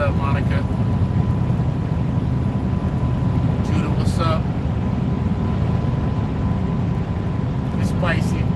up, Monica? Judah, what's up? It's spicy.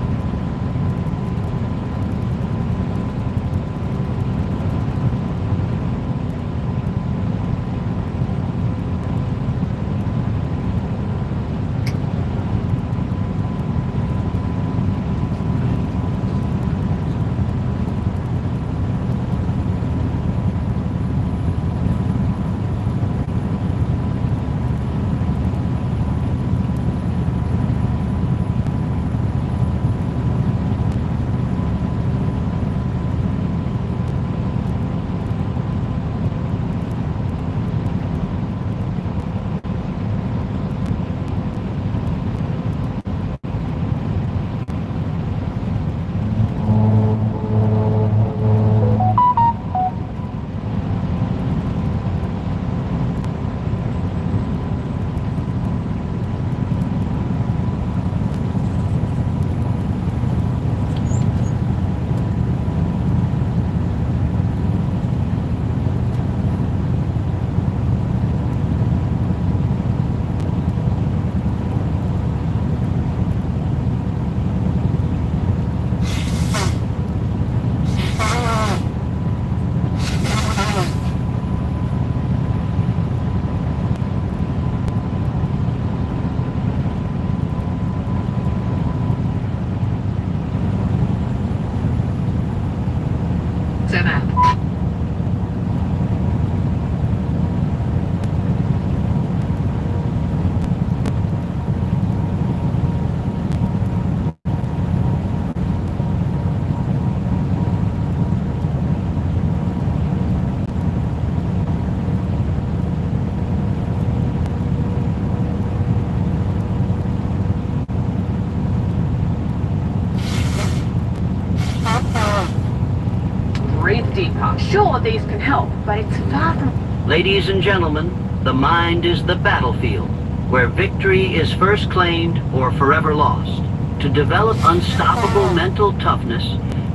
Sure, these can help, but it's far from... Ladies and gentlemen, the mind is the battlefield, where victory is first claimed or forever lost. To develop unstoppable mental toughness,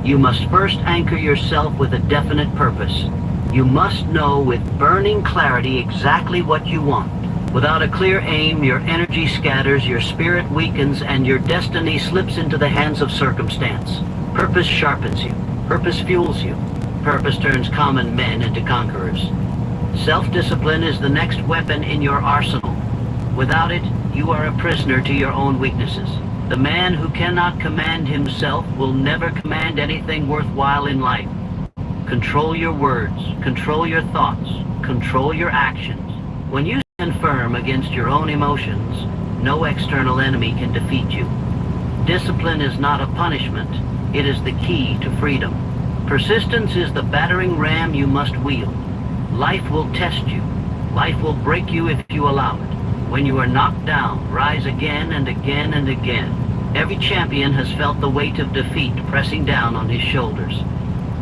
you must first anchor yourself with a definite purpose. You must know with burning clarity exactly what you want. Without a clear aim, your energy scatters, your spirit weakens, and your destiny slips into the hands of circumstance. Purpose sharpens you. Purpose fuels you. Purpose turns common men into conquerors. Self-discipline is the next weapon in your arsenal. Without it, you are a prisoner to your own weaknesses. The man who cannot command himself will never command anything worthwhile in life. Control your words, control your thoughts, control your actions. When you stand firm against your own emotions, no external enemy can defeat you. Discipline is not a punishment, it is the key to freedom. Persistence is the battering ram you must wield. Life will test you. Life will break you if you allow it. When you are knocked down, rise again and again and again. Every champion has felt the weight of defeat pressing down on his shoulders.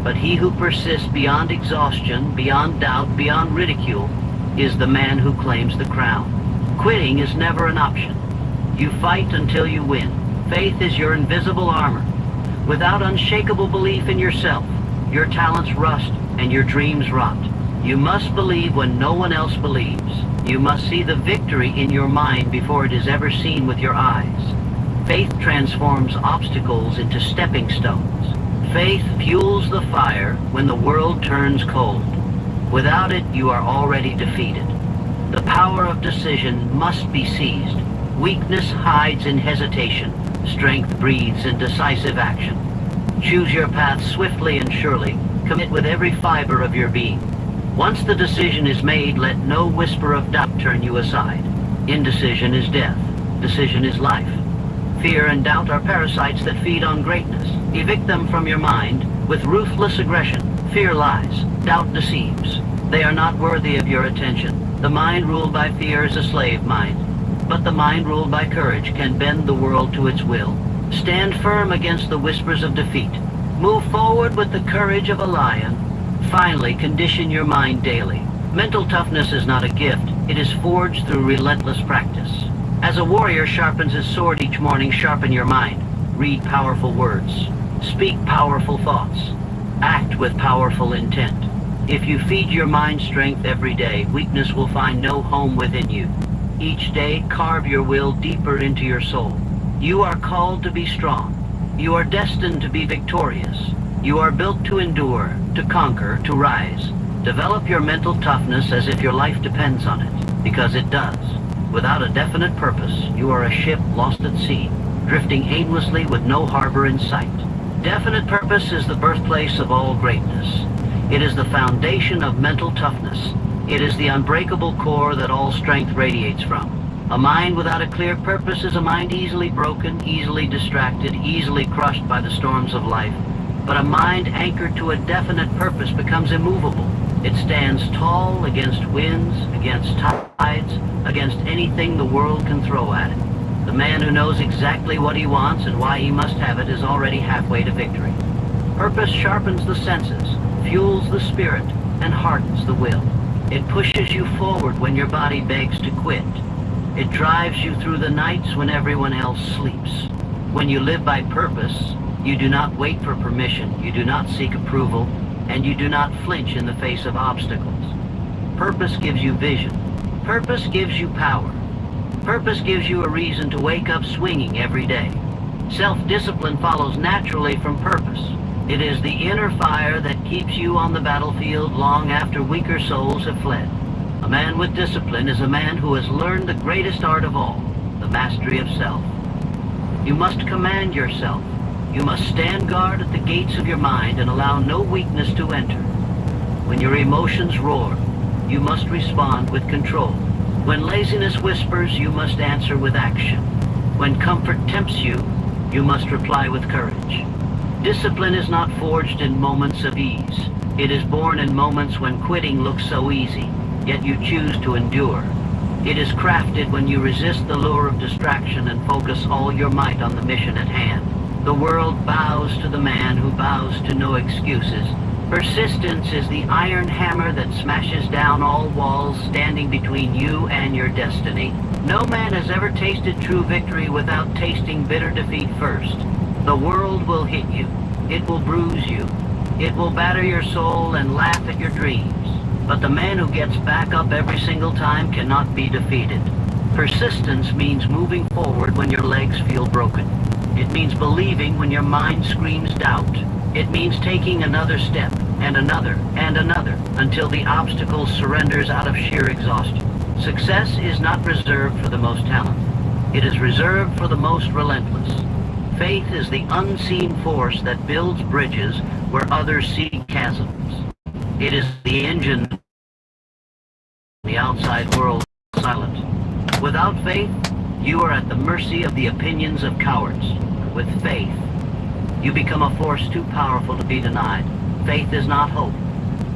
But he who persists beyond exhaustion, beyond doubt, beyond ridicule, is the man who claims the crown. Quitting is never an option. You fight until you win. Faith is your invisible armor. Without unshakable belief in yourself, your talents rust and your dreams rot. You must believe when no one else believes. You must see the victory in your mind before it is ever seen with your eyes. Faith transforms obstacles into stepping stones. Faith fuels the fire when the world turns cold. Without it, you are already defeated. The power of decision must be seized. Weakness hides in hesitation. Strength breathes in decisive action. Choose your path swiftly and surely. Commit with every fiber of your being. Once the decision is made, let no whisper of doubt turn you aside. Indecision is death. Decision is life. Fear and doubt are parasites that feed on greatness. Evict them from your mind with ruthless aggression. Fear lies. Doubt deceives. They are not worthy of your attention. The mind ruled by fear is a slave mind. But the mind ruled by courage can bend the world to its will. Stand firm against the whispers of defeat. Move forward with the courage of a lion. Finally, condition your mind daily. Mental toughness is not a gift. It is forged through relentless practice. As a warrior sharpens his sword each morning, sharpen your mind. Read powerful words. Speak powerful thoughts. Act with powerful intent. If you feed your mind strength every day, weakness will find no home within you. Each day, carve your will deeper into your soul. You are called to be strong. You are destined to be victorious. You are built to endure, to conquer, to rise. Develop your mental toughness as if your life depends on it, because it does. Without a definite purpose, you are a ship lost at sea, drifting aimlessly with no harbor in sight. Definite purpose is the birthplace of all greatness. It is the foundation of mental toughness. It is the unbreakable core that all strength radiates from. A mind without a clear purpose is a mind easily broken, easily distracted, easily crushed by the storms of life. But a mind anchored to a definite purpose becomes immovable. It stands tall against winds, against tides, against anything the world can throw at it. The man who knows exactly what he wants and why he must have it is already halfway to victory. Purpose sharpens the senses, fuels the spirit, and hardens the will. It pushes you forward when your body begs to quit. It drives you through the nights when everyone else sleeps. When you live by purpose, you do not wait for permission, you do not seek approval, and you do not flinch in the face of obstacles. Purpose gives you vision. Purpose gives you power. Purpose gives you a reason to wake up swinging every day. Self-discipline follows naturally from purpose. It is the inner fire that keeps you on the battlefield long after weaker souls have fled. A man with discipline is a man who has learned the greatest art of all, the mastery of self. You must command yourself. You must stand guard at the gates of your mind and allow no weakness to enter. When your emotions roar, you must respond with control. When laziness whispers, you must answer with action. When comfort tempts you, you must reply with courage. Discipline is not forged in moments of ease. It is born in moments when quitting looks so easy, yet you choose to endure. It is crafted when you resist the lure of distraction and focus all your might on the mission at hand. The world bows to the man who bows to no excuses. Persistence is the iron hammer that smashes down all walls standing between you and your destiny. No man has ever tasted true victory without tasting bitter defeat first. The world will hit you. It will bruise you. It will batter your soul and laugh at your dreams. But the man who gets back up every single time cannot be defeated. Persistence means moving forward when your legs feel broken. It means believing when your mind screams doubt. It means taking another step, and another, until the obstacle surrenders out of sheer exhaustion. Success is not reserved for the most talented. It is reserved for the most relentless. Faith is the unseen force that builds bridges where others see chasms. It is the engine the outside world is silent. Without faith, you are at the mercy of the opinions of cowards. With faith, you become a force too powerful to be denied. Faith is not hope.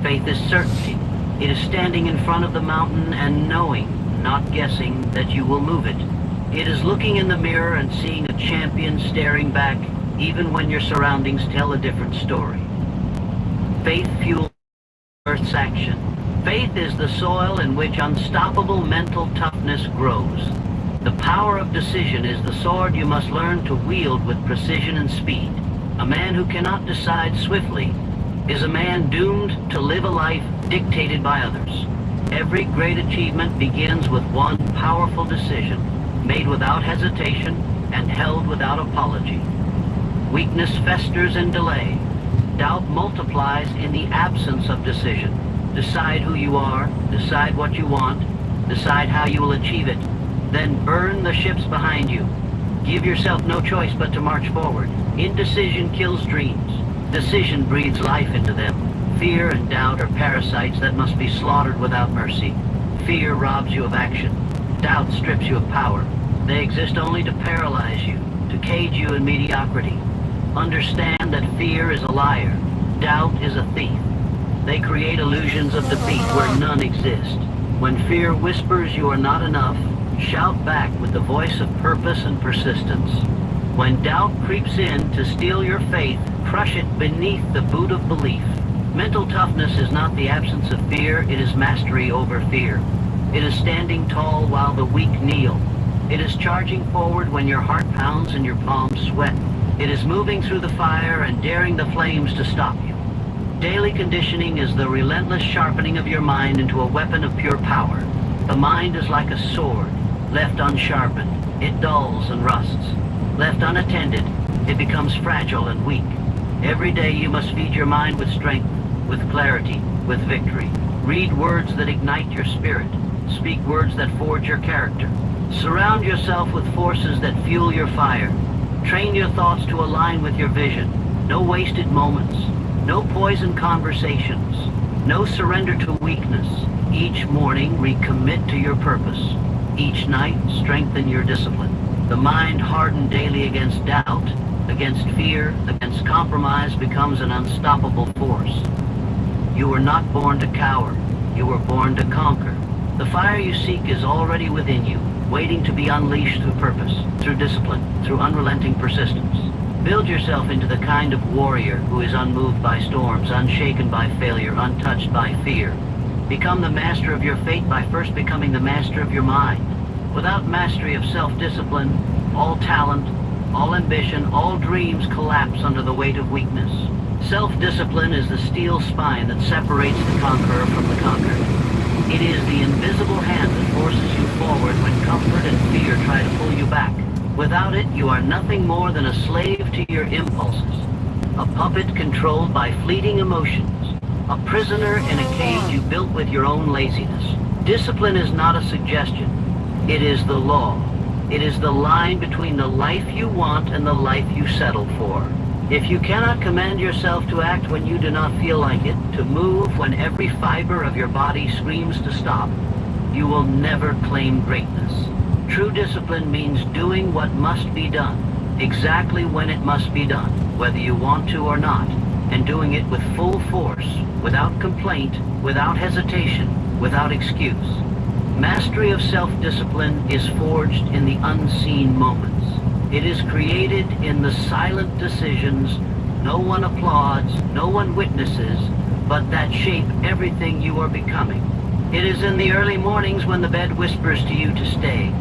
Faith is certainty. It is standing in front of the mountain and knowing, not guessing, that you will move it. It is looking in the mirror and seeing a champion staring back, even when your surroundings tell a different story. Faith fuels Earth's action. Faith is the soil in which unstoppable mental toughness grows. The power of decision is the sword you must learn to wield with precision and speed. A man who cannot decide swiftly is a man doomed to live a life dictated by others. Every great achievement begins with one powerful decision, made without hesitation and held without apology. Weakness festers in delay. Doubt multiplies in the absence of decision. Decide who you are, decide what you want, decide how you will achieve it. Then burn the ships behind you. Give yourself no choice but to march forward. Indecision kills dreams. Decision breathes life into them. Fear and doubt are parasites that must be slaughtered without mercy. Fear robs you of action. Doubt strips you of power. They exist only to paralyze you, to cage you in mediocrity. Understand that fear is a liar. Doubt is a thief. They create illusions of defeat where none exist. When fear whispers you are not enough, shout back with the voice of purpose and persistence. When doubt creeps in to steal your faith, crush it beneath the boot of belief. Mental toughness is not the absence of fear, it is mastery over fear. It is standing tall while the weak kneel. It is charging forward when your heart pounds and your palms sweat. It is moving through the fire and daring the flames to stop you. Daily conditioning is the relentless sharpening of your mind into a weapon of pure power. The mind is like a sword. Left unsharpened, it dulls and rusts. Left unattended, it becomes fragile and weak. Every day you must feed your mind with strength, with clarity, with victory. Read words that ignite your spirit. Speak words that forge your character. Surround yourself with forces that fuel your fire. Train your thoughts to align with your vision. No wasted moments. No poisoned conversations. No surrender to weakness. Each morning, recommit to your purpose. Each night, strengthen your discipline. The mind hardened daily against doubt, against fear, against compromise becomes an unstoppable force. You were not born to cower. You were born to conquer. The fire you seek is already within you, waiting to be unleashed through purpose, through discipline, through unrelenting persistence. Build yourself into the kind of warrior who is unmoved by storms, unshaken by failure, untouched by fear. Become the master of your fate by first becoming the master of your mind. Without mastery of self-discipline, all talent, all ambition, all dreams collapse under the weight of weakness. Self-discipline is the steel spine that separates the conqueror from the conquered. It is the invisible hand that forces you forward when comfort and fear try to pull you back. Without it, you are nothing more than a slave to your impulses, a puppet controlled by fleeting emotions, a prisoner in a cage you built with your own laziness. Discipline is not a suggestion. It is the law. It is the line between the life you want and the life you settle for. If you cannot command yourself to act when you do not feel like it, to move when every fiber of your body screams to stop, you will never claim greatness. True discipline means doing what must be done, exactly when it must be done, whether you want to or not, and doing it with full force, without complaint, without hesitation, without excuse. Mastery of self-discipline is forged in the unseen moments. It is created in the silent decisions no one applauds, no one witnesses, but that shape everything you are becoming. It is in the early mornings when the bed whispers to you to stay.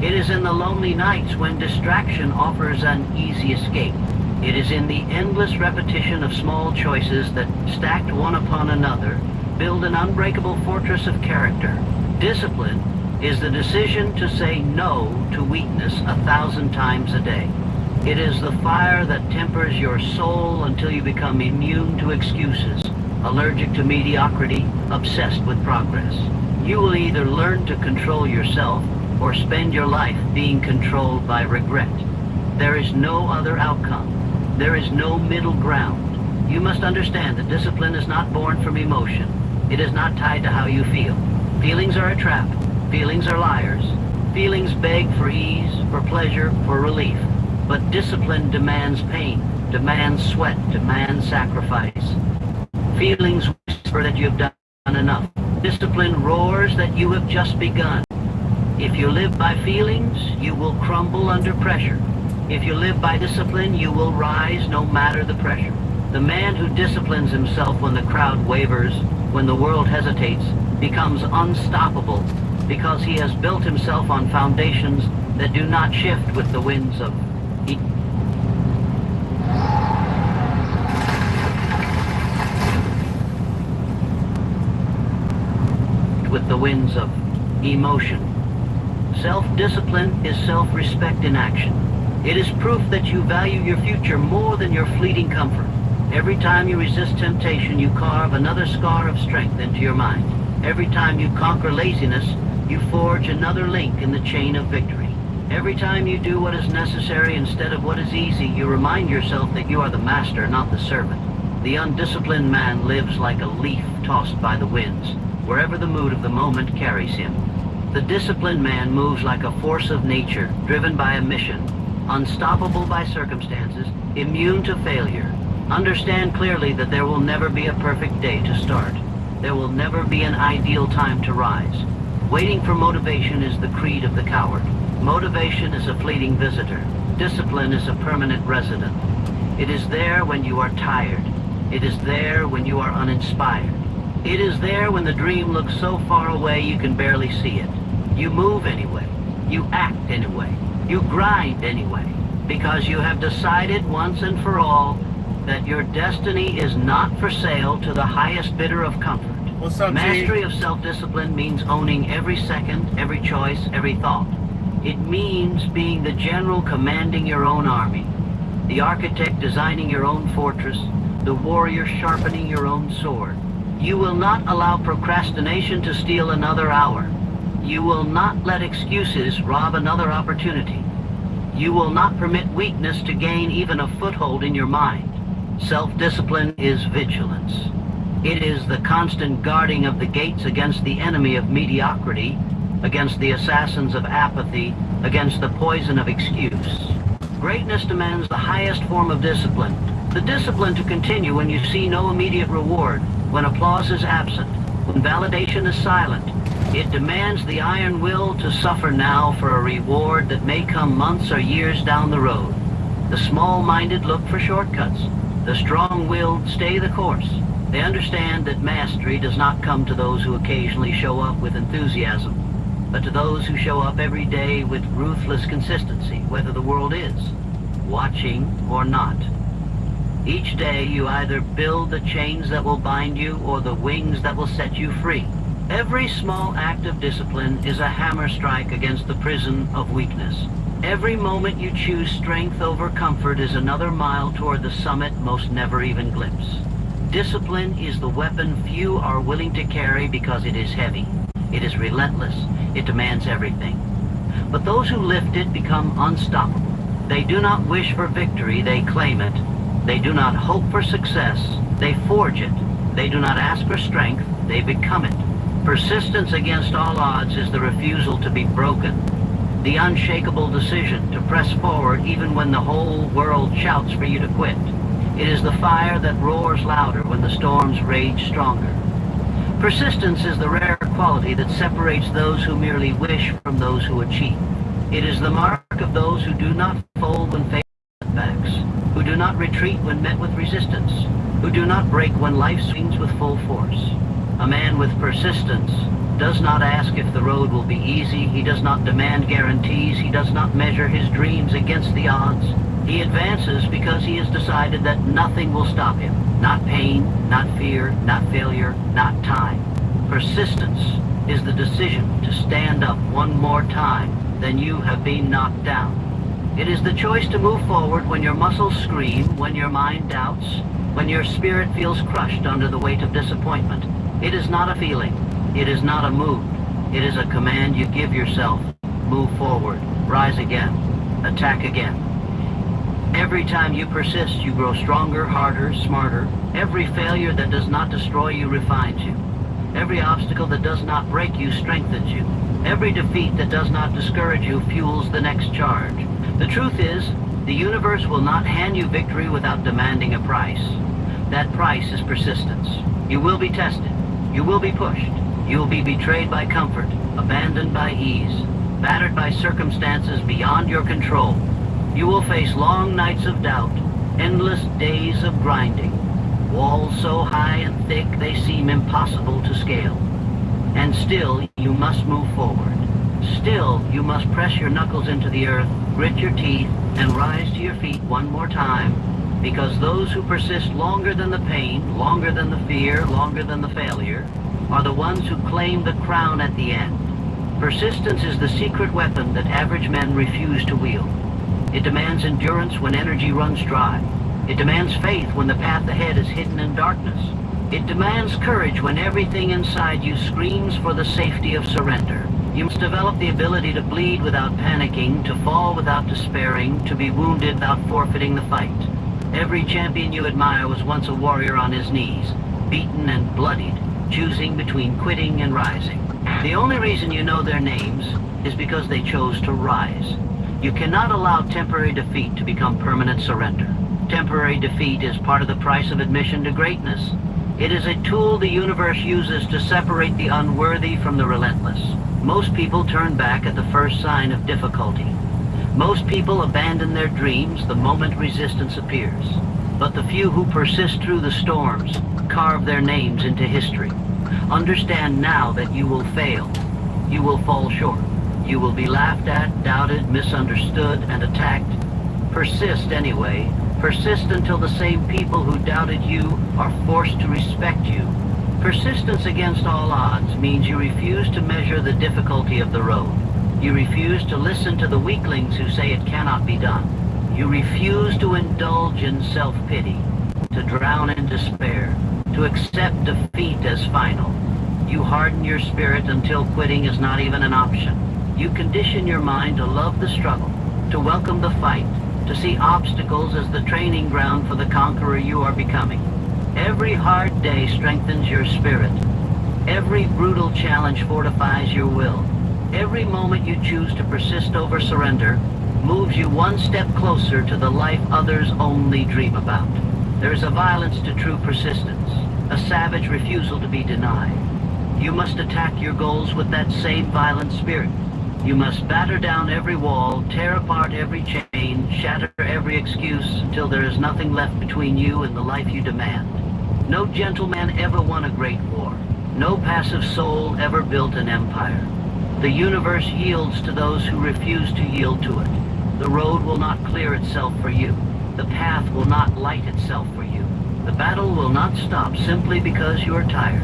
It is in the lonely nights when distraction offers an easy escape. It is in the endless repetition of small choices that, stacked one upon another, build an unbreakable fortress of character. Discipline is the decision to say no to weakness 1,000 times a day. It is the fire that tempers your soul until you become immune to excuses, allergic to mediocrity, obsessed with progress. You will either learn to control yourself or spend your life being controlled by regret. There is no other outcome. There is no middle ground. You must understand that discipline is not born from emotion. It is not tied to how you feel. Feelings are a trap. Feelings are liars. Feelings beg for ease, for pleasure, for relief. But discipline demands pain, demands sweat, demands sacrifice. Feelings whisper that you have done enough. Discipline roars that you have just begun. If you live by feelings, you will crumble under pressure. If you live by discipline, you will rise no matter the pressure. The man who disciplines himself when the crowd wavers, when the world hesitates, becomes unstoppable because he has built himself on foundations that do not shift with the winds of emotion. Self-discipline is self-respect in action. It is proof that you value your future more than your fleeting comfort. Every time you resist temptation, you carve another scar of strength into your mind. Every time you conquer laziness, you forge another link in the chain of victory. Every time you do what is necessary instead of what is easy, you remind yourself that you are the master, not the servant. The undisciplined man lives like a leaf tossed by the winds, wherever the mood of the moment carries him. The disciplined man moves like a force of nature, driven by a mission, unstoppable by circumstances, immune to failure. Understand clearly that there will never be a perfect day to start. There will never be an ideal time to rise. Waiting for motivation is the creed of the coward. Motivation is a fleeting visitor. Discipline is a permanent resident. It is there when you are tired. It is there when you are uninspired. It is there when the dream looks so far away you can barely see it. You move anyway. You act anyway. You grind anyway. Because you have decided once and for all, that your destiny is not for sale to the highest bidder of comfort. What's up, G? Mastery of self-discipline means owning every second, every choice, every thought. It means being the general commanding your own army, the architect designing your own fortress, the warrior sharpening your own sword. You will not allow procrastination to steal another hour. You will not let excuses rob another opportunity. You will not permit weakness to gain even a foothold in your mind. Self-discipline is vigilance. It is the constant guarding of the gates against the enemy of mediocrity, against the assassins of apathy, against the poison of excuse. Greatness demands the highest form of discipline, the discipline to continue when you see no immediate reward, when applause is absent, when validation is silent. It demands the iron will to suffer now for a reward that may come months or years down the road. The small-minded look for shortcuts. The strong-willed stay the course. They understand that mastery does not come to those who occasionally show up with enthusiasm, but to those who show up every day with ruthless consistency, whether the world is watching or not. Each day you either build the chains that will bind you or the wings that will set you free. Every small act of discipline is a hammer strike against the prison of weakness. Every moment you choose strength over comfort is another mile toward the summit most never even glimpse. Discipline is the weapon few are willing to carry because it is heavy. It is relentless. It demands everything. But those who lift it become unstoppable. They do not wish for victory, they claim it. They do not hope for success, they forge it. They do not ask for strength, they become it. Persistence against all odds is the refusal to be broken. The unshakable decision to press forward even when the whole world shouts for you to quit. It is the fire that roars louder when the storms rage stronger. Persistence is the rare quality that separates those who merely wish from those who achieve. It is the mark of those who do not fold when faced with setbacks, who do not retreat when met with resistance, who do not break when life swings with full force. A man with persistence does not ask if the road will be easy. He does not demand guarantees. He does not measure his dreams against the odds. He advances because he has decided that nothing will stop him. Not pain, not fear, not failure, not time. Persistence is the decision to stand up one more time than you have been knocked down. It is the choice to move forward when your muscles scream, when your mind doubts, when your spirit feels crushed under the weight of disappointment. It is not a feeling. It is not a mood. It is a command you give yourself. Move forward. Rise again. Attack again. Every time you persist, you grow stronger, harder, smarter. Every failure that does not destroy you refines you. Every obstacle that does not break you strengthens you. Every defeat that does not discourage you fuels the next charge. The truth is, the universe will not hand you victory without demanding a price. That price is persistence. You will be tested. You will be pushed. You will be betrayed by comfort, abandoned by ease, battered by circumstances beyond your control. You will face long nights of doubt, endless days of grinding, walls so high and thick they seem impossible to scale. And still, you must move forward. Still, you must press your knuckles into the earth, grit your teeth, and rise to your feet one more time, because those who persist longer than the pain, longer than the fear, longer than the failure, are the ones who claim the crown at the end. Persistence is the secret weapon that average men refuse to wield. It demands endurance when energy runs dry. It demands faith when the path ahead is hidden in darkness. It demands courage when everything inside you screams for the safety of surrender. You must develop the ability to bleed without panicking, to fall without despairing, to be wounded without forfeiting the fight. Every champion you admire was once a warrior on his knees, beaten and bloodied, choosing between quitting and rising. The only reason you know their names is because they chose to rise. You cannot allow temporary defeat to become permanent surrender. Temporary defeat is part of the price of admission to greatness. It is a tool the universe uses to separate the unworthy from the relentless. Most people turn back at the first sign of difficulty. Most people abandon their dreams the moment resistance appears. But the few who persist through the storms carve their names into history. Understand now that you will fail. You will fall short. You will be laughed at, doubted, misunderstood, and attacked. Persist anyway. Persist until the same people who doubted you are forced to respect you. Persistence against all odds means you refuse to measure the difficulty of the road. You refuse to listen to the weaklings who say it cannot be done. You refuse to indulge in self-pity, to drown in despair, to accept defeat as final. You harden your spirit until quitting is not even an option. You condition your mind to love the struggle, to welcome the fight, to see obstacles as the training ground for the conqueror you are becoming. Every hard day strengthens your spirit. Every brutal challenge fortifies your will. Every moment you choose to persist over surrender moves you one step closer to the life others only dream about. There is a violence to true persistence, a savage refusal to be denied. You must attack your goals with that same violent spirit. You must batter down every wall, tear apart every chain, shatter every excuse until there is nothing left between you and the life you demand. No gentleman ever won a great war. No passive soul ever built an empire. The universe yields to those who refuse to yield to it. The road will not clear itself for you. The path will not light itself for you. The battle will not stop simply because you are tired.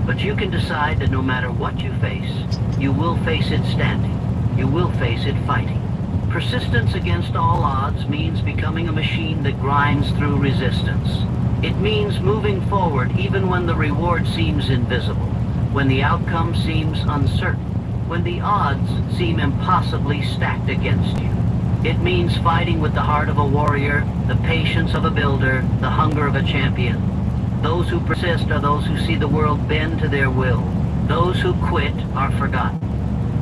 But you can decide that no matter what you face, you will face it standing. You will face it fighting. Persistence against all odds means becoming a machine that grinds through resistance. It means moving forward even when the reward seems invisible, when the outcome seems uncertain, when the odds seem impossibly stacked against you. It means fighting with the heart of a warrior, the patience of a builder, the hunger of a champion. Those who persist are those who see the world bend to their will. Those who quit are forgotten.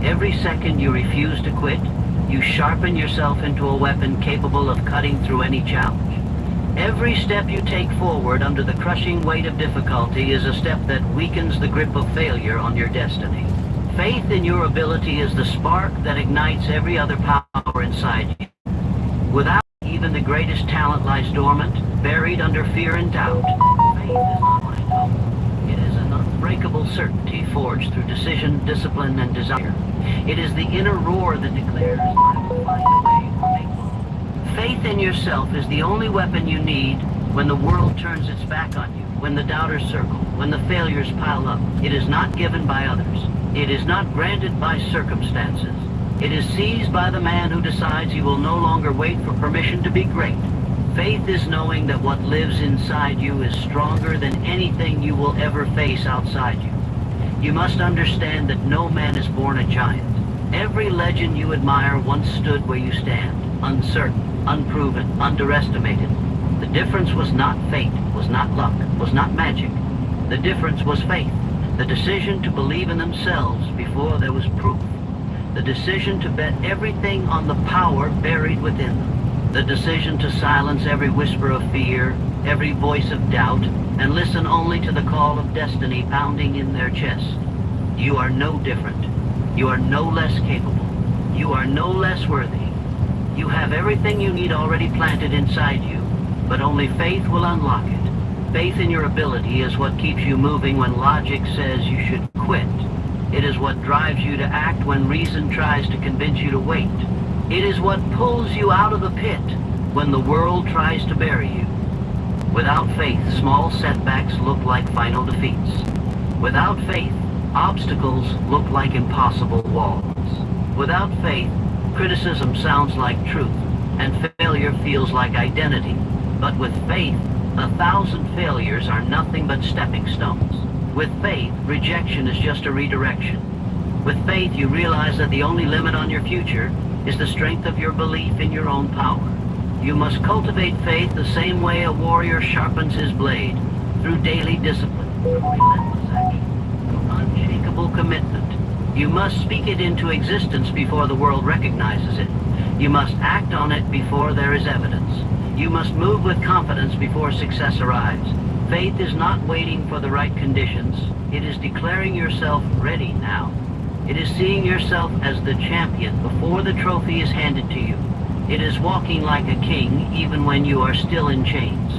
Every second you refuse to quit, you sharpen yourself into a weapon capable of cutting through any challenge. Every step you take forward under the crushing weight of difficulty is a step that weakens the grip of failure on your destiny. Faith in your ability is the spark that ignites every other power inside you. Without even the greatest talent lies dormant, buried under fear and doubt. Faith is not blind hope. It is an unbreakable certainty forged through decision, discipline, and desire. It is the inner roar that declares, I will find a way to make it. Faith in yourself is the only weapon you need when the world turns its back on you, when the doubters circle, when the failures pile up. It is not given by others. It is not granted by circumstances. It is seized by the man who decides he will no longer wait for permission to be great. Faith is knowing that what lives inside you is stronger than anything you will ever face outside you. You must understand that no man is born a giant. Every legend you admire once stood where you stand, uncertain, unproven, underestimated. The difference was not fate, was not luck, was not magic. The difference was faith. The decision to believe in themselves before there was proof. The decision to bet everything on the power buried within them. The decision to silence every whisper of fear, every voice of doubt, and listen only to the call of destiny pounding in their chest. You are no different. You are no less capable. You are no less worthy. You have everything you need already planted inside you, but only faith will unlock it. Faith in your ability is what keeps you moving when logic says you should quit. It is what drives you to act when reason tries to convince you to wait. It is what pulls you out of the pit when the world tries to bury you. Without faith, small setbacks look like final defeats. Without faith, obstacles look like impossible walls. Without faith, criticism sounds like truth, and failure feels like identity. But with faith, 1,000 failures are nothing but stepping stones. With faith, rejection is just a redirection. With faith, you realize that the only limit on your future is the strength of your belief in your own power. You must cultivate faith the same way a warrior sharpens his blade, through daily discipline, through relentless action, through unshakable commitment. You must speak it into existence before the world recognizes it. You must act on it before there is evidence. You must move with confidence before success arrives. Faith is not waiting for the right conditions. It is declaring yourself ready now. It is seeing yourself as the champion before the trophy is handed to you. It is walking like a king even when you are still in chains.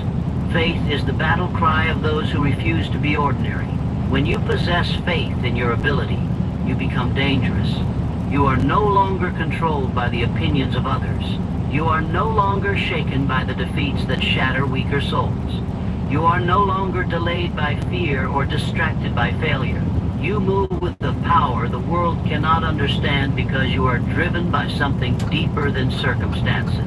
Faith is the battle cry of those who refuse to be ordinary. When you possess faith in your ability, you become dangerous. You are no longer controlled by the opinions of others. You are no longer shaken by the defeats that shatter weaker souls. You are no longer delayed by fear or distracted by failure. You move with the power the world cannot understand because you are driven by something deeper than circumstances.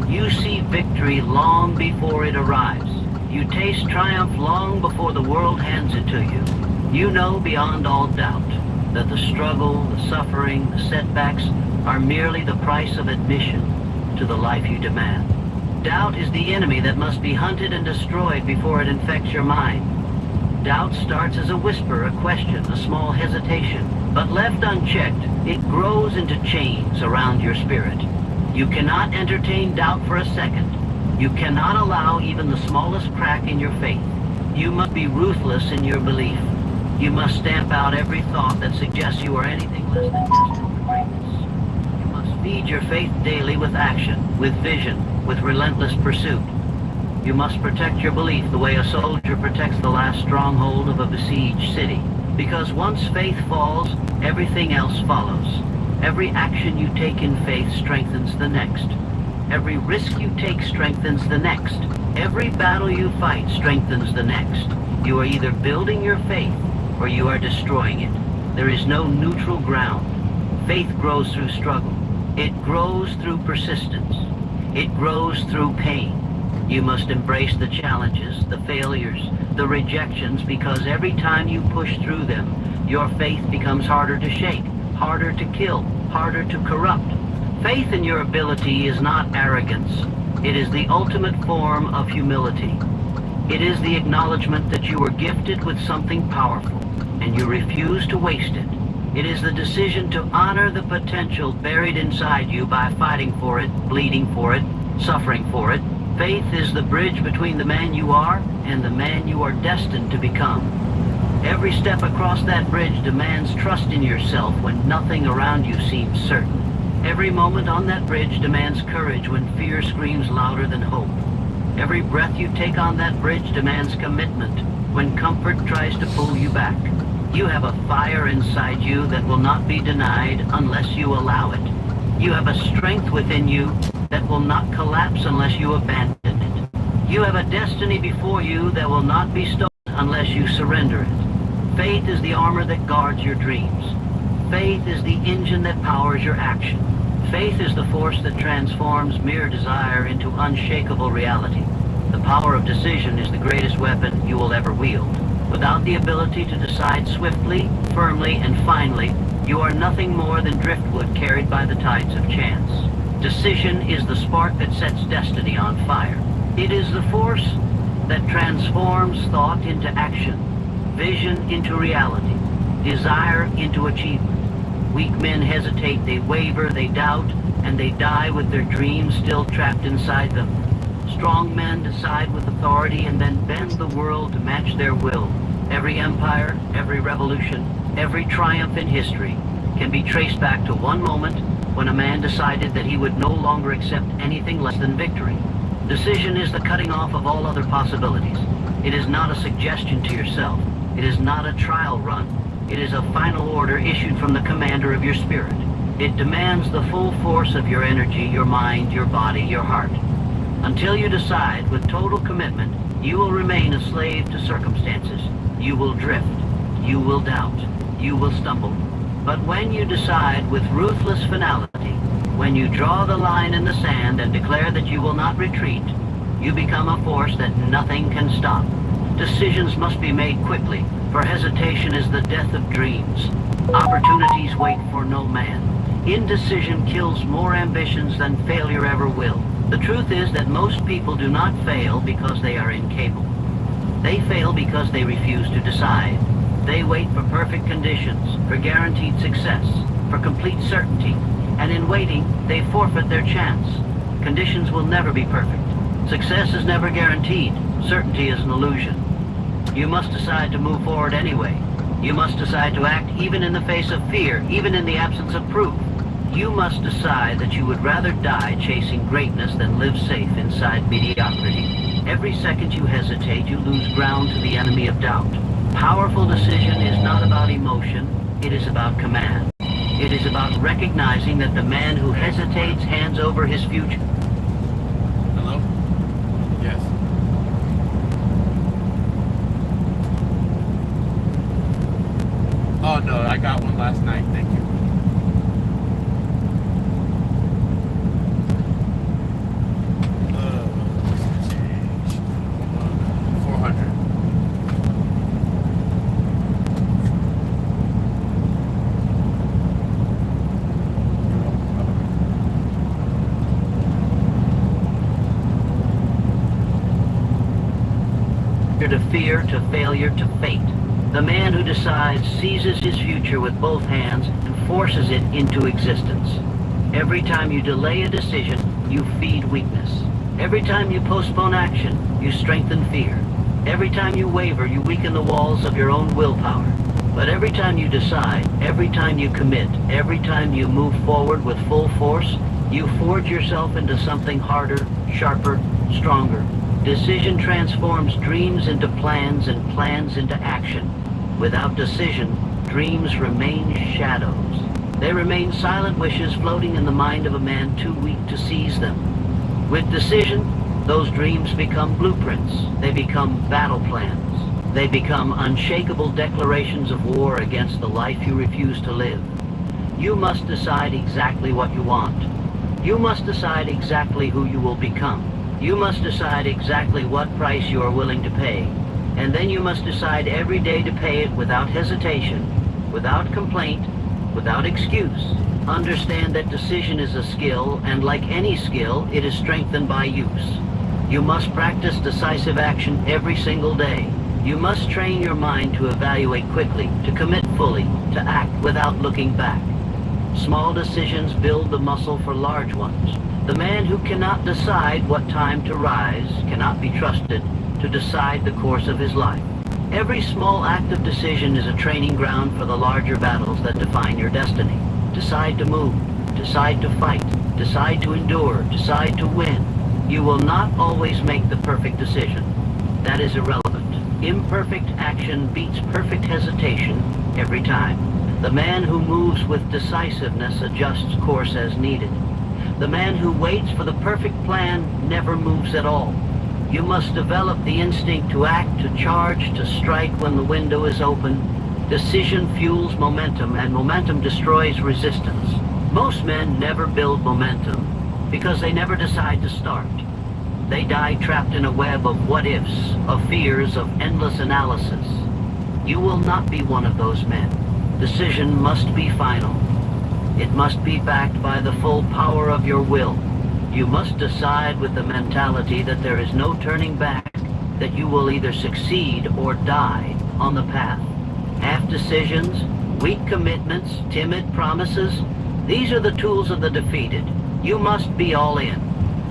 You see victory long before it arrives. You taste triumph long before the world hands it to you. You know beyond all doubt that the struggle, the suffering, the setbacks are merely the price of admission to the life you demand. Doubt is the enemy that must be hunted and destroyed before it infects your mind. Doubt starts as a whisper, a question, a small hesitation, but left unchecked, it grows into chains around your spirit. You cannot entertain doubt for a second. You cannot allow even the smallest crack in your faith. You must be ruthless in your belief. You must stamp out every thought that suggests you are anything less than destined for greatness. You must feed your faith daily with action, with vision, with relentless pursuit. You must protect your belief the way a soldier protects the last stronghold of a besieged city. Because once faith falls, everything else follows. Every action you take in faith strengthens the next. Every risk you take strengthens the next. Every battle you fight strengthens the next. You are either building your faith or you are destroying it. There is no neutral ground. Faith grows through struggle. It grows through persistence. It grows through pain. You must embrace the challenges, the failures, the rejections, because every time you push through them, your faith becomes harder to shake, harder to kill, harder to corrupt. Faith in your ability is not arrogance. It is the ultimate form of humility. It is the acknowledgement that you are gifted with something powerful, and you refuse to waste it. It is the decision to honor the potential buried inside you by fighting for it, bleeding for it, suffering for it. Faith is the bridge between the man you are and the man you are destined to become. Every step across that bridge demands trust in yourself when nothing around you seems certain. Every moment on that bridge demands courage when fear screams louder than hope. Every breath you take on that bridge demands commitment when comfort tries to pull you back. You have a fire inside you that will not be denied unless you allow it. You have a strength within you that will not collapse unless you abandon it. You have a destiny before you that will not be stolen unless you surrender it. Faith is the armor that guards your dreams. Faith is the engine that powers your action. Faith is the force that transforms mere desire into unshakable reality. The power of decision is the greatest weapon you will ever wield. Without the ability to decide swiftly, firmly, and finally, you are nothing more than driftwood carried by the tides of chance. Decision is the spark that sets destiny on fire. It is the force that transforms thought into action, vision into reality, desire into achievement. Weak men hesitate, they waver, they doubt, and they die with their dreams still trapped inside them. Strong men decide with authority and then bend the world to match their will. Every empire, every revolution, every triumph in history can be traced back to one moment when a man decided that he would no longer accept anything less than victory. Decision is the cutting off of all other possibilities. It is not a suggestion to yourself. It is not a trial run. It is a final order issued from the commander of your spirit. It demands the full force of your energy, your mind, your body, your heart. Until you decide with total commitment, you will remain a slave to circumstances. You will drift. You will doubt. You will stumble. But when you decide with ruthless finality, when you draw the line in the sand and declare that you will not retreat, you become a force that nothing can stop. Decisions must be made quickly, for hesitation is the death of dreams. Opportunities wait for no man. Indecision kills more ambitions than failure ever will. The truth is that most people do not fail because they are incapable. They fail because they refuse to decide. They wait for perfect conditions, for guaranteed success, for complete certainty, and in waiting, they forfeit their chance. Conditions will never be perfect. Success is never guaranteed. Certainty is an illusion. You must decide to move forward anyway. You must decide to act even in the face of fear, even in the absence of proof. You must decide that you would rather die chasing greatness than live safe inside mediocrity. Every second you hesitate, you lose ground to the enemy of doubt. Powerful decision is not about emotion, it is about command. It is about recognizing that the man who hesitates hands over his future. Oh no, I got one last night. Thank you. Change. 400. To fear, to failure, to fate. The man who decides seizes his future with both hands and forces it into existence. Every time you delay a decision, you feed weakness. Every time you postpone action, you strengthen fear. Every time you waver, you weaken the walls of your own willpower. But every time you decide, every time you commit, every time you move forward with full force, you forge yourself into something harder, sharper, stronger. Decision transforms dreams into plans and plans into action. Without decision, dreams remain shadows. They remain silent wishes floating in the mind of a man too weak to seize them. With decision, those dreams become blueprints. They become battle plans. They become unshakable declarations of war against the life you refuse to live. You must decide exactly what you want. You must decide exactly who you will become. You must decide exactly what price you are willing to pay. And then you must decide every day to pay it without hesitation, without complaint, without excuse. Understand that decision is a skill, and like any skill, it is strengthened by use. You must practice decisive action every single day. You must train your mind to evaluate quickly, to commit fully, to act without looking back. Small decisions build the muscle for large ones. The man who cannot decide what time to rise cannot be trusted to decide the course of his life. Every small act of decision is a training ground for the larger battles that define your destiny. Decide to move, decide to fight, decide to endure, decide to win. You will not always make the perfect decision. That is irrelevant. Imperfect action beats perfect hesitation every time. The man who moves with decisiveness adjusts course as needed. The man who waits for the perfect plan never moves at all. You must develop the instinct to act, to charge, to strike when the window is open. Decision fuels momentum, and momentum destroys resistance. Most men never build momentum because they never decide to start. They die trapped in a web of what-ifs, of fears, of endless analysis. You will not be one of those men. Decision must be final. It must be backed by the full power of your will. You must decide with the mentality that there is no turning back, that you will either succeed or die on the path. Half decisions, weak commitments, timid promises, these are the tools of the defeated. You must be all in.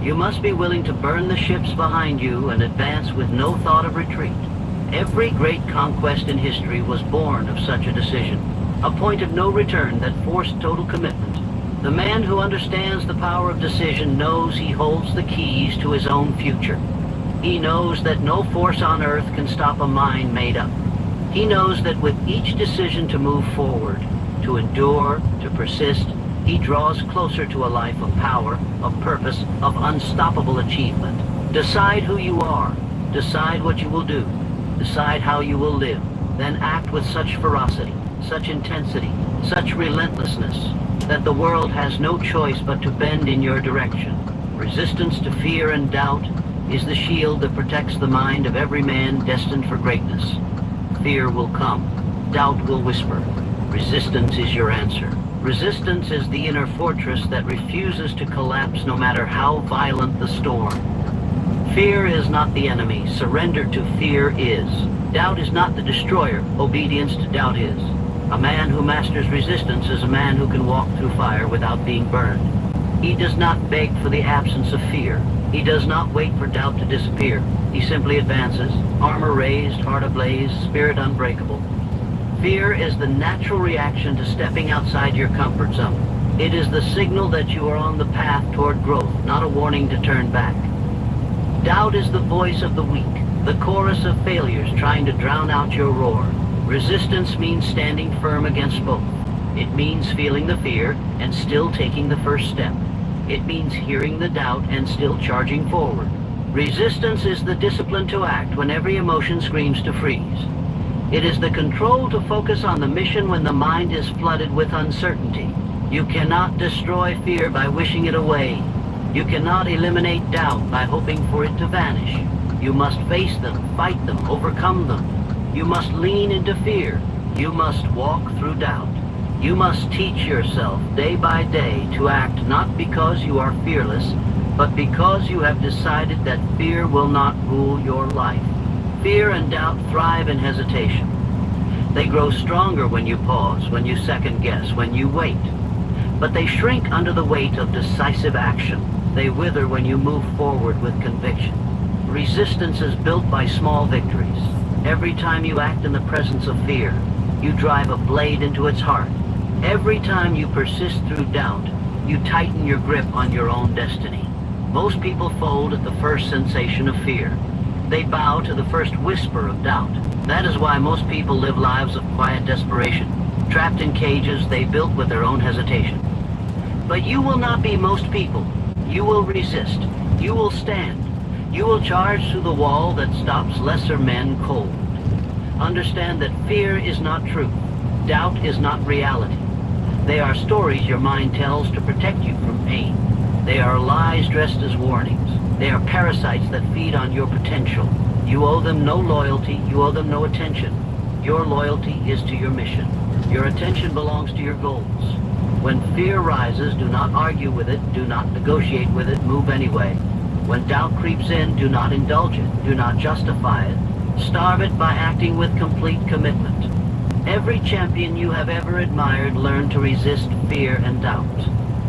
You must be willing to burn the ships behind you and advance with no thought of retreat. Every great conquest in history was born of such a decision. A point of no return that forced total commitment. The man who understands the power of decision knows he holds the keys to his own future. He knows that no force on earth can stop a mind made up. He knows that with each decision to move forward, to endure, to persist, he draws closer to a life of power, of purpose, of unstoppable achievement. Decide who you are. Decide what you will do. Decide how you will live. Then act with such ferocity, such intensity, such relentlessness, that the world has no choice but to bend in your direction. Resistance to fear and doubt is the shield that protects the mind of every man destined for greatness. Fear will come. Doubt will whisper. Resistance is your answer. Resistance is the inner fortress that refuses to collapse no matter how violent the storm. Fear is not the enemy. Surrender to fear is. Doubt is not the destroyer. Obedience to doubt is. A man who masters resistance is a man who can walk through fire without being burned. He does not beg for the absence of fear. He does not wait for doubt to disappear. He simply advances, armor raised, heart ablaze, spirit unbreakable. Fear is the natural reaction to stepping outside your comfort zone. It is the signal that you are on the path toward growth, not a warning to turn back. Doubt is the voice of the weak, the chorus of failures trying to drown out your roar. Resistance means standing firm against both. It means feeling the fear and still taking the first step. It means hearing the doubt and still charging forward. Resistance is the discipline to act when every emotion screams to freeze. It is the control to focus on the mission when the mind is flooded with uncertainty. You cannot destroy fear by wishing it away. You cannot eliminate doubt by hoping for it to vanish. You must face them, fight them, overcome them. You must lean into fear. You must walk through doubt. You must teach yourself day by day to act not because you are fearless, but because you have decided that fear will not rule your life. Fear and doubt thrive in hesitation. They grow stronger when you pause, when you second guess, when you wait. But they shrink under the weight of decisive action. They wither when you move forward with conviction. Resistance is built by small victories. Every time you act in the presence of fear, you drive a blade into its heart. Every time you persist through doubt, you tighten your grip on your own destiny. Most people fold at the first sensation of fear. They bow to the first whisper of doubt. That is why most people live lives of quiet desperation, trapped in cages they built with their own hesitation. But you will not be most people. You will resist. You will stand. You will charge through the wall that stops lesser men cold. Understand that fear is not truth. Doubt is not reality. They are stories your mind tells to protect you from pain. They are lies dressed as warnings. They are parasites that feed on your potential. You owe them no loyalty. You owe them no attention. Your loyalty is to your mission. Your attention belongs to your goals. When fear rises, do not argue with it. Do not negotiate with it. Move anyway. When doubt creeps in, do not indulge it. Do not justify it. Starve it by acting with complete commitment. Every champion you have ever admired learned to resist fear and doubt.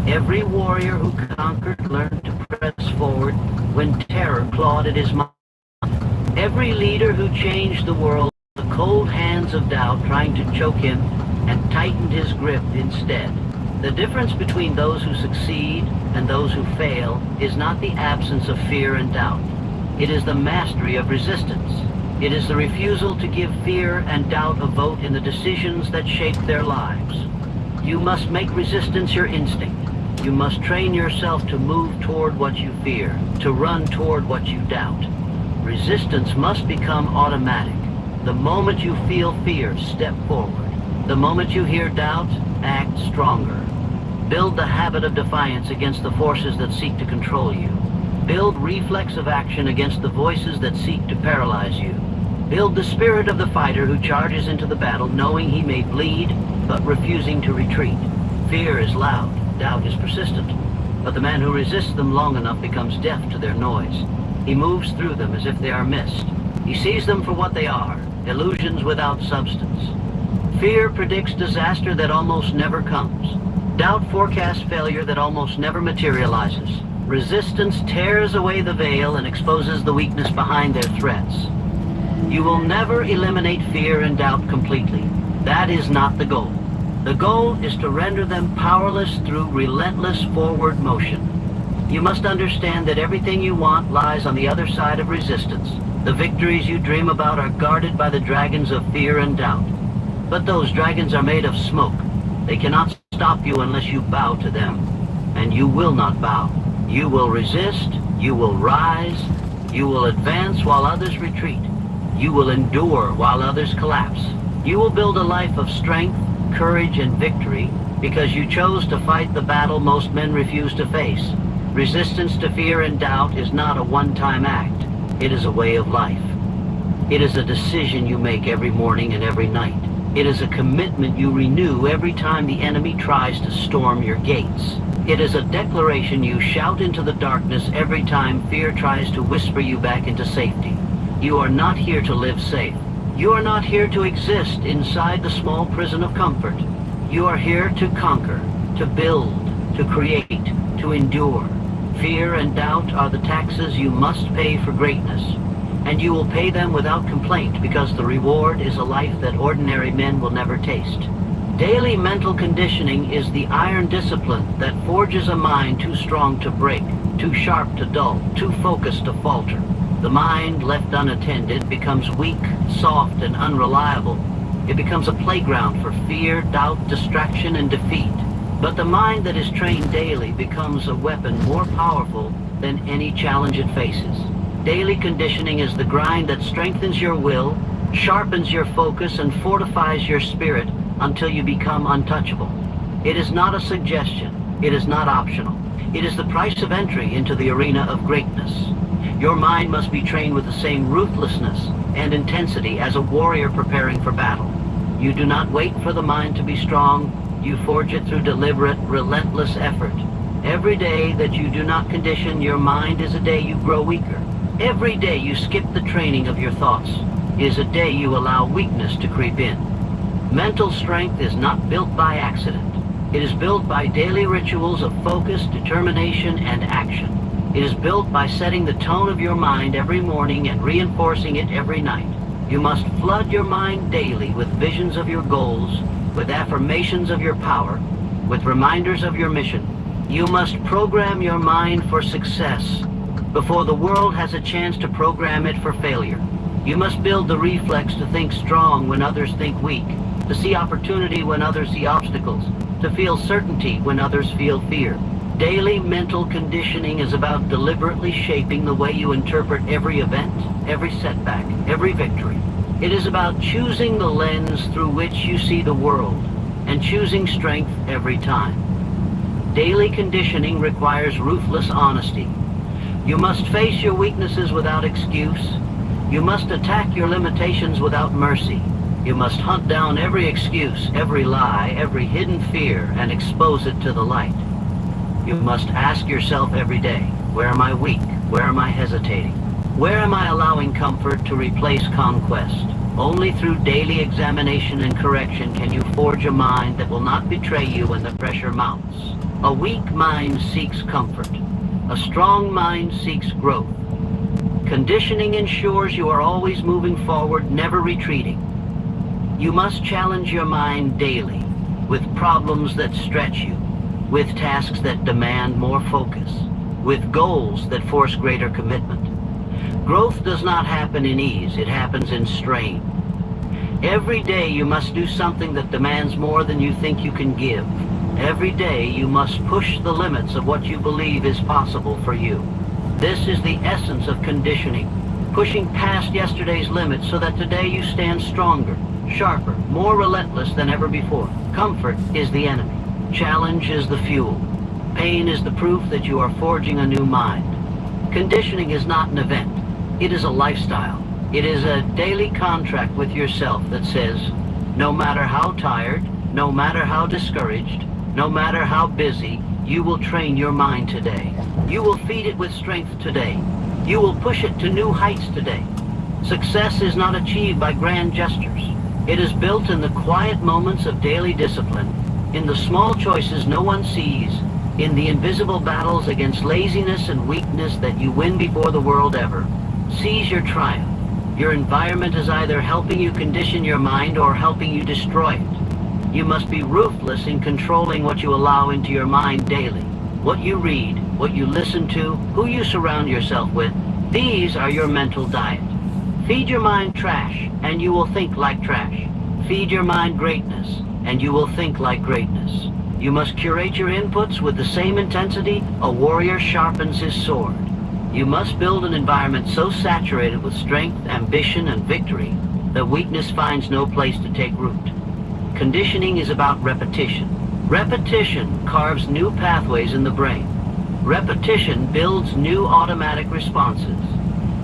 Every warrior who conquered learned to press forward when terror clawed at his mind. Every leader who changed the world, the cold hands of doubt trying to choke him and tightened his grip instead. The difference between those who succeed and those who fail is not the absence of fear and doubt. It is the mastery of resistance. It is the refusal to give fear and doubt a vote in the decisions that shape their lives. You must make resistance your instinct. You must train yourself to move toward what you fear, to run toward what you doubt. Resistance must become automatic. The moment you feel fear, step forward. The moment you hear doubt, act stronger. Build the habit of defiance against the forces that seek to control you. Build reflexive action against the voices that seek to paralyze you. Build the spirit of the fighter who charges into the battle knowing he may bleed, but refusing to retreat. Fear is loud, doubt is persistent, but the man who resists them long enough becomes deaf to their noise. He moves through them as if they are mist. He sees them for what they are, illusions without substance. Fear predicts disaster that almost never comes. Doubt forecasts failure that almost never materializes. Resistance tears away the veil and exposes the weakness behind their threats. You will never eliminate fear and doubt completely. That is not the goal. The goal is to render them powerless through relentless forward motion. You must understand that everything you want lies on the other side of resistance. The victories you dream about are guarded by the dragons of fear and doubt. But those dragons are made of smoke. They cannot stop you unless you bow to them. And you will not bow. You will resist. You will rise. You will advance while others retreat. You will endure while others collapse. You will build a life of strength, courage, and victory because you chose to fight the battle most men refuse to face. Resistance to fear and doubt is not a one-time act. It is a way of life. It is a decision you make every morning and every night. It is a commitment you renew every time the enemy tries to storm your gates. It is a declaration you shout into the darkness every time fear tries to whisper you back into safety. You are not here to live safe. You are not here to exist inside the small prison of comfort. You are here to conquer, to build, to create, to endure. Fear and doubt are the taxes you must pay for greatness, and you will pay them without complaint because the reward is a life that ordinary men will never taste. Daily mental conditioning is the iron discipline that forges a mind too strong to break, too sharp to dull, too focused to falter. The mind, left unattended, becomes weak, soft, and unreliable. It becomes a playground for fear, doubt, distraction, and defeat. But the mind that is trained daily becomes a weapon more powerful than any challenge it faces. Daily conditioning is the grind that strengthens your will, sharpens your focus and fortifies your spirit until you become untouchable. It is not a suggestion. It is not optional. It is the price of entry into the arena of greatness. Your mind must be trained with the same ruthlessness and intensity as a warrior preparing for battle. You do not wait for the mind to be strong. You forge it through deliberate, relentless effort. Every day that you do not condition your mind is a day you grow weaker. Every day you skip the training of your thoughts is a day you allow weakness to creep in. Mental strength is not built by accident. It is built by daily rituals of focus, determination, and action. It is built by setting the tone of your mind every morning and reinforcing it every night. You must flood your mind daily with visions of your goals, with affirmations of your power, with reminders of your mission. You must program your mind for success before the world has a chance to program it for failure. You must build the reflex to think strong when others think weak, to see opportunity when others see obstacles, to feel certainty when others feel fear. Daily mental conditioning is about deliberately shaping the way you interpret every event, every setback, every victory. It is about choosing the lens through which you see the world and choosing strength every time. Daily conditioning requires ruthless honesty. You must face your weaknesses without excuse. You must attack your limitations without mercy. You must hunt down every excuse, every lie, every hidden fear, and expose it to the light. You must ask yourself every day, where am I weak? Where am I hesitating? Where am I allowing comfort to replace conquest? Only through daily examination and correction can you forge a mind that will not betray you when the pressure mounts. A weak mind seeks comfort. A strong mind seeks growth. Conditioning ensures you are always moving forward, never retreating. You must challenge your mind daily with problems that stretch you, with tasks that demand more focus, with goals that force greater commitment. Growth does not happen in ease, it happens in strain. Every day you must do something that demands more than you think you can give. Every day you must push the limits of what you believe is possible for you. This is the essence of conditioning, pushing past yesterday's limits so that today you stand stronger, sharper, more relentless than ever before. Comfort is the enemy. Challenge is the fuel. Pain is the proof that you are forging a new mind. Conditioning is not an event. It is a lifestyle. It is a daily contract with yourself that says, no matter how tired, no matter how discouraged, no matter how busy, you will train your mind today. You will feed it with strength today. You will push it to new heights today. Success is not achieved by grand gestures. It is built in the quiet moments of daily discipline, in the small choices no one sees, in the invisible battles against laziness and weakness that you win before the world ever sees your triumph. Your environment is either helping you condition your mind or helping you destroy it. You must be ruthless in controlling what you allow into your mind daily. What you read, what you listen to, who you surround yourself with, these are your mental diet. Feed your mind trash, and you will think like trash. Feed your mind greatness, and you will think like greatness. You must curate your inputs with the same intensity a warrior sharpens his sword. You must build an environment so saturated with strength, ambition, and victory that weakness finds no place to take root. Conditioning is about repetition. Repetition carves new pathways in the brain. Repetition builds new automatic responses.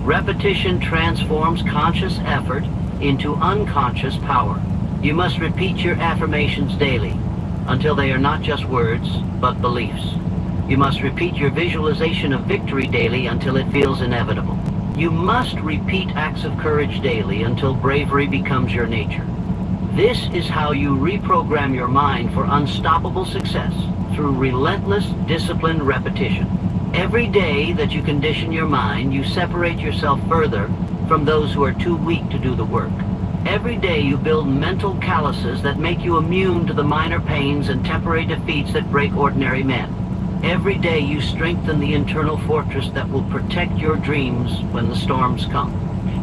Repetition transforms conscious effort into unconscious power. You must repeat your affirmations daily until they are not just words, but beliefs. You must repeat your visualization of victory daily until it feels inevitable. You must repeat acts of courage daily until bravery becomes your nature. This is how you reprogram your mind for unstoppable success through relentless, disciplined repetition. Every day that you condition your mind, you separate yourself further from those who are too weak to do the work. Every day you build mental calluses that make you immune to the minor pains and temporary defeats that break ordinary men. Every day you strengthen the internal fortress that will protect your dreams when the storms come.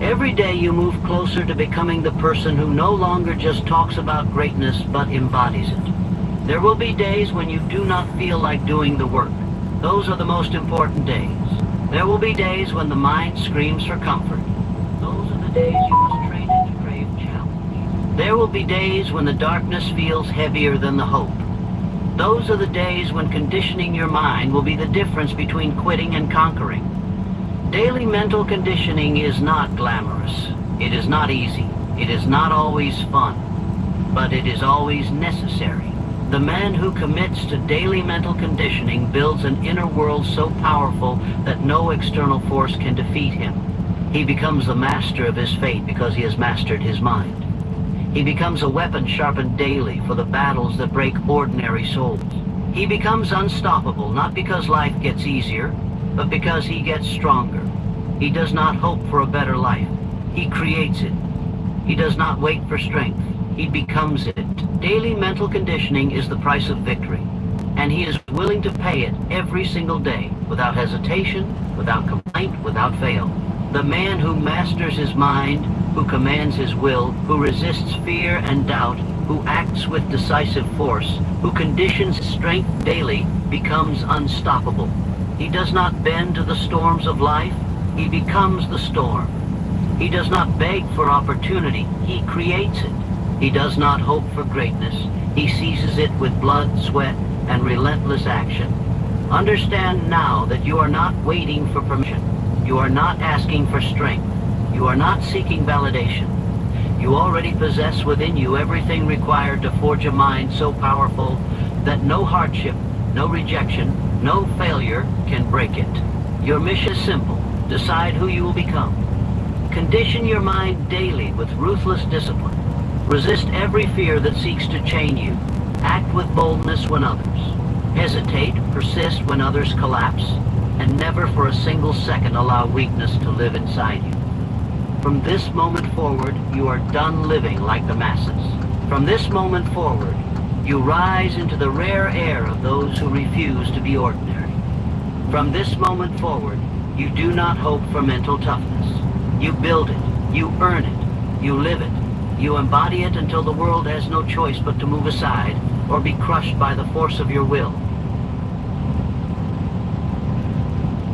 Every day you move closer to becoming the person who no longer just talks about greatness but embodies it. There will be days when you do not feel like doing the work. Those are the most important days. There will be days when the mind screams for comfort. Those are the days you must train into creativity. There will be days when the darkness feels heavier than the hope. Those are the days when conditioning your mind will be the difference between quitting and conquering. Daily mental conditioning is not glamorous. It is not easy. It is not always fun. But it is always necessary. The man who commits to daily mental conditioning builds an inner world so powerful that no external force can defeat him. He becomes the master of his fate because he has mastered his mind. He becomes a weapon sharpened daily for the battles that break ordinary souls. He becomes unstoppable, not because life gets easier, but because he gets stronger. He does not hope for a better life. He creates it. He does not wait for strength. He becomes it. Daily mental conditioning is the price of victory, and he is willing to pay it every single day, without hesitation, without complaint, without fail. The man who masters his mind, who commands his will, who resists fear and doubt, who acts with decisive force, who conditions strength daily, becomes unstoppable. He does not bend to the storms of life. He becomes the storm. He does not beg for opportunity. He creates it. He does not hope for greatness. He seizes it with blood, sweat, and relentless action. Understand now that you are not waiting for permission. You are not asking for strength. You are not seeking validation. You already possess within you everything required to forge a mind so powerful that no hardship, no rejection, no failure can break it. Your mission is simple. Decide who you will become. Condition your mind daily with ruthless discipline. Resist every fear that seeks to chain you. Act with boldness when others hesitate, persist when others collapse, and never for a single second allow weakness to live inside you. From this moment forward, you are done living like the masses. From this moment forward, you rise into the rare air of those who refuse to be ordinary. From this moment forward, you do not hope for mental toughness. You build it, you earn it, you live it. You embody it until the world has no choice but to move aside or be crushed by the force of your will.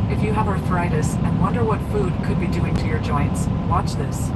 If you have arthritis and wonder what food could be doing to your joints, watch this.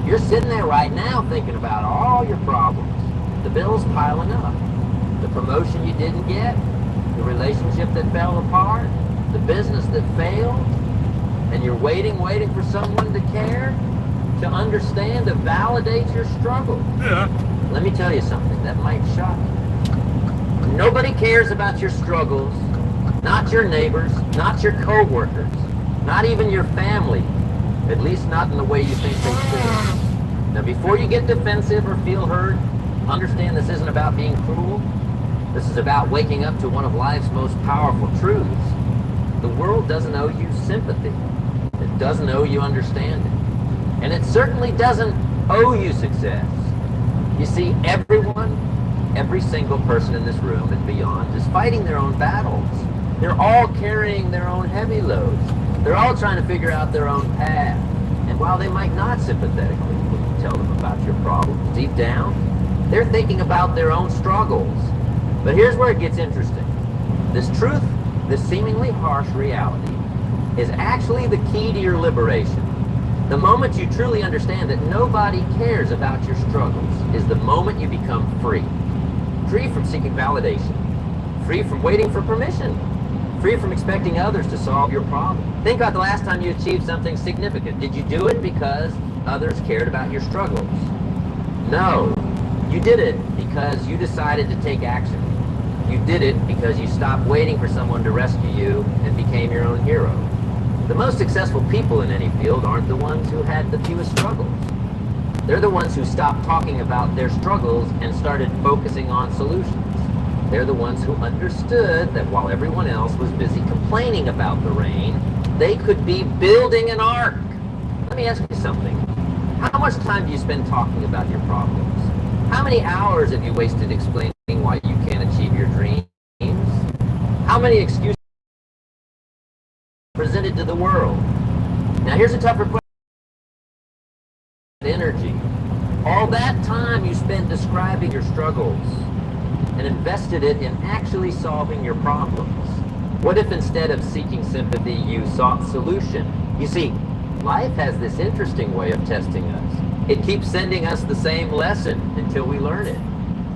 You're sitting there right now thinking about all your problems. The bills piling up. The promotion you didn't get. The relationship that fell apart. The business that failed. And you're waiting for someone to care, to understand, to validate your struggle. Yeah. Let me tell you something that might shock you. Nobody cares about your struggles. Not your neighbors, not your co-workers, not even your family. At least not in the way you think they should. Now, before you get defensive or feel hurt, understand this isn't about being cruel. This is about waking up to one of life's most powerful truths. The world doesn't owe you sympathy. It doesn't owe you understanding. And it certainly doesn't owe you success. You see, every single person in this room and beyond is fighting their own battles. They're all carrying their own heavy loads. They're all trying to figure out their own path. And while they might not sympathetically tell them about your problems, deep down, they're thinking about their own struggles. But here's where it gets interesting. This truth, this seemingly harsh reality, is actually the key to your liberation. The moment you truly understand that nobody cares about your struggles is the moment you become free. Free from seeking validation. Free from waiting for permission. Free from expecting others to solve your problem. Think about the last time you achieved something significant. Did you do it because others cared about your struggles? No. You did it because you decided to take action. You did it because you stopped waiting for someone to rescue you and became your own hero. The most successful people in any field aren't the ones who had the fewest struggles. They're the ones who stopped talking about their struggles and started focusing on solutions. They're the ones who understood that while everyone else was busy complaining about the rain, they could be building an ark. Let me ask you something. How much time do you spend talking about your problems? How many hours have you wasted explaining why you can't achieve your dreams? How many excuses presented to the world? Now here's a tougher question. Energy. All that time you spent describing your struggles and invested it in actually solving your problems. What if instead of seeking sympathy, you sought solution? You see, life has this interesting way of testing us. It keeps sending us the same lesson until we learn it.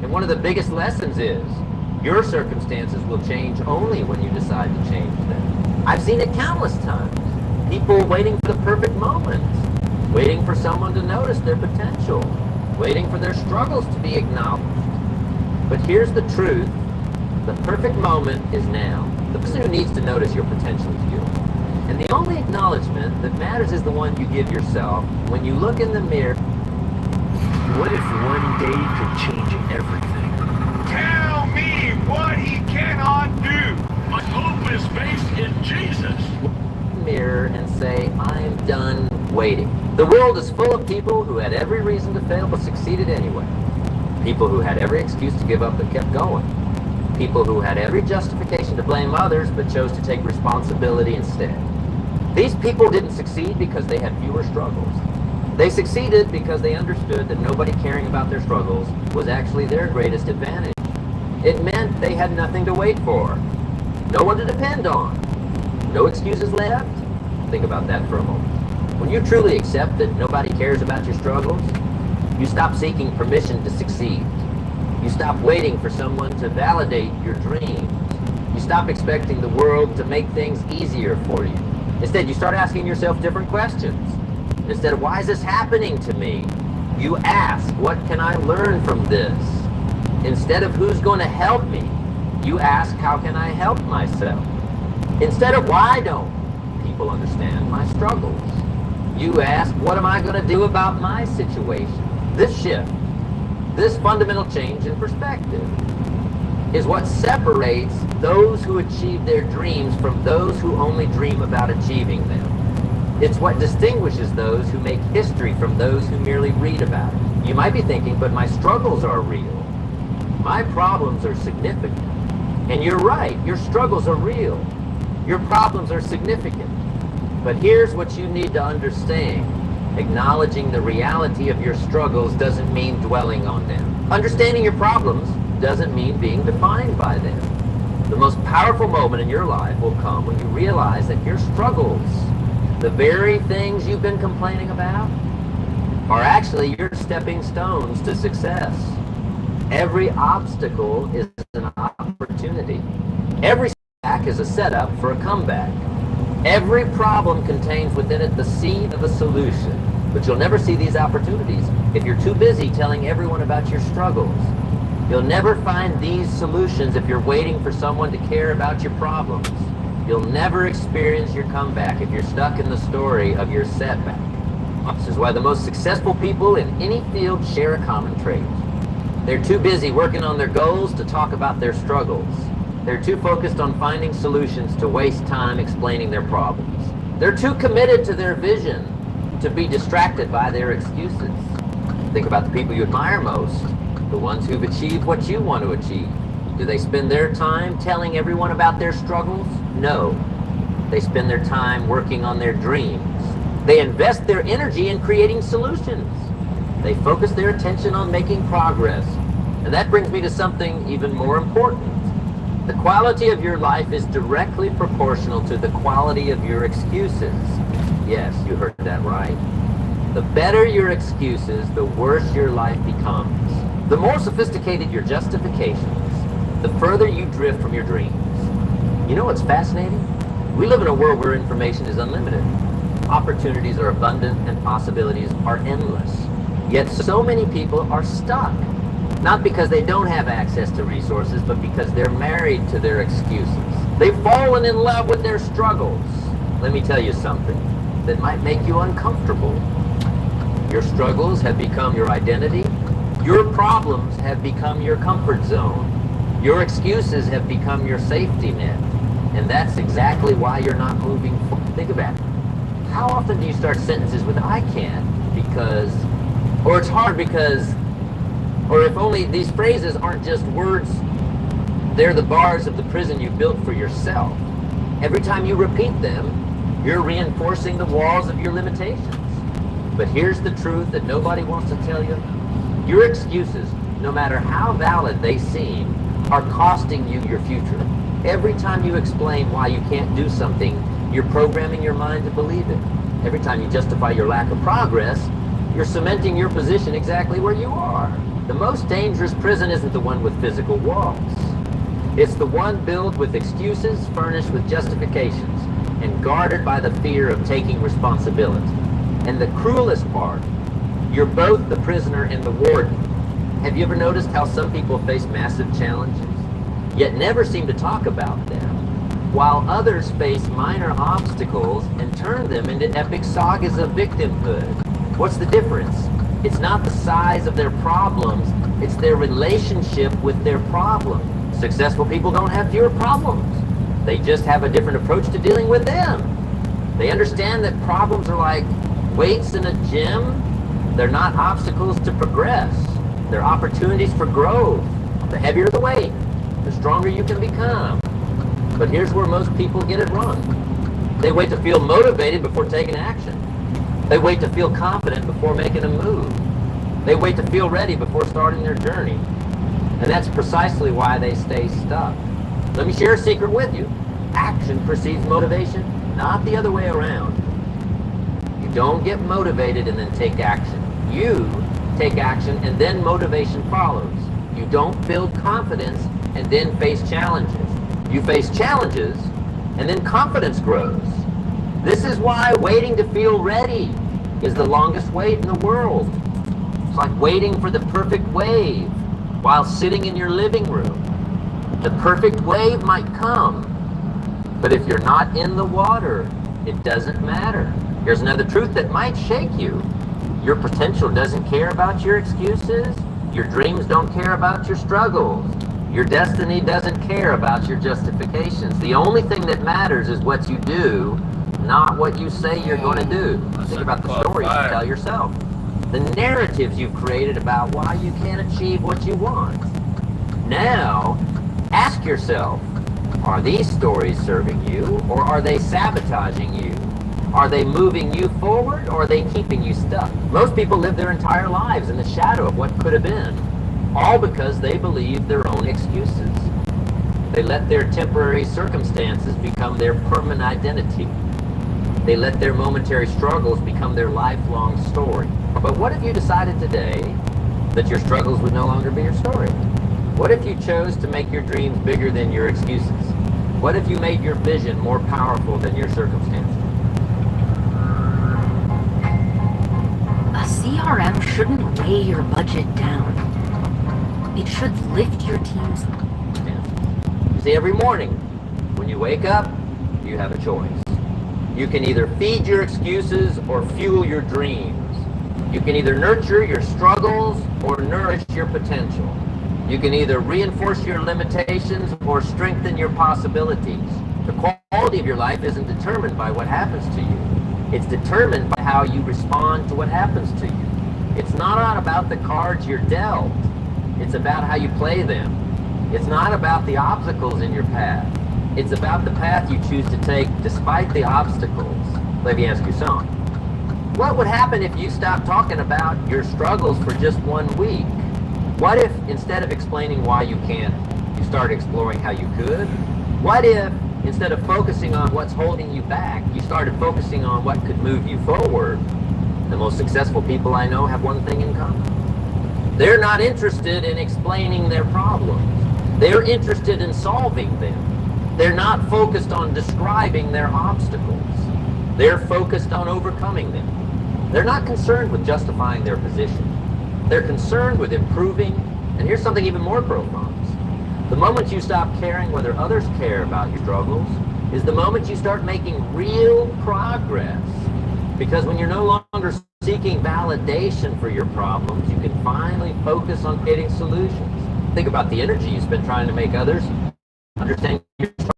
And one of the biggest lessons is, your circumstances will change only when you decide to change them. I've seen it countless times. People waiting for the perfect moment, waiting for someone to notice their potential, waiting for their struggles to be acknowledged. But here's the truth. The perfect moment is now. The person who needs to notice your potential is you. And the only acknowledgement that matters is the one you give yourself when you look in the mirror. What if one day could change everything? Tell me what he cannot do. My hope is based in Jesus. Mirror and say, I'm done waiting. The world is full of people who had every reason to fail but succeeded anyway. People who had every excuse to give up but kept going. People who had every justification to blame others but chose to take responsibility instead. These people didn't succeed because they had fewer struggles. They succeeded because they understood that nobody caring about their struggles was actually their greatest advantage. It meant they had nothing to wait for, no one to depend on, no excuses left. Think about that for a moment. When you truly accept that nobody cares about your struggles, you stop seeking permission to succeed. You stop waiting for someone to validate your dreams. You stop expecting the world to make things easier for you. Instead, you start asking yourself different questions. Instead of, why is this happening to me? You ask, what can I learn from this? Instead of, who's going to help me? You ask, how can I help myself? Instead of, why don't people understand my struggles? You ask, what am I going to do about my situation? This shift, this fundamental change in perspective, is what separates those who achieve their dreams from those who only dream about achieving them. It's what distinguishes those who make history from those who merely read about it. You might be thinking, but my struggles are real. My problems are significant. And you're right, your struggles are real. Your problems are significant. But here's what you need to understand. Acknowledging the reality of your struggles doesn't mean dwelling on them. Understanding your problems doesn't mean being defined by them. The most powerful moment in your life will come when you realize that your struggles, the very things you've been complaining about, are actually your stepping stones to success. Every obstacle is an opportunity. Every setback is a setup for a comeback. Every problem contains within it the seed of a solution. But you'll never see these opportunities if you're too busy telling everyone about your struggles. You'll never find these solutions if you're waiting for someone to care about your problems. You'll never experience your comeback if you're stuck in the story of your setback. This is why the most successful people in any field share a common trait. They're too busy working on their goals to talk about their struggles. They're too focused on finding solutions to waste time explaining their problems. They're too committed to their vision to be distracted by their excuses. Think about the people you admire most, the ones who've achieved what you want to achieve. Do they spend their time telling everyone about their struggles? No. They spend their time working on their dreams. They invest their energy in creating solutions. They focus their attention on making progress. And that brings me to something even more important. The quality of your life is directly proportional to the quality of your excuses. Yes, you heard that right. The better your excuses, the worse your life becomes. The more sophisticated your justifications, the further you drift from your dreams. You know what's fascinating? We live in a world where information is unlimited. Opportunities are abundant and possibilities are endless. Yet so many people are stuck. Not because they don't have access to resources, but because they're married to their excuses. They've fallen in love with their struggles. Let me tell you something that might make you uncomfortable. Your struggles have become your identity. Your problems have become your comfort zone. Your excuses have become your safety net. And that's exactly why you're not moving forward. Think about it. How often do you start sentences with "I can't" because, or "it's hard because," or if only these phrases aren't just words, they're the bars of the prison you built for yourself. Every time you repeat them, you're reinforcing the walls of your limitations. But here's the truth that nobody wants to tell you. Your excuses, no matter how valid they seem, are costing you your future. Every time you explain why you can't do something, you're programming your mind to believe it. Every time you justify your lack of progress, you're cementing your position exactly where you are. The most dangerous prison isn't the one with physical walls. It's the one built with excuses, furnished with justifications, and guarded by the fear of taking responsibility. And the cruelest part, you're both the prisoner and the warden. Have you ever noticed how some people face massive challenges, yet never seem to talk about them, while others face minor obstacles and turn them into epic sagas of victimhood? What's the difference? It's not the size of their problems, it's their relationship with their problem. Successful people don't have fewer problems. They just have a different approach to dealing with them. They understand that problems are like weights in a gym. They're not obstacles to progress. They're opportunities for growth. The heavier the weight, the stronger you can become. But here's where most people get it wrong. They wait to feel motivated before taking action. They wait to feel confident before making a move. They wait to feel ready before starting their journey. And that's precisely why they stay stuck. Let me share a secret with you. Action precedes motivation, not the other way around. You don't get motivated and then take action. You take action and then motivation follows. You don't build confidence and then face challenges. You face challenges and then confidence grows. This is why waiting to feel ready is the longest wait in the world. It's like waiting for the perfect wave while sitting in your living room. The perfect wave might come, but if you're not in the water, it doesn't matter. Here's another truth that might shake you. Your potential doesn't care about your excuses. Your dreams don't care about your struggles. Your destiny doesn't care about your justifications. The only thing that matters is what you do, not what you say you're going to do. Think about the stories you tell yourself. The narratives you've created about why you can't achieve what you want. Now, ask yourself, are these stories serving you, or are they sabotaging you? Are they moving you forward, or are they keeping you stuck? Most people live their entire lives in the shadow of what could have been, all because they believe their own excuses. They let their temporary circumstances become their permanent identity. They let their momentary struggles become their lifelong story. But what if you decided today that your struggles would no longer be your story? What if you chose to make your dreams bigger than your excuses? What if you made your vision more powerful than your circumstances? A CRM shouldn't weigh your budget down. It should lift your team's... You see, every morning when you wake up, you have a choice. You can either feed your excuses or fuel your dreams. You can either nurture your struggles or nourish your potential. You can either reinforce your limitations or strengthen your possibilities. The quality of your life isn't determined by what happens to you. It's determined by how you respond to what happens to you. It's not about the cards you're dealt. It's about how you play them. It's not about the obstacles in your path. It's about the path you choose to take despite the obstacles. Let me ask you something. What would happen if you stopped talking about your struggles for just 1 week? What if, instead of explaining why you can't, you started exploring how you could? What if, instead of focusing on what's holding you back, you started focusing on what could move you forward? The most successful people I know have one thing in common. They're not interested in explaining their problems. They're interested in solving them. They're not focused on describing their obstacles. They're focused on overcoming them. They're not concerned with justifying their position. They're concerned with improving. And here's something even more profound. The moment you stop caring whether others care about your struggles, is the moment you start making real progress. Because when you're no longer seeking validation for your problems, you can finally focus on creating solutions. Think about the energy you spend trying to make others understand your struggles.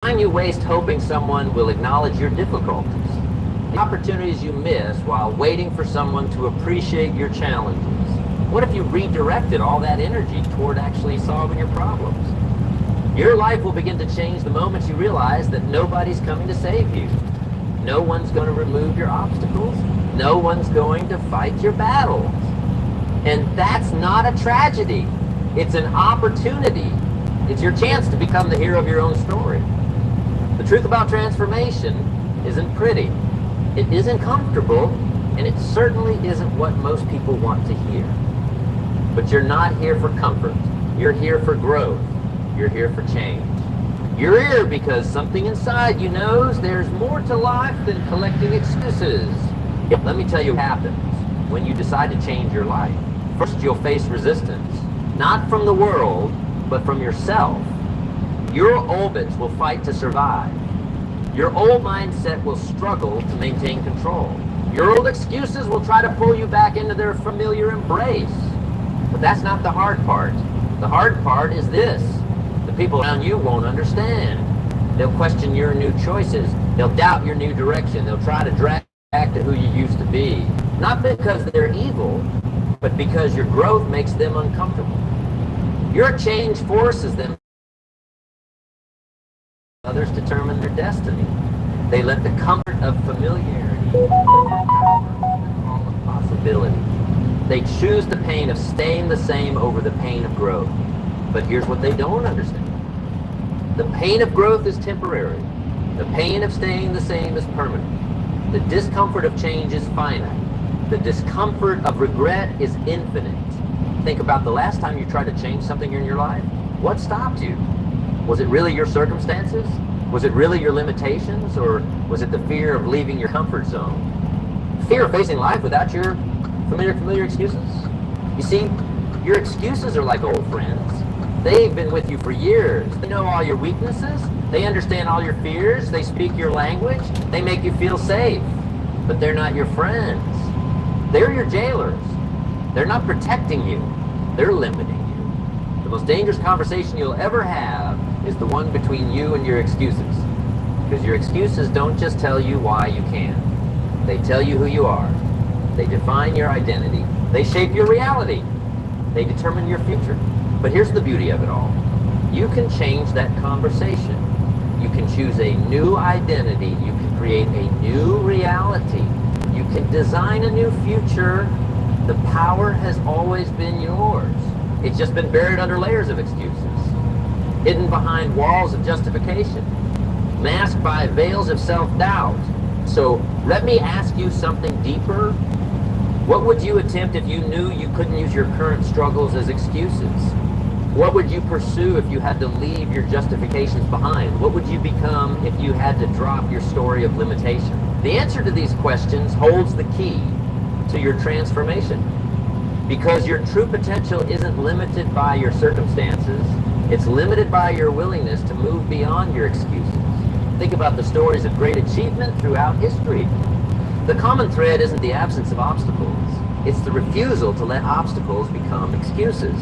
The time you waste hoping someone will acknowledge your difficulties. The opportunities you miss while waiting for someone to appreciate your challenges. What if you redirected all that energy toward actually solving your problems? Your life will begin to change the moment you realize that nobody's coming to save you. No one's going to remove your obstacles. No one's going to fight your battles. And that's not a tragedy. It's an opportunity. It's your chance to become the hero of your own story. The truth about transformation isn't pretty. It isn't comfortable, and it certainly isn't what most people want to hear. But you're not here for comfort. You're here for growth. You're here for change. You're here because something inside you knows there's more to life than collecting excuses. Let me tell you what happens when you decide to change your life. First, you'll face resistance, not from the world, but from yourself. Your old bits will fight to survive. Your old mindset will struggle to maintain control. Your old excuses will try to pull you back into their familiar embrace. But that's not the hard part. The hard part is this. The people around you won't understand. They'll question your new choices. They'll doubt your new direction. They'll try to drag you back to who you used to be. Not because they're evil, but because your growth makes them uncomfortable. Your change forces them. Others determine their destiny. They let the comfort of familiarity all of possibility. They choose the pain of staying the same over the pain of growth. But here's what they don't understand. The pain of growth is temporary. The pain of staying the same is permanent. The discomfort of change is finite. The discomfort of regret is infinite. Think about the last time you tried to change something in your life. What stopped you? Was it really your circumstances? Was it really your limitations? Or was it the fear of leaving your comfort zone? Fear of facing life without your familiar excuses? You see, your excuses are like old friends. They've been with you for years. They know all your weaknesses. They understand all your fears. They speak your language. They make you feel safe. But they're not your friends. They're your jailers. They're not protecting you. They're limiting you. The most dangerous conversation you'll ever have is the one between you and your excuses. Because your excuses don't just tell you why you can. They tell you who you are. They define your identity. They shape your reality. They determine your future. But here's the beauty of it all. You can change that conversation. You can choose a new identity. You can create a new reality. You can design a new future. The power has always been yours. It's just been buried under layers of excuses, hidden behind walls of justification, masked by veils of self-doubt. So let me ask you something deeper. What would you attempt if you knew you couldn't use your current struggles as excuses? What would you pursue if you had to leave your justifications behind? What would you become if you had to drop your story of limitation? The answer to these questions holds the key to your transformation. Because your true potential isn't limited by your circumstances. It's limited by your willingness to move beyond your excuses. Think about the stories of great achievement throughout history. The common thread isn't the absence of obstacles. It's the refusal to let obstacles become excuses.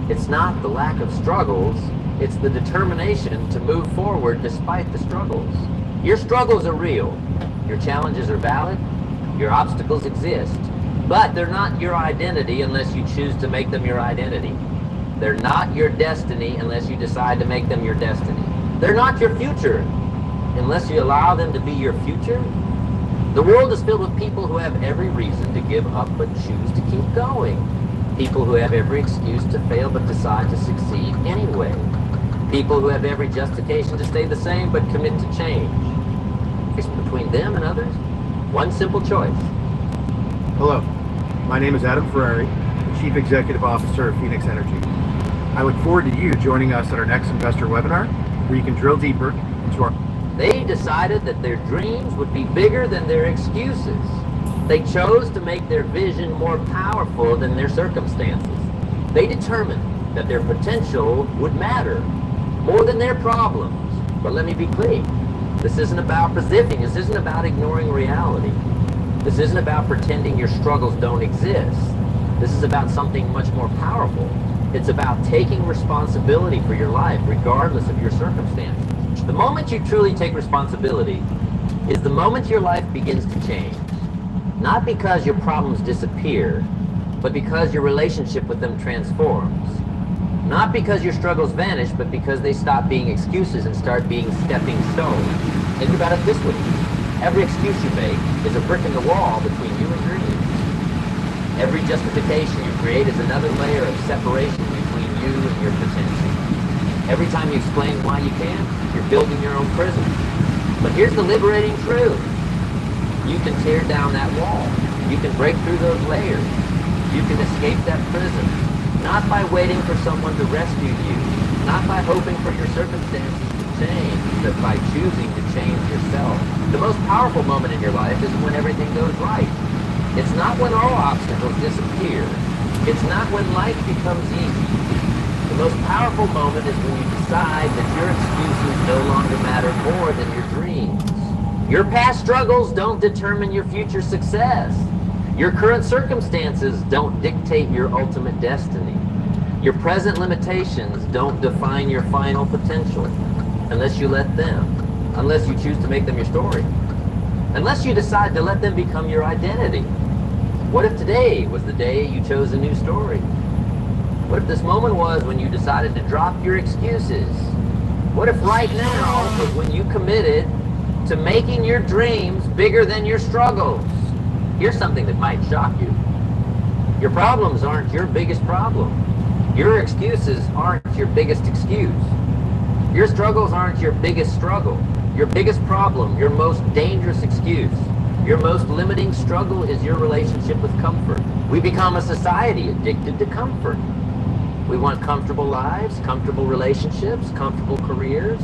It's not the lack of struggles. It's the determination to move forward despite the struggles. Your struggles are real. Your challenges are valid. Your obstacles exist. But they're not your identity unless you choose to make them your identity. They're not your destiny unless you decide to make them your destiny. They're not your future unless you allow them to be your future. The world is filled with people who have every reason to give up but choose to keep going. People who have every excuse to fail but decide to succeed anyway. People who have every justification to stay the same but commit to change. It's between them and others. One simple choice. Hello, my name is Adam Ferrari, the Chief Executive Officer of Phoenix Energy. I look forward to you joining us at our next investor webinar, where you can drill deeper into our... They decided that their dreams would be bigger than their excuses. They chose to make their vision more powerful than their circumstances. They determined that their potential would matter more than their problems. But let me be clear. This isn't about positioning. This isn't about ignoring reality. This isn't about pretending your struggles don't exist. This is about something much more powerful. It's about taking responsibility for your life, regardless of your circumstances. The moment you truly take responsibility is the moment your life begins to change. Not because your problems disappear, but because your relationship with them transforms. Not because your struggles vanish, but because they stop being excuses and start being stepping stones. Think about it this way. Every excuse you make is a brick in the wall between you and dreams. Every justification you create is another layer of separation between you and your potential. Every time you explain why you can't, you're building your own prison. But here's the liberating truth. You can tear down that wall. You can break through those layers. You can escape that prison. Not by waiting for someone to rescue you. Not by hoping for your circumstances to change, but by choosing to change yourself. The most powerful moment in your life is when everything goes right. It's not when all obstacles disappear. It's not when life becomes easy. The most powerful moment is when you decide that your excuses no longer matter more than your dreams. Your past struggles don't determine your future success. Your current circumstances don't dictate your ultimate destiny. Your present limitations don't define your final potential, unless you let them, unless you choose to make them your story, unless you decide to let them become your identity. What if today was the day you chose a new story? What if this moment was when you decided to drop your excuses? What if right now was when you committed to making your dreams bigger than your struggles? Here's something that might shock you. Your problems aren't your biggest problem. Your excuses aren't your biggest excuse. Your struggles aren't your biggest struggle. Your biggest problem, your most dangerous excuse, your most limiting struggle is your relationship with comfort. We become a society addicted to comfort. We want comfortable lives, comfortable relationships, comfortable careers.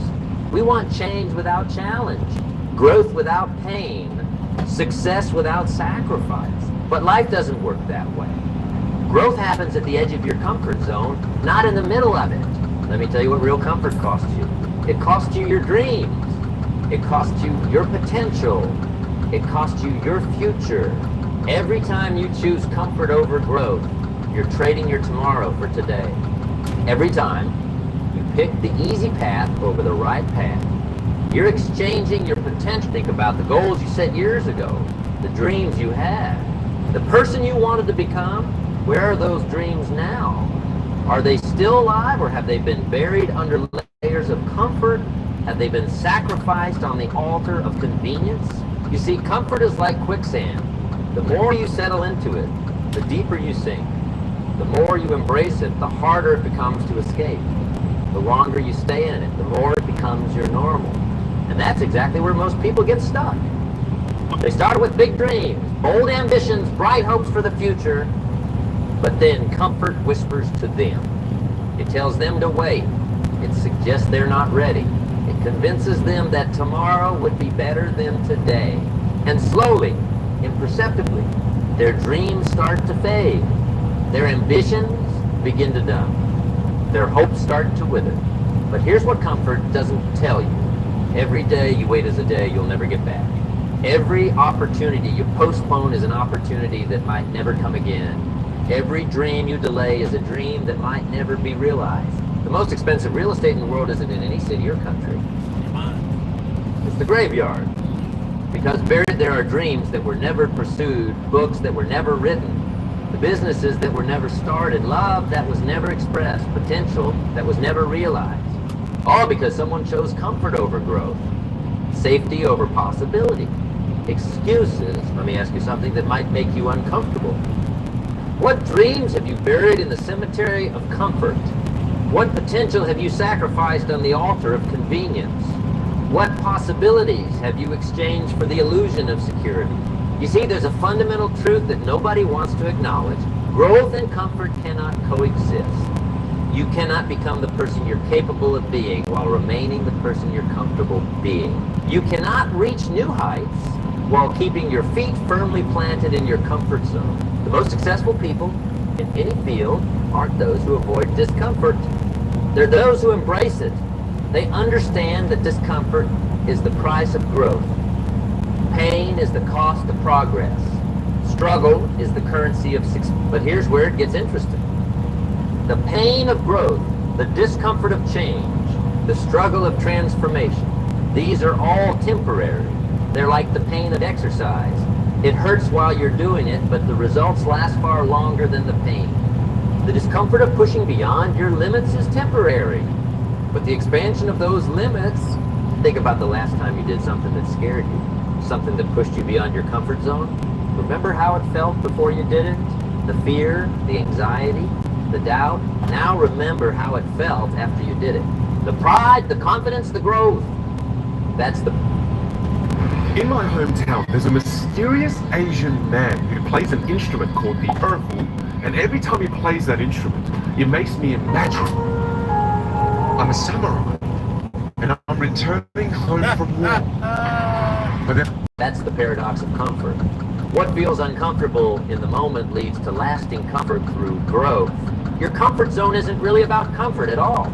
We want change without challenge, growth without pain, success without sacrifice. But life doesn't work that way. Growth happens at the edge of your comfort zone, not in the middle of it. Let me tell you what real comfort costs you. It costs you your dreams. It costs you your potential. It costs you your future. Every time you choose comfort over growth, you're trading your tomorrow for today. Every time you pick the easy path over the right path, you're exchanging your potential. Think about the goals you set years ago, the dreams you had, the person you wanted to become. Where are those dreams now? Are they still alive, or have they been buried under layers of comfort? Have they been sacrificed on the altar of convenience? You see, comfort is like quicksand. The more you settle into it, the deeper you sink. The more you embrace it, the harder it becomes to escape. The longer you stay in it, the more it becomes your normal. And that's exactly where most people get stuck. They start with big dreams, bold ambitions, bright hopes for the future, but then comfort whispers to them. It tells them to wait. It suggests they're not ready. It convinces them that tomorrow would be better than today. And slowly, imperceptibly, their dreams start to fade. Their ambitions begin to dim. Their hopes start to wither. But here's what comfort doesn't tell you. Every day you wait is a day you'll never get back. Every opportunity you postpone is an opportunity that might never come again. Every dream you delay is a dream that might never be realized. The most expensive real estate in the world isn't in any city or country. It's the graveyard. Because buried there are dreams that were never pursued, books that were never written, the businesses that were never started, love that was never expressed, potential that was never realized. All because someone chose comfort over growth, safety over possibility, excuses. Let me ask you something that might make you uncomfortable. What dreams have you buried in the cemetery of comfort? What potential have you sacrificed on the altar of convenience? What possibilities have you exchanged for the illusion of security? You see, there's a fundamental truth that nobody wants to acknowledge. Growth and comfort cannot coexist. You cannot become the person you're capable of being while remaining the person you're comfortable being. You cannot reach new heights while keeping your feet firmly planted in your comfort zone. The most successful people in any field aren't those who avoid discomfort. They're those who embrace it. They understand that discomfort is the price of growth. Pain is the cost of progress. Struggle is the currency of success. But here's where it gets interesting. The pain of growth, the discomfort of change, the struggle of transformation, these are all temporary. They're like the pain of exercise. It hurts while you're doing it, but the results last far longer than the pain. The discomfort of pushing beyond your limits is temporary. But the expansion of those limits, think about the last time you did something that scared you, something that pushed you beyond your comfort zone. Remember how it felt before you did it? The fear, the anxiety, the doubt. Now remember how it felt after you did it. The pride, the confidence, the growth. That's the... In my hometown, there's a mysterious Asian man who plays an instrument called the erhu, and every time he plays that instrument, it makes me imagine I'm a samurai, and I'm returning home from war. But then... That's the paradox of comfort. What feels uncomfortable in the moment leads to lasting comfort through growth. Your comfort zone isn't really about comfort at all.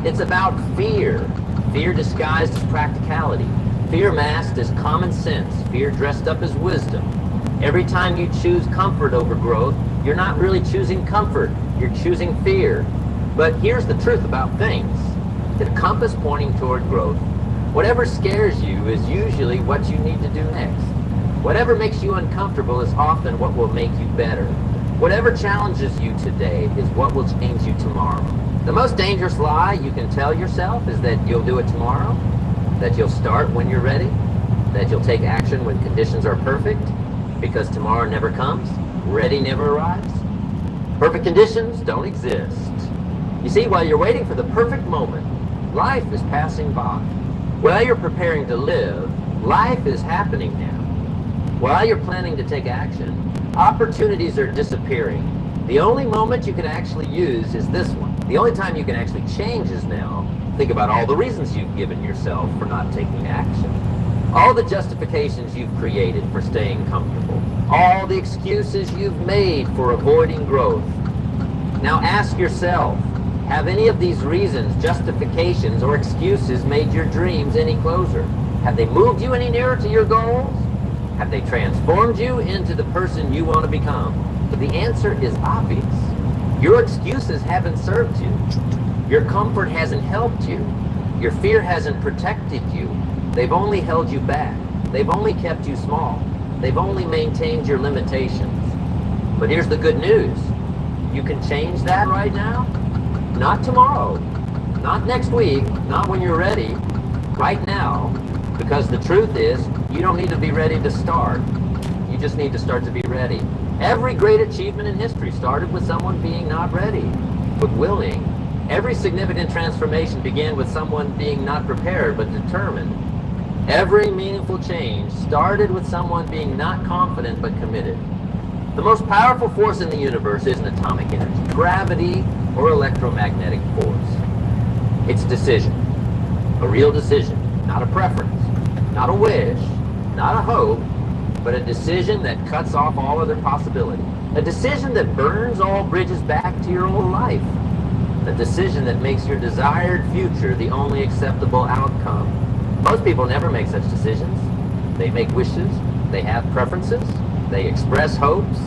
It's about fear. Fear disguised as practicality. Fear masked as common sense. Fear dressed up as wisdom. Every time you choose comfort over growth, you're not really choosing comfort. You're choosing fear. But here's the truth about things. The compass pointing toward growth. Whatever scares you is usually what you need to do next. Whatever makes you uncomfortable is often what will make you better. Whatever challenges you today is what will change you tomorrow. The most dangerous lie you can tell yourself is that you'll do it tomorrow, that you'll start when you're ready, that you'll take action when conditions are perfect, because tomorrow never comes, ready never arrives. Perfect conditions don't exist. You see, while you're waiting for the perfect moment, life is passing by. While you're preparing to live, life is happening now. While you're planning to take action, opportunities are disappearing. The only moment you can actually use is this one. The only time you can actually change is now. Think about all the reasons you've given yourself for not taking action. All the justifications you've created for staying comfortable. All the excuses you've made for avoiding growth. Now ask yourself, have any of these reasons, justifications, or excuses made your dreams any closer? Have they moved you any nearer to your goals? Have they transformed you into the person you want to become? But the answer is obvious. Your excuses haven't served you. Your comfort hasn't helped you. Your fear hasn't protected you. They've only held you back. They've only kept you small. They've only maintained your limitations. But here's the good news. You can change that right now. Not tomorrow. Not next week. Not when you're ready. Right now. Because the truth is, you don't need to be ready to start. You just need to start to be ready. Every great achievement in history started with someone being not ready, but willing. Every significant transformation began with someone being not prepared, but determined. Every meaningful change started with someone being not confident, but committed. The most powerful force in the universe isn't atomic energy, gravity, or electromagnetic force. It's decision. A real decision, not a preference, not a wish, not a hope, but a decision that cuts off all other possibility. A decision that burns all bridges back to your old life. A decision that makes your desired future the only acceptable outcome. Most people never make such decisions. They make wishes, they have preferences, they express hopes,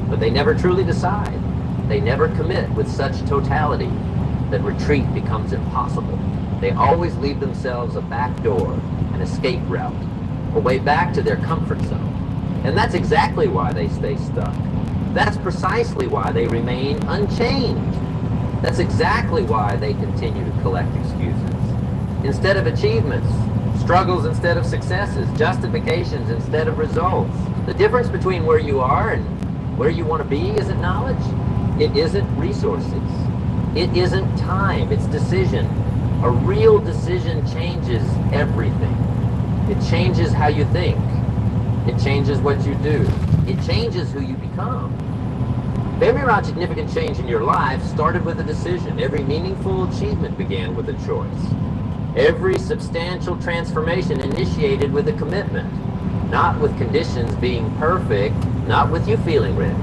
but they never truly decide. They never commit with such totality that retreat becomes impossible. They always leave themselves a back door, an escape route, a way back to their comfort zone. And that's exactly why they stay stuck. That's precisely why they remain unchanged. That's exactly why they continue to collect excuses. Instead of achievements, struggles instead of successes, justifications instead of results. The difference between where you are and where you want to be isn't knowledge. It isn't resources. It isn't time. It's decision. A real decision changes everything. It changes how you think. It changes what you do. It changes who you become. Every significant change in your life started with a decision. Every meaningful achievement began with a choice. Every substantial transformation initiated with a commitment. Not with conditions being perfect, not with you feeling ready.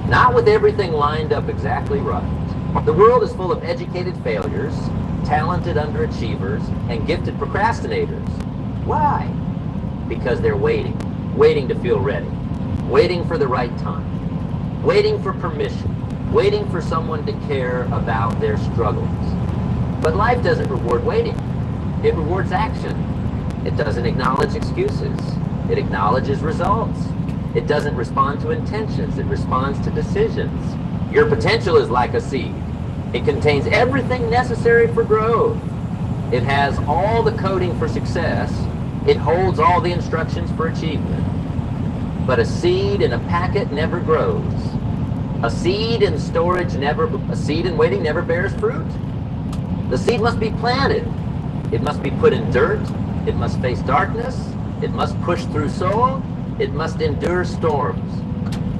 Not with everything lined up exactly right. The world is full of educated failures, talented underachievers, and gifted procrastinators. Why? Because they're waiting to feel ready, waiting for the right time, waiting for permission, waiting for someone to care about their struggles. But life doesn't reward waiting. It rewards action. It doesn't acknowledge excuses. It acknowledges results. It doesn't respond to intentions. It responds to decisions. Your potential is like a seed. It contains everything necessary for growth. It has all the coding for success. It holds all the instructions for achievement. But a seed in a packet never grows. A seed in waiting never bears fruit. The seed must be planted. It must be put in dirt. It must face darkness. It must push through soil. It must endure storms.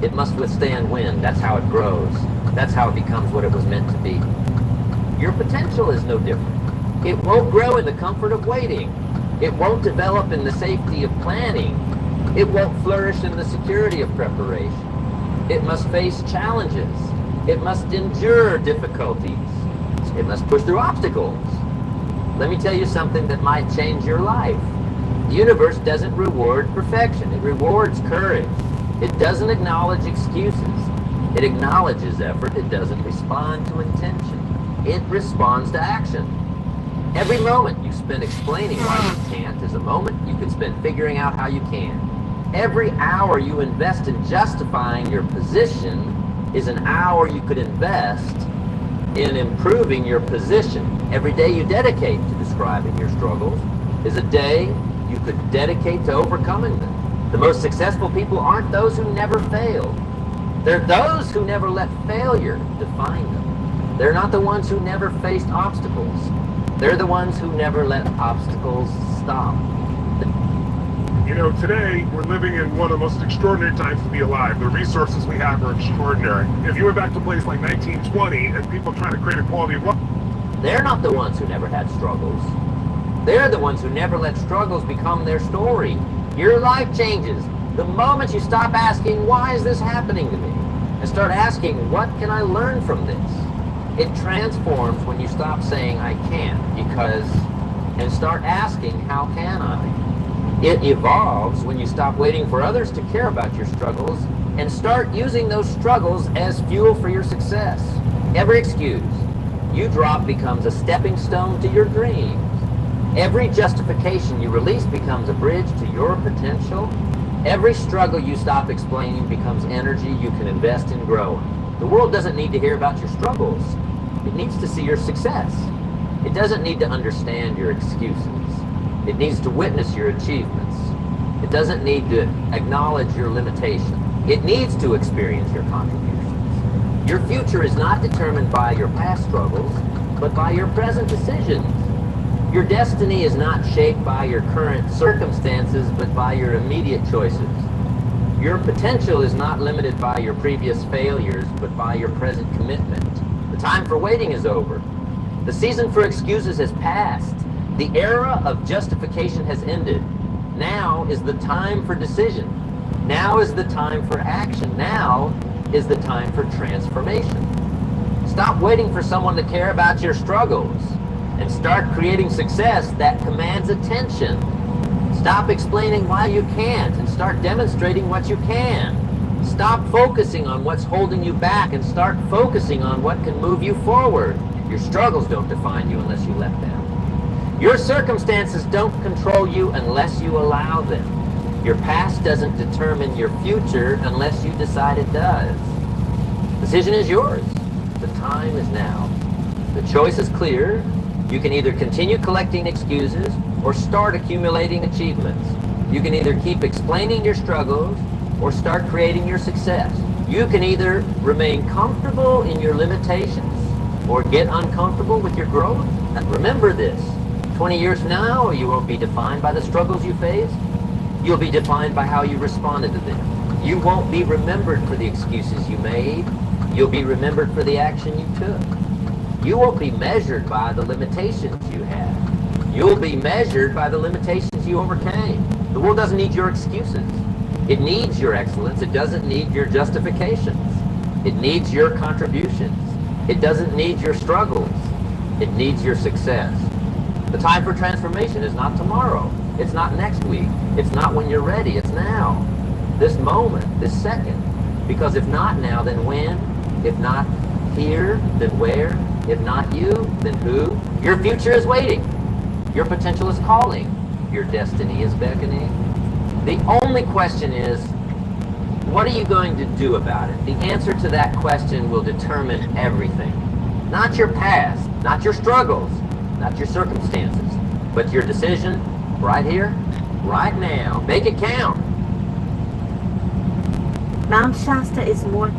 It must withstand wind. That's how it grows. That's how it becomes what it was meant to be. Your potential is no different. It won't grow in the comfort of waiting. It won't develop in the safety of planning. It won't flourish in the security of preparation. It must face challenges. It must endure difficulties. It must push through obstacles. Let me tell you something that might change your life. The universe doesn't reward perfection. It rewards courage. It doesn't acknowledge excuses. It acknowledges effort. It doesn't respond to intention. It responds to action. Every moment you spend explaining why you can't is a moment you could spend figuring out how you can. Every hour you invest in justifying your position is an hour you could invest in improving your position. Every day you dedicate to describing your struggles is a day you could dedicate to overcoming them. The most successful people aren't those who never failed. They're those who never let failure define them. They're not the ones who never faced obstacles. They're the ones who never let obstacles stop. You know, today we're living in one of the most extraordinary times to be alive. The resources we have are extraordinary. If you went back to a place like 1920 and people trying to create a quality of life, They're not the ones who never had struggles. They're the ones who never let struggles become their story. Your life changes the moment you stop asking, why is this happening to me? And start asking, what can I learn from this? It transforms when you stop saying, I can't, and start asking, how can I? It evolves when you stop waiting for others to care about your struggles and start using those struggles as fuel for your success. Every excuse you drop becomes a stepping stone to your dreams. Every justification you release becomes a bridge to your potential. Every struggle you stop explaining becomes energy you can invest in growing. The world doesn't need to hear about your struggles. It needs to see your success. It doesn't need to understand your excuses. It needs to witness your achievements. It doesn't need to acknowledge your limitations. It needs to experience your contributions. Your future is not determined by your past struggles, but by your present decisions. Your destiny is not shaped by your current circumstances, but by your immediate choices. Your potential is not limited by your previous failures, but by your present commitment. The time for waiting is over. The season for excuses has passed. The era of justification has ended. Now is the time for decision. Now is the time for action. Now is the time for transformation. Stop waiting for someone to care about your struggles and start creating success that commands attention. Stop explaining why you can't and start demonstrating what you can. Stop focusing on what's holding you back and start focusing on what can move you forward. Your struggles don't define you unless you let them. Your circumstances don't control you unless you allow them. Your past doesn't determine your future unless you decide it does. Decision is yours. The time is now. The choice is clear. You can either continue collecting excuses or start accumulating achievements. You can either keep explaining your struggles or start creating your success. You can either remain comfortable in your limitations or get uncomfortable with your growth. And remember this, 20 years from now, you won't be defined by the struggles you faced. You'll be defined by how you responded to them. You won't be remembered for the excuses you made. You'll be remembered for the action you took. You won't be measured by the limitations you had. You'll be measured by the limitations you overcame. The world doesn't need your excuses. It needs your excellence. It doesn't need your justifications. It needs your contributions. It doesn't need your struggles. It needs your success. The time for transformation is not tomorrow. It's not next week. It's not when you're ready. It's now. This moment, this second. Because if not now, then when? If not here, then where? If not you, then who? Your future is waiting. Your potential is calling. Your destiny is beckoning. The only question is, what are you going to do about it? The answer to that question will determine everything. Not your past, not your struggles, not your circumstances, but your decision right here, right now. Make it count. Mount Shasta is more.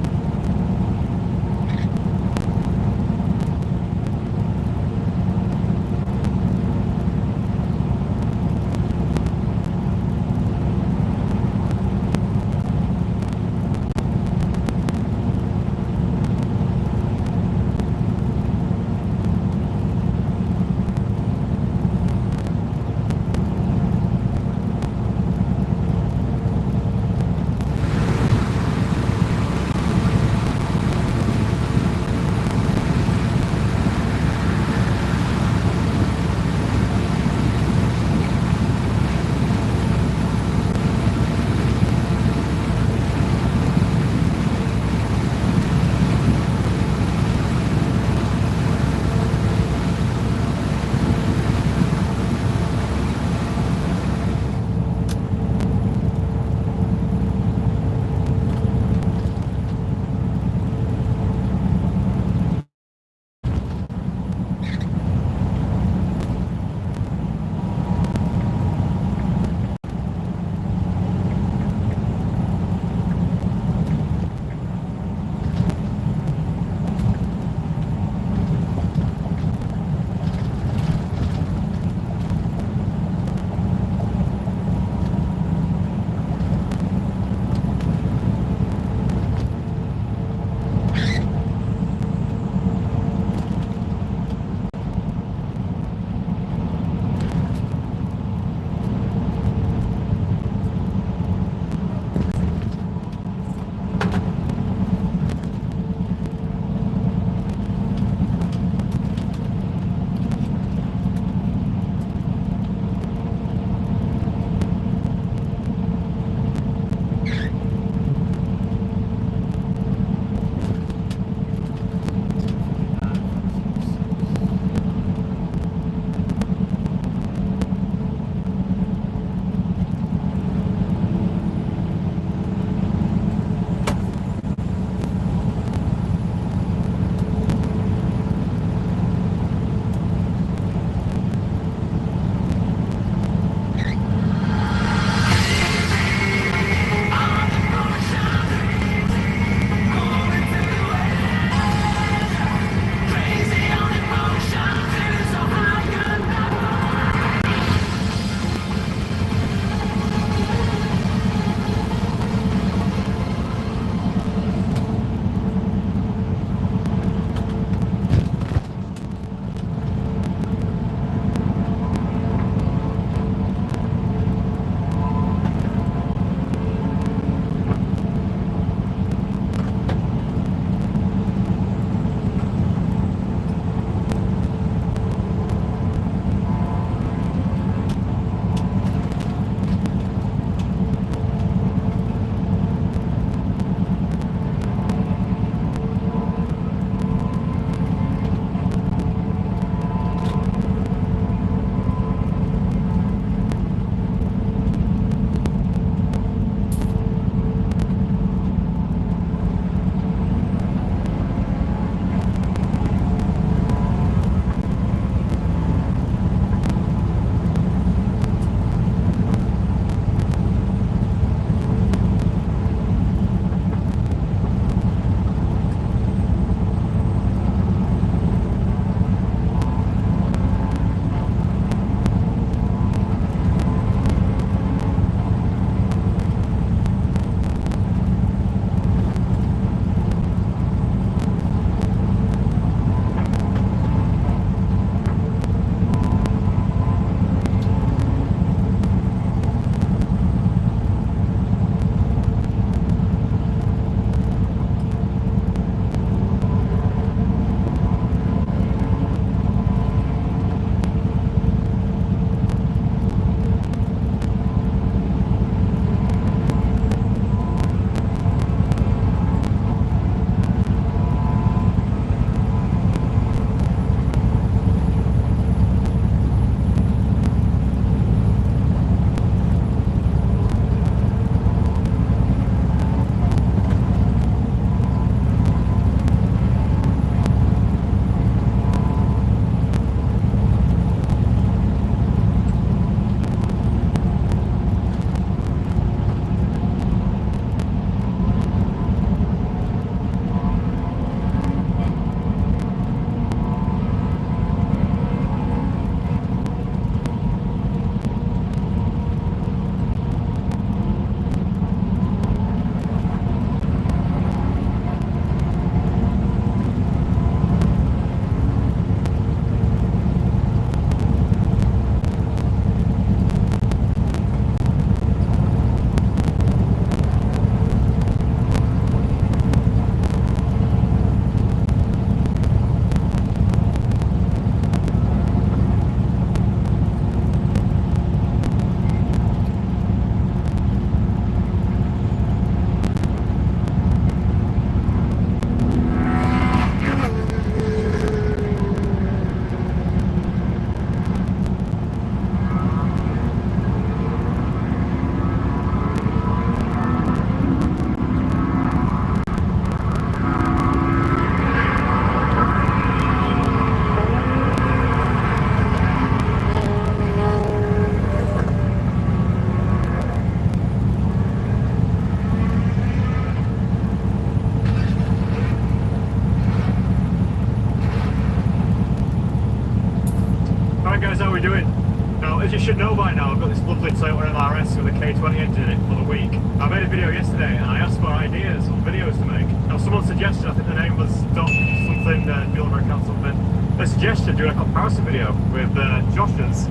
As you should know by now, I've got this lovely Toyota MRS with a K20 engine in it for the week. I made a video yesterday and I asked for ideas on videos to make. Now someone suggested, I think the name was Doc something, Gilbert Cat something, they suggested doing a comparison video with Josh's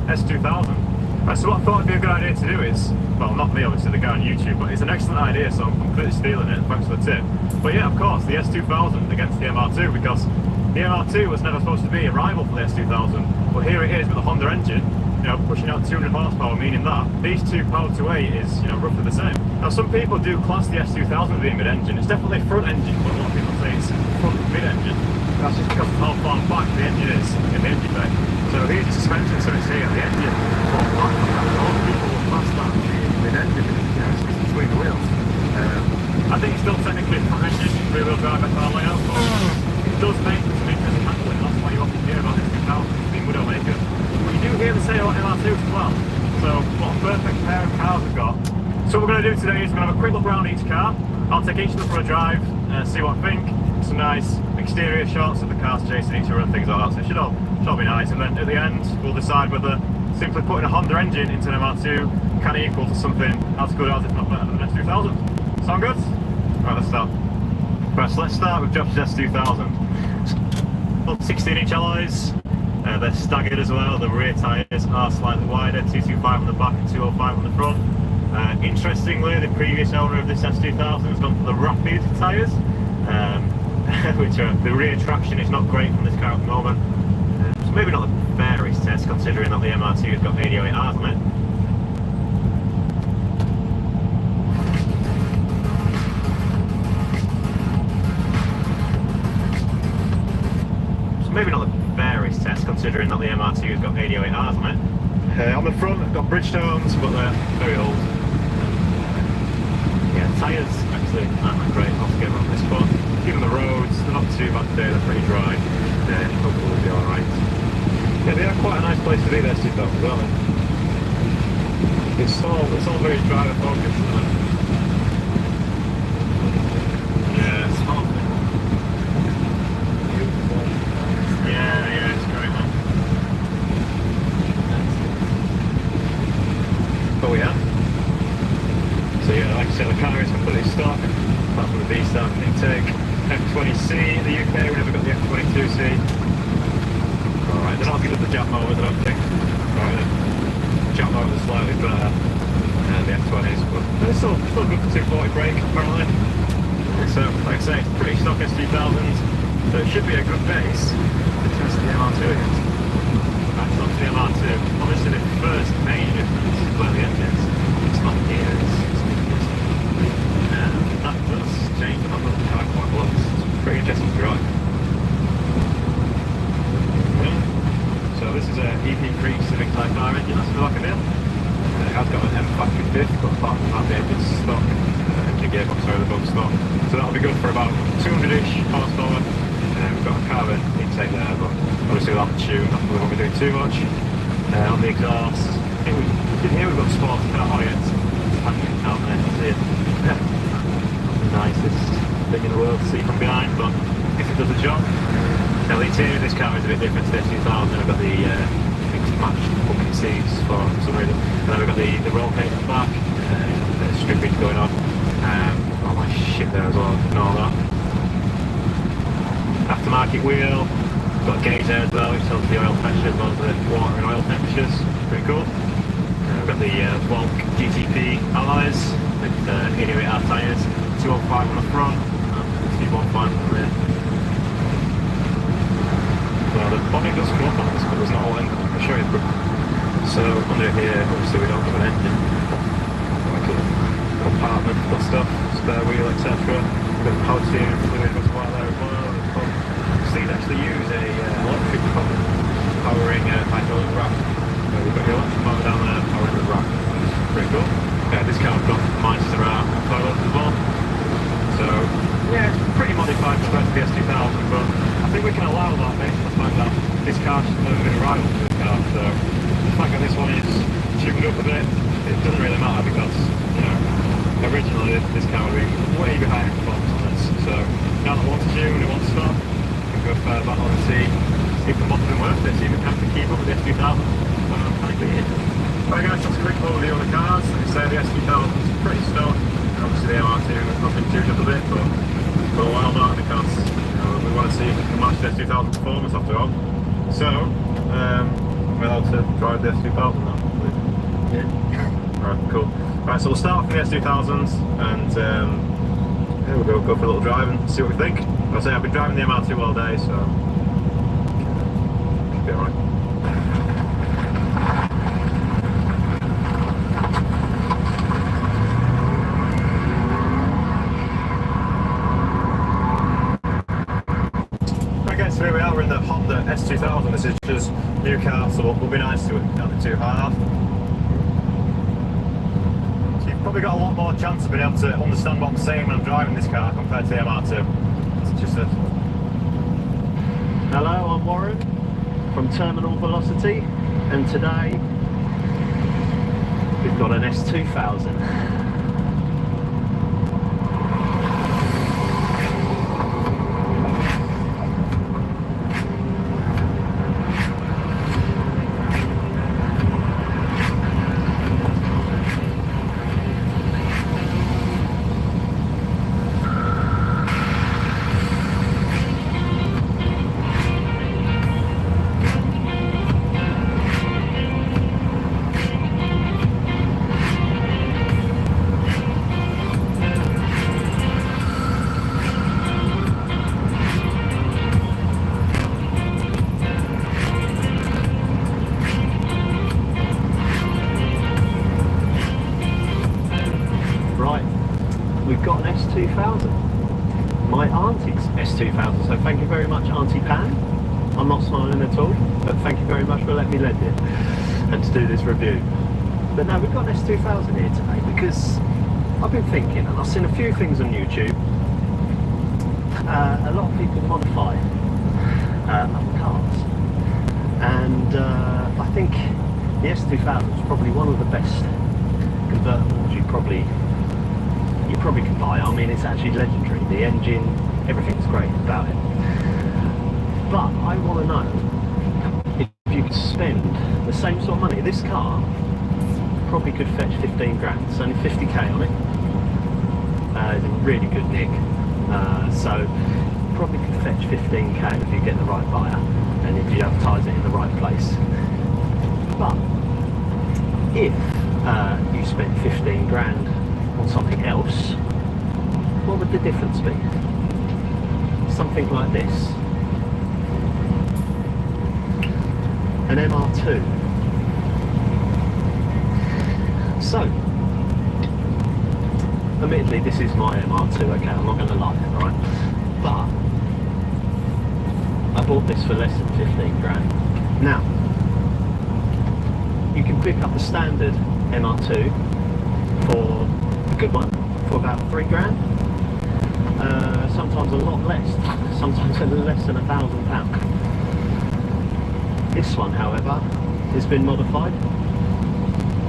S2000. So what I thought would be a good idea to do is, well, not me obviously, the guy on YouTube, but it's an excellent idea, so I'm completely stealing it, thanks for the tip. But yeah, of course, the S2000 against the MR2, because the MR2 was never supposed to be a rival for the S2000, but here it is with a Honda engine, you know, pushing out 200 horsepower, meaning that these two power to weight is, you know, roughly the same. Now some people do class the S2000 being mid-engine. It's definitely front engine, but a lot of people say it's front mid-engine. That's just because of how far back the engine is in the engine bay. So here's the suspension, so it's here, the engine. A lot of people will class that being mid-engine, you know, it's between the wheels. I think it's still technically front engine, rear-wheel drive FR layout, but it does make some interesting handling. That's why you often hear about S2000 being Widowmaker. But you do hear the same about MR2s as well. So what a perfect pair of cars we've got. So what we're going to do today is we're going to have a quick look around each car. I'll take each of them for a drive, see what I think. Some nice exterior shots of the cars chasing each other and things like that. So it should all be nice. And then at the end, we'll decide whether simply putting a Honda engine into an MR2 can equal to something as good as, if not better, than an S2000. Sound good? Right, let's start. Right, so let's start with Josh's S2000. 16-inch alloys. They're staggered as well. The rear tyres are slightly wider, 225 on the back and 205 on the front. Interestingly, the previous owner of this S2000 has gone for the Rapid tyres, which are, the rear traction is not great from this car at the moment. So maybe not the fairest test considering that the MR2 has got 88 Rs on it. Maybe not the fairest test considering that the MR2 has got 88 Rs on it. On the front I've got Bridgestones, but they're very old. Yeah, tyres actually aren't that great altogether on this, but even the roads, they're not too bad today, they're pretty dry. Hopefully they'll be alright. Yeah, they are quite a nice place to be, their seatbelts as well. It's all very driver focused, isn't it? Yeah, it's hot. Yeah, it's great, man. But we have. So yeah, like I said, the car is completely stock, apart from the V-Star intake. F20C in the UK, we never got the F22C. Alright, they're not good at the jump motors, I don't think. Alright, the jump motors are slightly better than the F20s, but it's still good for 240 brake, apparently. So, like I say, it's pretty stock S2000s, so it should be a good base to test the MR2 against. That's not the MR2. Obviously the first main difference is where the engine is. It's not here, it's that does change the number of the car quite a lot. It's pretty interesting to drive. Yeah. So this is a EP3 Civic Type R engine, that's the back of it. It has got an M factory diff, but apart from that the engine's stock. Engine gearbox over the box stock. So that'll be good for about 200-ish horsepower. We've got a carbon intake there, but obviously without the tune, we won't be doing too much. On the exhaust, I think here we've got sports car Hoyts hanging out there, see it. Yeah. Not the nicest thing in the world to see from behind, but if it does the job. Now the interior of this car is a bit different to this 2000. We've got the mixed matched bucket seats for some reason. And then we've got the roll cage at the back, strippage going on. All my shit there as well, and all that. Aftermarket wheel, got a gauge there as well, which tells the oil pressure as well as the water and oil temperatures. Pretty cool. We've got the Volk GTP alloys with 88R tyres, 205 on the front, 215 on the rear. Well, the body does come up on this, but there's not all in. I'll show you. So under here, obviously we don't have an engine. Like a compartment for stuff, spare wheel, etc. We've got the power steering fluid as well there as well. So you'd actually use a electric pump powering a hydraulic rack. So we've got the electric motor down there powering the rack, which is pretty cool. This car's got Manchester Arm toilets as well. So yeah, it's pretty modified compared to the S2000, but I think we can allow that based on the fact that this car's never been a rival to this car. So the fact that this one is tuned up a bit, it doesn't really matter because, you know, originally this car would be way behind in performance on this. So now that it wants to tune, it wants to stop, go further back on and see if the mod's been worth it, see if it can keep up with the S2000. Frankly, right guys, just a quick overview on the cars. Like I say, the S2000 is pretty stock. Obviously the MR2 has been tuned up a bit, but for a while now because we want to see if we can match the S2000 performance after all. So, we're allowed to drive the S2000 now. Yeah. Alright, cool. Right, so we'll start off with the S2000s and yeah, we'll go for a little drive and see what we think. I'll say I've been driving the MR2 all day, so should be alright. Okay, so here we are, we're in the Honda S2000. This is just new car, so we'll be nice to it, not be too hard. So you've probably got a lot more chance of being able to understand what I'm saying when I'm driving this car compared to the MR2. It's just a... Hello, I'm Warren from Terminal Velocity, and today we've got an S2000. We've got an S2000, my auntie's S2000, so thank you very much, Auntie Pan. I'm not smiling at all, but thank you very much for letting me lend it and to do this review. But no, we've got an S2000 here today because I've been thinking, and I've seen a few things on YouTube. A lot of people modify other cars, and I think the S2000 is probably one of the best convertibles you probably can buy. I mean, it's actually legendary. The engine, everything's great about it. But I want to know if you could spend the same sort of money. This car probably could fetch 15 grand. It's only 50k on it. It's in really good nick. So probably could fetch 15k if you get the right buyer and if you advertise it in the right place. But if you spent 15 grand on something else, what would the difference be? Something like this. An MR2. So, admittedly this is my MR2, okay, I'm not going to lie, alright? But, I bought this for less than 15 grand. Now, you can pick up the standard MR2 for a good one for about 3 grand. Sometimes a lot less. Sometimes less than £1,000. This one, however, has been modified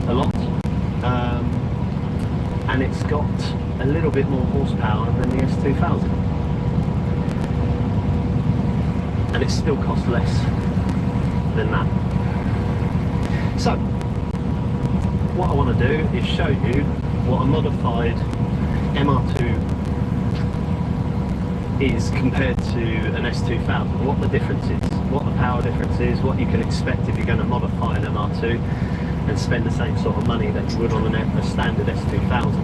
a lot, and it's got a little bit more horsepower than the S2000, and it still costs less than that. So, what I want to do is show you what a modified MR2 is compared to an S2000, what the difference is, what the power difference is, what you can expect if you're going to modify an MR2 and spend the same sort of money that you would on a standard S2000.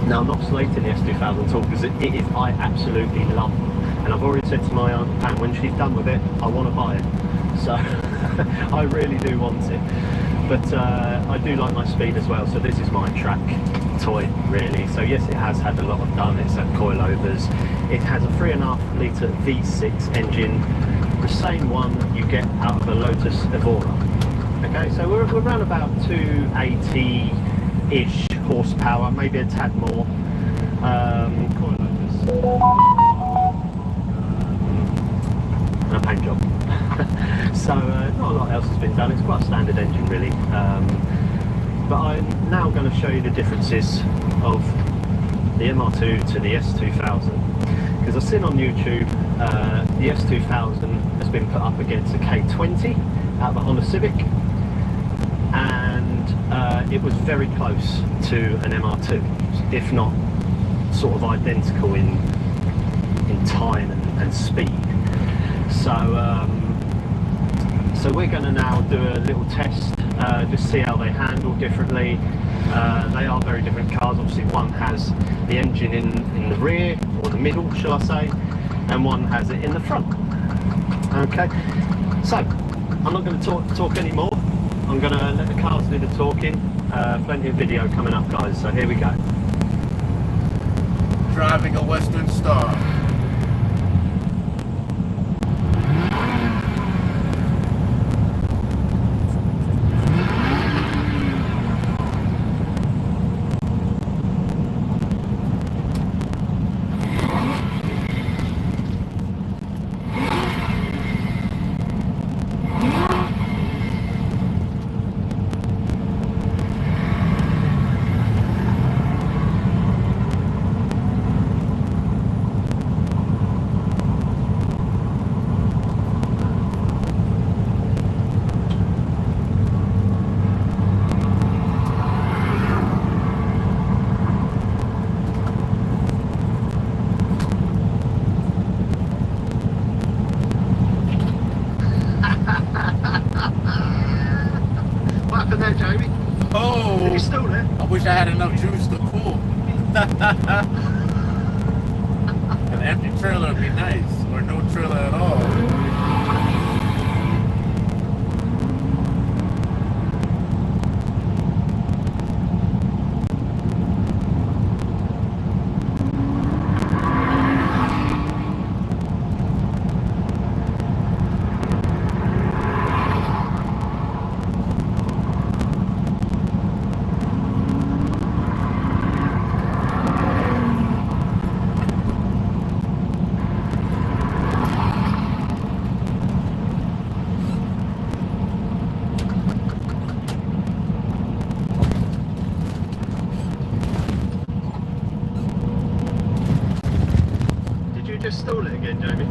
Now, I'm not slating the S2000 at all because I absolutely love them, and I've already said to my Aunt Pam when she's done with it, I want to buy it. So I really do want it. But I do like my speed as well, so this is my track toy, really. So yes, it has had a lot of done. It's had coilovers. It has a 3.5 litre V6 engine, the same one you get out of a Lotus Evora. Okay, so we're around about 280-ish horsepower, maybe a tad more. Coilovers. And a paint job. So not a lot else has been done. It's quite a standard engine, really. But I'm now going to show you the differences of the MR2 to the S2000, because I've seen on YouTube the S2000 has been put up against a K20 out of a Honda Civic, and it was very close to an MR2, if not sort of identical in time and speed. So we're going to now do a little test, just see how they handle differently. They are very different cars. Obviously one has the engine in the rear, or the middle shall I say, and one has it in the front. Okay, so I'm not going to talk anymore. I'm going to let the cars do the talking. Plenty of video coming up, guys, so here we go. Driving a Western Star. What happened there, Jamie? Oh! Did you stall it? I wish I had enough juice to pull. An empty trailer would be nice, or no trailer at all. Just stall it again, Jamie.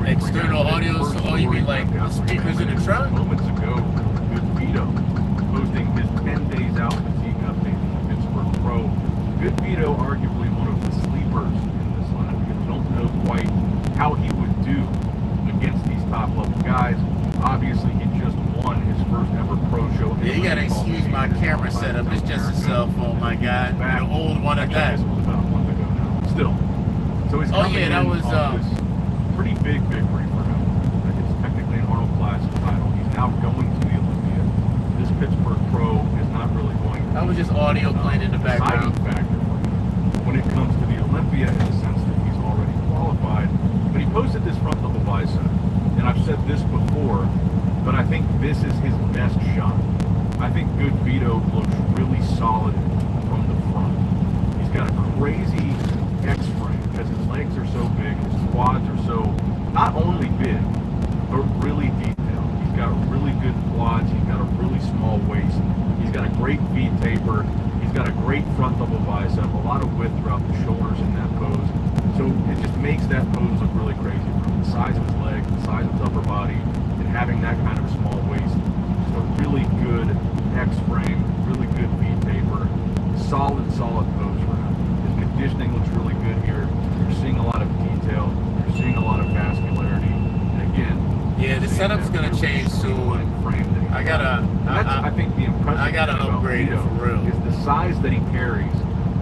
External audio, so you mean like the speakers in the truck? Moments ago, with Vito posting his 10 days out fatigue update from the Pittsburgh Pro. Good Vito, arguably one of the sleepers in this lineup. We don't know quite how he would do against these top level guys. Obviously, he just won his first ever pro show. Yeah, you gotta excuse my camera setup. It's just a cell phone, my guy. The old one at that. This was about a month ago now. Still. So he's coming in on this pretty big victory for him. It's technically an Arnold Class title. He's now going to the Olympia. This Pittsburgh Pro is not really going to that was just audio playing in the background. Factor for him when it comes to the Olympia, in the sense that he's already qualified. But he posted this front double bicep, and I've said this before, but I think this is his best shot. I think Good Vito looks really solid from the front. He's got a crazy X-frame because his legs are so big, his quads are so not only big, but really detailed. He's got really good quads, he's got a really small waist, he's got a great V taper, he's got a great front double bicep, a lot of width throughout the shoulders in that pose. So it just makes that pose look really crazy from the size of his legs, the size of his upper body, and having that kind of a small waist. Just a really good X-frame, really good V taper. solid pose for him. His conditioning looks really good here. You're seeing a lot of detail. You're seeing a lot of vascularity. And again, yeah, the setup's gonna change soon. I think the impressive I gotta thing about upgrade Vito for real. is the size that he carries,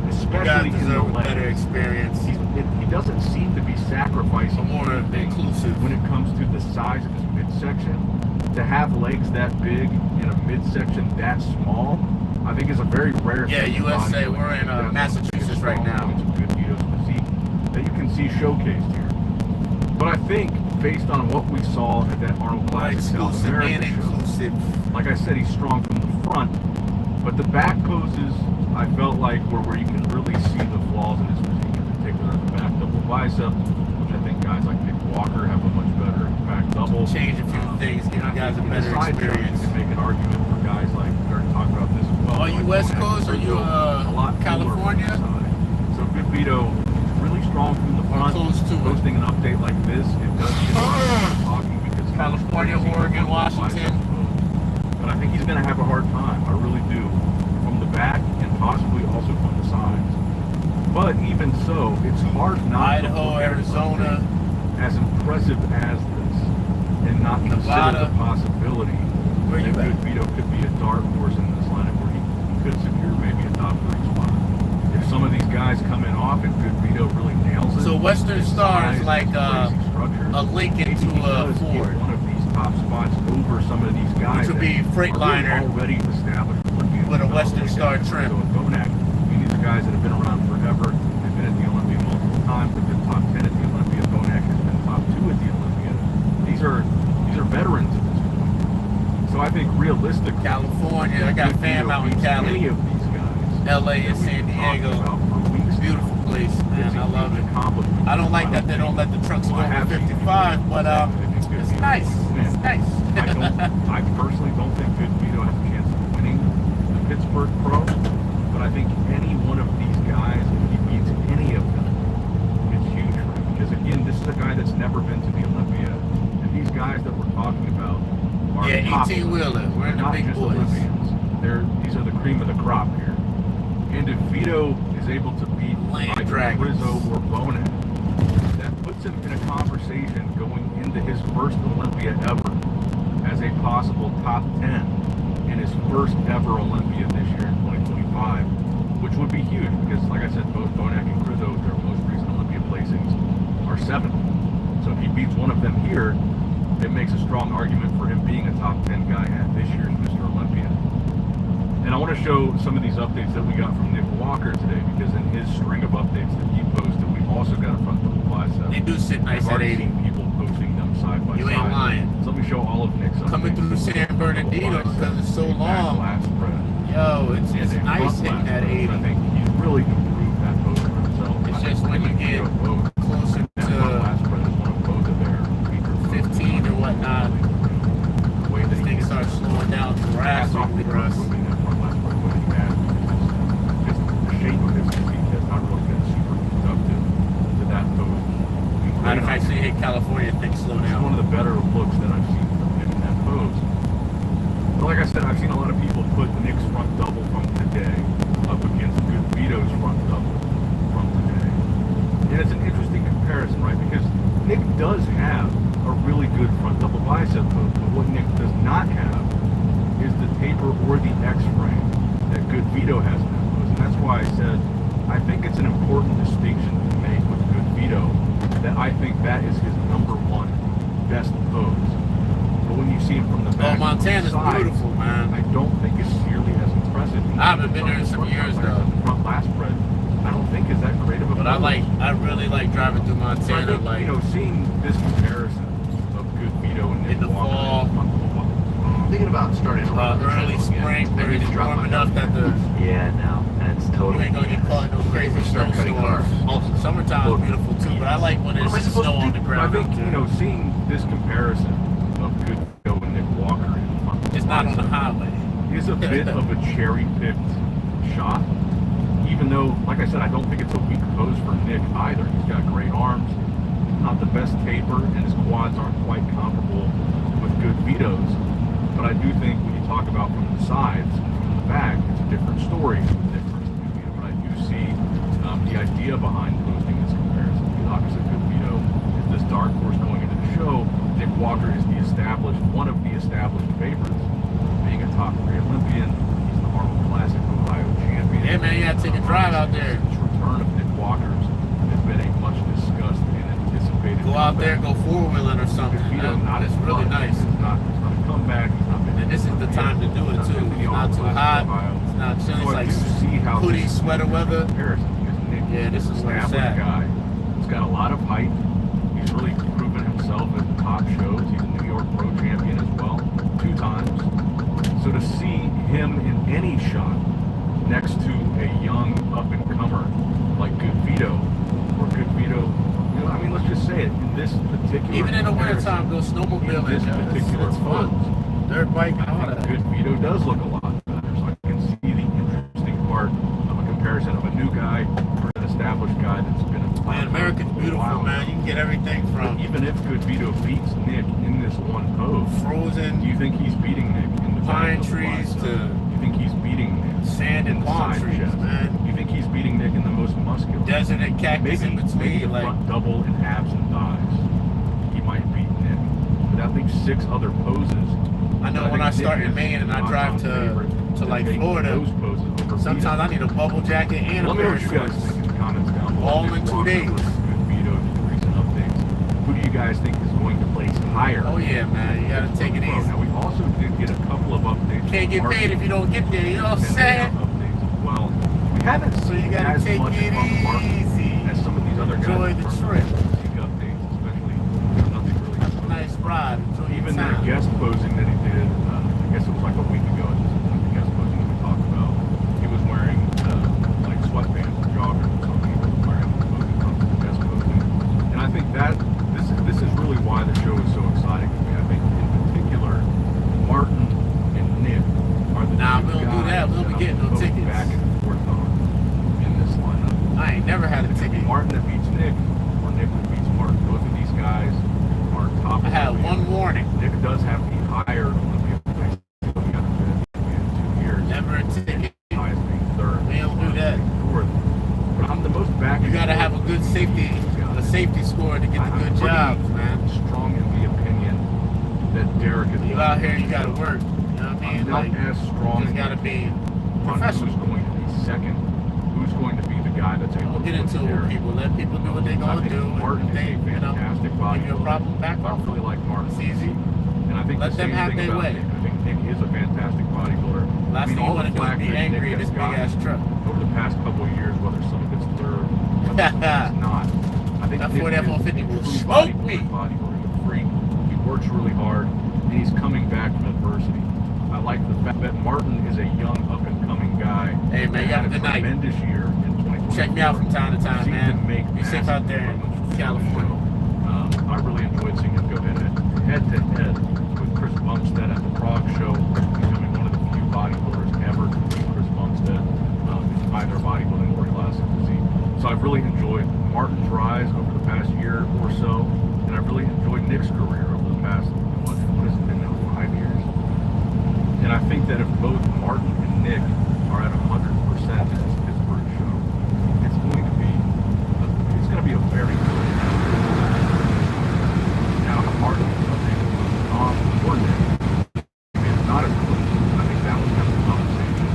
especially in the deserve a legs. better experience. He doesn't seem to be sacrificing more anything inclusive when it comes to the size of his midsection. To have legs that big in a midsection that small, I think is a very rare Yeah, thing. USA, we're in Massachusetts right now. Good Vito's physique that you can see showcased here. But I think based on what we saw at that Arnold Classic South America show, like I said, he's strong from the front, but the back poses I felt like were where you can really see the flaws in his physique, in particular the back double bicep, which I think guys like Nick Walker have a much better back double. Change a few things, give you guys a better experience. You can make an argument for guys like, we already talked about this as well. Are you West Coast? Are you California? So Good Vito, really strong from the front. Posting an update like this, it does get talking because California, Oregon, Washington. But I think he's going to have a hard time. I really do. From the back and possibly also from the sides. But even so, it's hard not Idaho, Arizona, as impressive as this and not consider the possibility that Good Vito could be a dark horse in this lineup where he could secure maybe a top 3 spot. If some of these guys come in off and Good Vito really nails it. So Western Star is like a Lincoln to a Ford. One of these top spots over some of these guys. Which would be Freightliner already established with a Western Star trim. These are guys that have been around forever. They've been at the Olympia multiple times. They've been top 10 at the Olympia. Bonac has been top 2 at the Olympia. These are veterans at this point. So I think realistically, California, I got fam out in Cali. Any of these guys, LA and San Diego. Beautiful place, man. I love it. I don't like that they don't let the trucks go over 55, but it's nice. It's nice. I personally don't think Good Vito has a chance of winning the Pittsburgh Pro, but I think any one of these guys, if he beats any of them, it's huge for him. Because again, this is a guy that's never been to the Olympia, and these guys that we're talking about are top. E.T. Wheeler, we're in the big boys. Olympians. These are the cream of the crop here. And if Vito is able to beat either Rizzo or Bonac, that puts him in a conversation going into his first Olympia ever as a possible top 10 in his first ever Olympia this year in 2025, which would be huge because, like I said, both Bonac and Rizzo, their most recent Olympia placings are 7th. So if he beats one of them here, it makes a strong argument for him being a top 10 guy at this year's Mr. Olympia. And I want to show some of these updates that we got from Nick Walker today, because in his string of updates that he posted, we also got a front double bicep. They do sit nice at 80. People posting them side by side. You ain't lying. So let me show all of Nick's updates. Coming through San Bernardino because it's so long. Yo, it's nice hitting that 80. I think he's really improved that pose for himself. It's just when you get closer to 15 or whatnot, things start slowing down drastically for us. Matter of fact, so you hit California, things slow down. It's one of the better looks that I've seen from him in that pose. But like I said, I've seen a lot of people put Nick's front double from today up against Good Vito's front double from today. And it's an interesting comparison, right? Because Nick does have a really good front double bicep pose, but what Nick does not have is the taper or the X-frame that Good Vito has in that pose. And that's why I said I think it's an important distinction to make with Good Vito, that I think that is his #1 best pose. But when you see him from the back, Montana's beautiful, man. I don't think it's nearly as impressive. I haven't been there in some years though. The front last spread, I don't think is that great of a pose. But I really like driving through Montana. Like, you know, seeing this comparison of Good Vito and Nick in the fall. Thinking about starting early spring, where it's warm enough that the it's totally. You ain't gonna get caught in no crazy snowstorms. Summertime is beautiful too, but I like when there's snow on the ground. I think seeing this comparison of Good Vito and Nick Walker in front, it's not on the highway. Is a bit of a cherry-picked shot. Even though, like I said, I don't think it's a weak pose for Nick either. He's got great arms, not the best taper, and his quads aren't quite comparable with Good Vito's. But I do think when you talk about from the sides and from the back, it's a different story. It's a different Nick Walker is one of the established favorites, being a top 3 Olympian. He's the Arnold Classic Ohio champion. Yeah, man, you gotta take a drive out there. This return of Nick Walker's has been a much discussed and anticipated. Go out there and go four-wheeling or something. It's really nice. It's not a comeback. And this is the time to do it too. It's not too hot. It's not chilly. It's like hoodie, sweater weather. Yeah, this is where it's at. Guy. He's got a lot of height. He's really proven himself at the top shows. He's a New York Pro champion as well, 2 times. So to see him in any shot next to a young up-and-comer like Good Vito, I mean, let's just say it, in this particular... Even in the wintertime, go snowmobiling. This particular fun. Dirt bike, Good Vito does look a lot better, so I can see the interesting part of a comparison of a new guy for an established guy that's been a... Man, America's beautiful, man. You can get everything from... Even if Good Vito beats Nick in this one pose... Frozen... Do you think he's beating Nick in the pine trees to... You think he's beating Nick sand and palm trees, man? You think he's beating Nick in the most muscular? Desert and cactus in between, maybe like... front double and abs and thighs. He might beat Nick. But I think 6 other poses... I know when I start in Maine and I drive to like Florida, sometimes I need a bubble jacket and a pair of shorts. All in 2 days. Who do you guys think is going to place higher? Oh yeah, man, you gotta take it easy. Now we also did get a couple of updates. Can't get paid if you don't get there, you know what I'm saying? Well, we haven't so you gotta take it easy. As some of these other guys. Enjoy the trip. Updates, especially nothing really. That's a nice ride. Enjoy even your time. the guest posing that he did, I guess it was like a week ago. The guest posing that we talked about. He was wearing like sweatpants or joggers or something. He was wearing the guest posing, and I think that this is really why the show is so exciting to me. I think in particular, Martin and Nick are the we don't do that. We don't be getting no tickets. Back and forth on in this lineup. I ain't never had a ticket. Martin that beats Nick, or Nick that beats Martin. Both of these guys are top. I had one warning. Nick does have the higher Olympian place. He got in 2 years. Never a ticket. Highest being 3rd. We don't do that. 4th. But I'm the most back. You gotta have a good safety score to get the good jobs, man. Strong in the opinion that Derek is. You out here, you gotta work. You know what I mean? Not as strong. You gotta be professional. Who's going to be second? Who's going to be the guy that's able to get into it with people? Let people do what they're gonna do. Martin they, is a fantastic bodybuilder. If you have a problem, back off. I really like Martin. It's easy. And I think let them have their way. Nick. I think Nick is a fantastic bodybuilder. Last thing you want to do is be angry at this big ass truck. Over the past couple of years, whether some of it's deserved, whether it's not. I think that Nick Ford F-150 will smoke me. Bodybuilding, a freak. He works really hard, and he's coming back from adversity. I like the fact that Martin is a young, up-and-coming guy. Hey, man, you have a good night. Tremendous year in 2020. Check me out from time to time, man. Be safe out there in California. I really enjoyed seeing him go head-to-head with Chris Bumstead at the Prague show, becoming one of the few bodybuilders ever to beat Chris Bumstead in either bodybuilding or classic physique. So I've really enjoyed Martin's rise over the past year or so, and I've really enjoyed Nick's career over the past, what has it been now, 5 years? And I think that if both Martin and Nick are at 100% in this Pittsburgh show, it's going to be a very good now Martin, I think, off or Nick, it's not as close. I think that was kind of a conversation.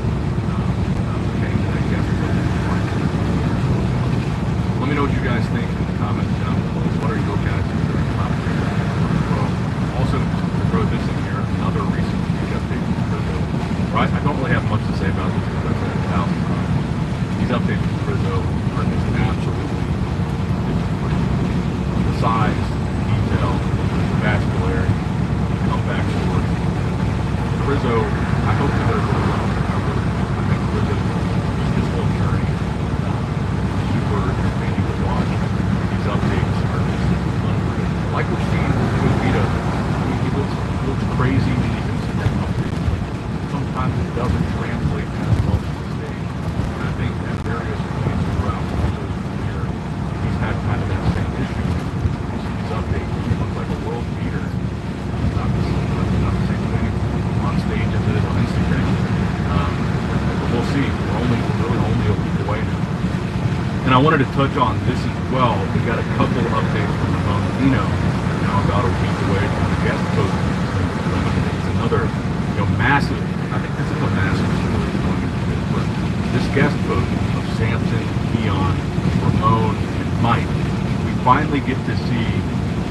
Let me know what you guys think in the comments down below. What are your guys' favorite top favorites? Well, also, to throw this in here, another recent huge update from Rizzo. Right, I don't really have much to say about this because I've said it 1,000 times. These updates from Rizzo are just absolutely the size, detail, vascularity, comeback story. Rizzo, I hope he does really well. I think Rizzo, his whole journey, super entertaining to watch. These updates are just unreal. Like we're seeing with Vito, he looks crazy when he can see that update. Sometimes it doesn't translate as well to the stage. And I think at various points throughout Rizzo's career, he's had kind of that same issue. You see these updates, he looks like a world beater. Not the same thing on stage as it is on Instagram. But we'll see. We're really only a week away now. And I wanted to touch on this as well. We got a couple updates from the Bonino now about a week away from finally get to see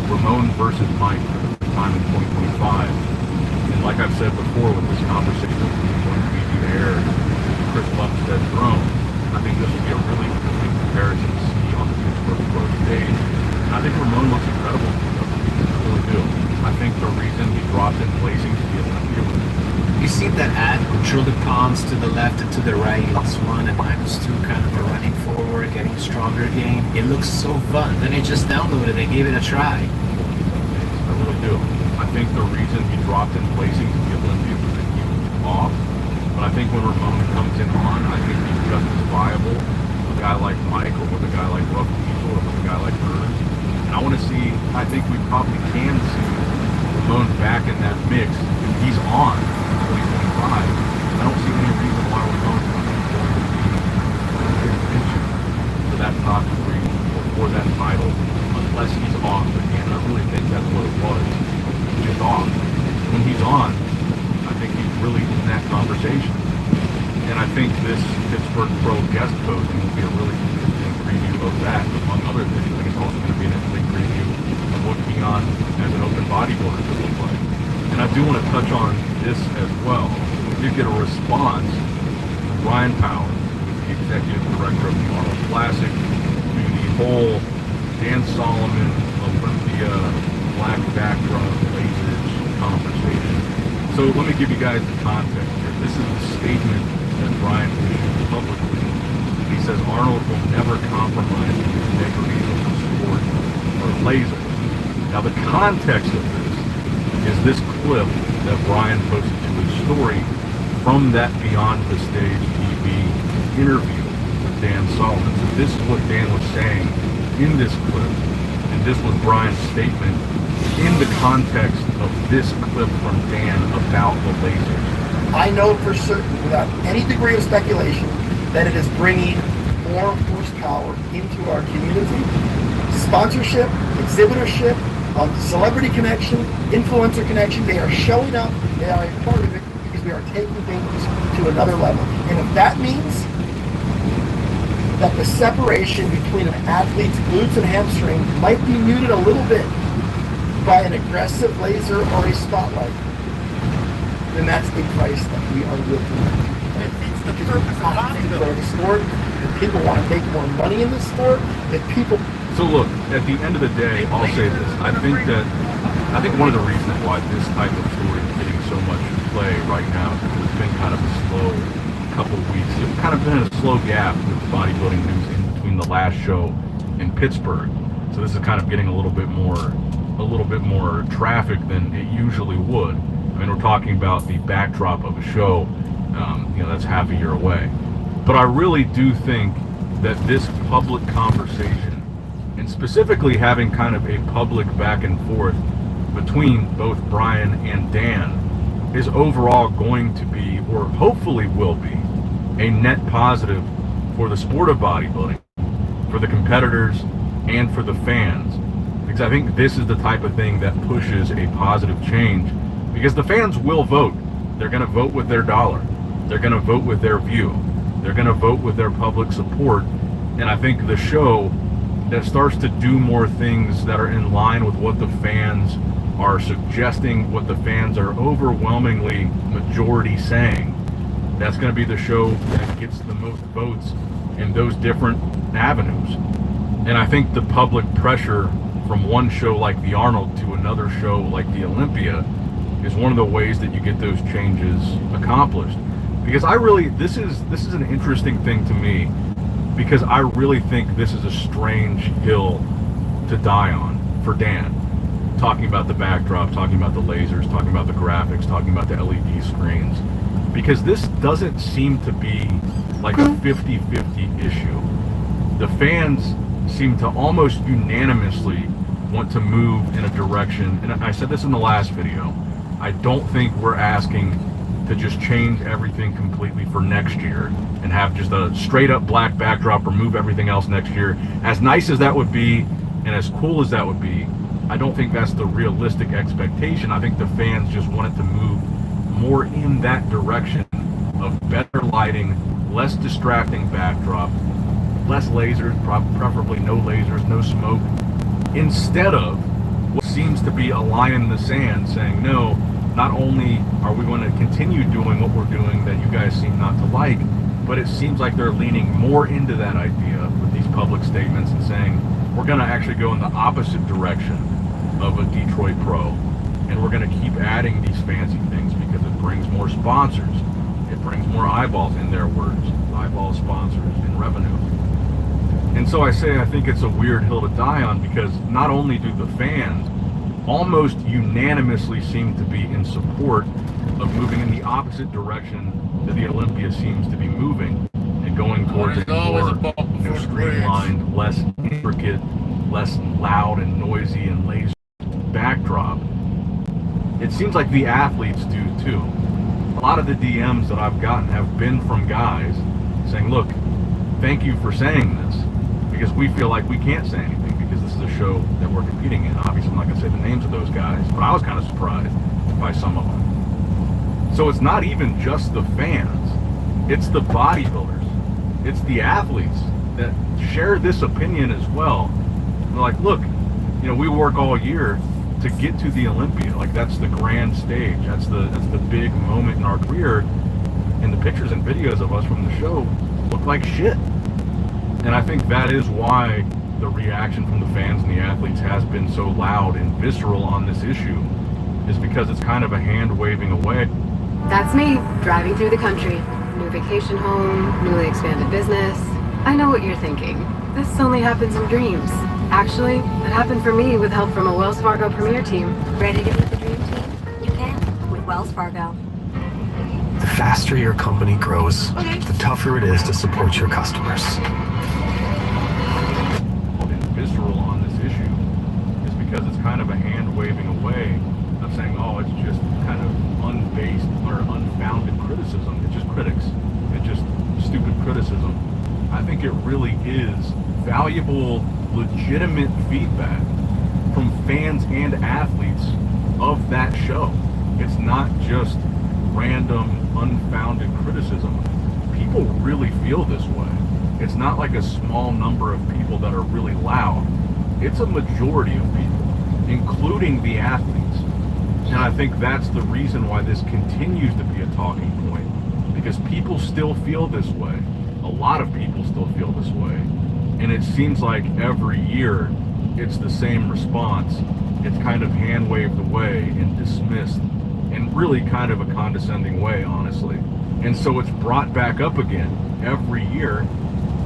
Ramon versus Mike for the first time in 2025. And like I've said before with this conversation going to be the heir to Chris Bumstead's throne, I think this will be a really interesting comparison to see on the Pittsburgh Pro stage. And I think Ramon looks incredible. I really do. I think the reason he dropped in placing to the Olympia was You see that ad with Truly Pawns to the left and to the right, -1 and -2 kind of running forward, getting stronger again. It looks so fun. Then I just downloaded it and gave it a try. I really do. I think the reason he dropped in placing to the Olympia was that he was off. But I think when Ramon comes in on, I think he's just as viable with a guy like Mike or with a guy like Rough Diesel or with a guy like Burns. And I want to see, I think we probably can see Ramon back in that mix if he's on in 2025. I don't see any reason why Ramon's not going to be contention for that top 3 or for that title unless he's off again. I really think that's what it was. He's just off. When he's on, I think he's really in that conversation. And I think this Pittsburgh Pro guest posing will be a really interesting preview of that, among other things. I think it's also going to be an interesting preview of what being on as an open bodybuilder could look like. And I do want to touch on this as well. We did get a response from Ryan Powers, the executive director of the Arnold Classic, to the whole Dan Solomon, Olympia, Black Backdrop, Lasers conversation. So let me give you guys the context here. This is the statement that Brian issued publicly. He says Arnold will never compromise the integrity of the sport or lasers. Now the context of this is this clip that Brian posted to his story from that Beyond the Stage TV interview with Dan Solomon. So this is what Dan was saying in this clip, and this was Brian's statement in the context of this clip from Dan about the lasers. I know for certain, without any degree of speculation, that it is bringing more horsepower into our community. Sponsorship, exhibitorship, celebrity connection, influencer connection, they are showing up, they are a part of it because we are taking things to another level. And if that means that the separation between an athlete's glutes and hamstring might be muted a little bit by an aggressive laser or a spotlight, then that's the price that we are willing to pay. It's the purpose of the sport. If people want to make more money in the sport, if people... So look, at the end of the day, I'll say this. I think one of the reasons why this type of story is getting so much play right now is because it's been kind of a slow couple of weeks. It's kind of been a slow gap with bodybuilding news in between the last show in Pittsburgh. So this is kind of getting a little bit more traffic than it usually would. I mean, we're talking about the backdrop of a show, that's half a year away. But I really do think that this public conversation, and specifically having kind of a public back and forth between both Brian and Dan, is overall going to be, or hopefully will be, a net positive for the sport of bodybuilding, for the competitors, and for the fans. Because I think this is the type of thing that pushes a positive change, because the fans will vote. They're going to vote with their dollar. They're going to vote with their view. They're going to vote with their public support. And I think the show that starts to do more things that are in line with what the fans are suggesting, what the fans are overwhelmingly majority saying, that's going to be the show that gets the most votes in those different avenues. And I think the public pressure from one show like the Arnold to another show like the Olympia is one of the ways that you get those changes accomplished. Because this is an interesting thing to me, because I really think this is a strange hill to die on for Dan. Talking about the backdrop, talking about the lasers, talking about the graphics, talking about the LED screens. Because this doesn't seem to be like a 50-50 issue. The fans seem to almost unanimously want to move in a direction, and I said this in the last video, I don't think we're asking to just change everything completely for next year and have just a straight up black backdrop, remove everything else next year. As nice as that would be and as cool as that would be, I don't think that's the realistic expectation. I think the fans just want it to move more in that direction of better lighting, less distracting backdrop, less lasers, preferably no lasers, no smoke, instead of what seems to be a line in the sand saying, no, not only are we going to continue doing what we're doing that you guys seem not to like, but it seems like they're leaning more into that idea with these public statements and saying, we're going to actually go in the opposite direction of a Detroit Pro, and we're going to keep adding these fancy things because it brings more sponsors. It brings more eyeballs, in their words, eyeballs, sponsors, and revenue. And so I say I think it's a weird hill to die on, because not only do the fans almost unanimously seem to be in support of moving in the opposite direction that the Olympia seems to be moving, and going towards a more streamlined, less intricate, less loud and noisy and lazy backdrop. It seems like the athletes do too. A lot of the DMs that I've gotten have been from guys saying, look, thank you for saying this, because we feel like we can't say anything because this is a show that we're competing in. Obviously, I'm not going to say the names of those guys, but I was kind of surprised by some of them. So it's not even just the fans. It's the bodybuilders. It's the athletes that share this opinion as well. They're like, look, you know, we work all year to get to the Olympia. Like, that's the grand stage. That's the big moment in our career. And the pictures and videos of us from the show look like shit. And I think that is why the reaction from the fans and the athletes has been so loud and visceral on this issue, is because it's kind of a hand waving away. That's me, driving through the country. New vacation home, newly expanded business. I know what you're thinking. This only happens in dreams. Actually, it happened for me with help from a Wells Fargo Premier team. Ready to meet the dream team? You can with Wells Fargo. The faster your company grows, the tougher it is to support your customers. Visceral on this issue is because it's kind of a hand waving away of saying, oh, it's just kind of unbased or unfounded criticism. It's just critics. It's just stupid criticism. I think it really is valuable, legitimate feedback from fans and athletes of that show. It's not just random, unfounded criticism. People really feel this way. It's not like a small number of people that are really loud. It's a majority of people, including the athletes. And I think that's the reason why this continues to be a talking point, because people still feel this way. A lot of people still feel this way. And it seems like every year it's the same response. It's kind of hand waved away and dismissed in really kind of a condescending way, honestly. And so it's brought back up again every year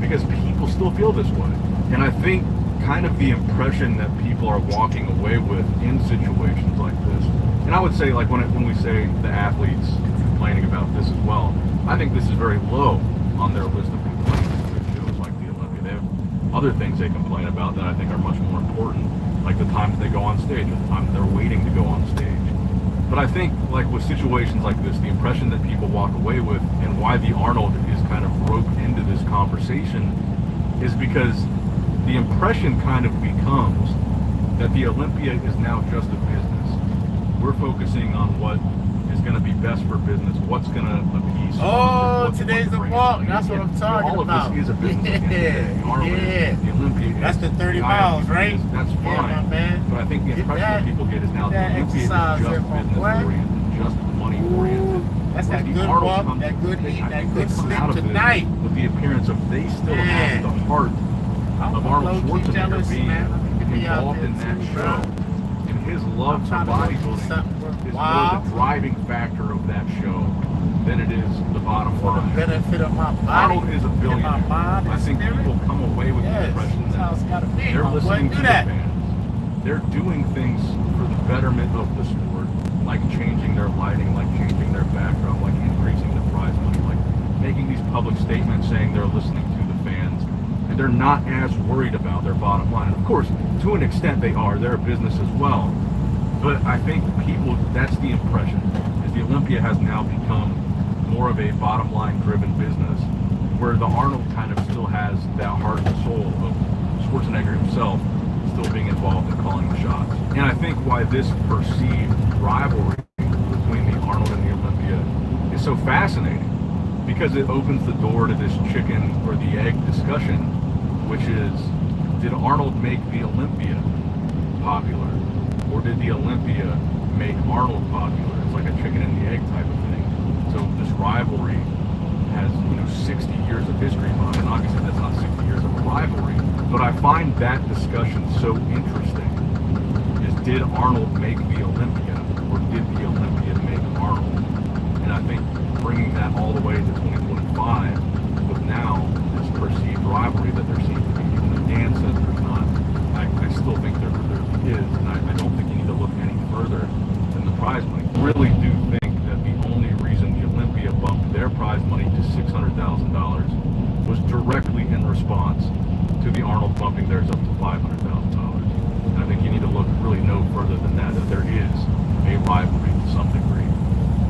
because people still feel this way. And I think kind of the impression that people are walking away with in situations like this, and I would say, like, when we say the athletes complaining about this as well, I think this is very low on their list of complaints with shows like the Olympia. They have other things they complain about that I think are much more important, like the time that they go on stage or the time that they're waiting to go on stage. But I think, like, with situations like this, the impression that people walk away with, and why the Arnold is kind of roped into this conversation, is because the impression kind of becomes that the Olympia is now just a business. We're focusing on what is going to be best for business, what's going to appease. Oh, today's a walk. That's what I'm talking all about. All of this is a business. The Olympia. That's the 30 miles, right? That's fine. Yeah, my man. But I think the impression that people get is now the Olympia is just business oriented, just money oriented. That's that good walk, that good eat, that good sleep tonight. With the appearance of they still have the heart of Arnold Schwarzenegger being involved in that show. And his love for bodybuilding is more the driving factor of that show than it is the bottom line. For the benefit of my body. Arnold is a billionaire. I think people come away with the impression that they're listening to the fans. They're doing things for the betterment of the sport, like changing their lighting, like changing their backdrop, like increasing the prize money, like making these public statements saying they're listening to the fans. And they're not as worried about their bottom line. And of course, to an extent they are. They're a business as well. But I think people, that's the impression, is the Olympia has now become more of a bottom line driven business, where the Arnold kind of still has that heart and soul of Schwarzenegger himself still being involved in calling the shots. And I think why this perceived rivalry between the Arnold and the Olympia is so fascinating, because it opens the door to this chicken or the egg discussion, which is, did Arnold make the Olympia? popular? Or did the Olympia make Arnold popular? It's like a chicken and the egg type of thing. So this rivalry has, 60 years of history behind it. And obviously that's not 60 years of a rivalry. But I find that discussion so interesting. Did Arnold make the Olympia, or did the Olympia make Arnold? And I think bringing that all the way to 2025, with now this perceived rivalry that there seems to be, even though Dan says there's not, I still think there is, and I don't think you need to look any further than the prize money. I really do think that the only reason the Olympia bumped their prize money to $600,000 was directly in response to the Arnold bumping theirs up to $500,000. I think you need to look really no further than that there is a rivalry to some degree.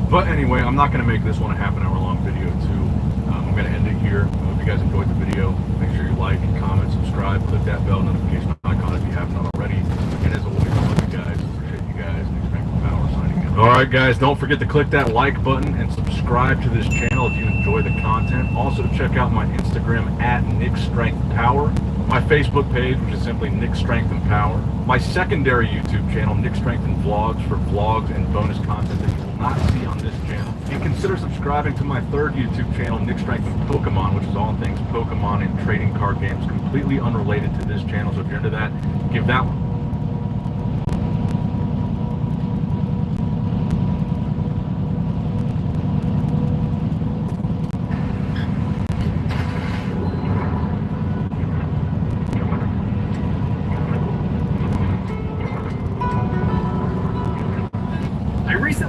But anyway, I'm not going to make this one a half-an-hour-long video, too. I'm going to end it here. I hope you guys enjoyed the video. Make sure you like, comment, subscribe, click that bell notification icon if you haven't already. And as always, I love you guys. Appreciate you guys. Nick Strength and Power signing in. Alright, guys, don't forget to click that like button and subscribe to this channel if you enjoy the content. Also, check out my Instagram at Nick Strength Power. My Facebook page, which is simply Nick Strength and Power. My secondary YouTube channel, Nick Strength and Vlogs, for vlogs and bonus content that you will not see on this channel. And consider subscribing to my third YouTube channel, Nick Strength and Pokemon, which is all things Pokemon and trading card games, completely unrelated to this channel. So if you're into that, give that one.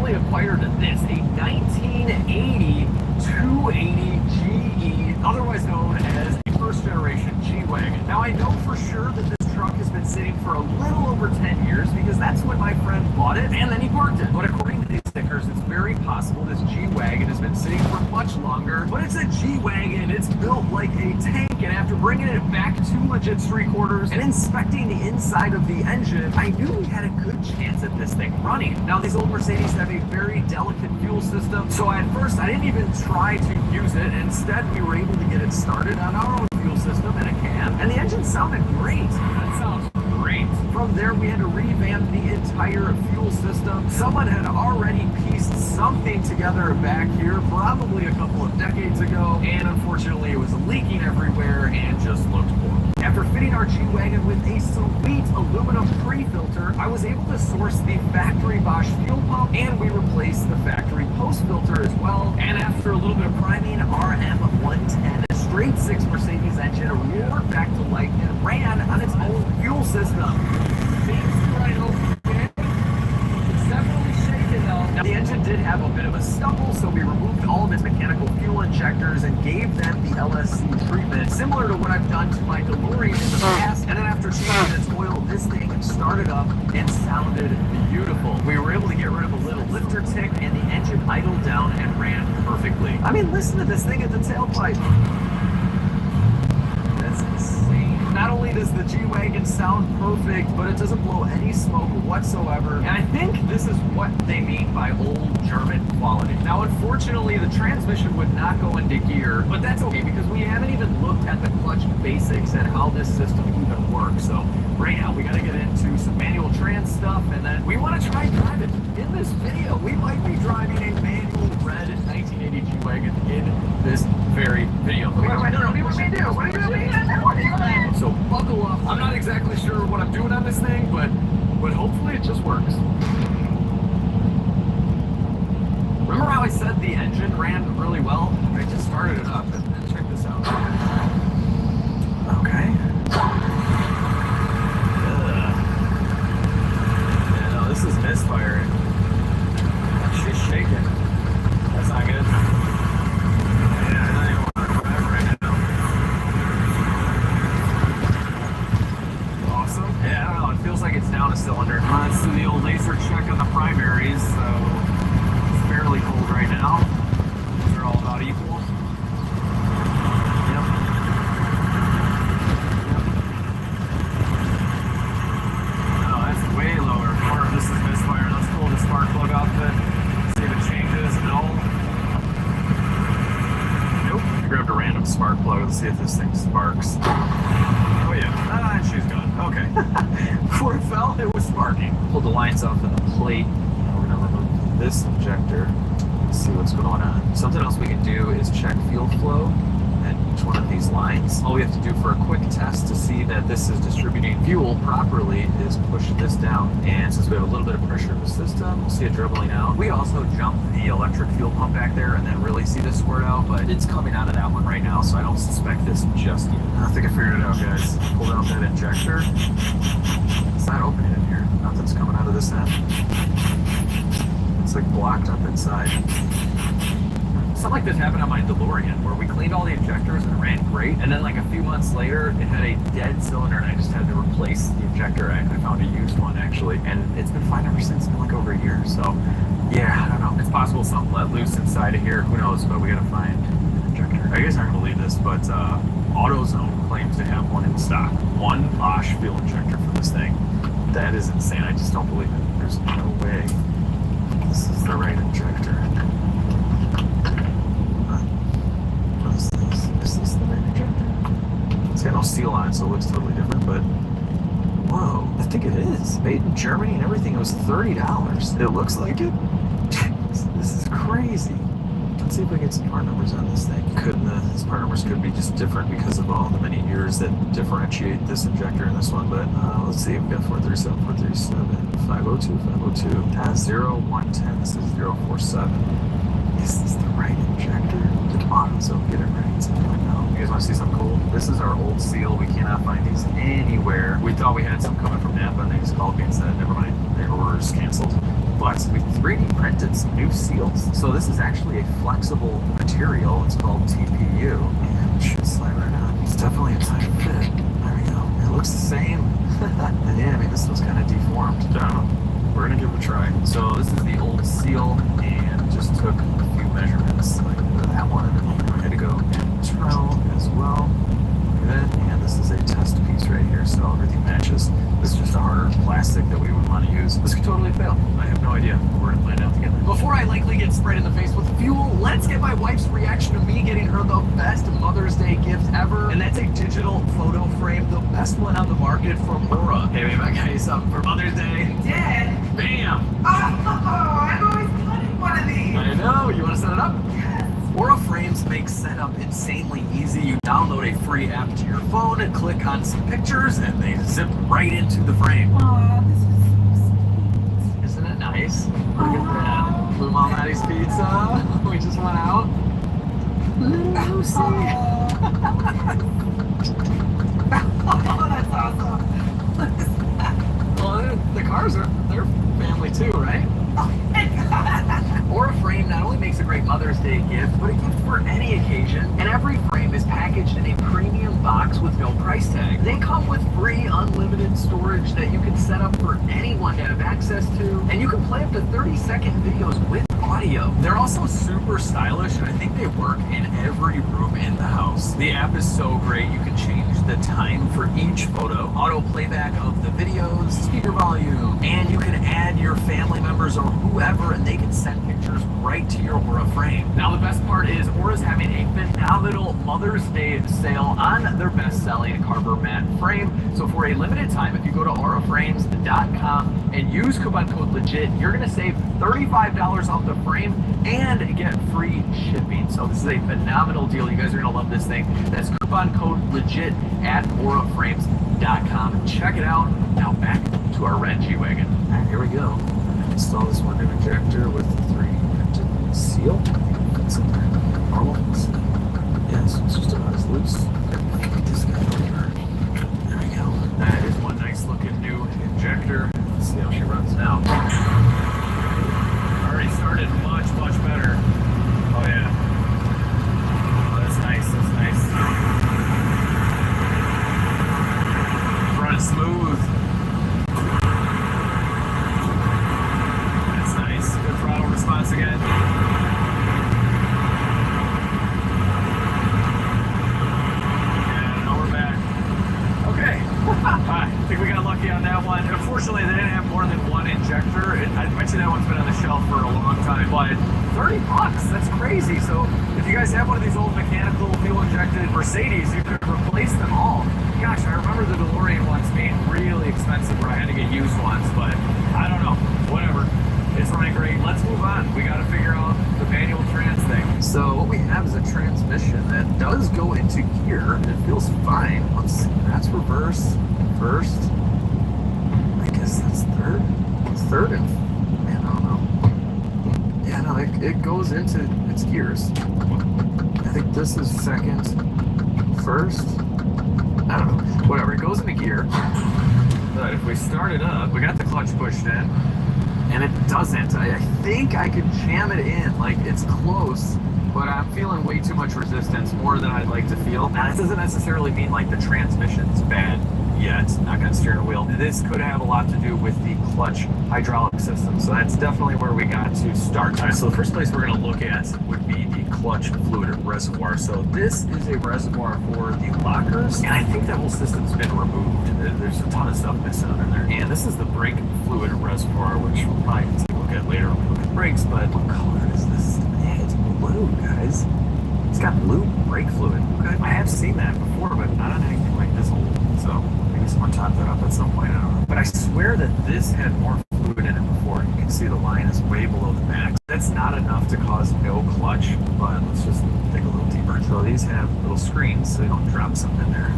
Acquired this, a 1980 280 GE, otherwise known as the first generation G-Wagon. Now I know for sure that this truck has been sitting for a little over 10 years because that's when my friend bought it and then he parked it. But according to these stickers, it's very possible this G-Wagon has been sitting for much longer, but it's a G-Wagon, it's built like a tank, and after bringing it back to legit street quarters and inspecting the inside of the engine, I knew we had a good chance at this thing running. Now these old Mercedes have a very delicate fuel system, so at first I didn't even try to use it. Instead, we were able to get it started on our own fuel system in a can, and the engine sounded great. That sounds great. From there, we had to revamp the entire fuel system. Someone had already pieced something together back here, probably a couple of decades ago, and unfortunately it was leaking everywhere and just looked horrible. After fitting our G-Wagon with a sweet aluminum pre-filter, I was able to source the factory Bosch fuel pump, and we replaced the factory post filter as well. And after a little bit of priming, our M110 straight six Mercedes engine roared back to life and ran on its own fuel system. Things right okay. It's definitely shaking though. Now the engine did have a bit of a stumble, so we removed all of its mechanical fuel injectors and gave them the LSC treatment, similar to what I've done to my DeLorean in the past. And then after changing its oil, this thing started up and sounded beautiful. We were able to get rid of a little lifter tick, and the engine idled down and ran perfectly. I mean, listen to this thing at the tailpipe. That's insane. Not only does the G-Wagon sound perfect, but it doesn't blow any smoke whatsoever. And I think this is what they mean by old German quality. Now, unfortunately, the transmission would not go into gear, but that's okay because we haven't even looked at the clutch basics and how this system even works. So right now, we got to get into some manual trans stuff, and then we want to try driving. In this video, we might be driving a manual red 1980 G-Wagon in this very video. So buckle up. I'm not exactly sure what I'm doing on this thing, but hopefully it just works. Remember how I said the engine ran really well? I just started it up and check this out. Okay. Yeah, no, this is misfiring. She's shaking. That's not good. It's down a cylinder. Let's do the old laser check on the primaries. So it's fairly cold right now. These are all about equal. Yep. Oh, that's way lower. Or this is misfire. Let's pull the spark plug outfit. See if it changes. No. Nope. I grabbed a random spark plug. Let's see if this thing sparks. Oh yeah. Ah, she's gone. Okay. Okay. Before it fell, it was sparking. Pulled the lines off of the plate. Now we're gonna remove this injector. See what's going on. Something else we can do is check fuel flow at each one of these lines. All we have to do for a quick test to see that this is distributing fuel properly is push this down. And since we have a little bit of pressure in the system, we'll see it dribbling out. We also jump the electric fuel pump back there and then really see this squirt out, but it's coming out of that one right now, so I don't suspect this just yet. I think I figured it out, guys. Pulled out that injector. It's not opening in here. Nothing's coming out of this end. It's like blocked up inside. Something like this happened on my DeLorean, where we cleaned all the injectors and it ran great, and then like a few months later, it had a dead cylinder, and I just had to replace the injector. I found a used one actually, and it's been fine ever since. It's been like over a year, so yeah, I don't know. It's possible something let loose inside of here. Who knows? But we gotta find an injector. I guess I don't believe this, but AutoZone claims to have one in stock. One Bosch fuel injector for this thing. That is insane. I just don't believe it. There's no way this is the right injector. Is this the right injector? It's got no seal on it, so it looks totally different, but whoa, I think it is. Made in Germany and everything, it was $30. It looks like it. This is crazy. Let's see if we get some part numbers on this thing. These part numbers could be just different because of all the many years that differentiate this injector and this one, but let's see, we've got 437, 437, 502, 502, 0110, this is 047. Is this the right injector? Did AutoZone get it right? Something like that. You guys want to see something cool? This is our old seal. We cannot find these anywhere. We thought we had some coming from Napa, and they just called me and said, never mind, their order's canceled. But we 3D printed some new seals. So this is actually a flexible material. It's called TPU. And it should slide right on. It's definitely a tight fit. There we go. It looks the same. And yeah, I mean, this was kind of deformed. I don't know. We're gonna give it a try. So this is the old seal, and just took a few measurements, like that one, and I had to go internal as well. Look at that, and this is a test piece right here, so everything matches. This is just a harder plastic that we would want to use. This could totally fail. I have no idea. We're gonna find out together. Before I likely get sprayed in the face with fuel, let's get my wife's reaction to me getting her the best Mother's Day gift ever, and that's a digital photo frame, the best one on the market from Aura. Hey, babe, I got you something for Mother's Day. Dad! Bam! Oh, I've always wanted one of these. I know. You want to set it up? Yes. Aura frames make setup insanely easy. You download a free app to your phone and click on some pictures, and they zip right into the frame. Aw, this is so sweet. Isn't it nice? Look at that. Blue Mom Maddie's Pizza. We just went out. Little Lucy. Oh, that's awesome. Well, the cars are their family too, right? Oh my God. Aura frame not only makes a great Mother's Day gift, but a gift for any occasion. And every frame is packaged in a premium box with no price tag. They come with free unlimited storage that you can set up for anyone to have access to. And you can play up to 30-second videos with audio. They're also super stylish, and I think they work in every room in the house. The app is so great, you can change the time for each photo, auto playback of the videos, speaker volume, and you can add your family members or whoever, and they can send pictures right to your Aura frame. Now the best part is Aura's having a phenomenal Mother's Day sale on their best-selling Carver matte frame. So for a limited time, if you go to auraframes.com and use coupon code LEGIT, you're gonna save $35 off the frame and get free shipping. So this is a phenomenal deal. You guys are gonna love this thing. That's coupon code LEGIT at auraframes.com. Check it out. Now back to our red G-Wagon. All right, here we go. Install this one new injector with the 3D printed seal. Got some normal. Yeah, this one's just about as loose. Put this guy over. There we go. That is one nice looking new injector. Let's see how she runs now. Already started much, much better. Oh yeah. Oh, that's nice, that's nice. Running smooth. That's nice. Good throttle response again. And now we're back. Okay. I think we got lucky on that one. Unfortunately, they didn't have more than one injector. I bet you that one's been on the shelf for a long time, but $30, that's crazy. So if you guys have one of these old mechanical fuel injected Mercedes, you could replace them all. You gosh, I remember the DeLorean ones being really expensive where I had to get used ones, but I don't know. Whatever. It's running great. Let's move on. We got to figure out the manual trans thing. So what we have is a transmission that does go into gear. It feels fine. Let's see. That's reverse. First. I guess that's third. It's third and man, I don't know. Yeah, no, it goes into its gears. I think this is second. First. I don't know. Whatever. It goes into gear. But if we start it up, we got the clutch pushed in. And it doesn't. I think I could jam it in. Like, it's close, but I'm feeling way too much resistance, more than I'd like to feel. Now, this doesn't necessarily mean, like, the transmission's bad yet, not gonna steer the wheel. This could have a lot to do with the clutch hydraulic system, so that's definitely where we got to start. All right, so the first place we're gonna look at would be the clutch fluid reservoir. So this is a reservoir for the lockers, and I think that whole system's been removed. There's a ton of stuff missing under there. And this is the brake fluid reservoir, which we'll probably take a look at later when we look at brakes, but what color is this? Yeah, it's blue, guys. It's got blue brake fluid. Okay. I have seen that before, but not on anything like this old. So maybe someone topped that up at some point, I don't know. But I swear that this had more fluid in it before. You can see the line is way below the max. That's not enough to cause no clutch, but let's just dig a little deeper. So these have little screens so you don't drop something in there.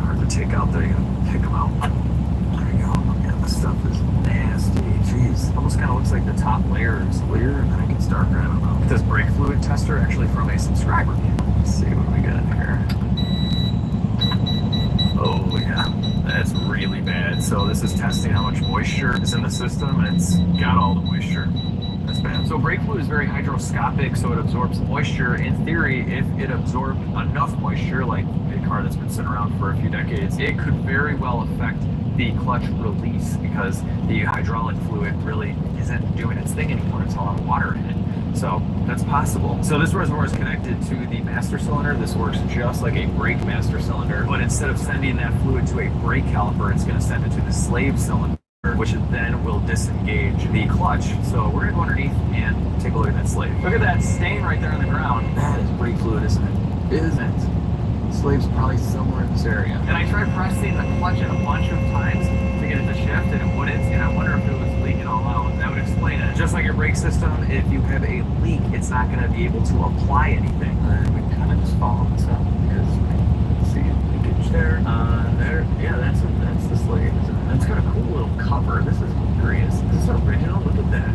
Hard to take out there, you gotta pick them out. There you go. Yeah, this stuff is nasty. Jeez. Almost kind of looks like the top layer is clear and then it gets darker. I don't know. This brake fluid tester actually from a subscriber. Let's see what we got here. Oh yeah, that's really bad. So this is testing how much moisture is in the system, and it's got all the moisture. That's bad. So brake fluid is very hydroscopic, so it absorbs moisture. In theory, if it absorbed enough moisture, like a car that's been sitting around for a few decades, it could very well affect the clutch release because the hydraulic fluid really isn't doing its thing anymore. It's a lot of water in it. So that's possible. So this reservoir is connected to the master cylinder. This works just like a brake master cylinder, but instead of sending that fluid to a brake caliper, it's going to send it to the slave cylinder, which then will disengage the clutch. So we're going to go underneath and take a look at that slave. Look at that stain right there on the ground. That is brake fluid, isn't it? Isn't. The slave's probably somewhere in this area. And I tried pressing the clutch in a bunch of times to get it to shift, and it wouldn't. And I wonder if it was leaking all out. That would explain it. Just like your brake system, if you have a leak, it's not going to be able to apply anything. And we can kind of just follow this up because we see leakage there. There, yeah, that's the slave. That's got a cool little cover. This is curious. Is this original? Look at that.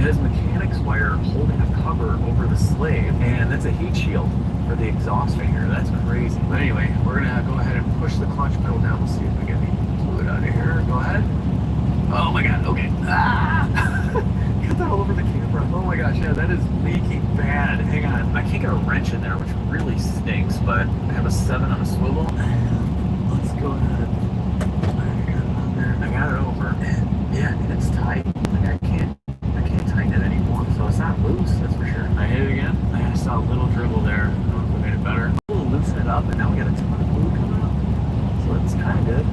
It has mechanics wire holding a cover over the slave, and that's a heat shield for the exhaust fan here. That's crazy. But anyway, we're gonna go ahead and push the clutch pedal down to see if we get any fluid out of here. Go ahead. Oh my god, okay. Ah! Got that all over the camera. Oh my gosh, yeah, that is leaking bad. Hang on. I can't get a wrench in there, which really stinks, but I have a 7 on a swivel. Let's go ahead. I got it over. And yeah, and it's tight. Like I can't tighten it anymore. So it's not loose, that's for sure. I hit it again. I saw a little dribble there. I don't know if we made it better. We'll loosen it up, and now we got a ton of fluid coming out. So that's kind of good.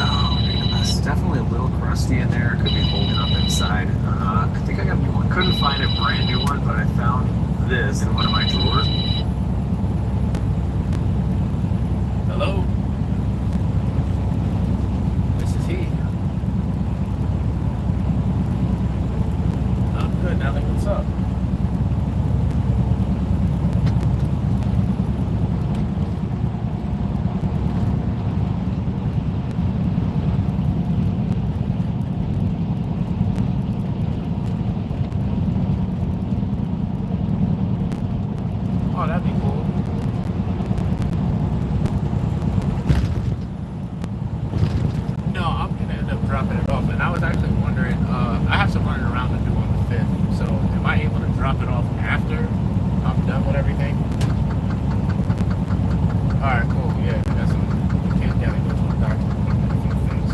Oh, it's definitely a little crusty in there. Could be holding up inside. I think I got a new one. Couldn't find a brand new one, but I found this in one of my drawers. Hello? This is he. I'm good, Nelly. What's up? Oh, that'd be cool. No, I'm gonna end up dropping it off, and I was actually wondering, I have some running around to do on the 5th, so am I able to drop it off after I'm done with everything? Alright, cool, yeah, I got some, I can't go to a doctor appointment, a few things.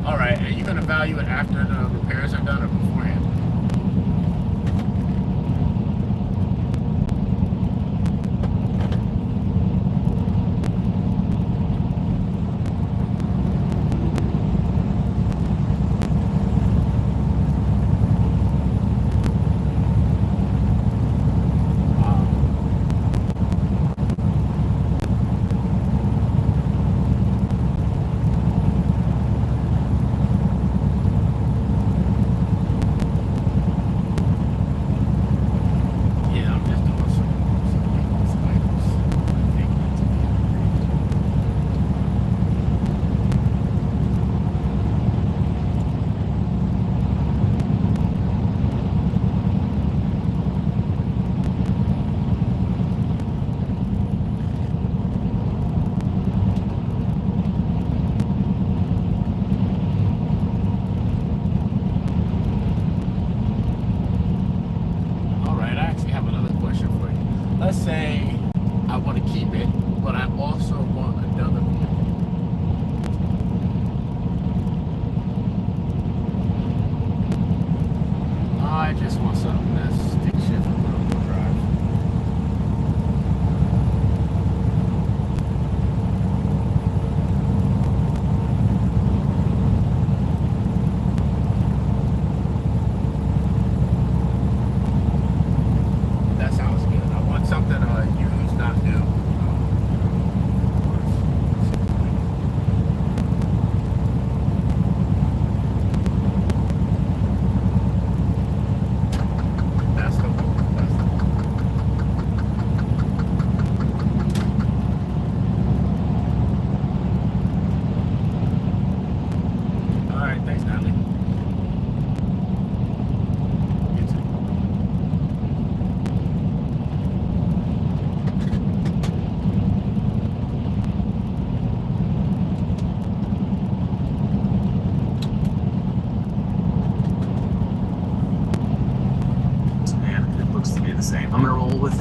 Alright, are you going to value it after the repairs are done or beforehand?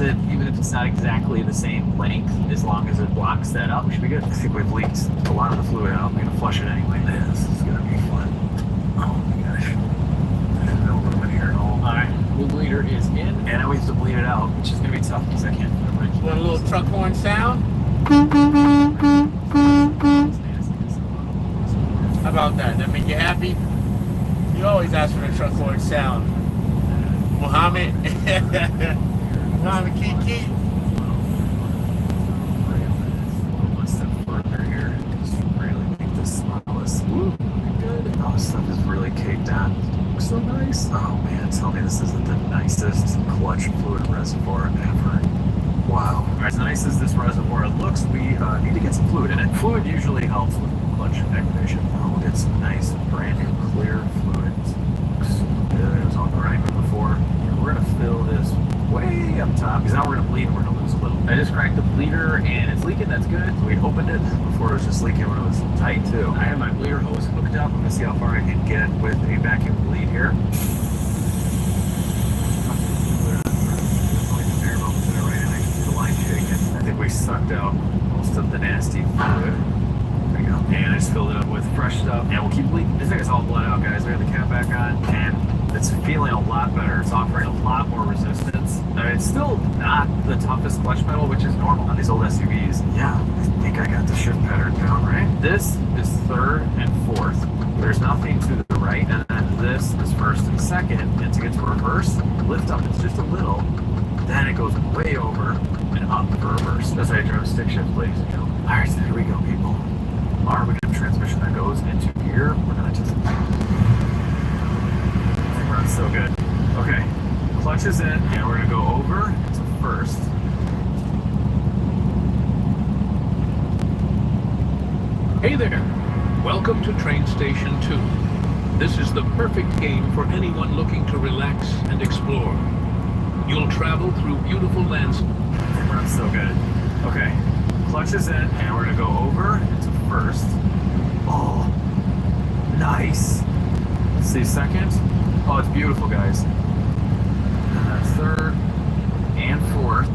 that even if it's not exactly the same length, as long as it blocks that up, we should be good. I think we've leaked a lot of the fluid out. I'm gonna flush it anyway. This is gonna be fun. Oh my gosh. There's no room in here at all. Alright, new bleeder is in. And now we have to bleed it out, which is gonna be tough because I can't put a bridge. Want a little truck horn sound? How about that? That make you happy? You always ask for the truck horn sound. Mohammed. Mohammed Kiki. One step further here. Just really make this smallest. Woo, good. Oh, this stuff is really caked on. Looks so nice. Oh man, tell me this isn't the nicest clutch fluid reservoir ever. Wow. As nice as this reservoir looks, we need to get some fluid in it. Fluid usually helps with clutch activation. Oh, we'll get some nice, brand new, clear fluid. Looks good. It was on the right before. And we're gonna fill this way up top because now we're gonna bleed and we're gonna lose a little. I just cracked the bleeder and it's leaking. That's good. We opened it before it was just leaking when it was tight too. I have my bleeder hose hooked up. I'm gonna see how far I can get with a vacuum bleed here. I think we sucked out most of the nasty fluid. There we go. And I just filled it up with fresh stuff. And we'll keep bleeding. This thing is all bled out, guys. We have the cap back on, and it's feeling a lot better. It's offering a lot more resistance. It's still not the toughest clutch pedal, which is normal on these old SUVs. Yeah, I think I got the shift pattern down, right? This is third and fourth. There's nothing to the right, and then this is first and second. And to get to reverse, lift up is just a little. Then it goes way over and up for reverse. That's how you drive a stick shift, ladies and gentlemen. Alright, so here we go, people. Armageddon transmission that goes into here. We're gonna just... It runs so good. Okay, clutch is in, and we're gonna go over to first. Hey there! Welcome to Train Station 2. This is the perfect game for anyone looking to relax and explore. You'll travel through beautiful landscapes. It runs so good. Okay, clutch is in, and we're gonna go over to first. Oh, nice. Let's see, second. Oh, it's beautiful, guys. And then third and fourth.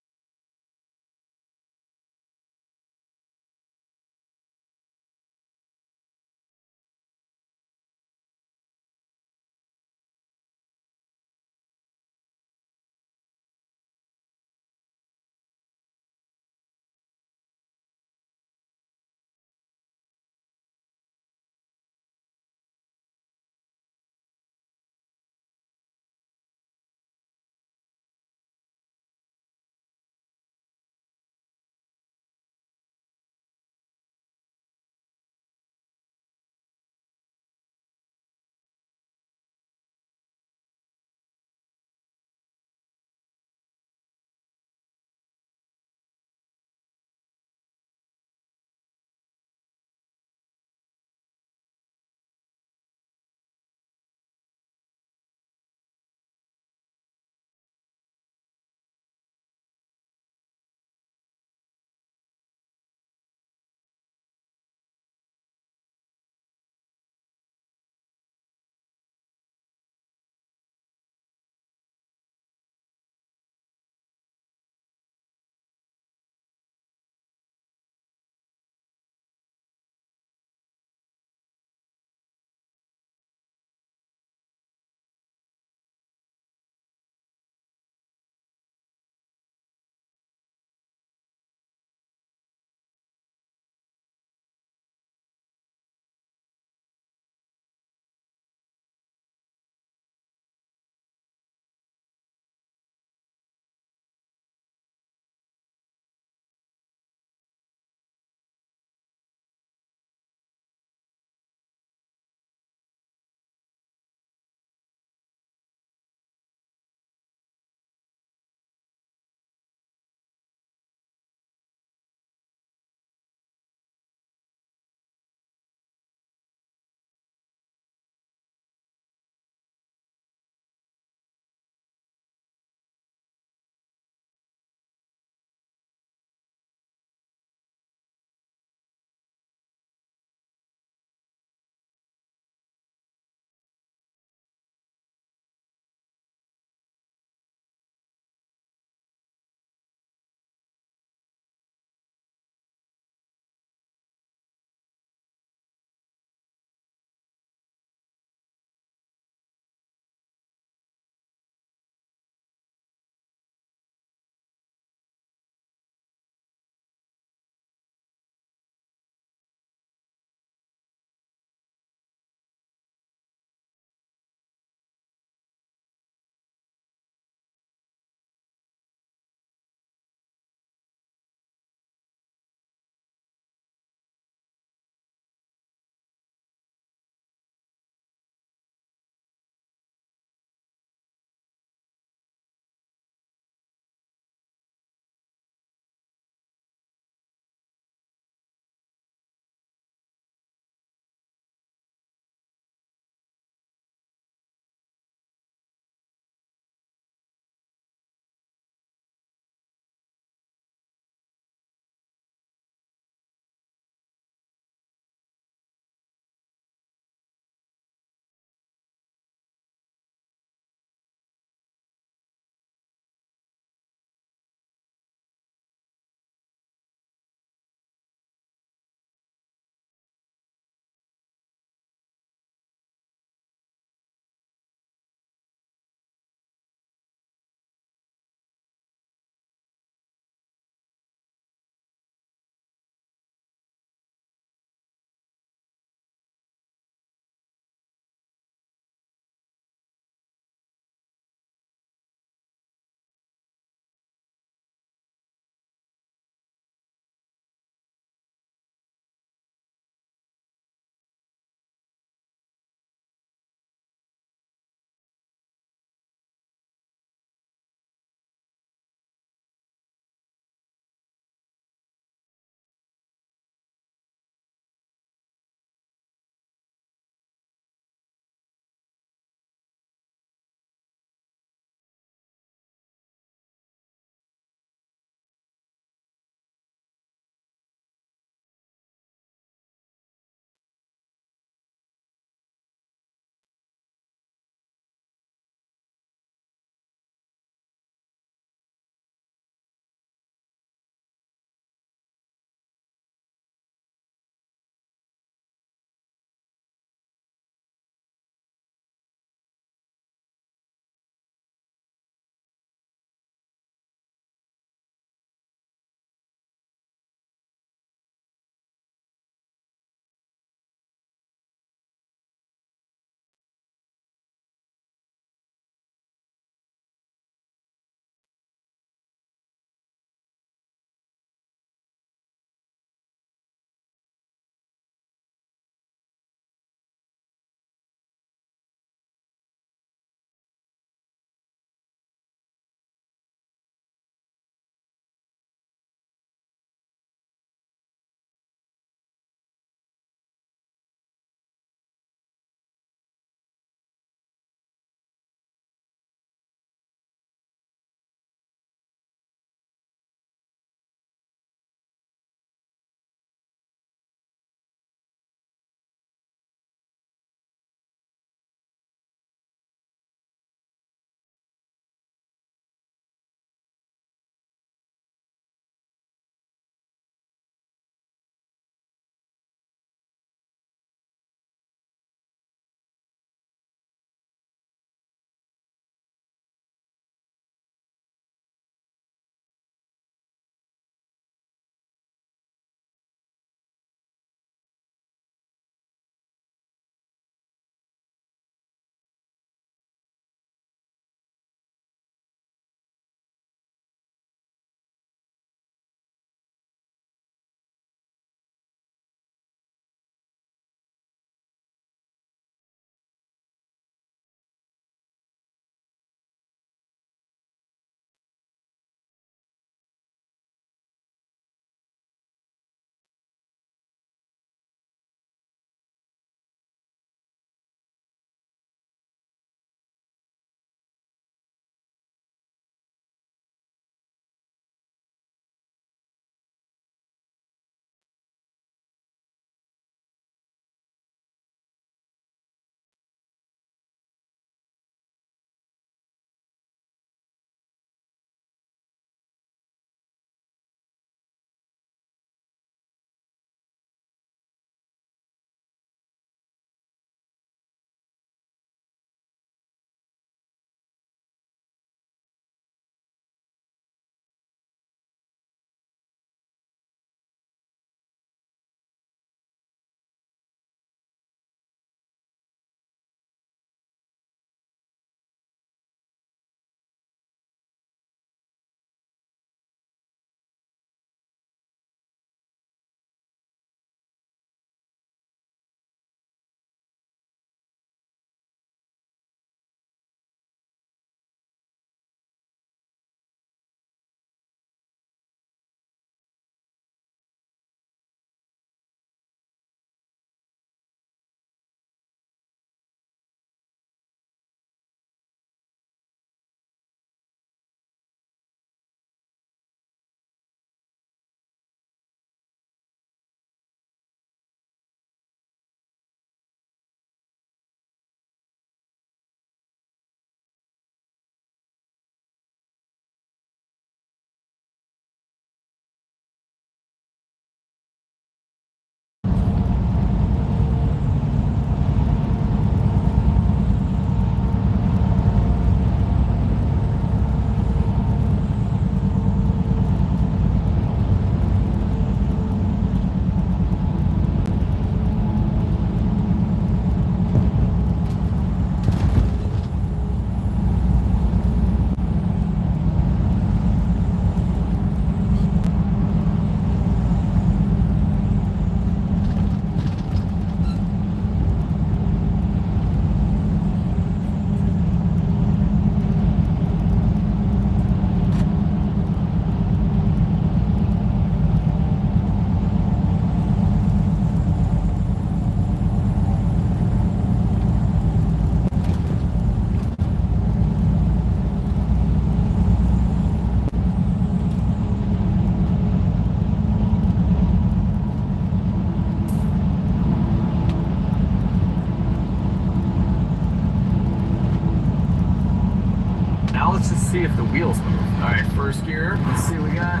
wheels move. All right, first gear. Let's see what we got.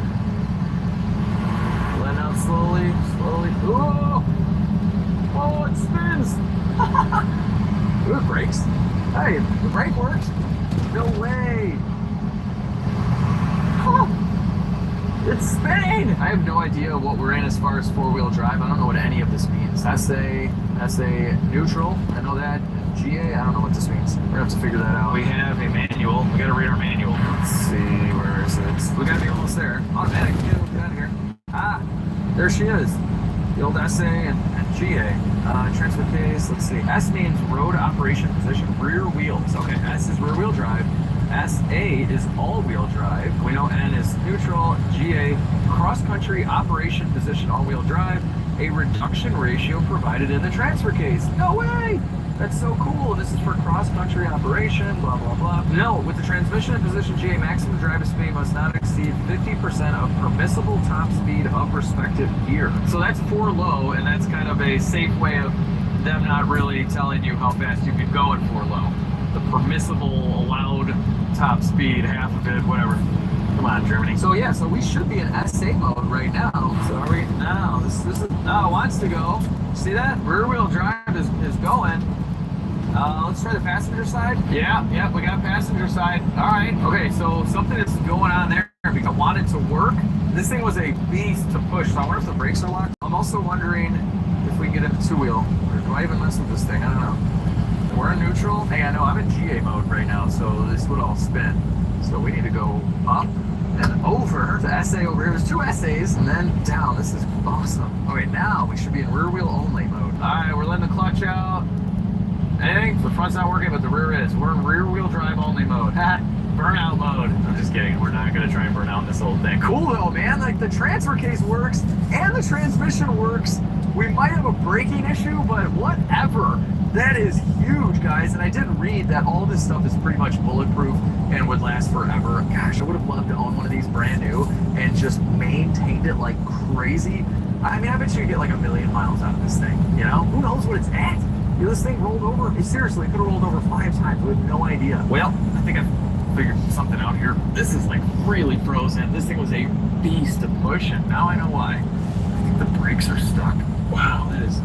Letting out slowly, slowly. Oh, oh, it spins. Ooh, it brakes. Hey, the brake works. No way. Huh. It's spinning. I have no idea what we're in as far as four-wheel drive. I don't know what any of this means. SA neutral. I know that. GA, I don't know what this means. We're gonna have to figure that out. We have a manual. We gotta read our manual. Let's see, where is it? We gotta be almost there. Automatic, get out of here. Ah, there she is. The old SA and GA. Transfer case, let's see. S means road operation position, rear wheels. Okay, S is rear wheel drive. SA is all-wheel drive. We know N is neutral. GA, cross-country operation position, all-wheel drive. A reduction ratio provided in the transfer case. No way! That's so cool. This is for cross-country operation, blah, blah, blah. No, with the transmission in position GA, maximum drive speed must not exceed 50% of permissible top speed of respective gear. So that's for low, and that's kind of a safe way of them not really telling you how fast you can go at for low. The permissible, allowed top speed, half of it, whatever. Come on, Germany. So yeah, so we should be in SA mode right now. So are we now? This is now it wants to go. See that? Rear wheel drive is going. Let's try the passenger side. Yeah, we got passenger side. All right. Okay, so something is going on there because I want it to work. This thing was a beast to push, so I wonder if the brakes are locked. I'm also wondering if we can get into two-wheel, or do I even mess with this thing? I don't know. We're in neutral. Hey, I know I'm in GA mode right now, so this would all spin. So we need to go up and over to SA over here. There's two SAs and then down. This is awesome. Okay, now we should be in rear wheel only mode. All right, we're letting the clutch out. Anything? The front's not working, but the rear is. We're in rear wheel drive only mode. Burnout mode. I'm just kidding. We're not gonna try and burn out this whole thing. Cool though, man. Like the transfer case works and the transmission works. We might have a braking issue, but whatever. That is huge, guys. And I did read that all this stuff is pretty much bulletproof and would last forever. Gosh, I would have loved to own one of these brand new and just maintained it like crazy. I mean, I bet you could get like 1,000,000 miles out of this thing. You know? Who knows what it's at? This thing rolled over. It seriously could have rolled over 5 times. We have no idea. Well, I think I've figured something out here. This is like really frozen. This thing was a beast to push, and now I know why. I think the brakes are stuck. Wow, that is...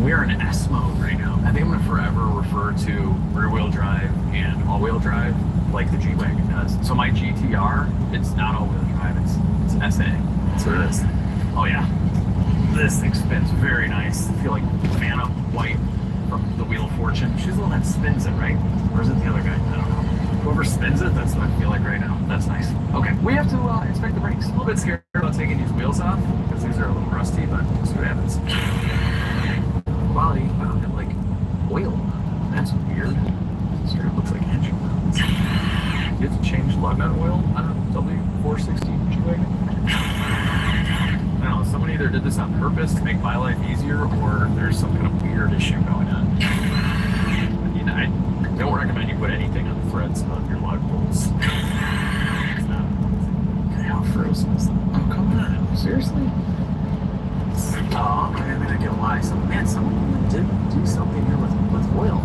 We are in S mode right now. I think I'm gonna forever refer to rear-wheel drive and all-wheel drive like the G-Wagon does. So my GTR, it's not all-wheel drive, it's an SA. That's what it is. Oh yeah. This thing spins very nice. I feel like Vanna White from the Wheel of Fortune. She's the one that spins it, right? Or is it the other guy? I don't know. Whoever spins it, that's what I feel like right now. That's nice. Okay, we have to inspect the brakes. A little bit scared about taking these wheels off because these are a little rusty, but we'll see what happens. Quality, wow, got like oil. That's weird. It sort of looks like engine oil. You have to change lug nut oil on a W460 G-Wagon? I don't know, someone either did this on purpose to make my life easier or there's some kind of weird issue going on. You know, I don't recommend you put anything on the threads on your lug bolts. It's not... Okay, how frozen is that? Oh, come on. Seriously? Oh, okay, I mean, I get why. Someone did do something here with oil.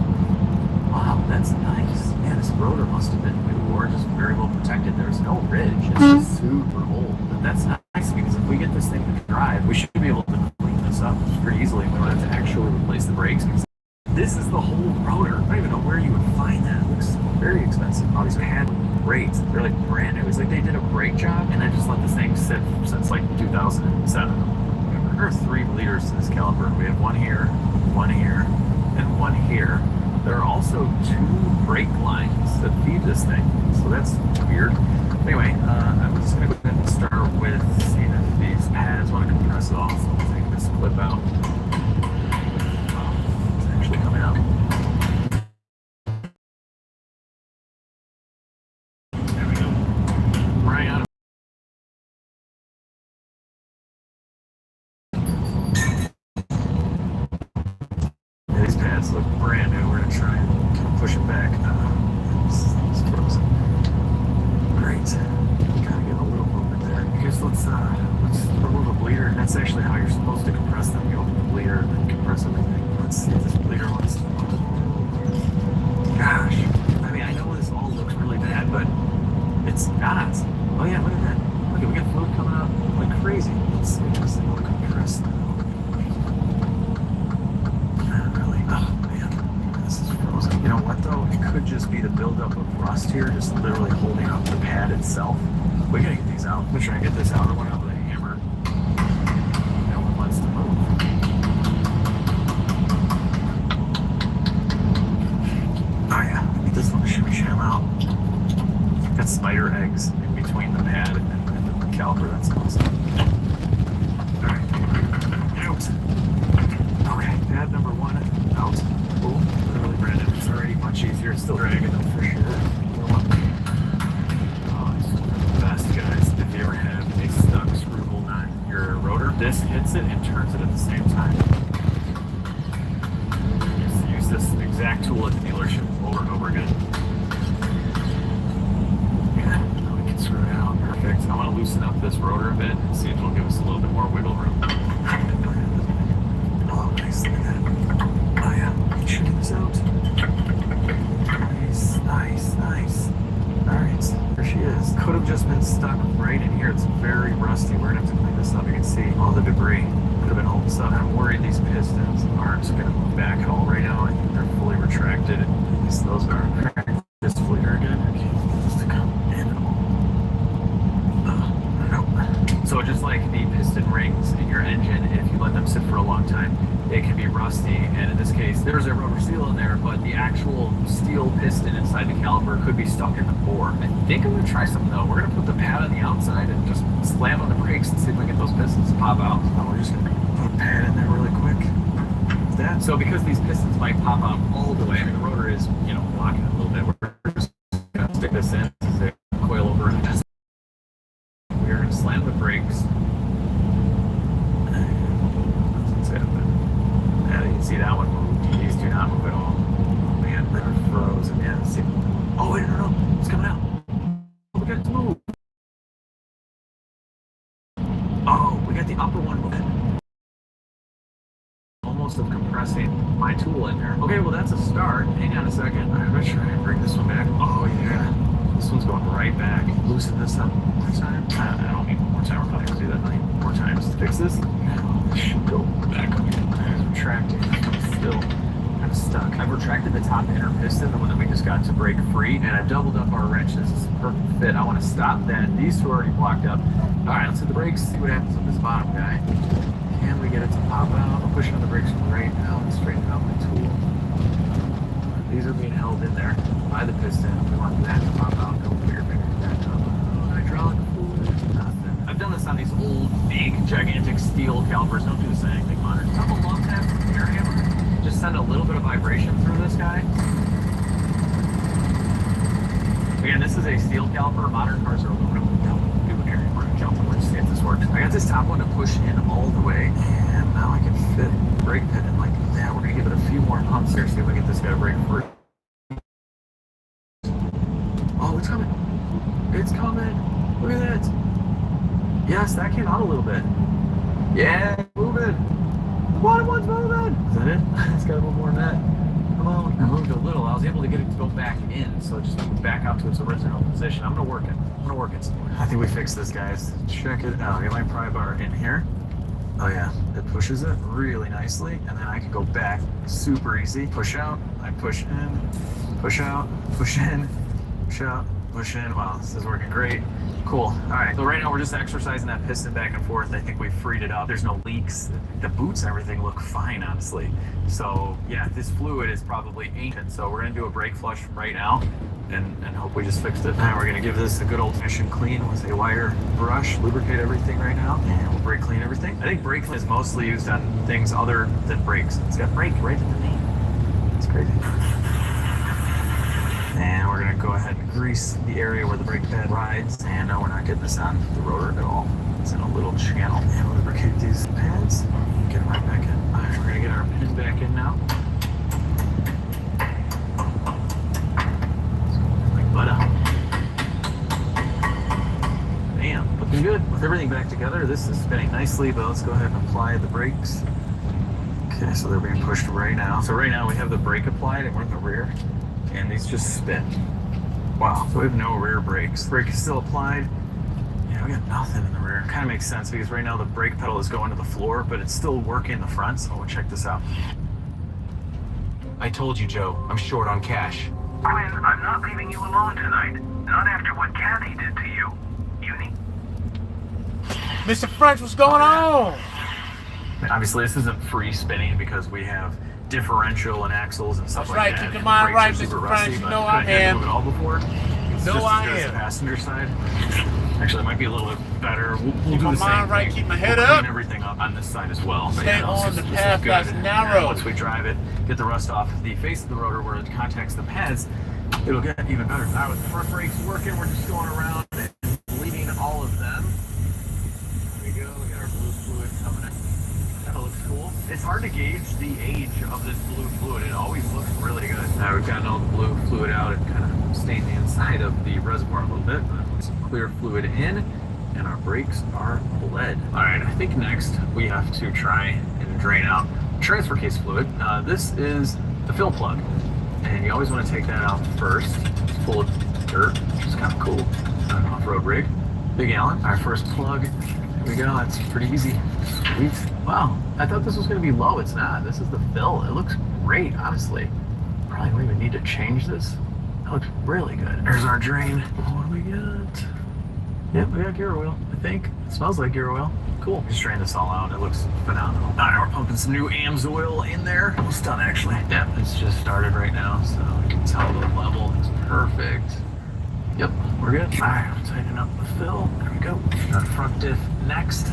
Wow, that's nice. Man, this rotor must have been new or just very well protected. There's no ridge. It's just super old. But that's nice because if we get this thing to drive, we should be able to clean this up pretty easily. We don't have to actually replace the brakes. This is the whole rotor. I don't even know where you would find that. It looks very expensive. Oh, these are handling brakes. They're like brand new. It's like they did a brake job and then just let this thing sit since like 2007. There are 3 bleeders to this caliper. We have one here, and one here. There are also 2 brake lines that feed this thing, so that's weird. Anyway, I'm just going to go ahead and start with seeing if these pads want to compress at all. So I'll take this clip out. Oh, it's actually coming out. There we go. Running out of these pads look brand new. We're going to try and kind of push it back. It's frozen. Great. Kind of get a little movement there. I guess let's remove a bleeder. That's actually how you're supposed to compress them. You open the bleeder and then compress everything. Let's see if this bleeder wants to here, just literally holding up the pad itself. We gotta get these out. I'm gonna try and get this outer one out with a hammer. No one wants to move. Oh yeah, get this little shimmy sham out. Got spider eggs in between the pad and the caliper. That's awesome. Alright, out. Okay, pad number 1 out. Cool. Literally, Brandon, it's already much easier. It's still dragging though for sure. Oh, it's the best, guys. If you ever have a stuck screw bolt on your rotor, this hits it and turns it at the same time. Just use this exact tool at the dealership over and over again. Yeah, now we can screw it out. Perfect. I want to loosen up this rotor a bit and see if it'll give us a little bit more wiggle room. Oh, nice. Look at that. Oh, yeah. Check this out. Nice, nice, nice. Alright, there she is. Could have just been stuck right in here. It's very rusty. We're going to have to clean this up. You can see all the debris. Could have been all this up. I'm worried these pistons aren't going to move back at all right now. I think they're fully retracted. At least those are cracked. This flicker again. I can't get this to come in at all. Nope. So just like the piston rings in your engine, if you let them sit for a long time, it can be rusty, and in this case, there's a rubber seal in there, but the actual steel piston inside the caliper could be stuck in the bore. I think I'm gonna try something though. We're gonna put the pad on the outside and just slam on the brakes and see if we can get those pistons to pop out. So we're just gonna put a pad in there really quick. That. So because these pistons might pop out all the way, I mean the rotor is, you know, blocking it a little bit. We're just gonna stick this in, coil over and just. We're gonna slam the brakes. You can see that one move. These do not move at all. Oh, man, they're frozen. Yeah, see. Oh, wait, no. It's coming out. Oh, we got it to move. Oh, we got the upper one moving. Almost of compressing my tool in there. Okay, well, that's a start. Hang on a second. I'm going to try and bring this one back. Oh, yeah. This one's going right back. Loosen this up one more time. I don't need one more time. We're probably going to do that 9 more times to fix this. Now, this should go back up again. Retracting, still kind of stuck. I've retracted the top inner piston, the one that we just got to break free, and I've doubled up our wrenches. This is a perfect fit. I want to stop that. These two are already blocked up. All right, let's hit the brakes, see what happens with this bottom guy. Can we get it to pop out? I'm pushing on the brakes right now and straighten out my tool. These are being held in there by the piston. We want that to pop out. Don't put your finger back up. Hydraulic fluid, nothing. I've done this on these old, big, gigantic steel calipers. Don't do this on anything modern. Couple long taps with the air hammer. Just send a little bit of vibration through this guy. Again, this is a steel caliper. Modern cars are aluminum. Don't do an air hammer. Jump. Let's see if this works. I got this top one to push in all the way, and now I can fit the brake pin in like that. We're gonna give it a few more pumps here. See if we get this guy to brake free. Oh, it's coming. It's coming. Look at that. Yes, that came out a little bit. Yeah, moving. The bottom one's moving. Is that it? It's got a little more than that. Come on. I moved a little. I was able to get it to go back in, so it just moved back out to its original position. I'm gonna work it. I think we fixed this, guys. Check it out. Get my pry bar in here. Oh yeah, it pushes it really nicely, and then I can go back super easy. Push out. I push in. Push out. Push in. Push out. Push in. Wow, this is working great. Cool. All right, so right now we're just exercising that piston back and forth. I think we freed it up. There's no leaks. The boots and everything look fine, honestly. So yeah, this fluid is probably ancient. So we're gonna do a brake flush right now and hope we just fixed it. Now we're gonna give this a good old fashioned clean with a wire brush, lubricate everything right now, and we'll brake clean everything. I think brake clean is mostly used on things other than brakes. It's got brake right in the name. It's crazy. And we're gonna go ahead and grease the area where the brake pad rides. And no, we're not getting this on the rotor at all. It's in a little channel. And we'll lubricate these pads and get them right back in. All right, we're gonna get our pin back in now. It's going like butter. Bam, looking good. With everything back together, this is spinning nicely, but let's go ahead and apply the brakes. Okay, so they're being pushed right now. So right now we have the brake applied and we're in the rear. And these just spin. Wow, so we have no rear brakes. Brake is still applied. Yeah, we got nothing in the rear. Kind of makes sense because right now the brake pedal is going to the floor, but it's still working in the front, so we'll check this out. I told you, Joe, I'm short on cash. Quinn, I'm not leaving you alone tonight. Not after what Kathy did to you. You need... Mr. French, what's going on? Obviously, this isn't free spinning because we have differential and axles and stuff That's like right. that. Keep your mind right, Brakes are Mr. super French. rusty, You but know I couldn't handle am. it all before. It's No, just I as good as am. the passenger side. Actually, it might be a little bit better. We'll Keep do my the same mind right, thing. keep my head We'll up. clean everything up on this side as well. But Stay yeah, on this the is path good. that's narrow. And once we drive it, get the rust off the face of the rotor where it contacts the pads, it'll get even better. All right, with the front brakes working, we're just going around and bleeding all of them. There we go. We got our blue fluid coming in. That looks cool. It's hard to gauge the age of this blue fluid. It always looks really good. Now we've gotten all the blue fluid out and kind of stained the inside of the reservoir a little bit. Put some clear fluid in, and our brakes are bled. All right, I think next we have to try and drain out transfer case fluid. This is the fill plug, and you always want to take that out first. It's full of dirt, which is kind of cool on an off-road rig. Big Allen, our first plug. There we go, that's pretty easy. Sweet. Wow, I thought this was going to be low. It's not. This is the fill. It looks great, honestly. Probably don't even need to change this. That looks really good. There's our drain. What do we got? Yep, we got gear oil, I think. It smells like gear oil. Cool. Just drain this all out. It looks phenomenal. All right, we're pumping some new AMS oil in there. Almost done, actually. Yeah, it's just started right now, so you can tell the level is perfect. Yep, we're good. All right, we'll tighten up the fill. There we go. Our front diff next.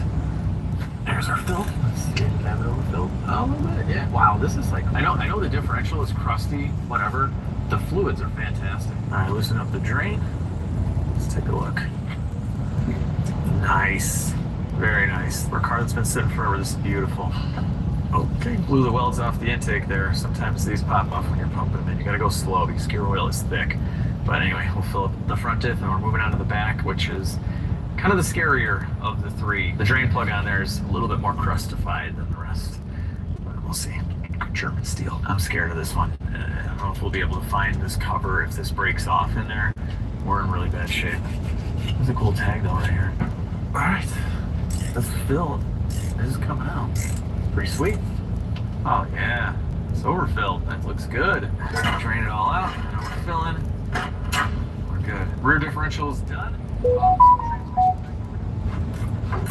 There's our fill. Let's see if we have it overfilled. Oh, a little bit, yeah. Wow, this is like, I know the differential is crusty, whatever. The fluids are fantastic. All right, loosen up the drain. Let's take a look. Nice. Very nice. For a car that's been sitting forever, this is beautiful. Okay, blew the welds off the intake there. Sometimes these pop off when you're pumping them in. You gotta go slow because gear oil is thick. But anyway, we'll fill up the front diff and we're moving on to the back, which is kind of the scarier of the three. The drain plug on there is a little bit more crustified than the rest. But we'll see. German steel. I'm scared of this one. I don't know if we'll be able to find this cover if this breaks off in there. We're in really bad shape. There's a cool tag though right here. All right, that's filled. This is coming out. Pretty sweet. Oh yeah, it's overfilled. That looks good. Drain it all out. Now we're filling. We're good. Rear differential is done.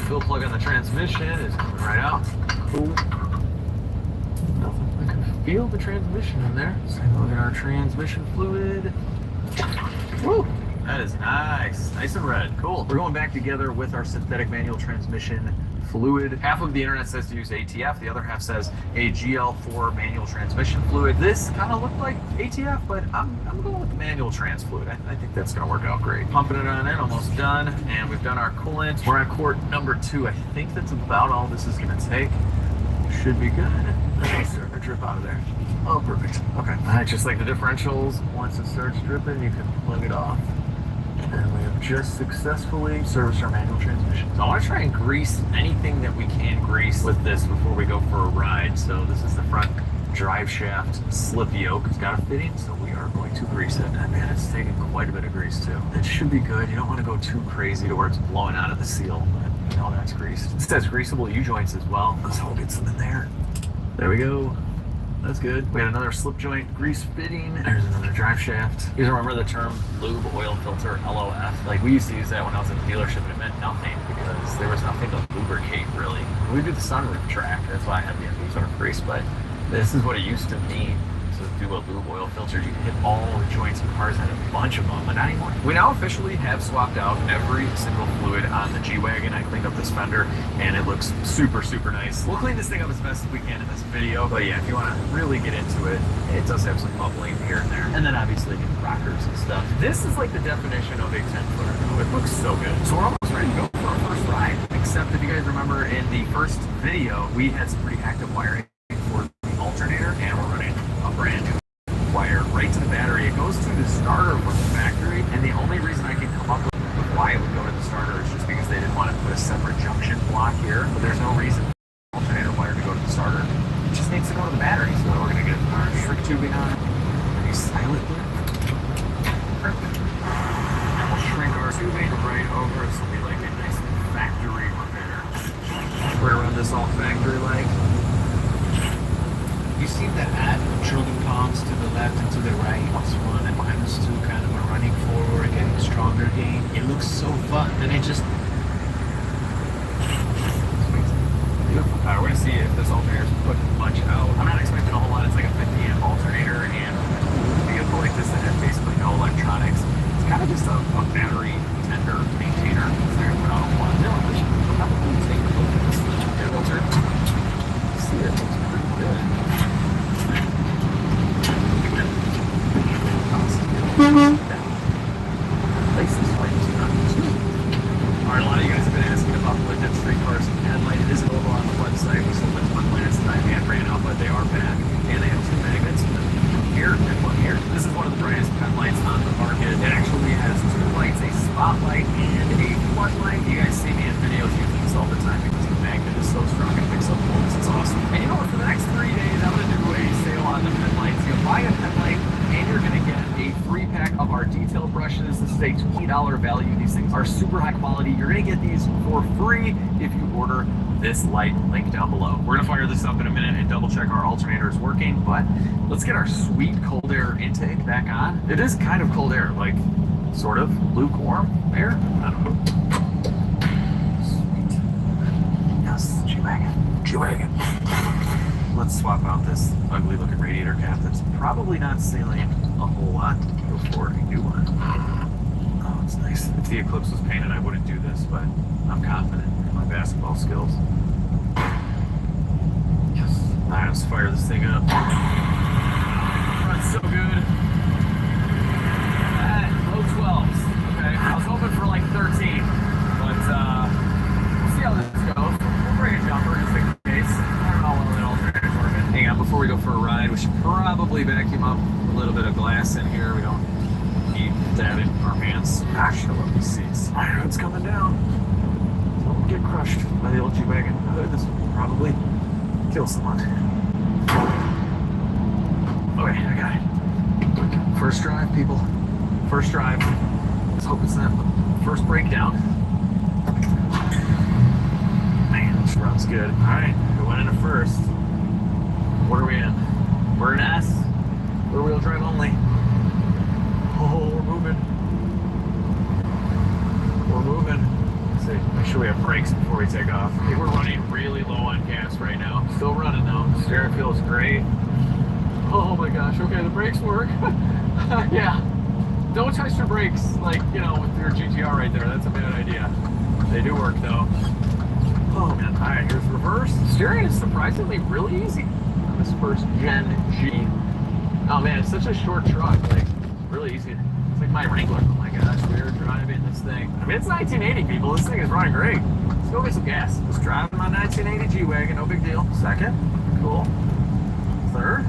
Fill plug on the transmission is coming right out. Cool. Nothing. I can feel the transmission in there. Let's take a look at our transmission fluid. Woo! That is nice. Nice and red. Cool. We're going back together with our synthetic manual transmission fluid. Half of the internet says to use ATF. The other half says a GL4 manual transmission fluid. This kind of looked like ATF, but I'm going with the manual trans fluid. I think that's going to work out great. Pumping it on in, almost done. And we've done our coolant. We're at quart number 2. I think that's about all this is going to take. Should be good. It's starting to drip out of there. Oh, perfect. Okay. All right, just like the differentials, once it starts dripping, you can plug it off. And we have just successfully serviced our manual transmission. So I want to try and grease anything that we can grease with this before we go for a ride. So this is the front drive shaft slip yoke. It's got a fitting, so we are going to grease it. And man, it's taking quite a bit of grease too. It should be good. You don't want to go too crazy to where it's blowing out of the seal, but no, that's greased. It says greasable U-joints as well. Let's all get some in there. There we go. That's good. We had another slip joint grease fitting. There's another drive shaft. You guys remember the term lube oil filter, LOF? Like we used to use that when I was at the dealership, and it meant nothing because there was nothing to lubricate really. We do the sunroof track. That's why I had the sunroof grease, but this is what it used to mean. To do a lube oil filter, you can hit all the joints and cars and a bunch of them, but not anymore. We now officially have swapped out every single fluid on the G-Wagon. I cleaned up this fender and it looks super, super nice. We'll clean this thing up as best as we can in this video, but yeah, if you want to really get into it, it does have some bubbling here and there. And then obviously get rockers and stuff. This is like the definition of a 10-footer. Oh, it looks so good. So we're almost ready to go for our first ride. Except if you guys remember in the first video, we had some pretty active wiring for the alternator, and we're running a brand new wire right to the battery. It goes to the starter from the factory, and the only reason I can come up with why it would go to the starter is just because they didn't want to put a separate junction block here, but there's no reason for the alternator wire to go to the starter. It just needs to go to the battery, so we're going to get our shrink tubing on. Pretty silently. Perfect. And we'll shrink our tubing right over. This will be like a nice factory repair. We're going to run this all factory-like. You see that add drilling palms to the left and to the right, +1 and -2, kind of a running forward, getting stronger game. It looks so fun. Then it just... Beautiful. We're going to see if this alternator is putting much out. I'm not expecting a whole lot. It's like a 50 amp alternator, and a vehicle like this that has basically no electronics. It's kind of just a battery tender maintainer. It's there for out one. No, I should probably take a look at this filter. See, it looks pretty good. Place this light is not too. Alright, a lot of you guys have been asking about the Legend 3-cars headlight. It is available on the website. We sold it to one last time and ran out, but they are back. And they have 2 magnets, one here and one here. This is one of the brightest headlights on the market. It actually has 2 lights, a spotlight and a floodlight. You guys see me in videos using this all the time because the magnet is so strong it picks up volts. It's awesome. And you know what? For the next 3 days, I'm going to do a sale on the headlights. You buy a headlight and you're going to get a free pack of our detail brushes. This is a $20 value. These things are super high quality. You're going to get these for free if you order this light, link down below. We're going to fire this up in a minute and double check our alternator is working, but let's get our sweet cold air intake back on. It is kind of cold air, like sort of lukewarm air. I don't know. Sweet. Yes, G-Wagon. G-Wagon. Let's swap out this ugly looking radiator cap that's probably not sealing a whole lot. Go for a new one. Oh, it's nice. If the Eclipse was painted, I wouldn't do this, but I'm confident in my basketball skills. Yes. Alright, let's fire this thing up. Runs so good. Low 12s. Okay, I was hoping for like 13, but we'll see how this goes. We'll bring a jumper just in case. I don't know what the alternator's working. Hang on, before we go for a ride, we should probably vacuum up a little bit of glass in here. We don't need that in our pants. Gosh, I love these seats. Alright, it's coming down. Don't get crushed by the old G-Wagon. This will probably kill someone. Okay, I got it. First drive, people. First drive. Let's hope it's not the first breakdown. Man, this runs good. Alright, we went into first. What are we in? We're in S. Rear wheel drive only. Oh, we're moving. We're moving. Let's see. Make sure we have brakes before we take off. I think we're running really low on gas right now. Still running though. Steering feels great. Oh my gosh. Okay, the brakes work. Yeah. Don't touch your brakes like, you know, with your GTR right there. That's a bad idea. They do work though. Oh man. Alright, here's reverse. Steering is surprisingly really easy on this first Gen G. Oh man, it's such a short truck. Like, really easy. It's like my Wrangler. Oh my gosh, we're driving this thing. I mean, it's 1980, people. This thing is running great. Let's go get some gas. Just driving my 1980 G-Wagon. No big deal. Second. Cool. Third.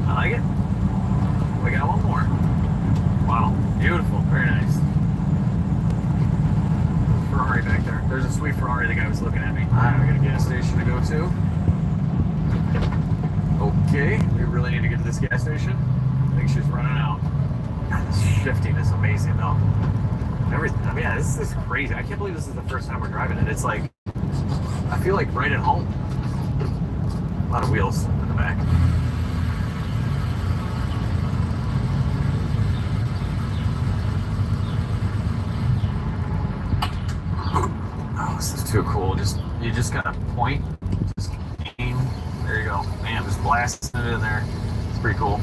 I like it. We got one more. Wow. Beautiful. Very nice. Ferrari back there. There's a sweet Ferrari the guy was looking at me. Alright, we got a gas station to go to. Okay. We really need to get to this gas station. I think she's running out. God, this shifting is amazing though. Everything. I mean, yeah, this is crazy. I can't believe this is the first time we're driving it. It's like, I feel like right at home. A lot of wheels in the back. Oh, this is too cool. You just gotta point, just aim. There you go. Man, just blasting it in there. It's pretty cool.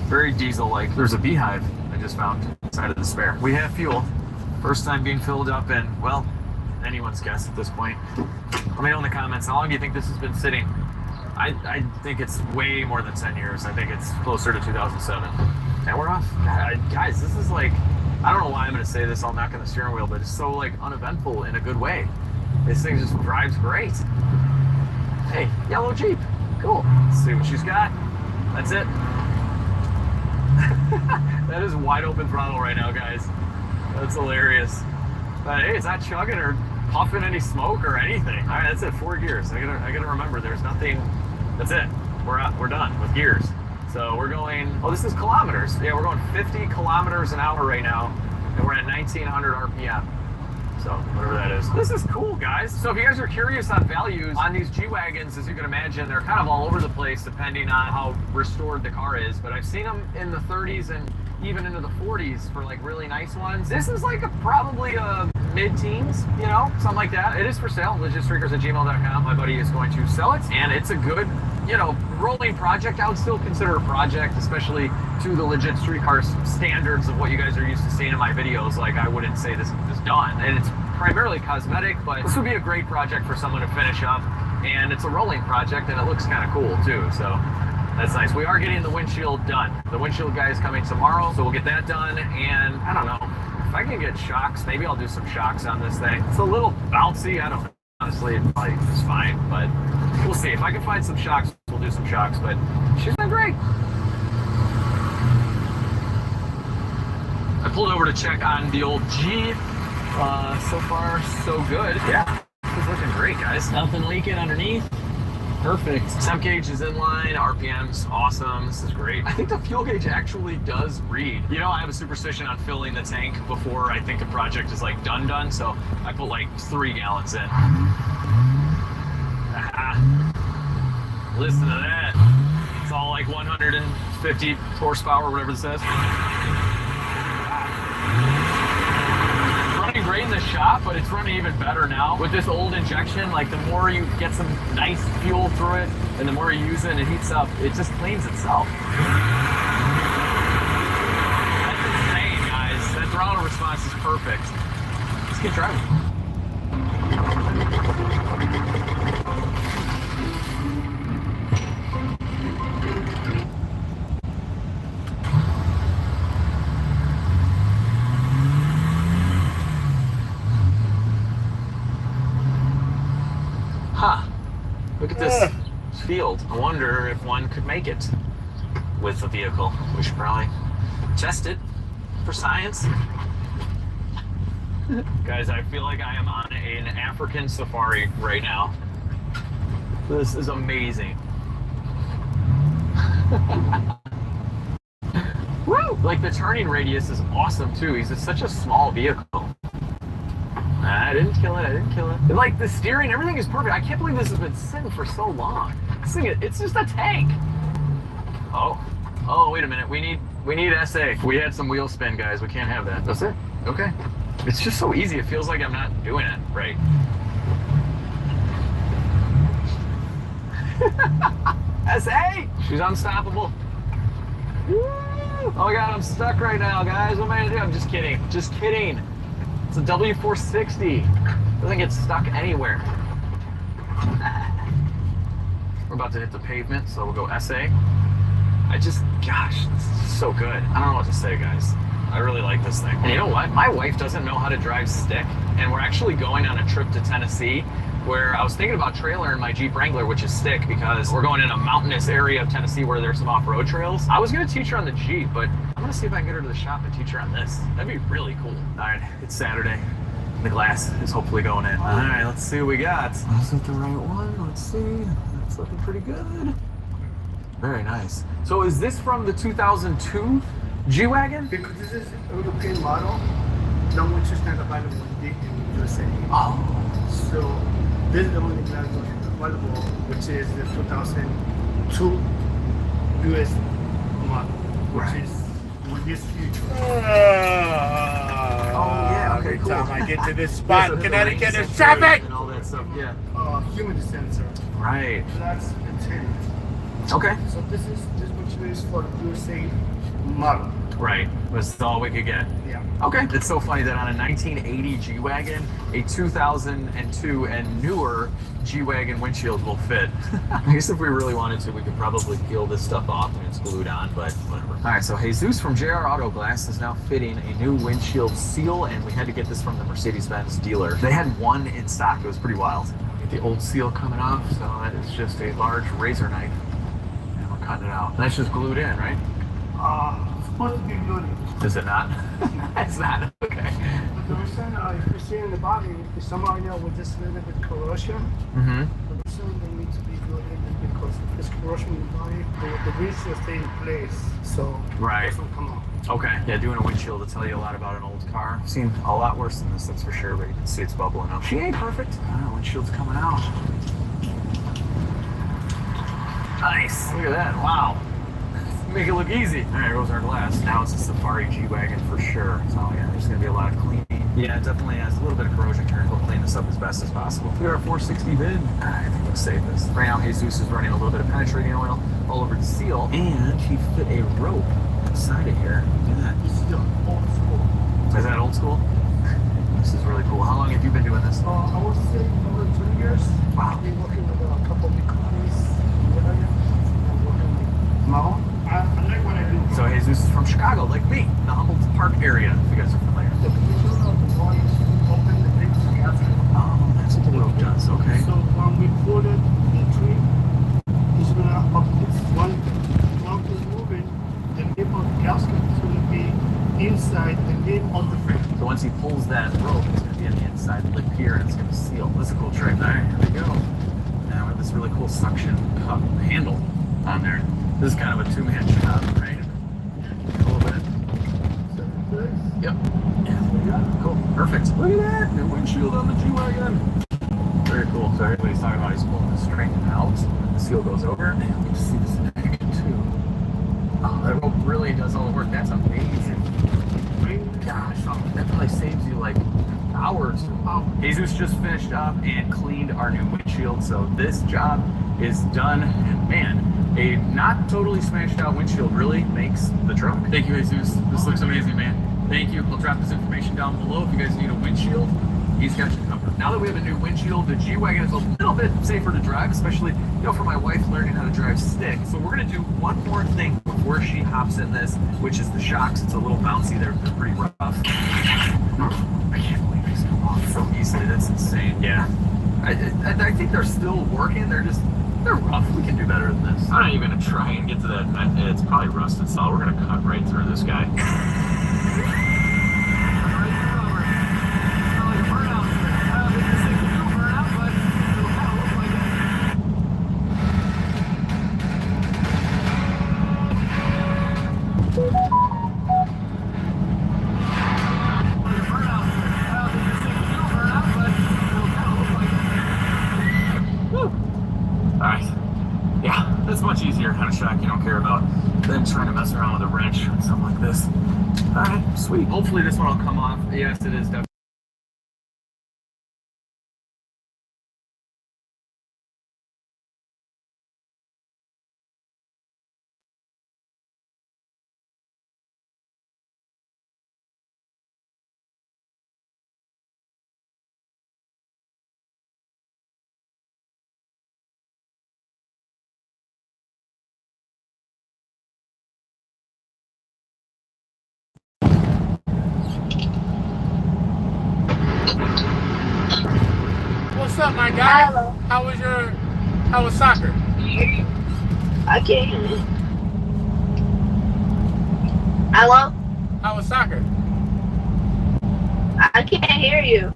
Very diesel-like. There's a beehive I just found inside of the spare. We have fuel. First time being filled up in, well, anyone's guess at this point. Let me know in the comments, how long do you think this has been sitting? I think it's way more than 10 years. I think it's closer to 2007. And we're off. God, guys, this is like, I don't know why I'm going to say this, I'll knock on the steering wheel, but it's so like uneventful in a good way. This thing just drives great. Hey, yellow Jeep. Cool. Let's see what she's got. That's it. That is wide open throttle right now, guys. That's hilarious. But hey, it's not chugging or puffing any smoke or anything. All right, that's it. 4 gears. I gotta remember. There's nothing. That's it. We're done with gears. So we're going. Oh, this is kilometers. Yeah, we're going 50 kilometers an hour right now, and we're at 1900 RPM. So whatever that is. This is cool, guys. So if you guys are curious on values on these G-Wagons, as you can imagine, they're kind of all over the place depending on how restored the car is. But I've seen them in the 30s and even into the 40s for like really nice ones. This is like probably a mid-teens, you know, something like that. It is for sale. Legitstreakers@gmail.com. My buddy is going to sell it, and it's a good, you know, rolling project. I would still consider a project, especially to the Legit Street Cars standards of what you guys are used to seeing in my videos. Like, I wouldn't say this is done, and it's primarily cosmetic, but this would be a great project for someone to finish up, and it's a rolling project, and it looks kind of cool too, so that's nice. We are getting the windshield done. The windshield guy is coming tomorrow, so we'll get that done, and I don't know, if I can get shocks, maybe I'll do some shocks on this thing. It's a little bouncy, I don't know. Honestly, it probably is fine, but we'll see. If I can find some shocks, we'll do some shocks, but she's been great. I pulled over to check on the old G. So far, so good. Yeah, it's looking great, guys. Nothing leaking underneath. Perfect. Temp gauge is in line. RPM's awesome. This is great. I think the fuel gauge actually does read. You know, I have a superstition on filling the tank before I think a project is like done. So I put like 3 gallons in. Listen to that. It's all like 150 horsepower, whatever it says. Running great in the shop, but it's running even better now with this old injection. Like, the more you get some nice fuel through it and the more you use it and it heats up, it just cleans itself. That's insane, guys. That throttle response is perfect. Let's get driving. Huh. Look at this field. I wonder if one could make it with the vehicle. We should probably test it for science. Guys, I feel like I am on an African safari right now. This is amazing. Woo! Like, the turning radius is awesome too. He's such a small vehicle. I didn't kill it. And like, the steering, everything is perfect. I can't believe this has been sitting for so long. This thing, it's just a tank. Oh, wait a minute. We need SA. We had some wheel spin, guys. We can't have that. That's it. Okay. It's just so easy. It feels like I'm not doing it right. SA! She's unstoppable. Woo! Oh my God, I'm stuck right now, guys. What am I gonna do? I'm just kidding. Just kidding. It's a W460. Doesn't get stuck anywhere. We're about to hit the pavement, so we'll go SA. Gosh, this is so good. I don't know what to say, guys. I really like this thing. And you know what? My wife doesn't know how to drive stick, and we're actually going on a trip to Tennessee where I was thinking about trailering my Jeep Wrangler, which is stick, because we're going in a mountainous area of Tennessee where there's some off-road trails. I was gonna teach her on the Jeep, but I'm gonna see if I can get her to the shop and teach her on this. That'd be really cool. All right, it's Saturday. The glass is hopefully going in. All right, let's see what we got. Is it the right one? Let's see. It's looking pretty good. Very nice. So is this from the 2002 G-Wagon? Because this is a European model, no one is not available in USA. Oh. So this is the only glass available, which is the 2002 US model, which is with this feature. Yeah, okay, every cool. time I get to this spot in Connecticut, there's traffic! And all that stuff, yeah. Humidity sensor. Right. That's a 10. Okay. So this which is for USA model. Right. That's all we could get. Yeah. Okay. It's so funny that on a 1980 G-Wagon, a 2002 and newer G-Wagon windshield will fit. I guess if we really wanted to, we could probably peel this stuff off and it's glued on, but whatever. All right, so Jesus from JR Auto Glass is now fitting a new windshield seal, and we had to get this from the Mercedes-Benz dealer. They had one in stock. It was pretty wild. Get the old seal coming off, so that is just a large razor knife, and we're cutting it out. And that's just glued in, right? It's supposed to be glued in. Is it not? It's not. Okay. The reason, if you see in the body, if somehow, with this little bit corrosion, the reason they need to be glued in is because if there's corrosion in the body, the grease will stay in place, so it doesn't come off. Okay. Yeah, doing a windshield will tell you a lot about an old car. I've seen a lot worse than this, that's for sure, but you can see it's bubbling up. She ain't perfect. Windshield's coming out. Nice. Look at that. Wow. Make it look easy. All right, there goes our glass. Now it's a Safari G-Wagon for sure. So yeah, there's going to be a lot of cleaning. Yeah, it definitely has a little bit of corrosion here. We'll clean this up as best as possible. We got our 460 bin. I think we'll save this. Right now, Jesus is running a little bit of penetrating oil all over the seal, and he fit a rope inside of here. Look at that. This is old school. Is that old school? This is really cool. How long have you been doing this? I would say over 2 years. Wow. I've been working with a couple of big companies in the area. I'm working with my own. I like what I do. So Jesus is from Chicago, like me, the Humboldt Park area, if you guys are familiar. The position of the one is to open the big gasket. Oh, that's what the rope does, okay. So when we pull it, the tree is gonna up this one. Once it's moving, the lip of the gasket is gonna be inside the lip of the frame. So once he pulls that rope, it's going to be on the inside lip here, and it's going to seal. This is a cool trick. All right, here we go. Now we have this really cool suction cup handle on there. This is kind of a two-man job, right? A little bit. Yep. Yeah, cool. Perfect. Look at that. New windshield on the G-Wagon. Very cool. So everybody's talking about he's pulling the string out. The seal goes over. And you can see this in action, too. Oh, that rope really does all the work. That's amazing. Gosh, that probably saves you like hours. Jesus just finished up and cleaned our new windshield, so this job is done. And man, a not totally smashed out windshield really makes the truck. Thank you, Jesus. This looks amazing, man. Thank you. I'll drop this information down below if you guys need a windshield. He's got you covered. Now that we have a new windshield, the G-Wagon is a little bit safer to drive, especially, for my wife learning how to drive stick. So we're gonna do one more thing before she hops in this, which is the shocks. It's a little bouncy. They're pretty rough. I can't believe these come off so easily. That's insane. Yeah. I think they're still working. They're rough. We can do better than this. I'm not even gonna try and get to that. It's probably rusted solid. We're gonna cut right through this guy. Much easier on a shock you don't care about than trying to mess around with a wrench or something like this. Alright, sweet. Hopefully this one will come off. Yes, it is definitely. What's up, my guy? Hello. How was soccer? I can't hear you. Hello? How was soccer? I can't hear you.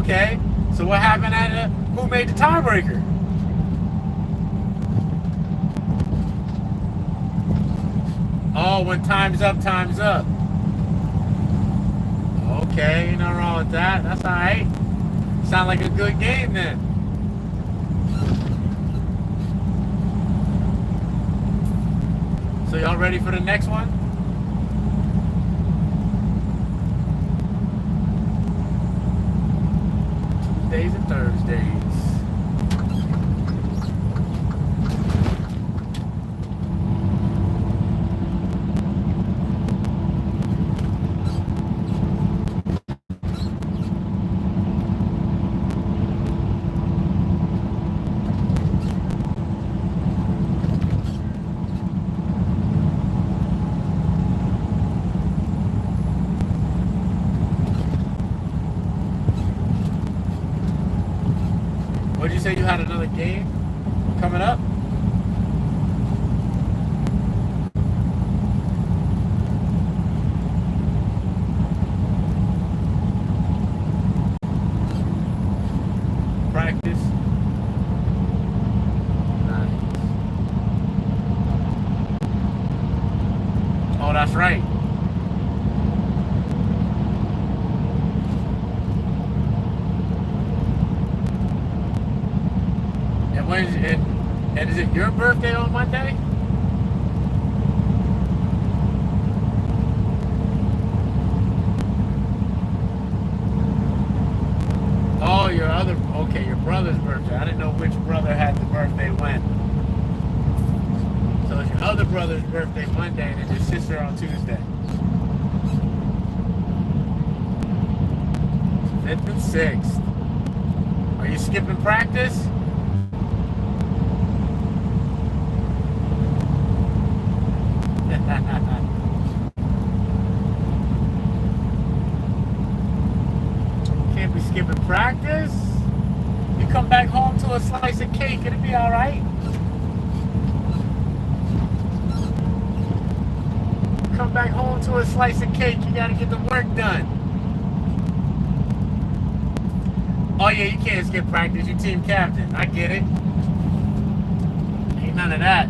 Okay, so what happened who made the tiebreaker? Oh, when time's up, time's up. Okay, ain't nothing wrong with that. That's alright. Sound like a good game then. So y'all ready for the next one? Tuesdays and Thursdays. say you had another game coming up? Practice. Nice. Oh, that's right. And when is it? And is it your birthday on Monday? Oh, your other, okay, your brother's birthday. I didn't know which brother had the birthday when. So it's your other brother's birthday Monday and it's your sister on Tuesday. 5th and 6th. Are you skipping practice? Can't be skipping practice. You come back home to a slice of cake, it'll be all right. Come back home to a slice of cake, you gotta get the work done. Oh yeah, you can't skip practice, you're team captain. I get it. Ain't none of that.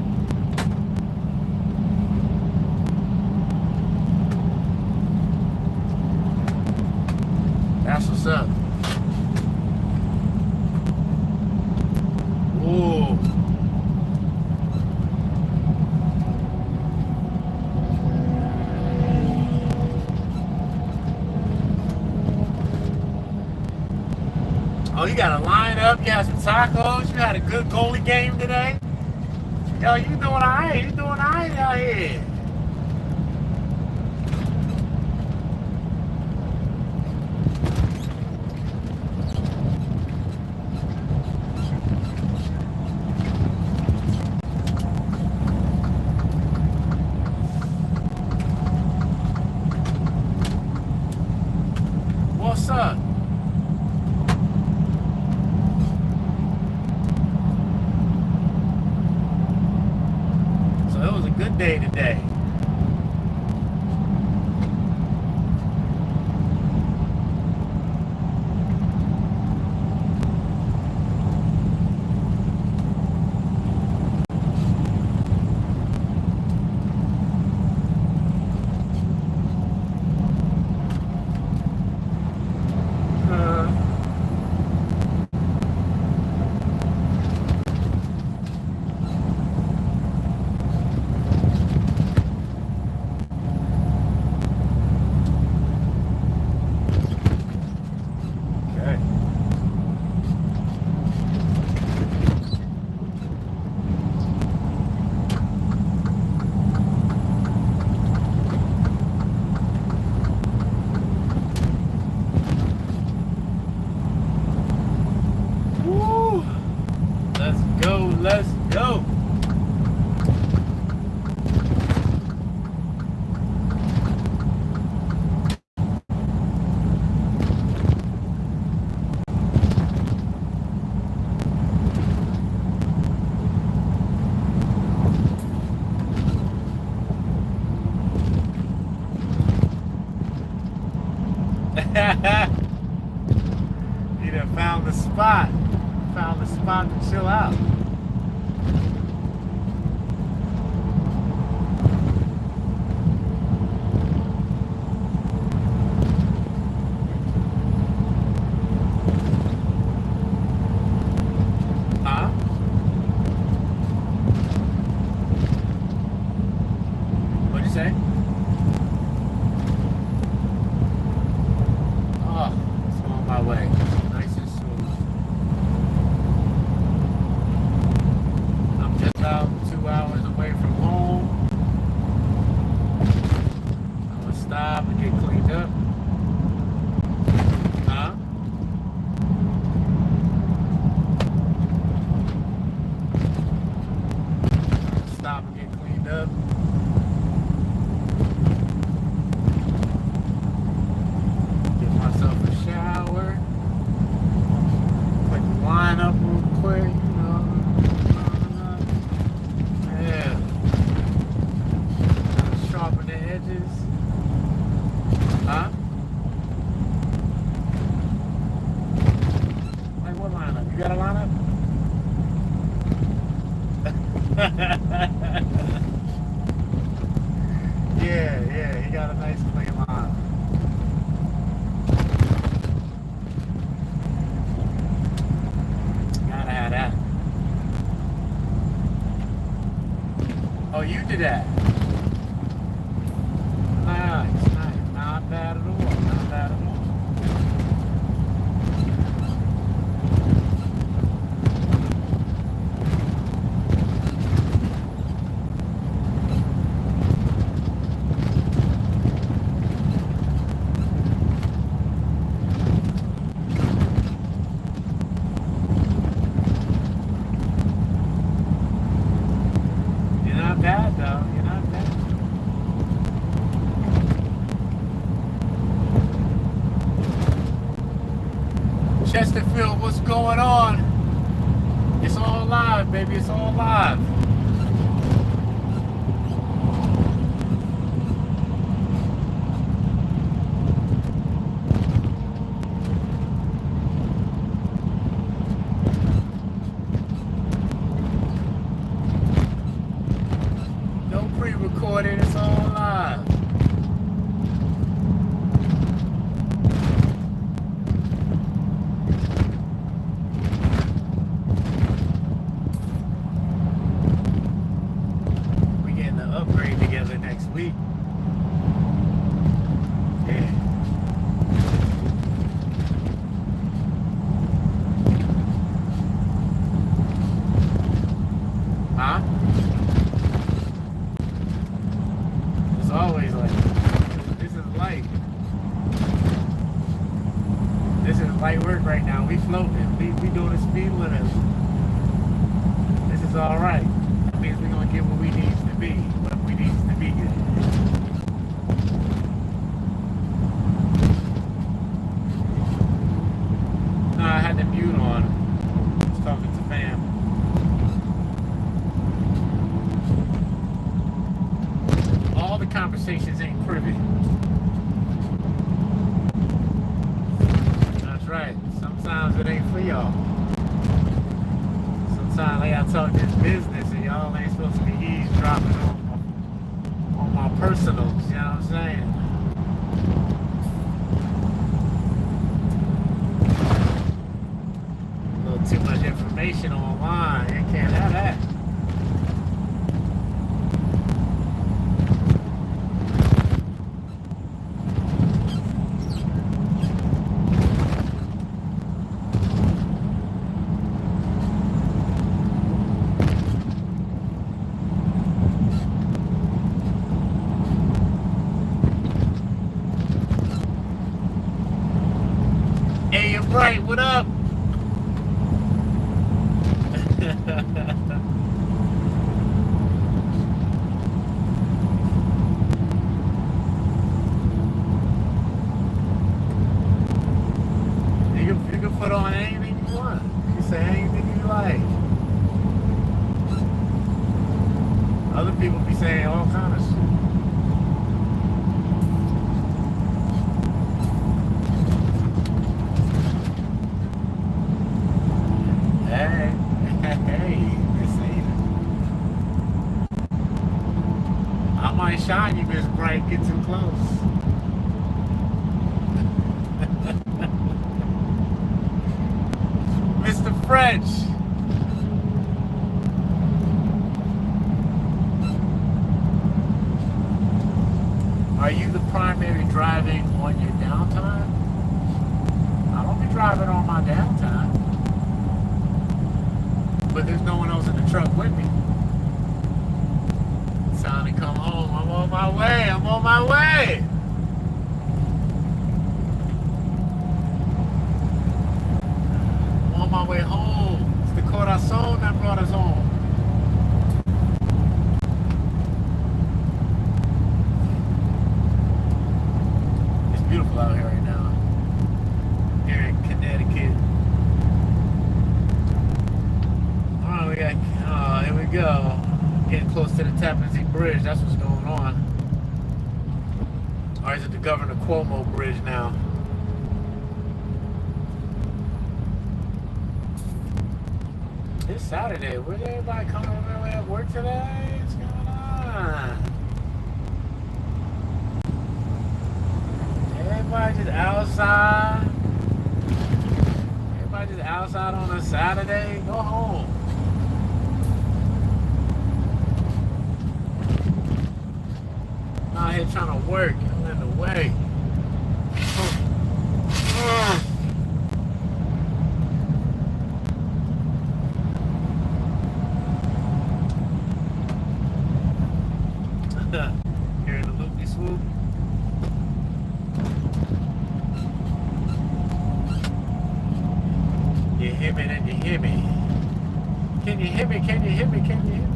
That's what's up. Ooh. Oh, you got a lineup, you got some tacos, you had a good goalie game today. Yo, you doing alright, out here. What's up? So it was a good day today. Let's go. You done found the spot. Found the spot to chill out. What'd you say? Oh, it's on my way. Nice and smooth. I'm just about 2 hours away from home. I'm gonna stop and get cleaned up. Stop and get cleaned up. that. Nice, nice. Not bad at all. Not bad at all. You're not bad though. You're not bad. Chesterfield, what's going on? It's all live, baby. It's all live. No pre-recorded. It's all live. We getting the upgrade together next week. Yeah. Huh? It's always like this is light. This is light work right now. We floating. We doing the speed limit. This is all right. That means we're gonna get where we need to be. What we need to be at. No, I had the mute on. I was talking to fam. All the conversations ain't privy. That's right. Sometimes it ain't for y'all. Sometimes I gotta talk this business and y'all ain't supposed to be eavesdropping on my personals, you know what I'm saying? A little too much information online. You can't have that. Hey, you're right. What up? You can put on anything you want. You say anything you like. Other people be saying all kind of shit. Hey, Miss Ada. I might shine you, Miss Bright. Get too close. Mr. French. Are you the primary driving on your downtime? I don't be driving on my downtime. But there's no one else in the truck with me. It's time to come home. I'm on my way. I'm on my way. I'm on my way home. It's the corazón that brought us home. It's beautiful out here right now. Here in Connecticut. We got, here we go. Getting close to the Tappan Zee Bridge. That's what's going on. Or is it the Governor Cuomo Bridge now? It's Saturday. Where's everybody coming over there at work today? What's going on? Everybody just outside. Everybody just outside on a Saturday. Go home. out here trying to work. I'm in the way. Here in the loopy swoop. You hear me, then you hear me. Can you hear me? Can you hear me? Can you hear me?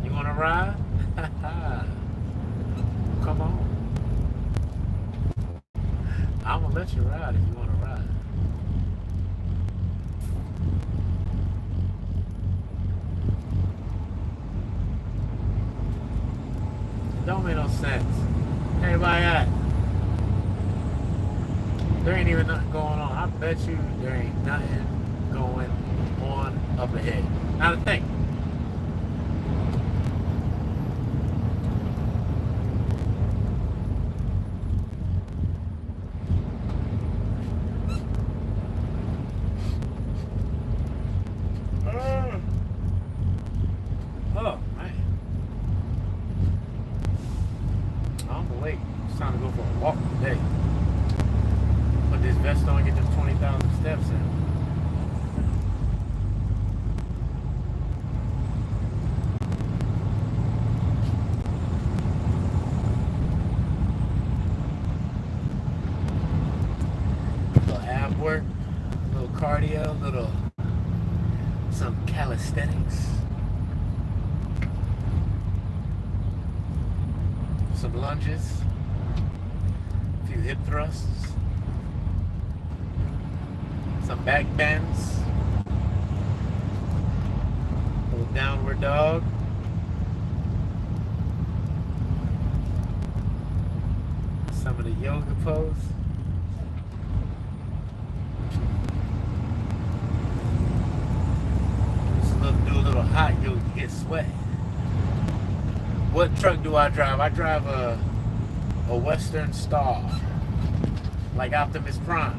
You wanna ride? Come on. I'm gonna let you ride if you wanna ride. It don't make no sense. Everybody at? There ain't even nothing going on. I bet you there ain't nothing going on up ahead. Not a thing. Oh, man. I'm late. It's time to go for a walk today. Put this vest on and get them 20,000 steps in. A little ab work, a little cardio, a little some calisthenics. Some lunges, a few hip thrusts, some back bends, a little downward dog, some of the yoga pose. Just do a little hot yoga, you get sweat. What truck do I drive? I drive a Western Star, like Optimus Prime.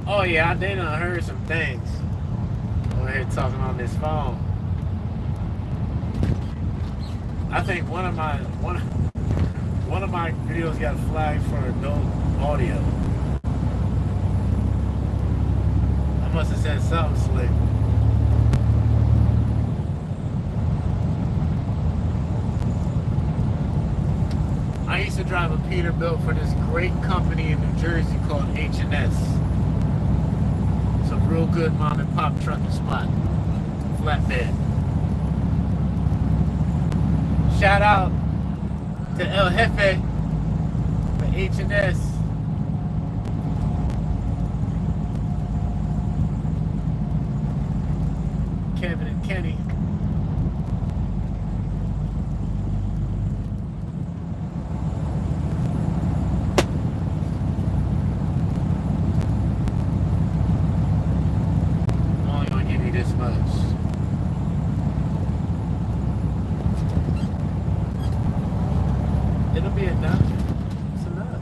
Oh yeah, I did heard some things. Over here talking on this phone. I think one of my videos got flagged for adult audio. I must have said something slick. I used to drive a Peterbilt for this great company in New Jersey called H&S. It's a real good mom and pop trucking spot. Flatbed. Shout out to El Jefe for H&S. Kevin and Kenny. I'm only gonna give you this much. It'll be enough. It's enough.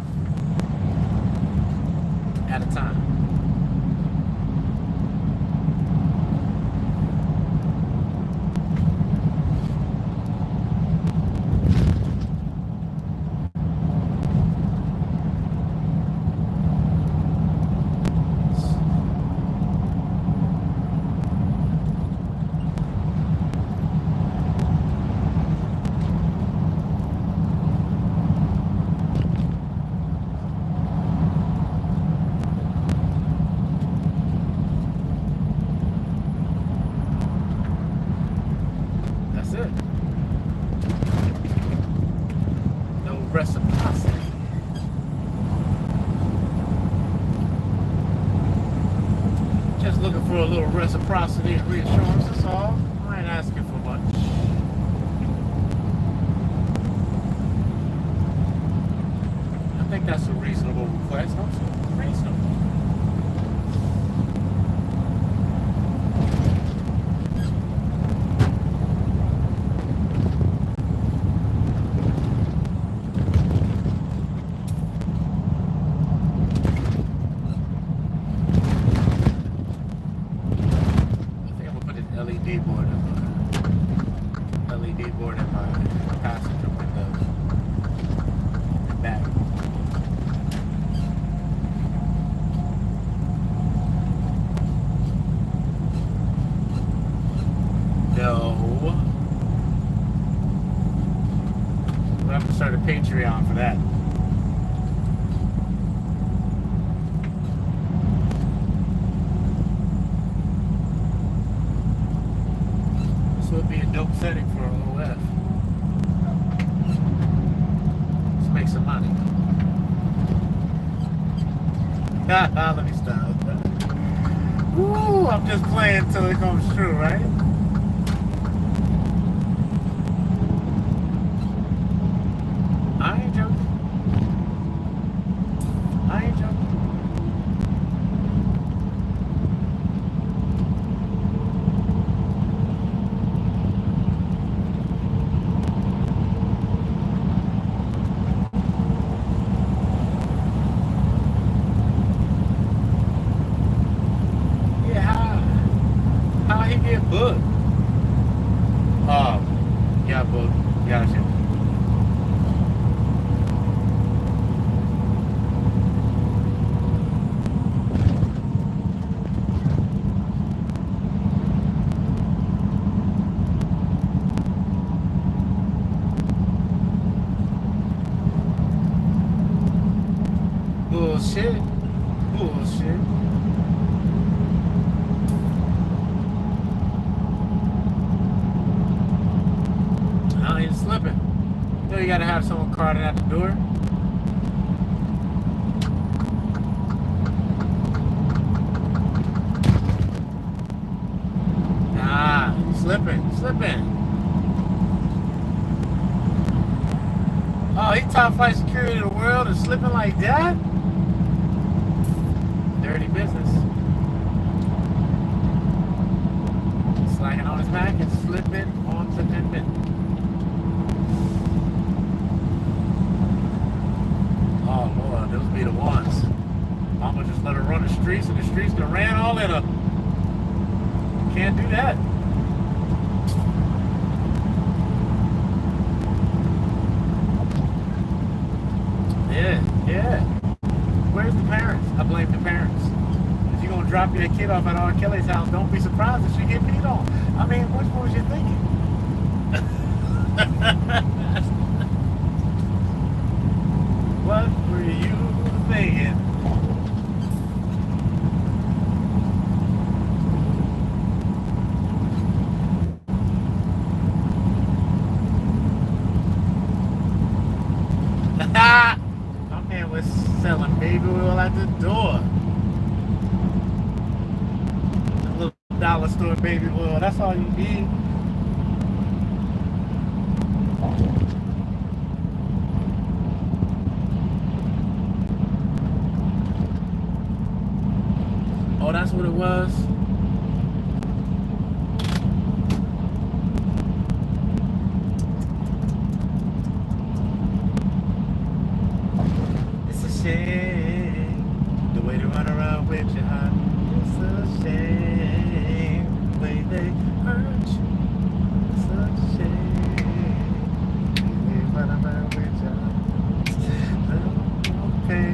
At a time. Reciprocity. Just looking for a little reciprocity and reassurance, that's all. I ain't asking for much. I think that's a reasonable request, don't you? Reasonable. Let me stop. Woo, I'm just playing until it comes true, right? I ain't joking. I ain't joking. How he get booked? Oh, yeah, booked. Gotcha. Bullshit. Bullshit. He's slipping. You know you gotta have someone carting at the door. Nah, he's slipping. Oh, he top flight security in the world and slipping like that? Dirty business. Slacking on his back and slipping on the pin. Oh Lord, those be the ones. Mama just let her run the streets and the streets done ran all in her. Can't do that. Yeah. Where's the parents? I blame the parents. If you're gonna drop your kid off at R. Kelly's house, don't be surprised if she get beat on. I mean, which one was you thinking? What were you thinking? My man was selling baby oil at the door. A little dollar store baby oil, that's all you need. Oh, that's what it was. It's a shame the way they run around with you, huh? It's a shame the way they hurt you. It's a shame the way they run around with you. Okay.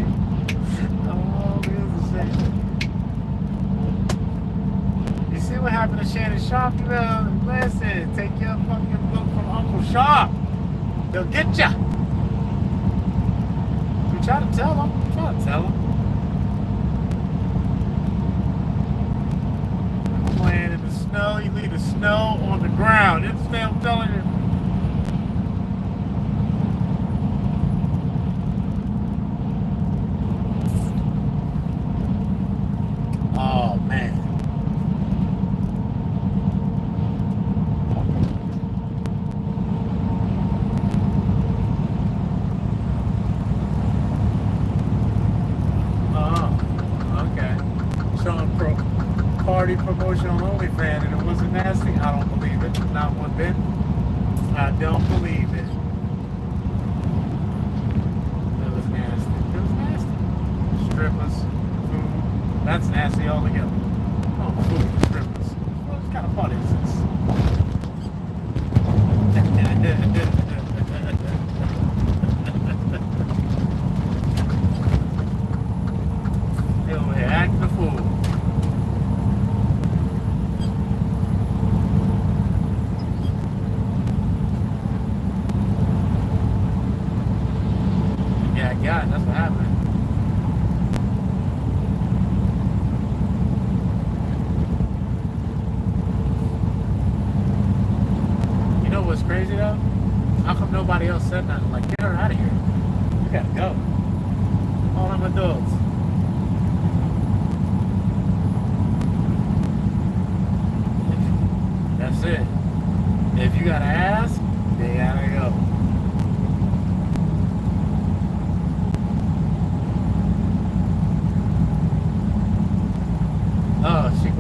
Oh, it's a shame. See what happened to Shannon Sharp? You know, listen, take your fucking book from Uncle Sharp. They'll get ya. You try to tell them. Playing in the snow, you leave the snow on the ground. You understand what I'm telling you? Oh, man. Party promotion on OnlyFans and it wasn't nasty. I don't believe it. Not one bit. I don't believe it. It was nasty. Strippers, food. That's nasty altogether. Oh, food, strippers. What kind of party is this? They over here acting a fool. God, that's what happened. You know what's crazy though? How come nobody else said nothing? Like, get her out of here. You gotta go. All them adults.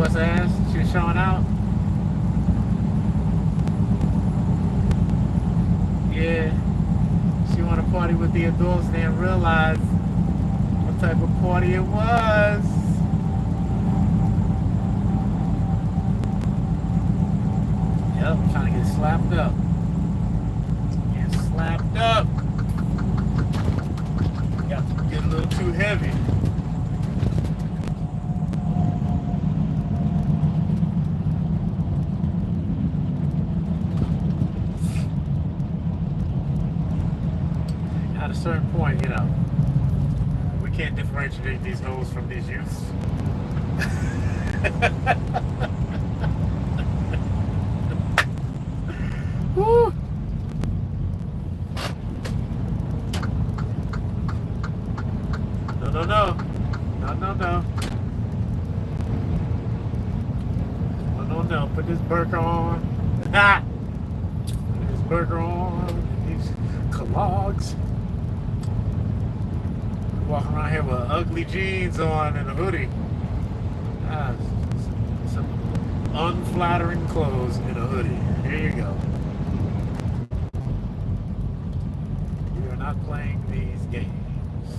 bust ass. She was showing out. Yeah. She wanted to party with the adults and didn't realize what type of party it was. Yep, I'm trying to get slapped up. Get slapped up. Got to get a little too heavy. At a certain point, you know, we can't differentiate these hoes from these youths. Woo! No, no, no. No, no, no. No, no, no. Put this burger on. Ah! Put this burger on. These clogs. Walking around here with ugly jeans on and a hoodie. Ah, some unflattering clothes in a hoodie. Here you go. We are not playing these games.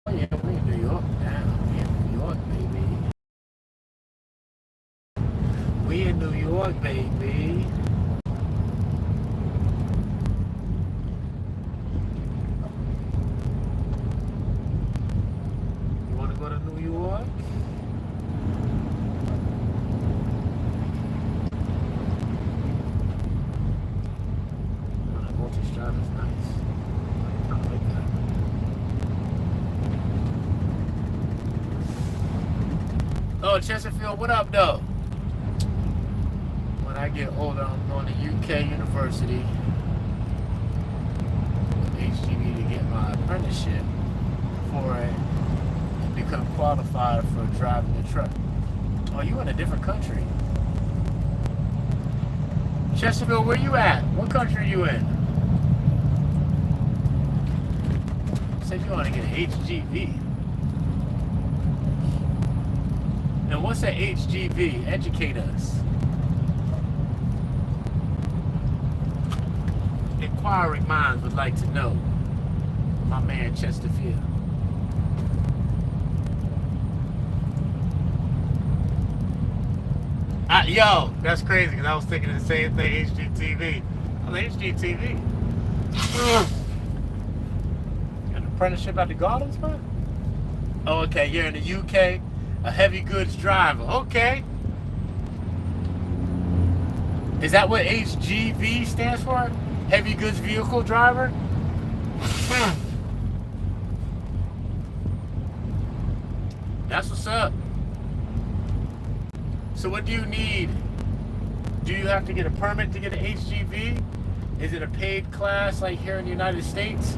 Oh yeah, we in New York now. We in New York, baby. We in New York, baby. Go to New York. That multi-strap is nice. I like that. Oh, Chesterfield, what up, though? When I get older, I'm going to UK University, HGV, to get my apprenticeship for it. Become qualified for driving the truck. Oh, you in a different country. Chesterfield, where you at? What country are you in? You said you want to get an HGV. Now, what's an HGV? Educate us. Inquiring minds would like to know. My man Chesterfield. Yo, that's crazy because I was thinking the same thing. HGTV. I'm like, HGTV. An apprenticeship at the Gardens, man? Oh, okay. You're in the UK. A heavy goods driver. Okay. Is that what HGV stands for? Heavy goods vehicle driver? That's what's up. So what do you need? Do you have to get a permit to get an HGV? Is it a paid class like here in the United States?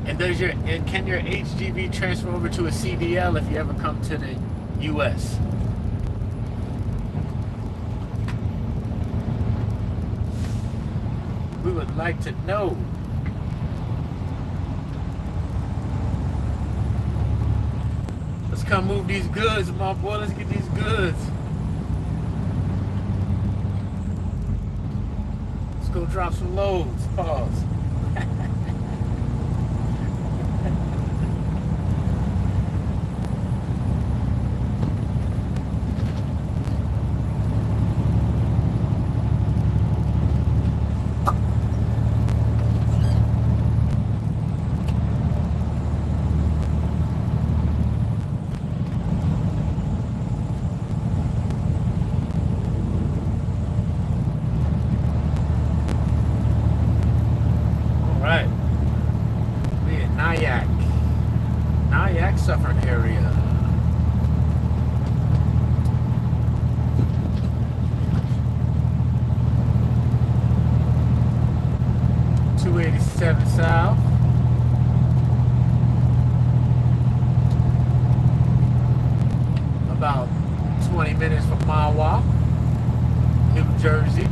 And can your HGV transfer over to a CDL if you ever come to the US? We would like to know. Let's come move these goods, my boy. Let's get these goods. Let's go drop some loads. Pause. Suffering area. .287 south. About 20 minutes from Mawa, New Jersey.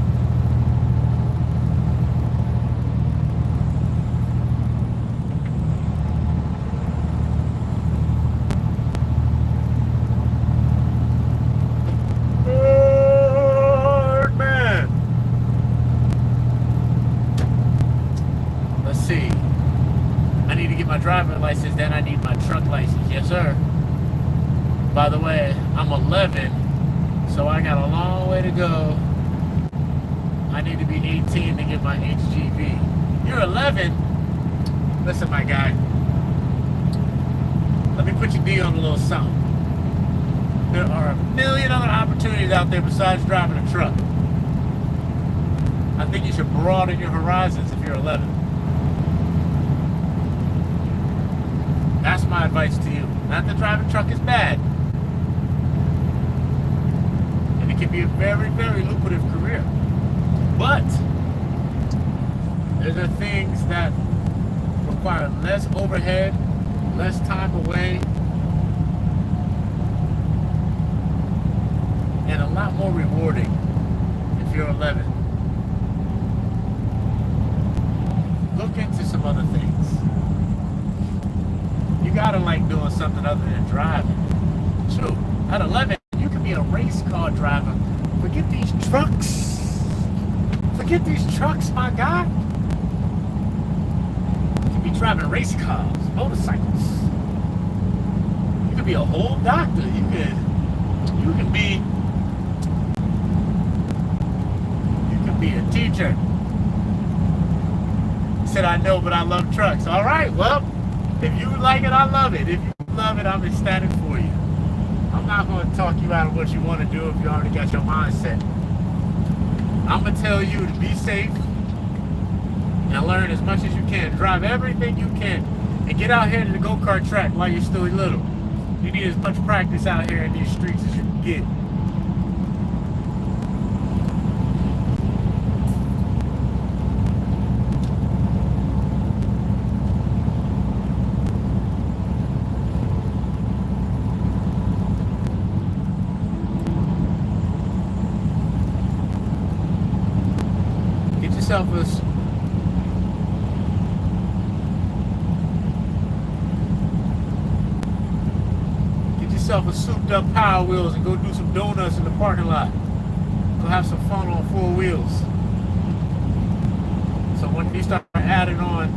license, then I need my truck license. Yes, sir. By the way, I'm 11, so I got a long way to go. I need to be 18 to get my HGV. You're 11? Listen, my guy. Let me put your D on a little something. There are a million other opportunities out there besides driving a truck. I think you should broaden your horizons if you're 11. That's my advice to you. Not that driving a truck is bad. And it can be a very, very lucrative career. But there are things that require less overhead, less time away, and a lot more rewarding if you're 11. Look into some other things. You gotta like doing something other than driving. True, at 11, you can be a race car driver. Forget these trucks. Forget these trucks, my guy. You can be driving race cars, motorcycles. You can be a whole doctor. You can be a teacher. He said, I know, but I love trucks. All right, well, if you like it, I love it. If you love it, I'm ecstatic for you. I'm not going to talk you out of what you want to do if you already got your mindset. I'm going to tell you to be safe and learn as much as you can. Drive everything you can and get out here to the go-kart track while you're still little. You need as much practice out here in these streets as you can get. Get yourself a souped up Power Wheels and go do some donuts in the parking lot. Go have some fun on 4 wheels. So when you start adding on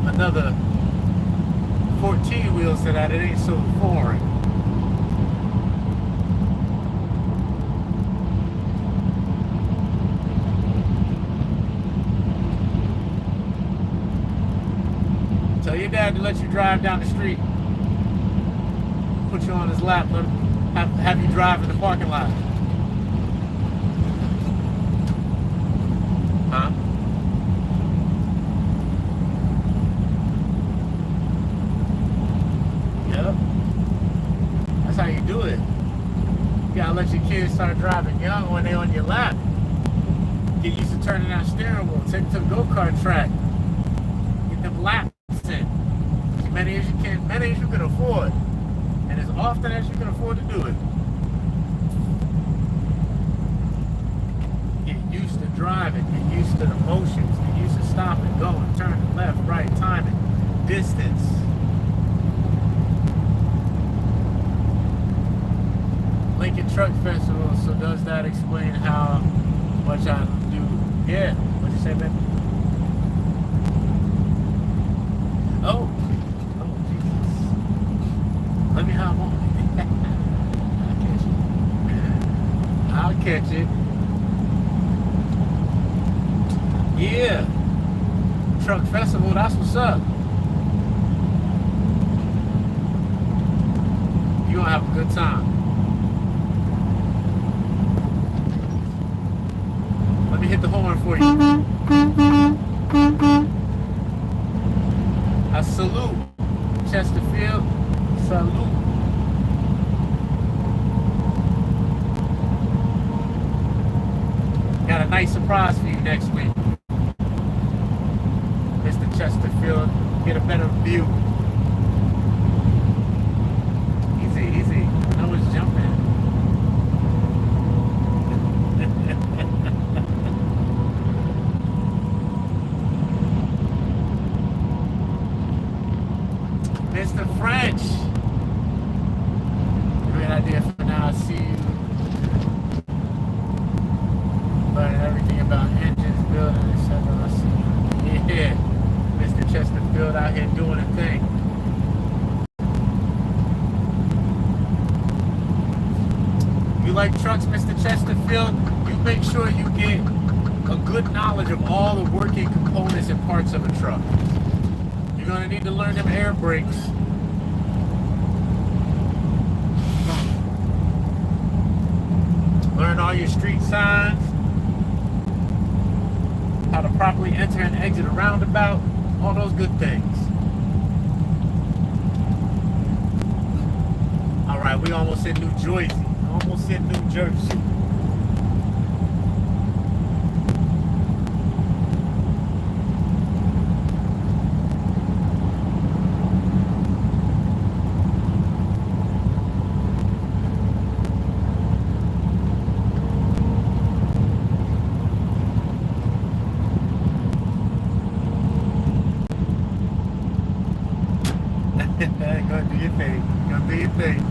another 14 wheels to that, it ain't so foreign. Tell your dad to let you drive down the street. Put you on his lap, let him have you drive in the parking lot. Huh? Yep. That's how you do it. You gotta let your kids start driving young when they're on your lap. Get used to turning that steering wheel. Take them to the go-kart track. Get them laps. As many as you can, many as you can afford, and as often as you can afford to do it. Get used to driving, get used to the motions, get used to stopping, going, turning left, right, timing, distance. Lincoln Truck Festival, so does that explain how much I do? Yeah, what'd you say, man? Oh, Jesus. Let me hop on. I'll catch it. Yeah. Truck Festival, that's what's up. You're gonna have a good time. Let me hit the horn for you. I salute Chesterfield. Salute. Got a nice surprise for you next week. Mr. Chesterfield, get a better view. Easy, easy. I was jumping. Mr. French. Great idea for now. I see you learning everything about engines, building, etc. I see you. Yeah. Mr. Chesterfield out here doing a thing. like trucks, Mr. Chesterfield, you make sure you get a good knowledge of all the working components and parts of a truck. You're gonna need to learn them air brakes. Learn all your street signs, how to properly enter and exit a roundabout, all those good things. All right, we almost hit New Jersey. Almost hit New Jersey. Go do your thing. Go do your thing.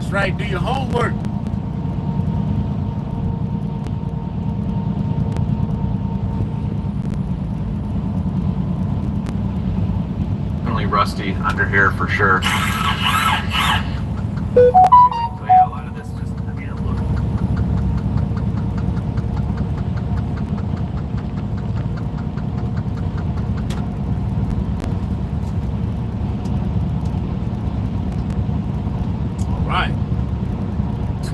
Right, do your homework. Definitely rusty under here for sure. So yeah, a lot of this just, I mean, look. All right.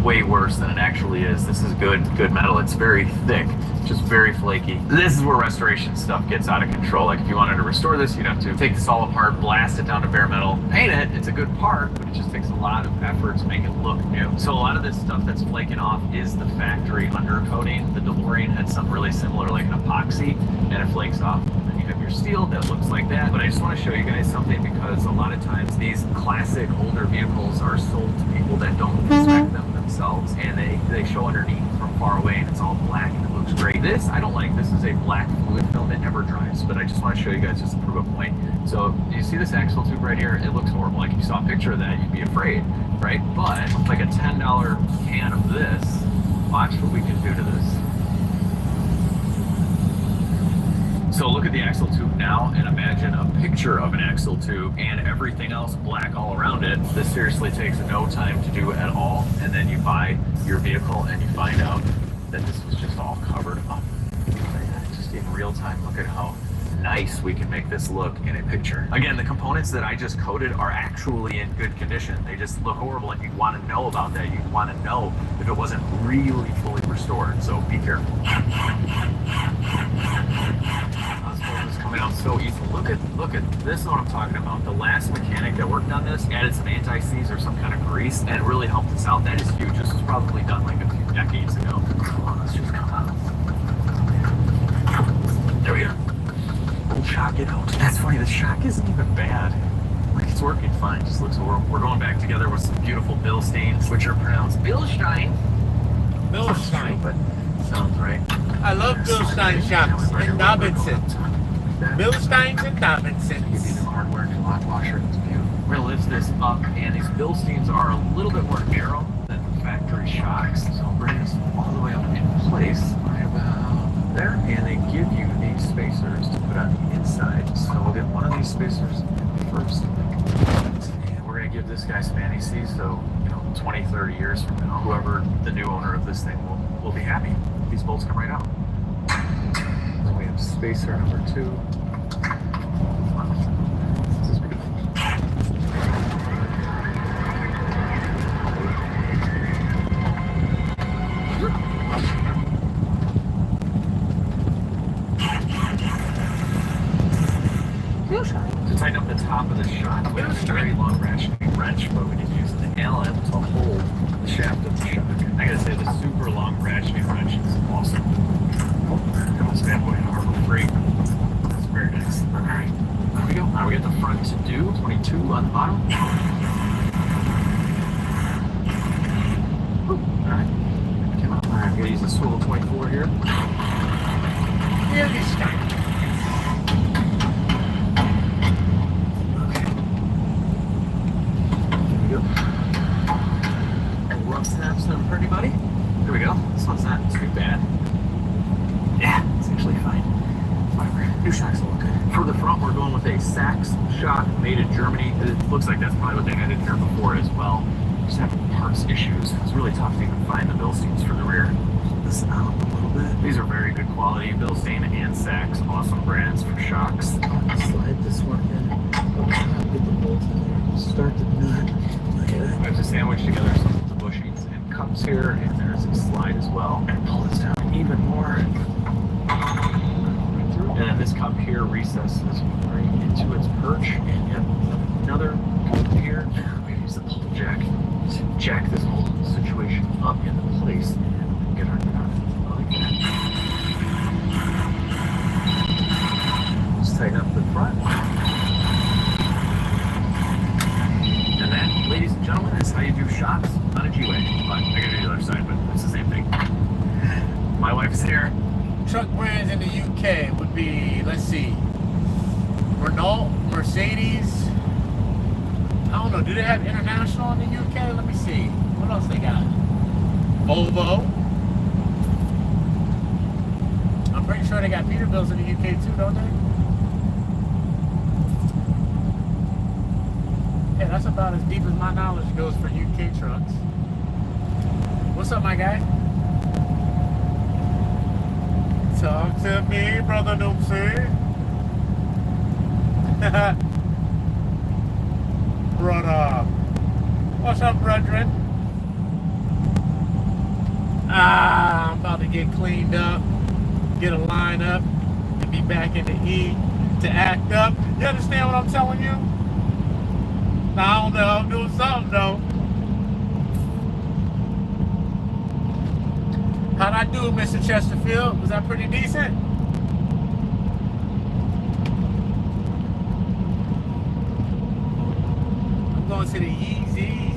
Way worse than it actually is. This is good metal. It's very thick, just very flaky. This is where restoration stuff gets out of control. Like if you wanted to restore this, you'd have to take this all apart, blast it down to bare metal, paint it. It's a good part, but it just takes a lot of effort to make it look new. So a lot of this stuff that's flaking off is the factory undercoating. The DeLorean had something really similar, like an epoxy, and it flakes off. You have your steel that looks like that, but I just want to show you guys something because a lot of times these classic older vehicles are sold to people that don't inspect them themselves, and they show underneath from far away and it's all black and it looks great. This I don't like. This is a black fluid film. It never dries, but I just want to show you guys just to prove a point. So you see this axle tube right here? It looks horrible. Like if you saw a picture of that, you'd be afraid, right? But it's like a $10 can of this. Watch what we can do to this. So look at the axle tube now and imagine a picture of an axle tube and everything else black all around it. This seriously takes no time to do at all. And then you buy your vehicle and you find out that this was just all covered up. Just in real time, look at how nice we can make this look in a picture. Again, the components that I just coated are actually in good condition. They just look horrible and you'd want to know about that. You'd want to know if it wasn't really fully restored. So be careful. It's coming out so easy. Look at this is what I'm talking about. The last mechanic that worked on this added some anti-seize or some kind of grease and it really helped us out. That is huge. This was probably done like a few decades ago. Come on, let's just come out. There we go. We'll shock it out. That's funny, the shock isn't even bad. Like it's working fine, just looks horrible. We're going back together with some beautiful bill stains, which are pronounced Bilstein. Bilstein. But sounds right. I love Bilstein shocks and Dobinson. Bilsteins and Dobinsons. Give you the hardware new lock washer. It's beautiful. We're gonna lift this up, and these Bilsteins are a little bit more narrow than the factory shocks. So I'll bring this all the way up in place, right about there, and they give you these spacers to put on the inside. So we'll get one of these spacers first. And we're gonna give this guy some 20, 30 years from now, whoever the new owner of this thing will be happy. These bolts come right out. Then we have spacer number 2. This is beautiful. To tighten up the top of the shock, we have a very long ratcheting wrench, but we can use the Allen to hold the shaft of the shock. I gotta say, the super long ratcheting wrench is awesome. Got this bad boy Harbor Freight. That's very nice. Alright, there we go. Now we got the front to do, 22 on the bottom. Alright, came out. Alright, I'm gonna use the swivel 24 here. Here we start. Some pretty buddy. Here we go. This one's not too bad. Yeah, it's actually fine. Whatever. New shocks will look good. For the front, we're going with a Sachs shock made in Germany. It looks like that's probably what they had in here before as well. Just having parts issues. It's really tough to even find the Bilsteins for the rear. Pull this out a little bit. These are very good quality. Bilstein and Sachs. Awesome brands for shocks. Slide this one in. Get the bolts in there. Start the nut. We have to sandwich together some of the bushings and cups here, and there's a slide as well. And pull this down even more. And then this cup here recesses right into its perch, and yet another cup here. We use the pull jack to jack this whole situation up into place and get our nut like that. Just tighten up the front. And that, ladies and gentlemen, is how you do shocks on a G-Wagon. But I gotta do the other side, but it's the same thing. My wife's here. Truck brands in the UK would be, let's see, Renault, Mercedes. I don't know, do they have international in the UK? Let me see. What else they got? Volvo. I'm pretty sure they got Peterbilts in the UK too, don't they? Yeah, that's about as deep as my knowledge goes for UK trucks. What's up, my guy? Talk to me, brother Noopsie. Brother. What's up, brethren? I'm about to get cleaned up, get a line up, and be back in the E to act up. You understand what I'm telling you? I don't know, I'm doing something though. How'd I do, Mr. Chesterfield? Was that pretty decent? I'm going to the Easy.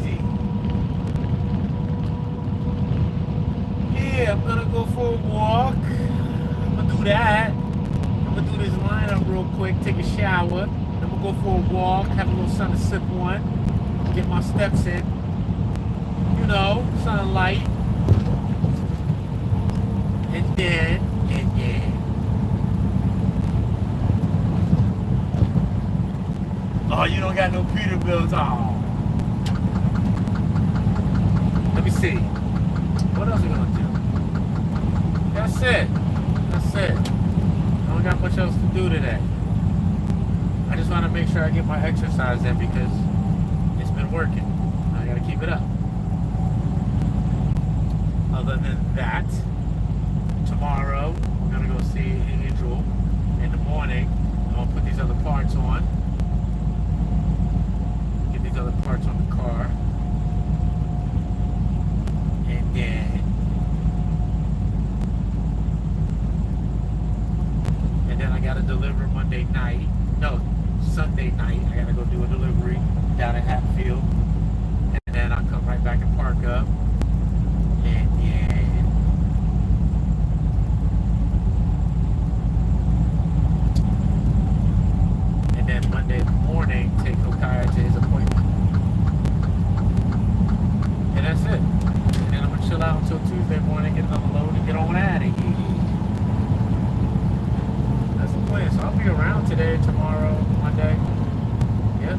Yeah, I'm gonna go for a walk. I'm gonna do that. I'm gonna do this lineup real quick, take a shower. I'm gonna go for a walk, have a little sun sip one, get my steps in. You know, sunlight. And then. Oh, you don't got no Peterbilts. Oh. Let me see. What else are we gonna do? That's it. I don't got much else to do today. I just want to make sure I get my exercise in because it's been working. I gotta keep it up. Other than that, tomorrow we're gonna go see Angel in the morning. I'm gonna put these other parts on. Get these other parts on the car. And then I gotta deliver Monday night. No, Sunday night. I gotta go do a delivery down at Hatfield. And then I'll come right back and park up. And then Monday morning, take Okaya to his appointment. And that's it. And then I'm gonna chill out until Tuesday morning, get another load, and get on out of here. That's the plan. So I'll be around today, tomorrow, Monday. Yep.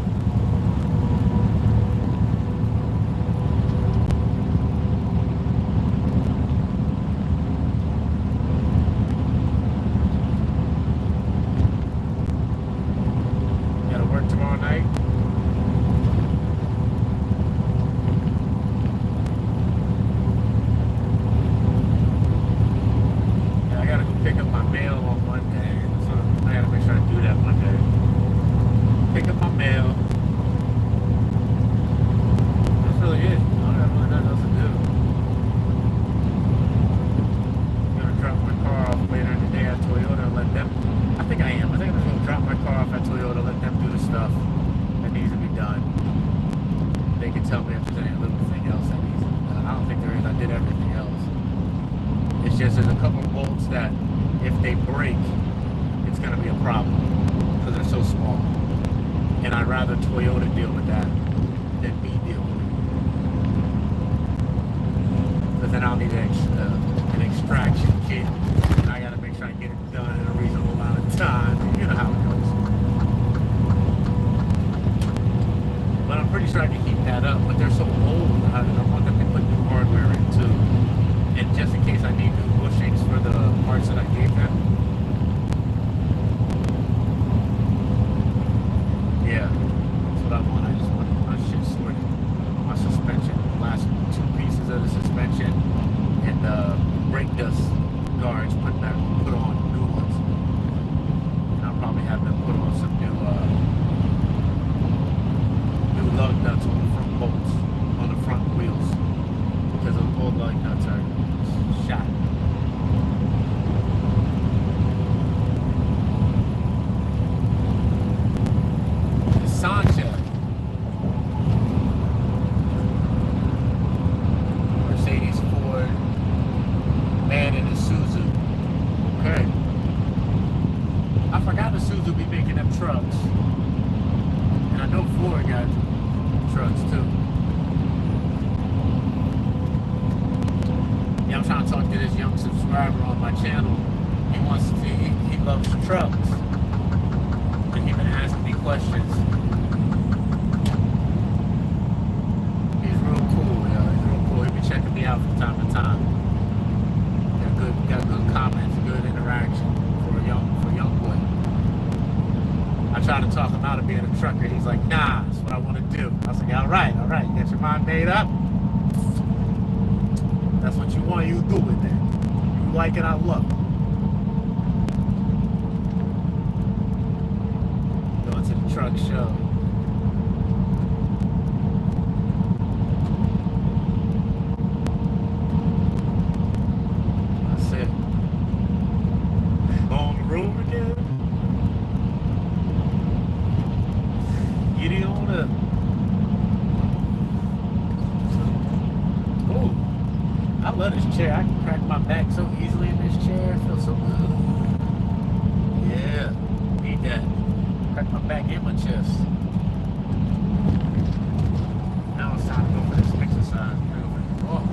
It's just there's a couple of bolts that if they break, it's going to be a problem because they're so small. And I'd rather Toyota deal with that than me deal with it. Because then I'll need an extraction kit. And I got to make sure I get it done in a reasonable amount of time. You know how it goes. But I'm pretty sure I can keep that up. But they're so old. I want them to put new hardware in too. And just in case I need new bushings for the parts that I gave them. Yeah, that's what I want. I just want my shit sorted. My suspension, the last two pieces of the suspension, and the brake dust guards put on new ones. And I'll probably have them put on some new lug nuts on the front bolts, on the front wheels, because those old lug nuts are shot. Sancha. Mercedes, Ford, man in Isuzu. Okay. I forgot Isuzu be making them trucks. And I know Ford got trucks too. Yeah, I'm trying to talk to this young subscriber on my channel. He wants to, he loves trucks. And he's been asking me questions. He's real cool, yo. He's real cool. He be checking me out from time to time. Got good comments, good interaction for a young boy. I try to talk him out of being a trucker. He's like, nah, that's what I want to do. I was like, all right, you got your mind made up. That's what you want, you do it then. You like it, I love it. Going to the truck show. That's it. On the road again? Get on up. Oh, I love this chair. I can crack my back so easily in this chair. It feels so good. Yeah, need that. Crack my back and my chest. Now it's time to go for this exercise. Oh.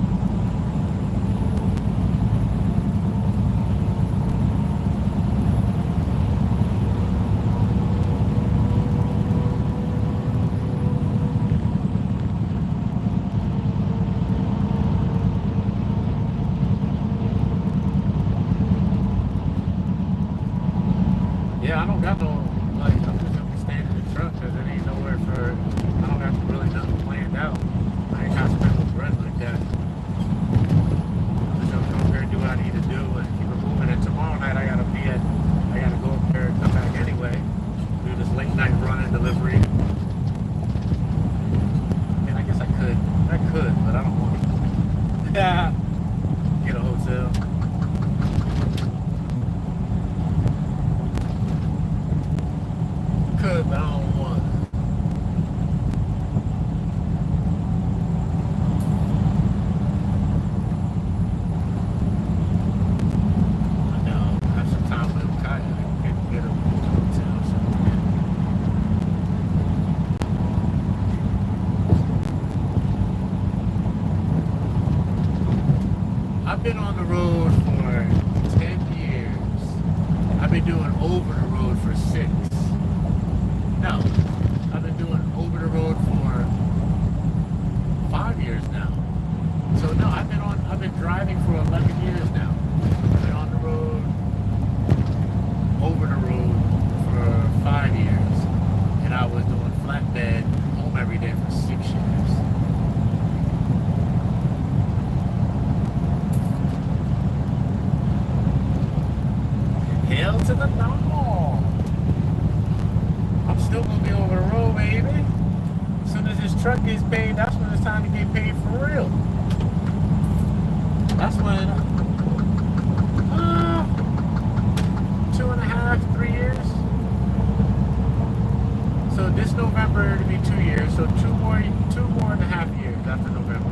Yeah, I don't got no, like, I'm just gonna be staying in the truck because it ain't nowhere for, I don't got really nothing planned out. I ain't got to spend no bread like that. I'm just gonna go up there and do what I need to do and keep it moving. And tomorrow night I gotta go up there and come back anyway. Do this late night run and delivery. And I guess I could, but I don't want to. Get a hotel. But I don't want it. I know. Have some time with Kaya. I can get a hotel or something. I've been on the road for 10 years. I've been doing over the road for 6. No, I've been doing over the road for 5 years now. So no, I've been driving for 11 years now. I've been on the road, over the road for 5 years. And I was doing flatbed home every day for 6 years. Hail to the no. I'm still gonna be over the road, baby. As soon as this truck gets paid, that's when it's time to get paid for real. That's when 2.5, 3 years. So this November it'll be 2 years. So 2.5 years after November.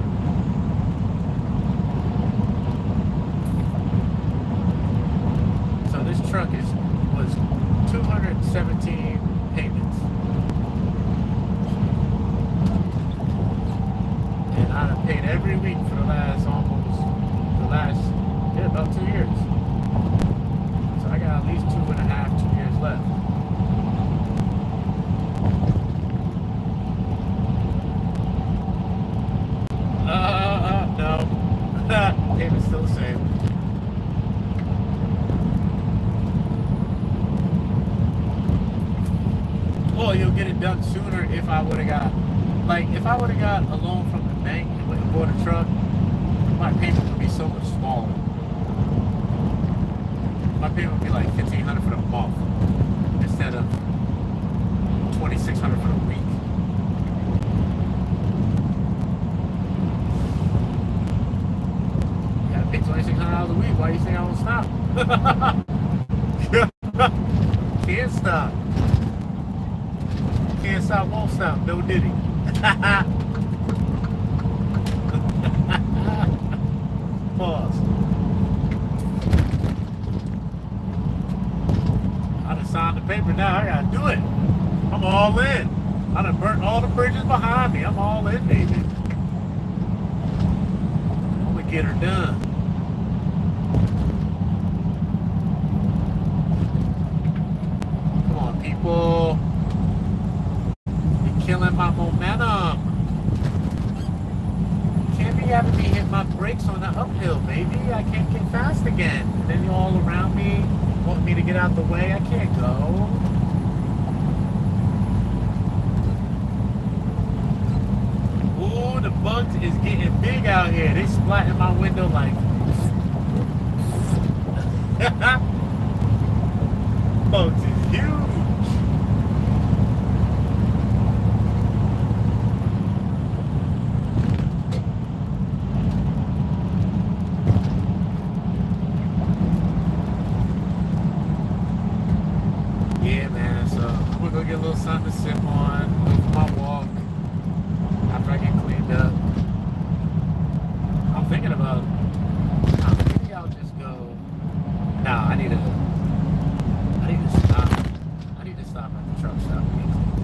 truck was 217 payments. And I have paid every week for the last about 2 years. So I got at least 2 years left. No. Payment's still the same. Well, you'll get it done sooner if I would have got, if I would have got a loan from the bank and went and bought a truck, my payment would be so much smaller. My payment would be like $1,500 for the month instead of $2,600 for the week. Yeah, I pay $2,600 a week. Why do you think I won't stop? Can't stop. Can't stop, won't stop. No Diddy. Pause. I done signed the paper now. I gotta do it. I'm all in. I done burnt all the bridges behind me. I'm all in, baby. I'm gonna get her done. Come on, people. You're killing my momentum. Can't be having me hit my brakes on the uphill, baby. I can't get fast again. And then you're all around me, want me to get out the way. I can't go. Ooh, the bugs is getting big out here. They splatting my window like. Bugs is huge. Yeah, man, so I'm gonna go get a little something to sip on, go for my walk after I get cleaned up. I'm thinking about, maybe I'll just go, nah, I need to stop at the truck stop and get cleaned.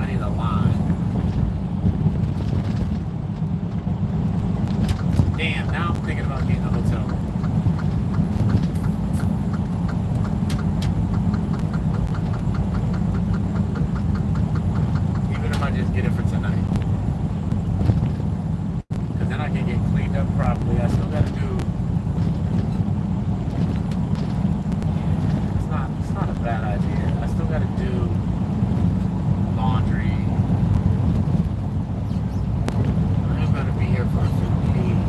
I need a line. Damn, now I'm thinking about getting a hotel room. Even if I just get it for tonight. Because then I can get cleaned up properly. I still gotta do. It's not a bad idea. I still gotta do laundry. I'm gonna be here for a few days.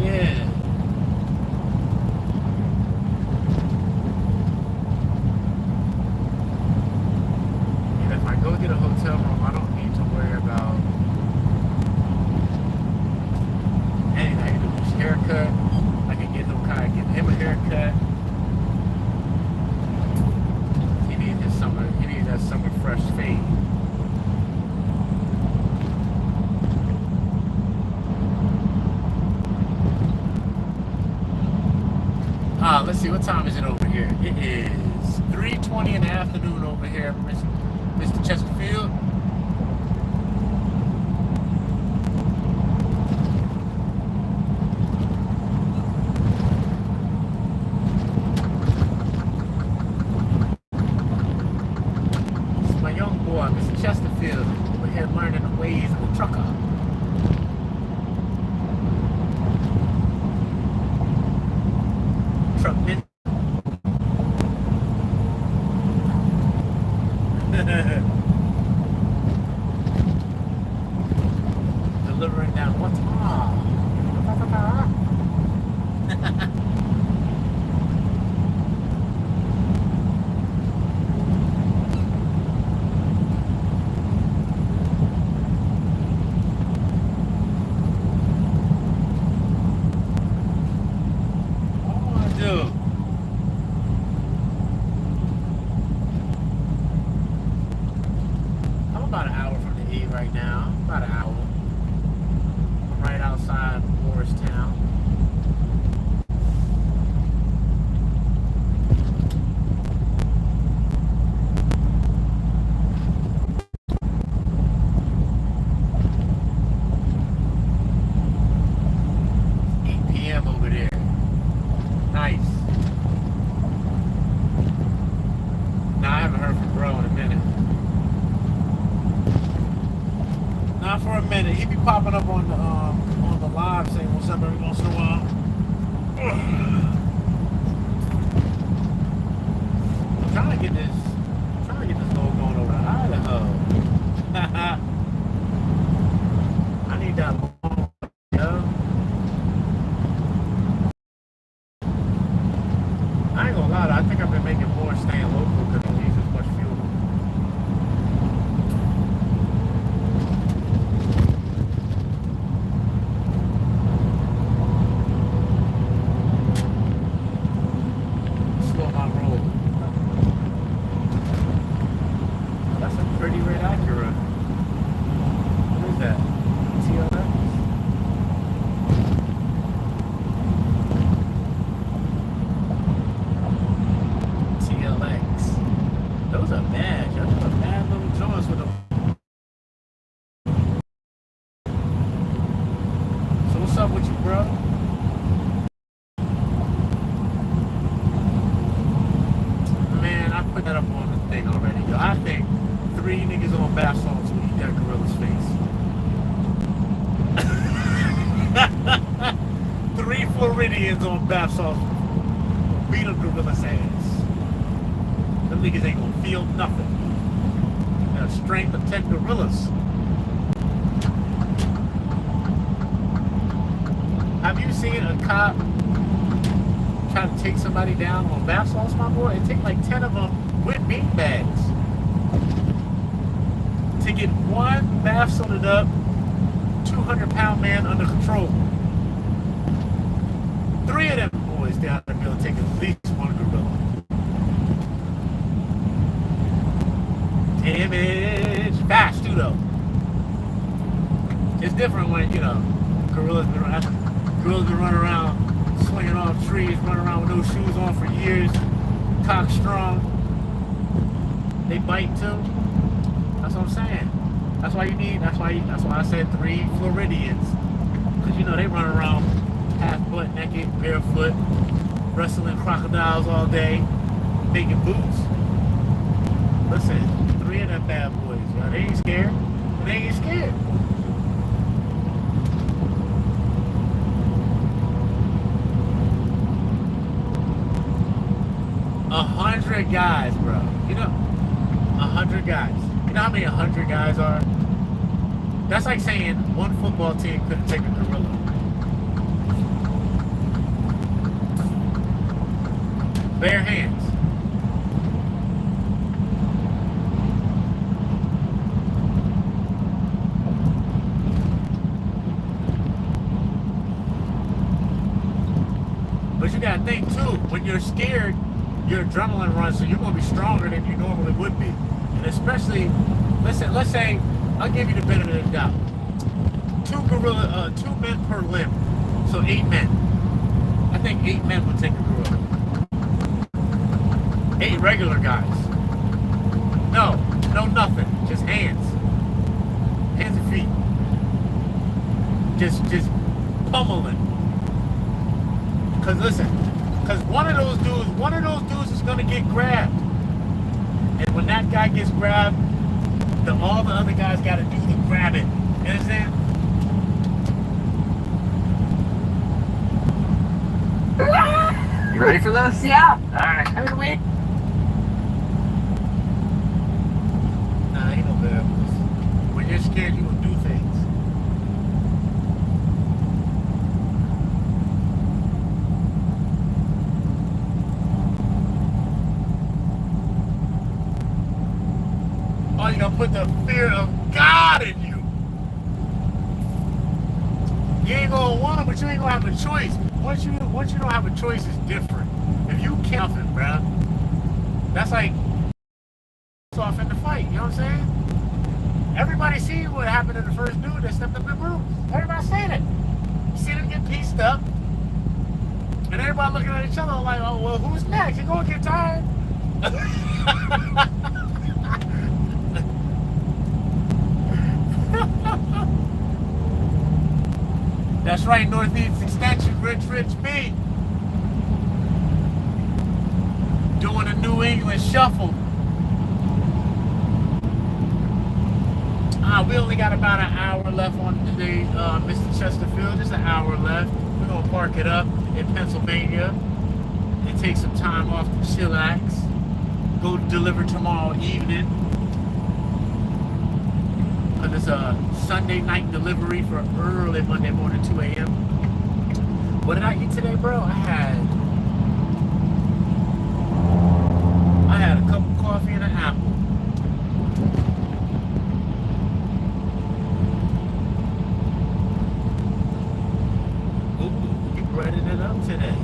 Yeah. And if I go get a hotel room, I don't need to worry about anything. I can do his haircut. I can get him a haircut. He needs that summer fresh fade. Let's see, what time is it over here? It is 3:20 in the afternoon over here, Mr. Chesterfield. This is my young boy, Mr. Chesterfield, over here learning the ways of a trucker. Truckman. Delivering down what's right now, about an hour. I'm right outside Morristown. Over there. Nice. Now I haven't heard from bro in a minute. Not for a minute. He be popping up on the live saying what's up every once in a while. I'm trying to get this load going over to Idaho. I need that load, yo. I ain't gonna lie, I think I've been making more staying local because I don't use as much fuel. Slow my roll. That's a pretty red Acura. What is that? TLX? Those are bad. Those are bad little joints with them. So what's up with you, bro? Man, I put that up on the thing already. Yo, I think 3 niggas on bath salts will eat that gorilla's face. 3 Floridians on bath salts beat a gorilla's ass. Them niggas ain't gonna feel nothing. Got a strength of 10 gorillas. Have you seen a cop try to take somebody down on bath salts, my boy? It takes like 10 of them with bean bags to get one bath salted up, 200-pound man under control. 3 of them boys down there will take at least 1 gorilla. Image fast too though. It's different when gorillas been running around swinging off trees, running around with no shoes on for years, cock strong. They bite too. That's what I'm saying. That's why I said 3 Floridians, because they run around half butt naked, barefoot, wrestling crocodiles all day, making boots. Listen. 3 of them bad boys, yo. They ain't scared. They ain't scared. A 100 guys, bro. 100 guys. You know how many 100 guys are? That's like saying 1 football team couldn't take a gorilla. Bare hands. But you gotta think too, when you're scared, your adrenaline runs, so you're gonna be stronger than you normally would be. And especially, let's say, I'll give you the benefit of the doubt. 2 men per limb, so 8 men. I think 8 men would take a gorilla. 8 regular guys. No nothing, just hands. Hands and feet. Just pummeling. Because one of those dudes is gonna get grabbed. And when that guy gets grabbed, all the other guys gotta do the grabbing. You understand? You ready for this? Yeah. Alright. I'm gonna wait. Nah, ain't no variables. When you're scared, you gonna do things. Oh, you gotta put the fear of God in you. You ain't gonna want it, but you ain't gonna have a choice. Once you don't have a choice, it's different. If you counting, bruh, that's like off in the fight. You know what I'm saying? Everybody everybody seen what happened to the first dude that stepped up in the room. Everybody seen it. You seen him get pieced up. And everybody looking at each other like, oh, well, who's next? You're going to get tired. That's right, Northeast Extension, Rich B. Doing a New England shuffle. We only got about an hour left on today, Mr. Chesterfield. Just an hour left. We're going to park it up in Pennsylvania and take some time off to chillax. Go deliver tomorrow evening. There's a Sunday night delivery for early Monday morning, 2 a.m. What did I eat today, bro? I had a cup of coffee and an apple. Breaded it up today.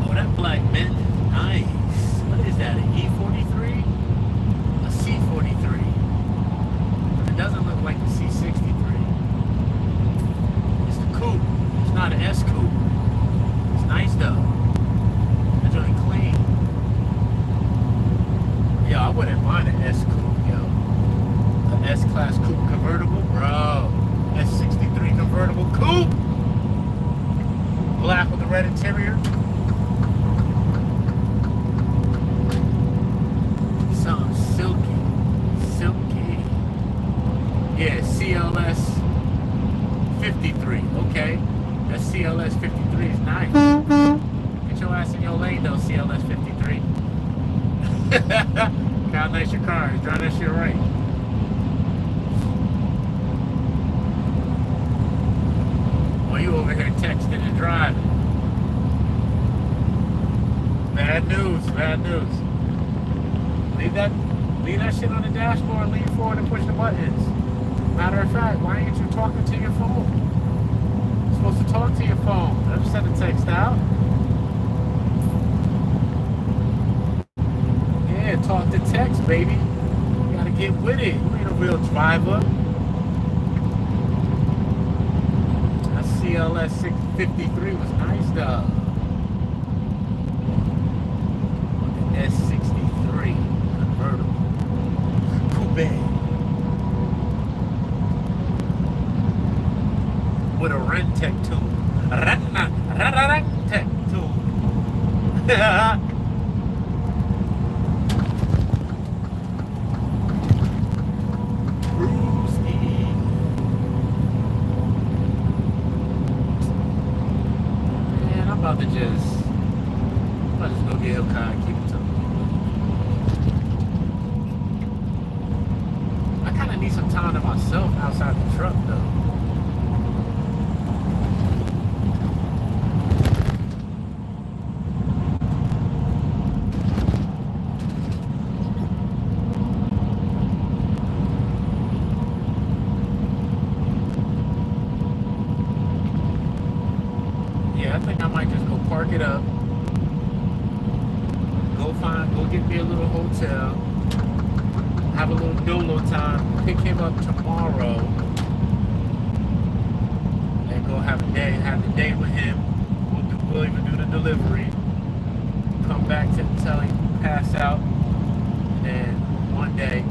Oh, that black mint, nice. What is that, an E43? A C43? It doesn't look like the C63. It's the coupe. It's not an S coupe. It's nice though. It's really clean. Yo, I wouldn't mind an S coupe, yo. An S-Class coupe convertible, bro. S63 convertible coupe. Black with a red interior. Sounds silky. Silky. Yeah, CLS 53. Okay. That CLS 53 is nice. Get your ass in your lane though, CLS 53. Look how nice your car is. Drive that shit right. You over here texting and driving. Bad news, bad news. Leave that shit on the dashboard, lean forward and push the buttons. Matter of fact, why ain't you talking to your phone? You're supposed to talk to your phone. Never send a text out. Yeah, talk to text, baby. You gotta get with it. You ain't a real driver. CLS 653 was nice though. The S63 convertible. Coupe. With a Rentec tune. Rentec tune. About to just go get him kind of keep him something. I kind of need some time to myself outside the truck though. I think I might just go park it up. Go get me a little hotel. Have a little dolo time. Pick him up tomorrow. And go have the day with him. We'll even do the delivery. Come back to tell him pass out. And then one day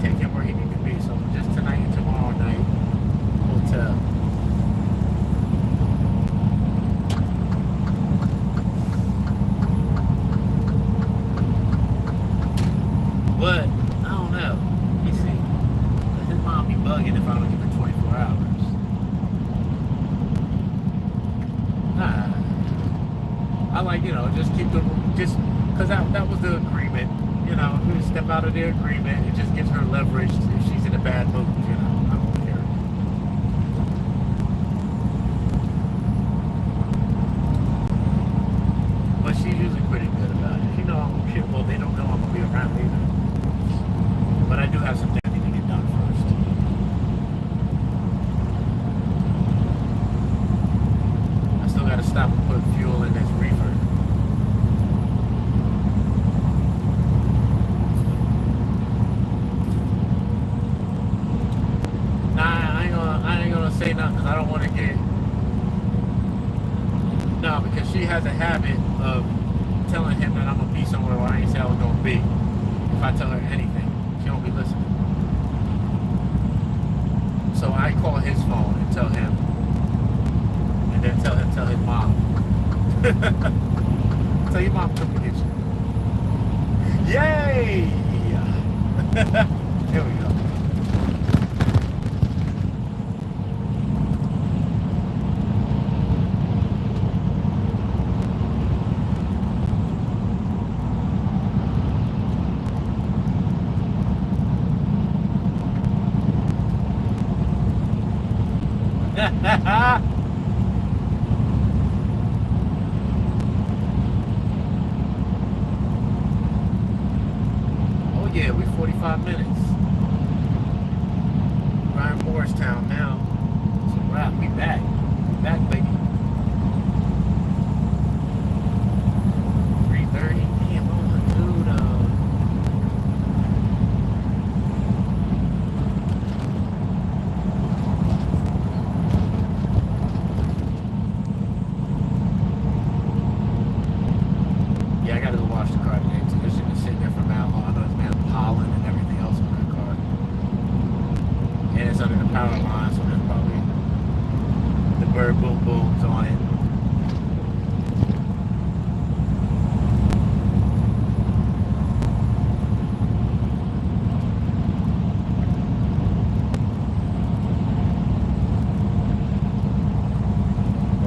take him where he needs to be. So just tonight and tomorrow night. Hotel. But, I don't know. You see, his mom be bugging if I don't give her 24 hours. Nah. I like, just keep because that was the agreement. We step out of the agreement. It just gives her leverage if she's in a bad mood, I don't care. But she's usually pretty good about it. Well, they don't know I'm going to be around either. But I do have some things I need to get done first. I still got to stop and put fuel in this reefer. has a habit of telling him that I'm gonna be somewhere where I ain't say I was gonna be. If I tell her anything, she don't be listening. So I call his phone and tell him, and then tell his mom. Tell your mom come to get you. Yay! Here we go. Oh yeah, we 45 minutes. We're in Morristown now. So we back. We back, baby. 3:30. Damn, on dude. Yeah, I gotta go wash the car today too. This shit been sitting there for about long. I know it's been pollen and everything else in that car. And it's under the power line, so there's probably the bird boom booms on it.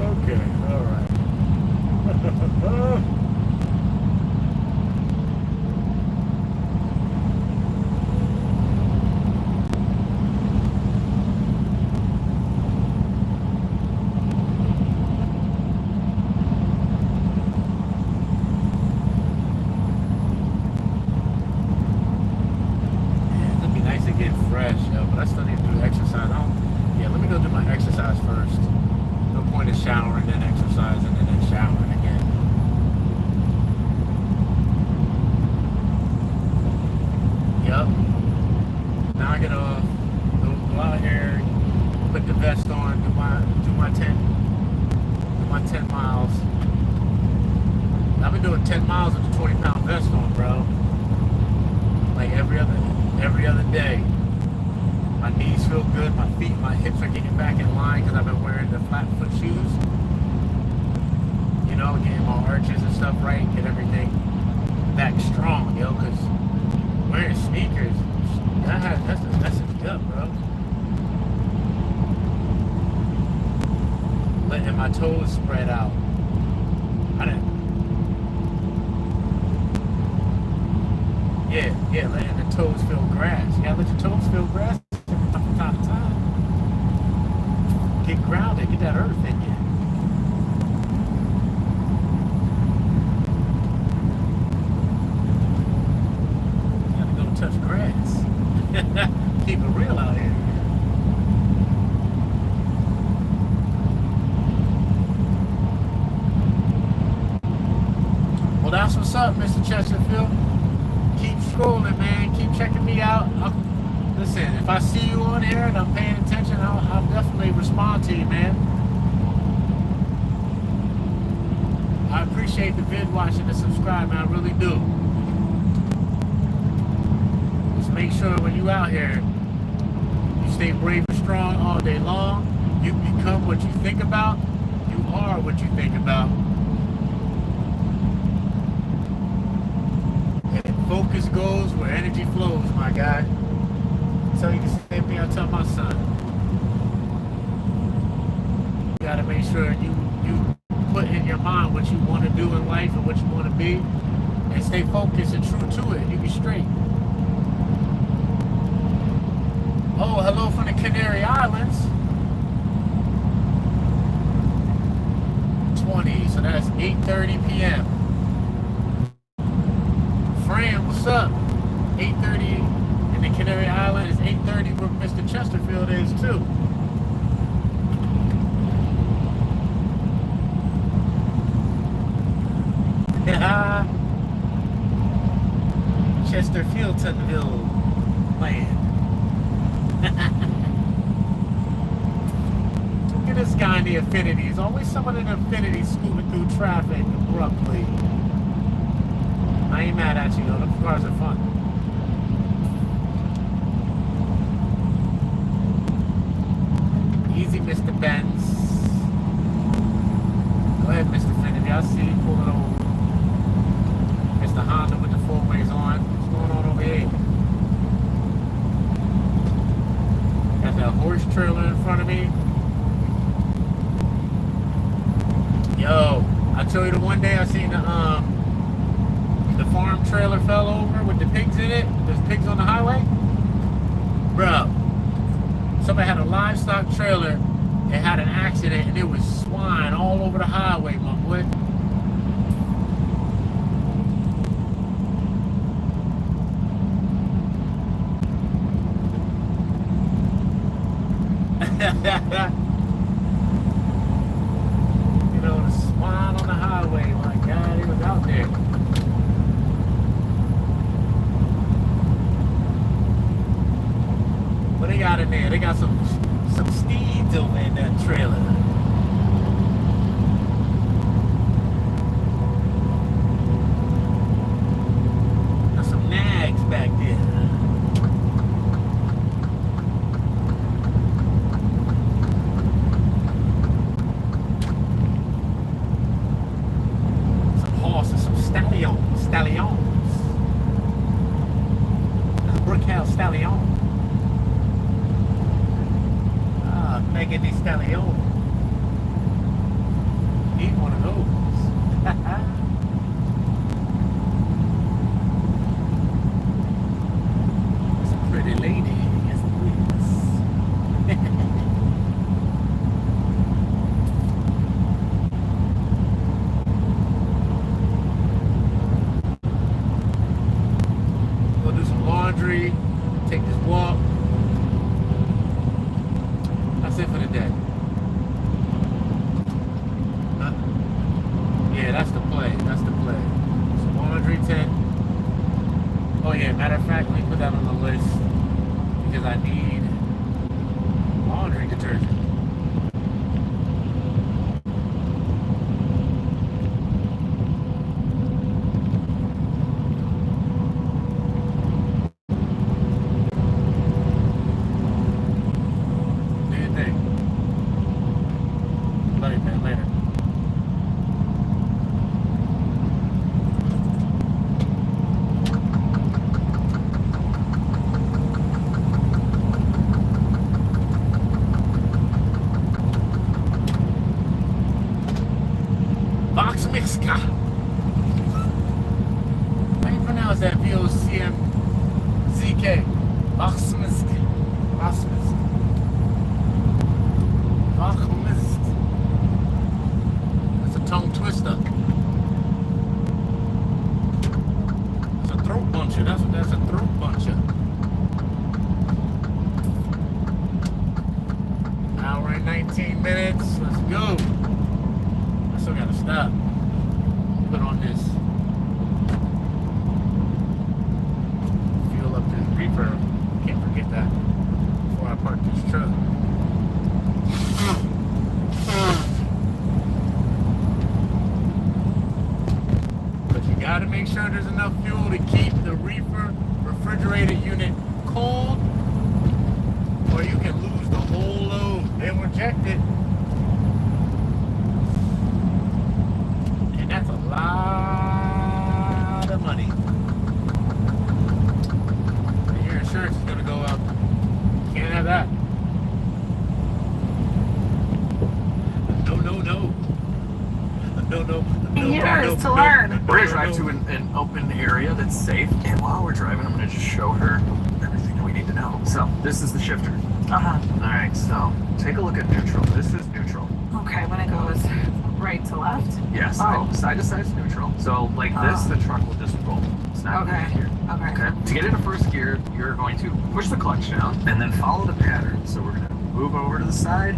Okay, alright. It'd be nice to get fresh, yo, but I still need to do exercise. Yeah, let me go do my exercise first. No point in showering, then exercising, and then showering again. Yup. Now I gotta go out here, put the vest on, do my 10 miles. I've been doing 10 miles with the 20-pound vest on, bro. Like every other day. My knees feel good, my feet, my hips are getting back in line because I've been wearing the flat foot shoes. You know, getting my arches and stuff right, get everything back strong, yo, because wearing sneakers, that's messing me up, bro. Letting my toes spread out. Yeah, letting the toes feel grass. You gotta let your toes feel grass from time to time. Get grounded, get that earth in you. You gotta go touch grass. Keep it real out here. Well, that's what's up, Mr. Chesterfield. Keep scrolling, man. Keep checking me out. Listen, if I see you on here and I'm paying attention, I'll definitely respond to you, man. I appreciate the vid watching and subscribe, man. I really do. Just make sure when you out here, you stay brave and strong all day long. You become what you think about. You are what you think about. Focus goes where energy flows, my guy. So you can the same thing I tell my son. You gotta make sure you put in your mind what you want to do in life and what you want to be, and stay focused and true to it. You be straight. Oh, hello from the Canary Islands. 20, so that's 8:30 p.m. Fran, what's up? 8:30 in the Canary Island is 8:30 where Mr. Chesterfield is too. Chesterfieldtonville land. Get this guy in the Infinity. There's always someone in the Infinity scooting through traffic abruptly. I ain't mad at you, though. Them cars are fun. Easy, Mr. Benz. Go ahead, Mr. Infinity. I see you. Pull it over. Mr. Honda with the 4 ways on. What's going on over here? Got that horse trailer in front of me. Yo, I told you the one day I seen the farm trailer fell over with the pigs in it. There's pigs on the highway. Bro, somebody had a livestock trailer. It had an accident and it was swine all over the highway, my boy. You know, the swine on the highway, my God, it was out there. What they got in there? They got some steeds over in that trailer. Got some nags back there. Stallions. There's a Brookhouse Stallion. Ah, Megan Thee Stallion. Need one of those. It's a pretty lady. Yes, it is. Take this walk. That's it for the day. Yeah, that's the play. That's the play. So laundry 10. Oh yeah, matter of fact, let me put that on the list because I need laundry detergent. How do you pronounce that? V-O-C-M-Z-K. Voxmisk. That's a tongue twister. That's a throat puncher. That's what that's a throat puncher. Hour and 19 minutes. Let's go. I still gotta stop. Put on this. Fuel up this reefer. Can't forget that before I park this truck. But you gotta make sure there's enough fuel to keep the reefer refrigerated unit cold, or you can lose the whole load. They'll reject it. And that's a lot of money. And your insurance is gonna go up. Can't have that. No. Years to learn. We're gonna drive to an open area that's safe, and while we're driving, I'm gonna just show her everything that we need to know. So this is the shifter. All right. So take a look at neutral. This is neutral. Okay, when it goes right to left. Yes. Side to side is neutral. So like this, the truck will just roll. It's not going to gear. Okay. To get into first gear, you're going to push the clutch down and then follow the pattern. So we're gonna move over to the side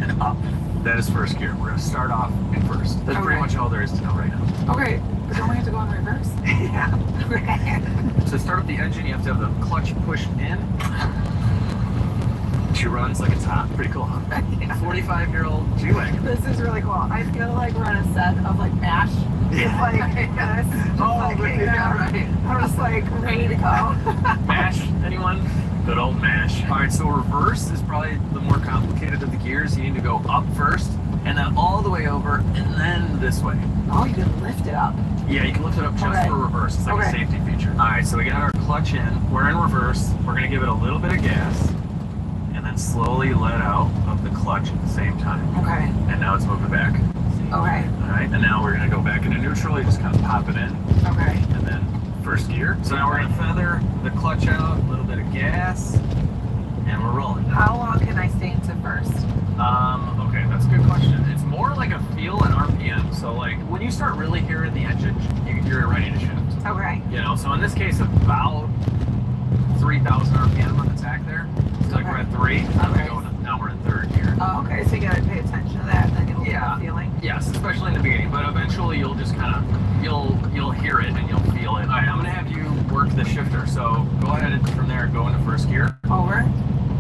and up. That is first gear. We're gonna start off in first. That's pretty much all there is to know right now. Okay, but don't we have to go in reverse? Yeah. To start up the engine, you have to have the clutch pushed in. She runs like a top. Pretty cool, huh? 45-year-old G-Wagon. This is really cool. I feel like we're on a set of like MASH. Yeah. It's like this. Yeah, right. I'm just like ready to go. Mash, anyone? Good old mash. All right, so reverse is probably the more complicated of the gears. You need to go up first, and then all the way over, and then this way. Oh, you can lift it up. Yeah, you can lift it up just Okay. for reverse. It's like a Okay. safety feature. All right, so we got our clutch in. We're in reverse. We're gonna give it a little bit of gas, and then slowly let out of the clutch at the same time. Okay. And now it's moving back. Okay. All right, and now we're gonna go back into neutral. You just kind of pop it in. Okay. And then first gear. So now we're gonna feather the clutch out, a little bit of gas, and we're rolling. How long can I stay into first? Okay, that's a good question. It's more like a feel and RPM. So like when you start really hearing the engine, you're ready to shift. Okay. You know, so in this case, about 3,000 RPM on the tack there. So like we're at 3. Okay. Now we're in third gear. Oh, okay. So you gotta pay attention to that, and then you'll get a feeling. Yes, especially in the beginning, but eventually you'll just kind of you'll hear it and you'll feel it. All right, I'm gonna have you work the shifter. So go ahead and from there go into first gear. Over.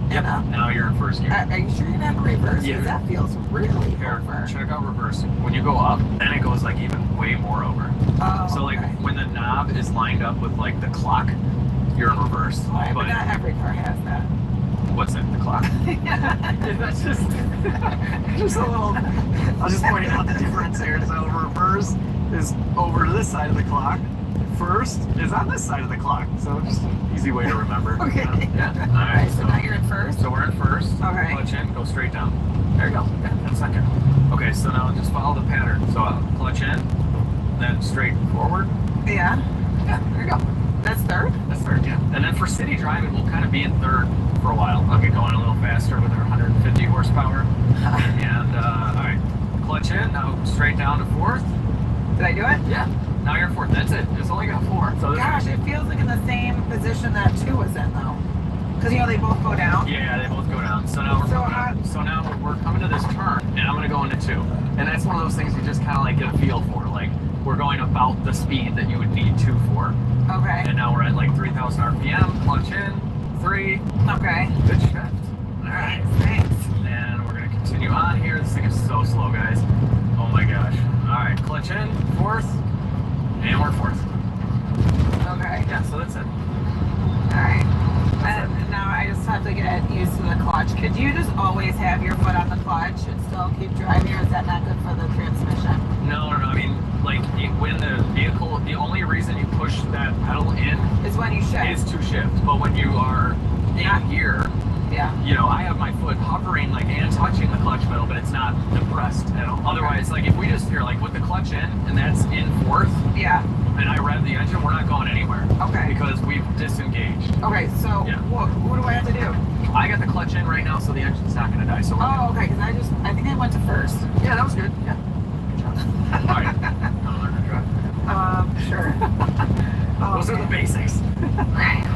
Yep. Now you're in first gear. Are you sure you're not reverse? Yeah. Because that feels really Here, over. check out reverse. When you go up, then it goes like even way more over. Oh, so like when the knob is lined up with like the clock, you're in reverse. Right, but not every car has that. What's it? The clock? That's just a little. I was just pointing out the difference here. So reverse is over to this side of the clock. First is on this side of the clock. So just an easy way to remember. Okay. Yeah. All right. So now you're in first. So we're in first. Okay. Clutch in, go straight down. There you go. Yeah, that's second. Okay, so now just follow the pattern. So clutch in, then straight forward. Yeah. Yeah, there you go. That's third? That's third, yeah. And then for city driving, we'll kind of be in third for a while. I'll get going a little faster with our 150 horsepower. And, all right, clutch in, now straight down to fourth. Did I do it? Yeah. Now you're in fourth. That's it. It's only got 4. So Gosh, it feels like in the same position that 2 was in, though. Because, you know, they both go down. Yeah, they both go down. So now we're coming to this turn, and I'm going to go into 2. And that's one of those things you just kind of like get a feel for. Like, we're going about the speed that you would need 2 for. Okay. And now we're at like 3,000 RPM. Clutch in, 3. Okay. Good shift. All right. Thanks. And we're going to continue on here. This thing is so slow, guys. Oh my gosh. All right, clutch in, fourth. And we're fourth. Okay. Yeah, so that's it. Alright. And now I just have to get used to the clutch. Could you just always have your foot on the clutch and still keep driving, or is that not good for the transmission? No. I mean, like, when the vehicle, the only reason you push that pedal in is when you shift. Is to shift. But when you are in gear, you know, I have my foot hovering, like, and touching the clutch pedal, but it's not depressed at all. Otherwise, like, if we just here, like, with the clutch in, and that's in fourth, and I rev the engine, we're not going anywhere. Okay. Because we've disengaged. Okay, so what do I have to do? I got the clutch in right now, so the engine's not going to die. So oh, okay, because I think I went to first. Yeah, that was good. Yeah. Good job. All right. I'll learn to drive. Sure. Those are the basics.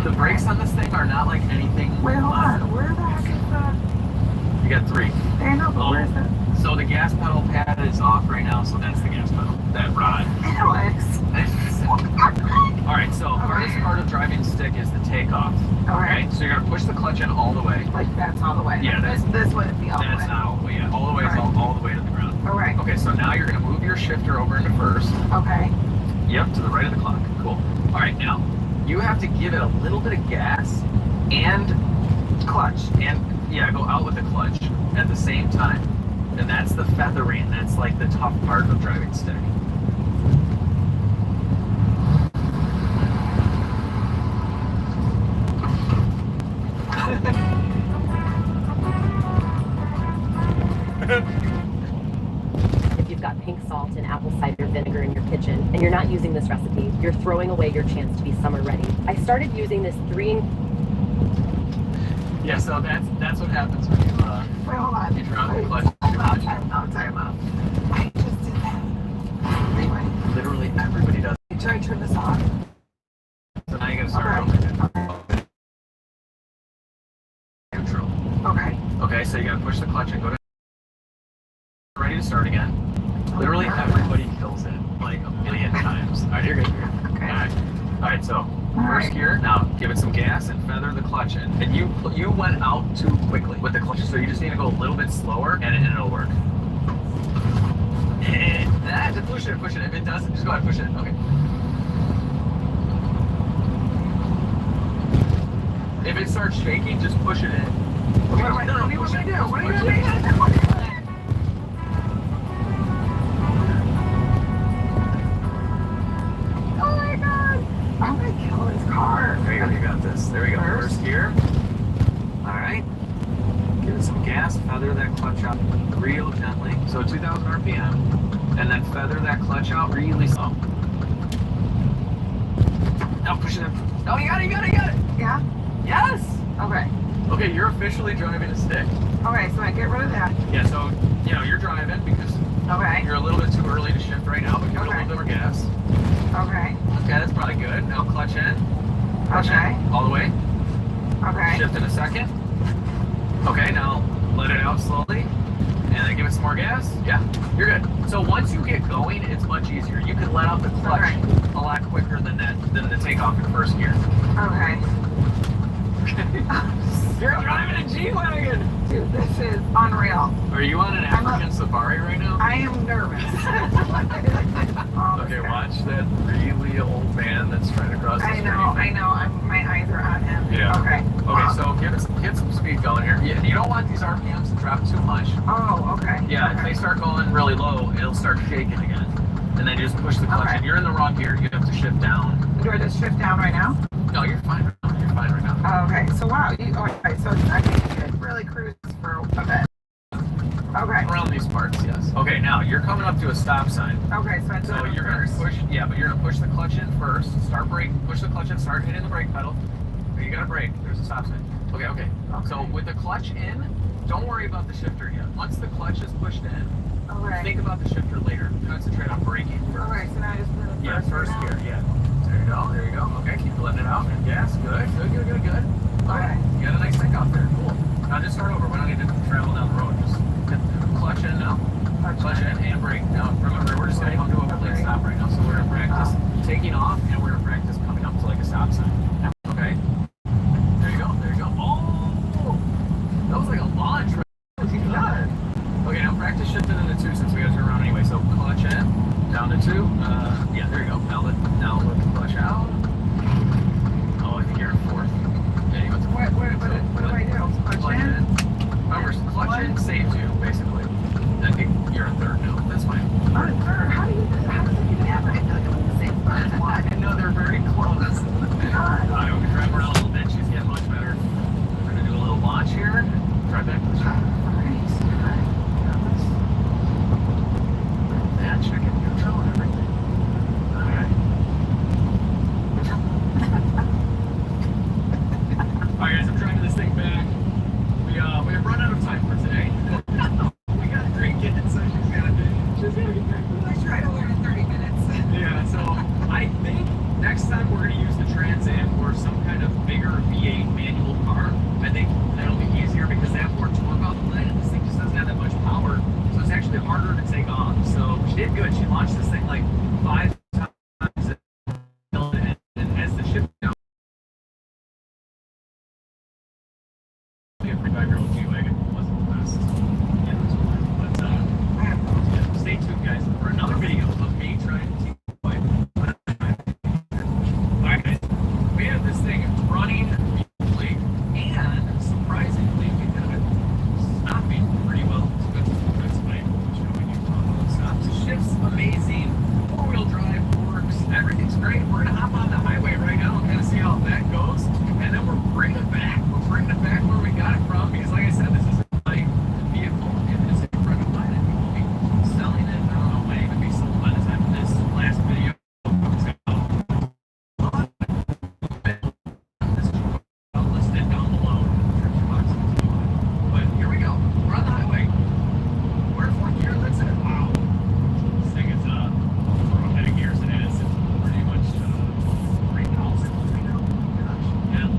The brakes on this thing are not like anything. Wait, hold on. Where the heck is the... You got 3. I know, but where's that? So the gas pedal pad is off right now, so that's the gas pedal. That rod. Alex. All right, so hardest part of driving stick is the takeoff. Okay. So you're gonna push the clutch in all the way. Like that's all the way. Yeah, this wouldn't be all the way. That's not all the way. Yeah, all the way is all the way to the ground. All right. Okay, so now you're gonna move your shifter over into first. Okay. Yep, to the right of the clock. Cool. All right, now you have to give it a little bit of gas and clutch, and go out with the clutch at the same time. And that's the feathering. That's like the tough part of driving stick. If you've got pink salt and apple cider vinegar in your kitchen and you're not using this recipe, you're throwing away your chance to be summer ready. I started using this Yeah, so that's what happens when you wait, hold on. You drop the clutch. Time out. I just did that. Anyway. Literally everybody does. Try to turn this off. So now you gotta start over again. Neutral. Okay. Okay, so you gotta push the clutch and go to ready to start again. Literally everybody kills it like a million times. Alright, you're good. Okay. Alright, so First gear. Now give it some gas and feather the clutch in. And you went out too quickly with the clutch, so you just need to go a little bit slower, and it'll work. Just push it. If it doesn't, just go ahead and push it. Okay. If it starts shaking, just push it in. What do I do? What are you going to do? Oh my god! I'm going to kill this car. There you go, you got this. There we go. First gear. Alright. Give it some gas, feather that clutch out real gently. So 2,000 RPM. And then feather that clutch out really slow. Now push it in. Oh, you got it! Yeah? Yes! Okay. Okay, you're officially driving a stick. Okay, so I get rid of that. Yeah, so, you're driving because you're a little bit too early to shift right now, but give it a little bit more gas. Okay. Okay, that's probably good. Now clutch in. Clutch in. All the way. Okay. Shift in a second. Okay, now let it out slowly. And then give it some more gas. Yeah, you're good. So once you get going, it's much easier. You can let out the clutch a lot quicker than the takeoff in first gear. Okay. You're driving a G-Wagon! Dude, this is unreal. Are you on an African safari right now? I am nervous. Okay, watch that really old man that's trying to cross the street. I know. My eyes are on him. Yeah. Okay. So get some speed going here. Yeah, you don't want these RPMs to drop too much. Oh, okay. Yeah, if they start going really low, it'll start shaking again. And then you just push the clutch in. You're in the wrong gear. You have to shift down. Do I just shift down right now? No, you're fine right now. You're fine right now. Oh, okay. So wow. Okay. So I think you could really cruise for a bit. Okay. Around these parts, yes. Okay, now you're coming up to a stop sign. Okay, so you're gonna push. Yeah, but you're gonna push the clutch in first. Start braking. Push the clutch in. Start hitting the brake pedal. You gotta brake. There's a stop sign. Okay. So with the clutch in, don't worry about the shifter yet. Once the clutch is pushed in, think about the shifter later. Concentrate on braking first. Alright, so now I just put it in first gear. Yeah. There you go. Okay, keep letting it out. And gas. Good. Okay. You got a nice thing out there. Cool. Now just start over. We don't need to travel down the road. Just hit the clutch in now. Clutch in and brake. Now remember, we're just gonna come to a complete stop right now. So we're gonna practice taking off and we're gonna practice coming up to like a stop sign. Okay. There you go. Oh, that was like a launch. Right? Okay, now practice shifting into 2 since we gotta turn around anyway. So clutch in, down to 2. Yeah, there you go. Now let the clutch out. Oh, I think you're in 4th. Yeah, you go to what do I do? Clutch in? Remember, clutch in saves you, basically. I think you're in 3rd now. That's fine. I'm in 3rd. How does it even happen? I feel like I'm in the same spot. I know they're very close. Alright, we can drive around a little bit. She's getting much better. We're gonna do a little launch here. Drive back to the shop. Yeah, check it. Neutral and everything. Alright. Alright guys, I'm driving this thing back. We have run out of time for today. We got 3 kids, so she's gotta get back to I try to learn in 30 minutes. Yeah, so I think next time we're gonna use the Trans Am or some kind of bigger V8 manual car. I think that'll be easier because they have more torque outlet and this thing just doesn't have that much power. So it's actually harder to take off. So she did good. She launched this thing like 5 times and as the ship down. A 35-year-old G-Wagon wasn't the best. Yeah, that's what. But yeah, stay tuned guys for another video of me trying to teach my wife. Alright guys, we have this thing running beautifully and surprisingly we have it stopping pretty well. So that's my showing you how it stops. The shift's amazing. 4-wheel drive works. Everything's great. We're gonna hop on the highway right now and kind of see how that goes. And then we're bringing it back. We're bringing it back where we got it from because like I said, this is my vehicle. It is a friend of mine and we will be selling it. I don't know, it might even be sold by the time this last video comes out. I'll list it down below in the description box if you want. But here we go. We're on the highway. We're in 4th gear. That's it. Wow. This thing is for how many gears it is. It's pretty much 3,000 right now. Gosh. Yeah.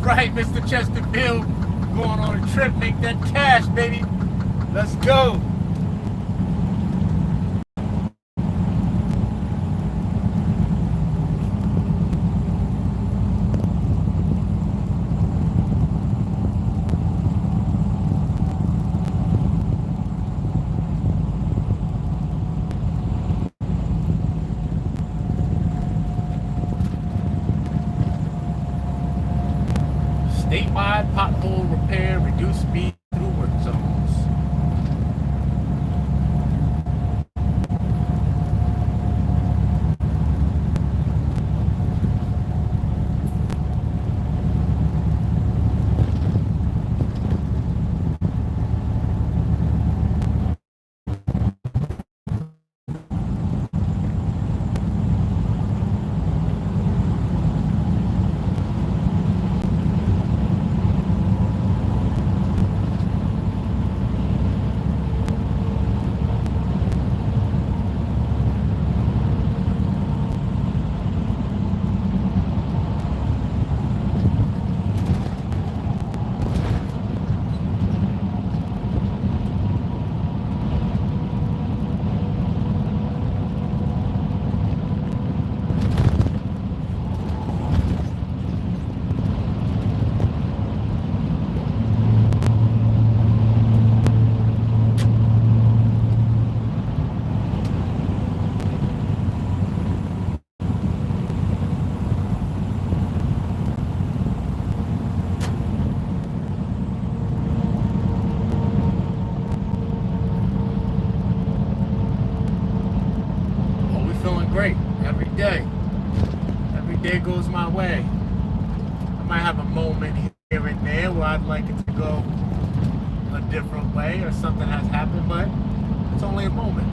right, Mr. Chesterfield. Going on a trip, make that cash, baby. Let's go. Statewide pothole repair, reduce speed through work zones. Every day goes my way. I might have a moment here and there where I'd like it to go a different way or something has happened, but it's only a moment.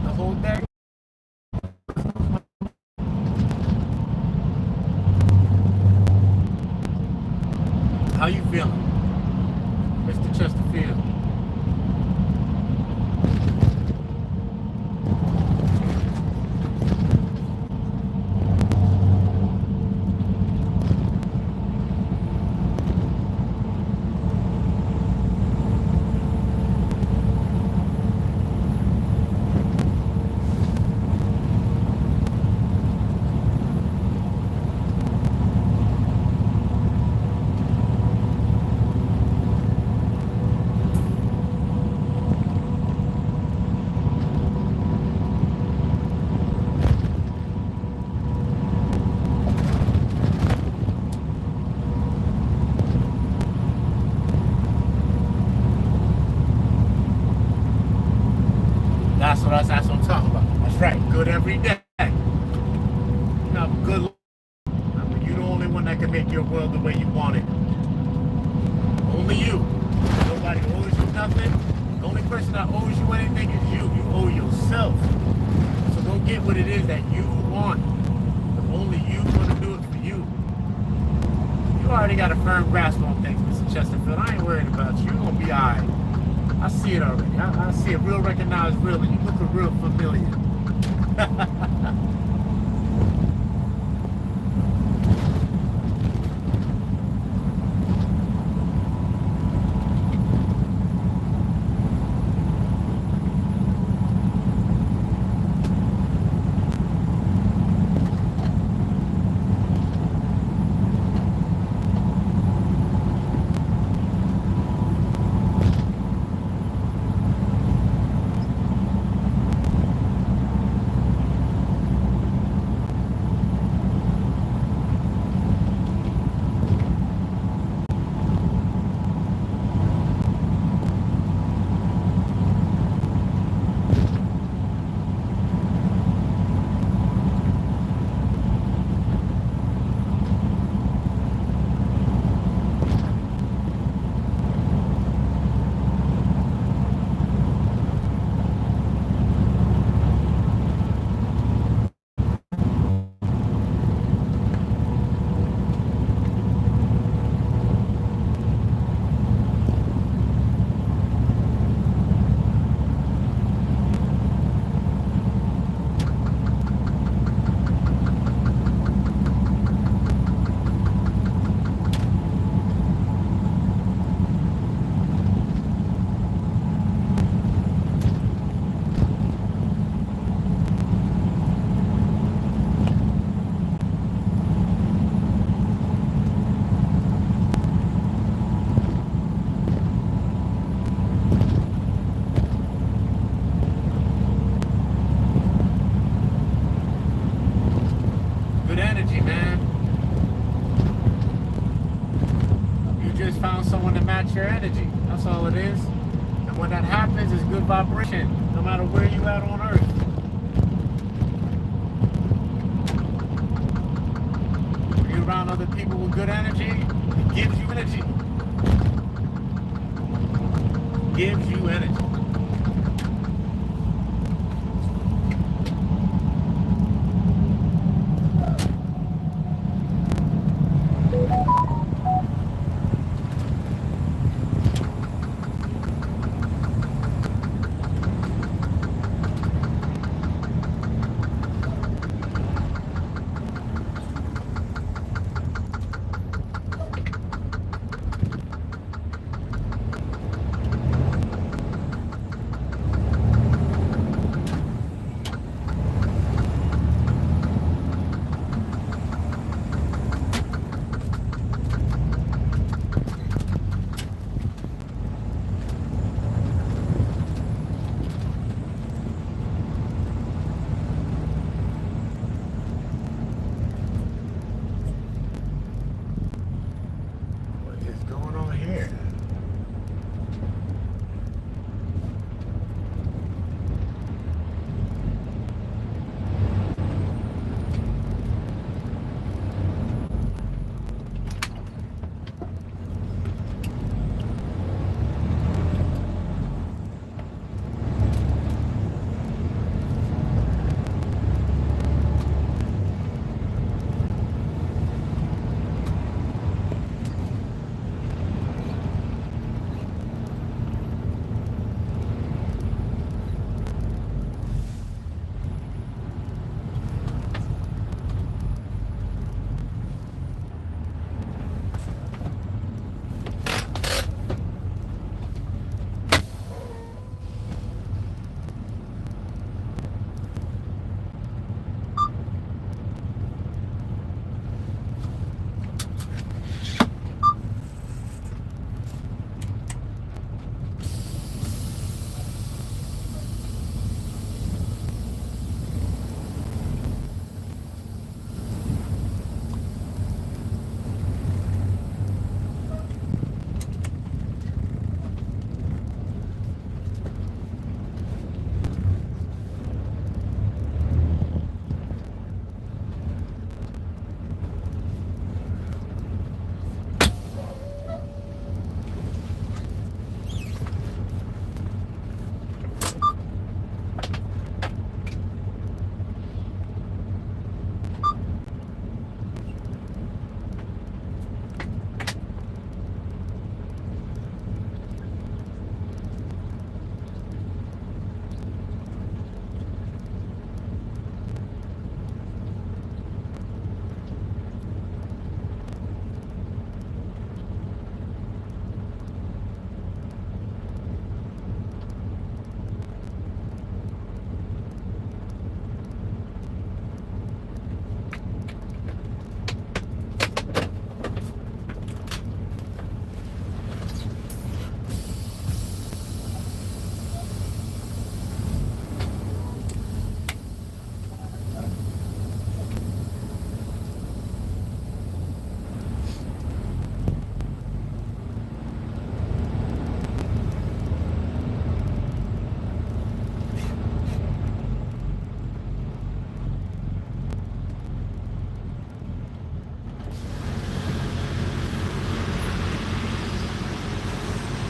The whole day. How you feeling, Mr. Chesterfield? That's what I'm talking about. That's right. Good every day. You know, good. I mean, you're the only one that can make your world the way you want it. Only you. Nobody owes you nothing. The only person that owes you anything is you. You owe yourself. So go get what it is that you want. Only you gonna do it for you. You already got a firm grasp on things, Mr. Chesterfield. I ain't worried about you. You're gonna be alright. I see it already. I see it real, recognized real, and you look real familiar. no matter where you at on earth. When you're around other people with good energy, it gives you energy. Gives you energy.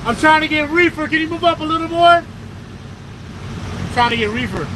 I'm trying to get reefer. Can you move up a little more? I'm trying to get reefer.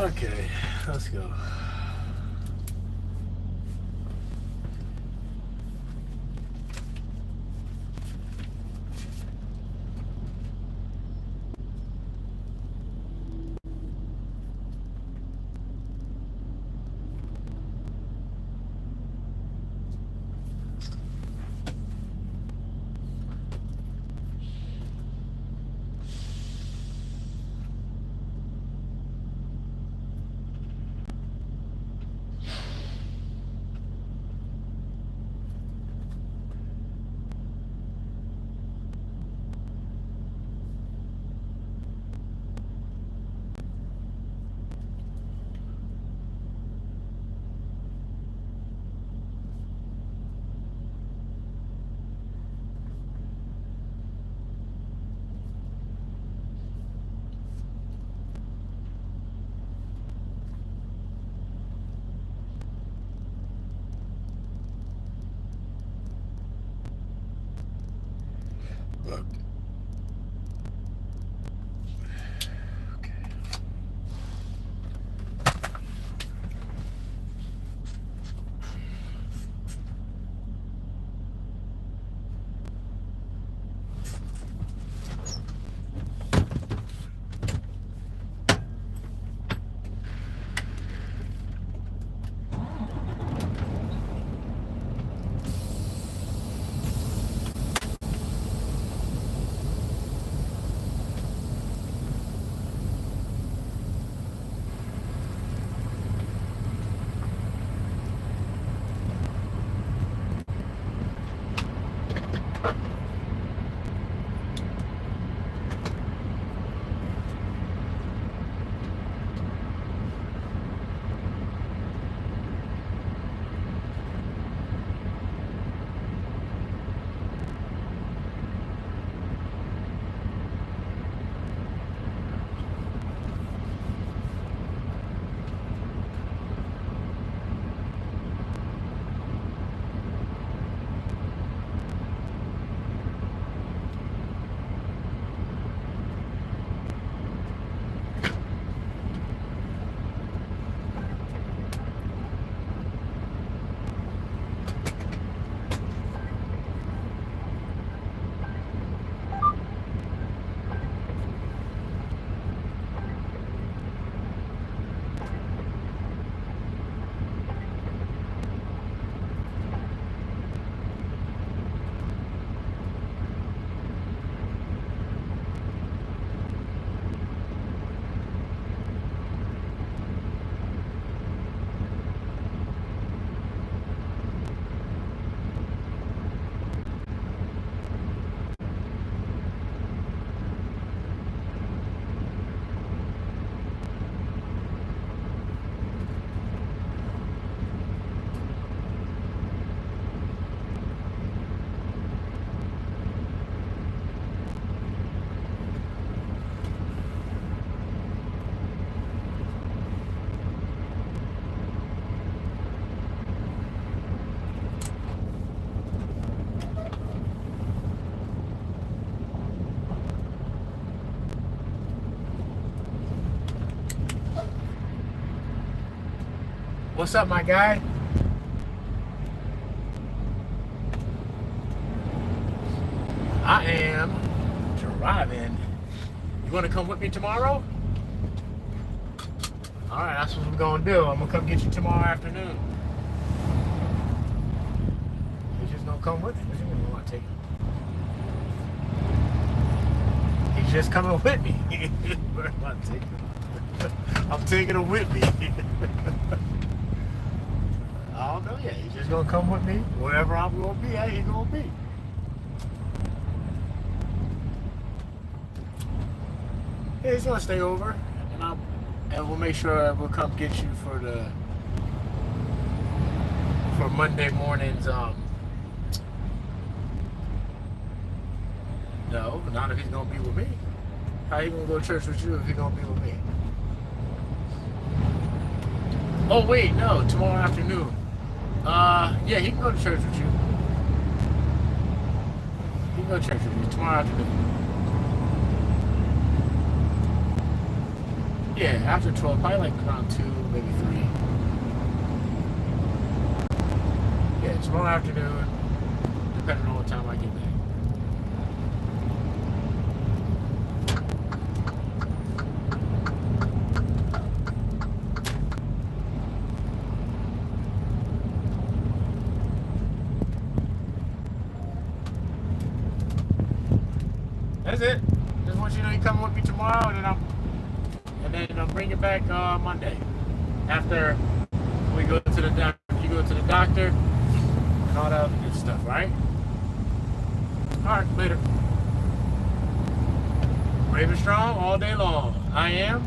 Okay, let's go. Look. What's up, my guy? I am driving. You want to come with me tomorrow? All right, that's what we're going to do. I'm going to come get you tomorrow afternoon. You're just going to come with me. What you mean you want to take him? He's just coming with me. Where am I taking him? I'm taking him with me. I don't know yet. He's just going to come with me. Wherever I'm going to be at, he's going to be. Yeah, he's going to stay over. And we'll make sure we'll come get you for Monday morning's no, not if he's gonna be with me. How you gonna go to church with you if he's gonna be with me? Oh wait, no, tomorrow afternoon. Yeah, he can go to church with you. He can go to church with you tomorrow afternoon. Yeah, after 12, probably like around 2, maybe 3. Yeah, tomorrow afternoon, depending on what time I get back. That's it. Just want you to know you're coming with me tomorrow, and then I'll bring you back Monday after we go to the doctor. You go to the doctor and all that other good stuff, right? All right, later. Brave and strong all day long. I am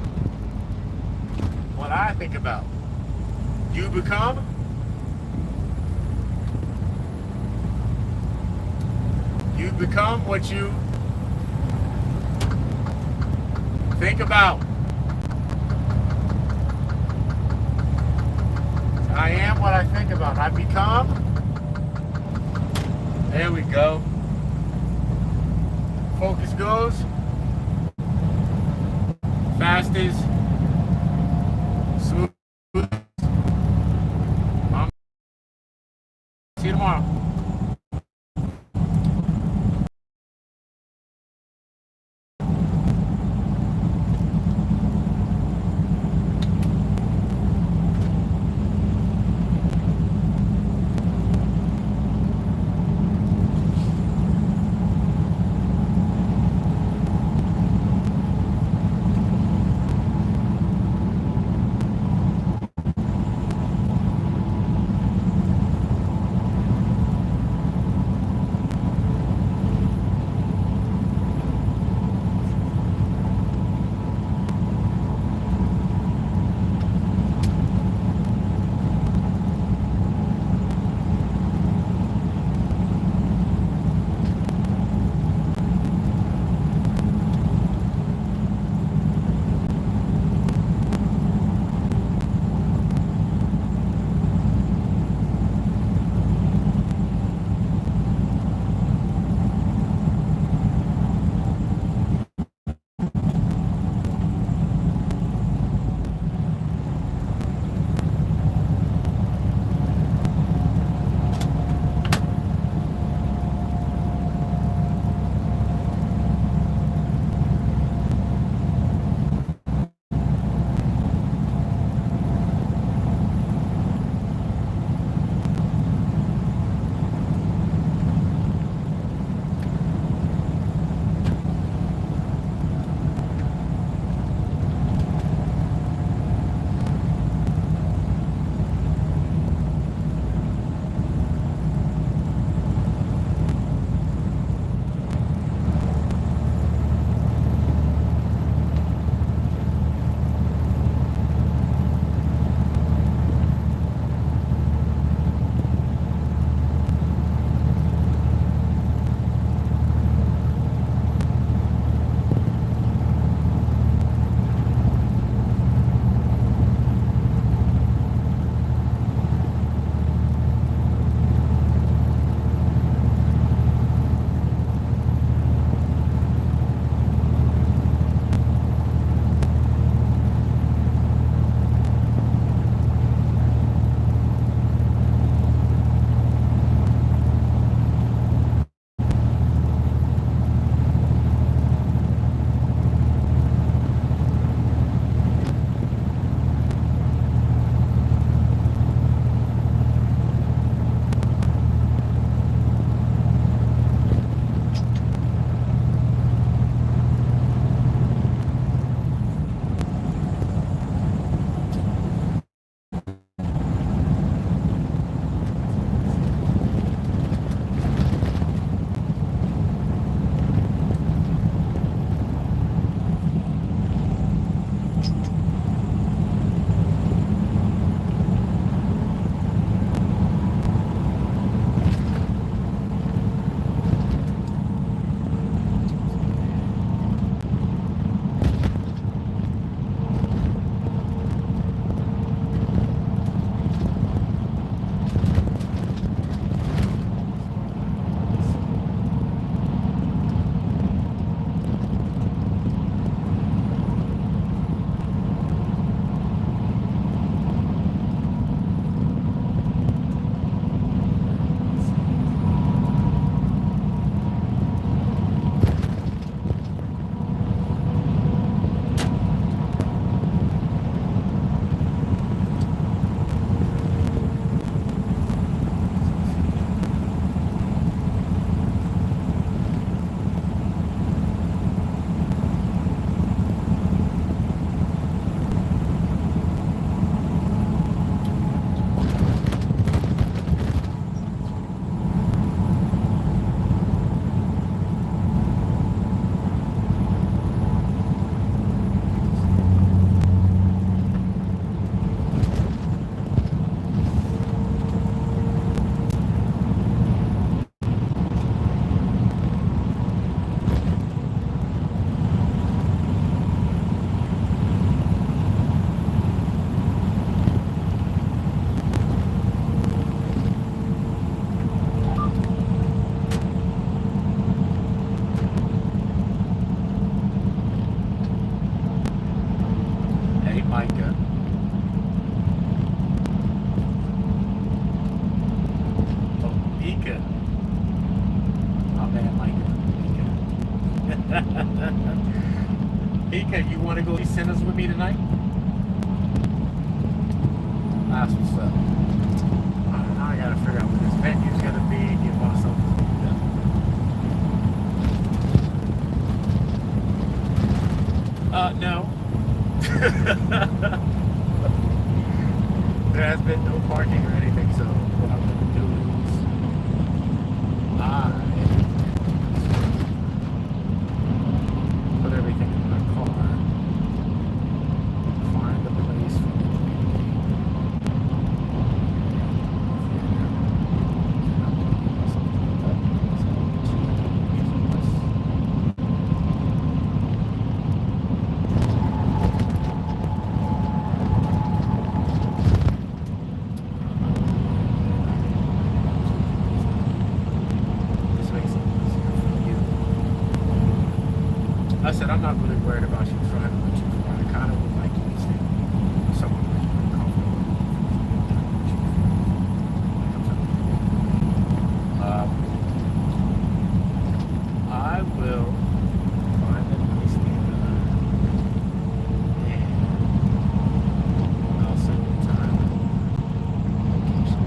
what I think about. You become what you think about. I am what I think about. I become. There we go. Focus goes. Fastest. Smooth. See you tomorrow. EK, you want to go see Sinners with me tonight? That's what's up. Alright, now I gotta figure out where this venue's gonna be, get myself no. There has been no parking or anything, so what I'm gonna do is put everything in my car, find the place for I said, I'm not really worried about you driving too far. I kind of would like you to stay somewhere where you're comfortable. I will find a place near and I'll send you time and location.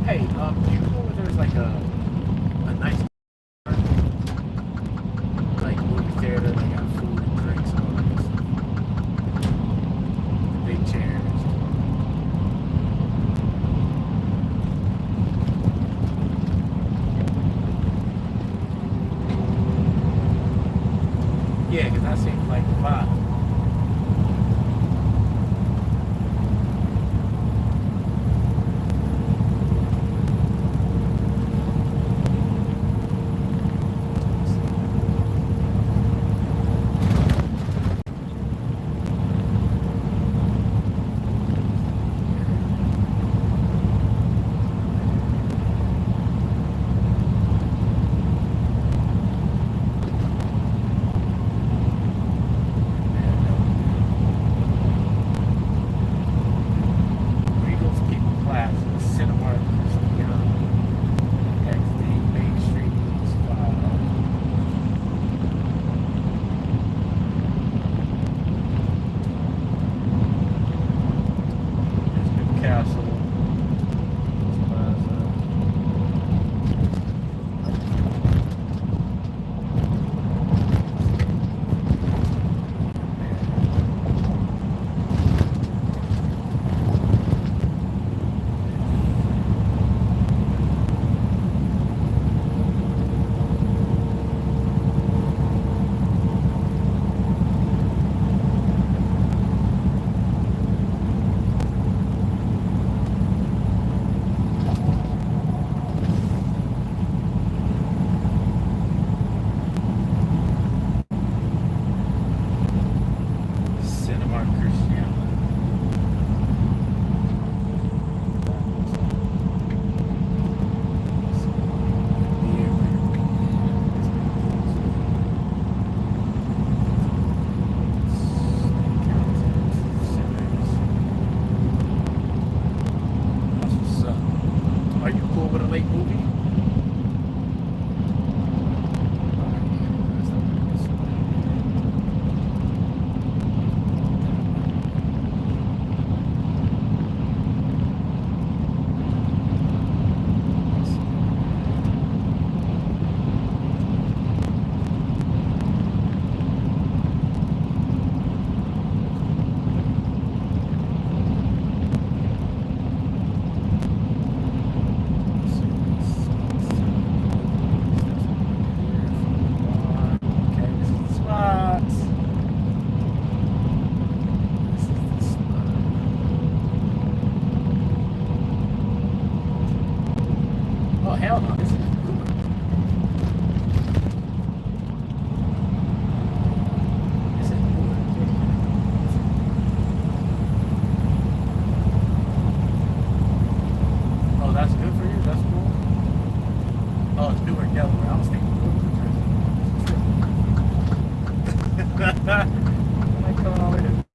Hey, do you know where there's like a nice like movie theater that got food and drinks and all that good stuff? The big chairs. Yeah, because that seems like the vibe. I call it a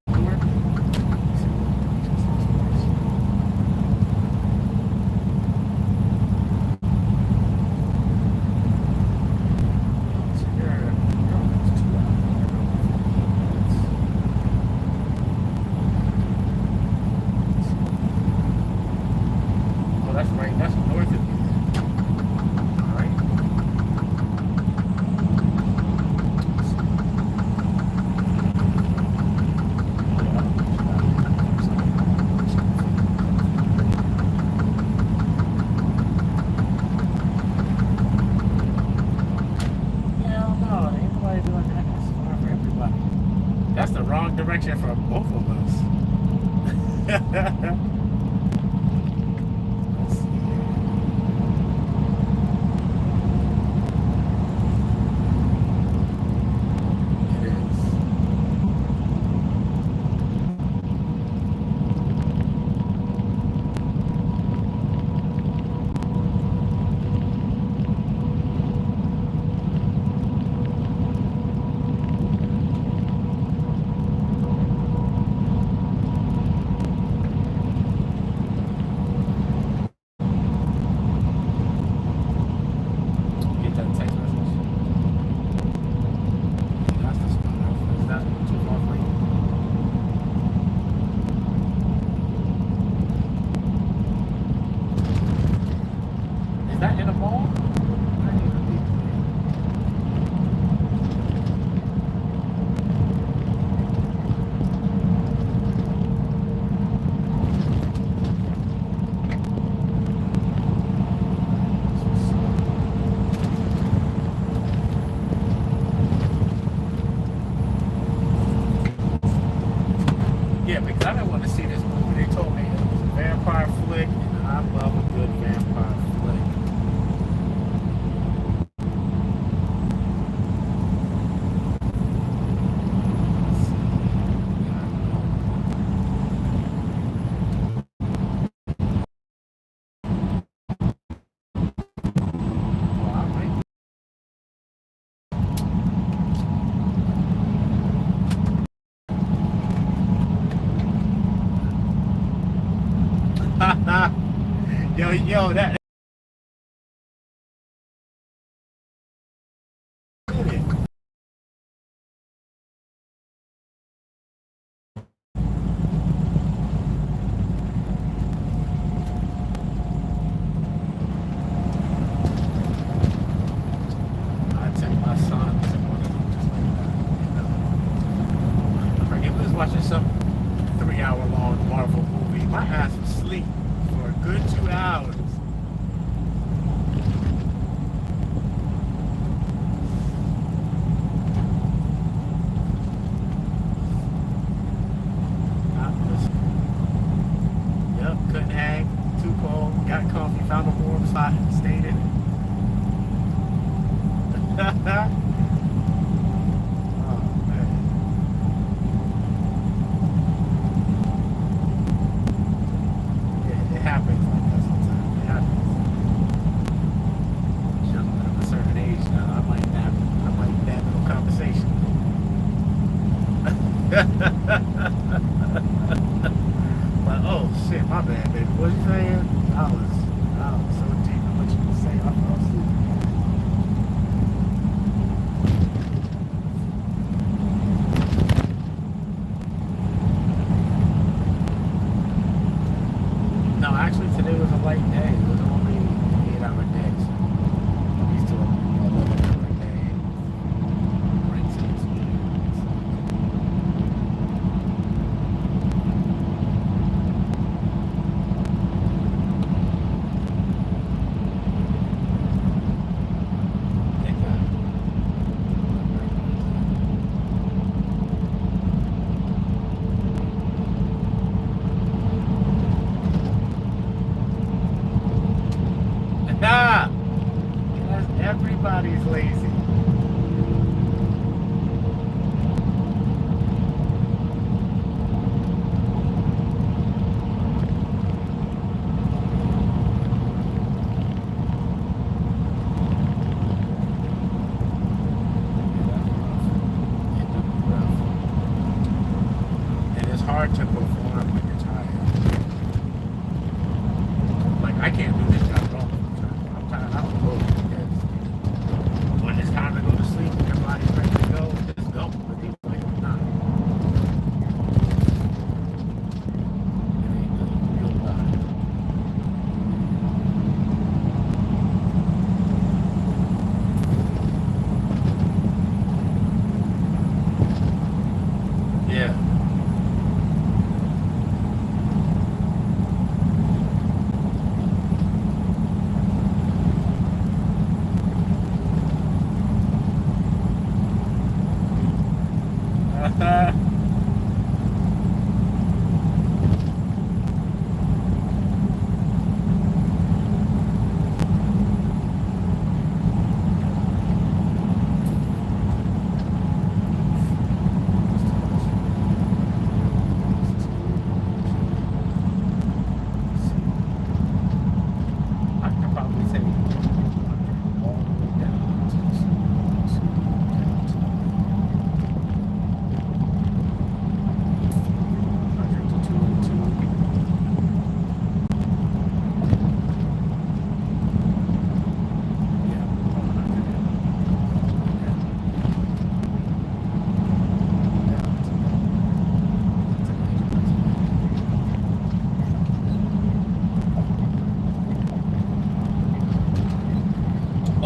that's right. That's north of you. All right. Hell no, ain't nobody doing that. That's far for everybody. That's the wrong direction for both of us. Is that in a mall? Yeah, because I didn't want to see this movie. They told me it was a vampire flick, and I love a good vampire flick. Yo, that. I take my son to one of them just like that. I forget, we was watching some 3-hour-long Marvel movie. My ass was asleep for a good 2 hours. Yep, couldn't hang, too cold, got coffee, found a warm spot, and stayed in it. Oh man. It happens like that sometimes. It happens. Gentlemen of a certain age now, I might nap no conversation. But oh shit, my bad, baby. What you saying? I was so deep in what you were saying. I fell asleep. No, actually today was a light day. It was only an 8-hour day. So I'm used to a 11-hour day. Right to the Nah, because everybody's lazy.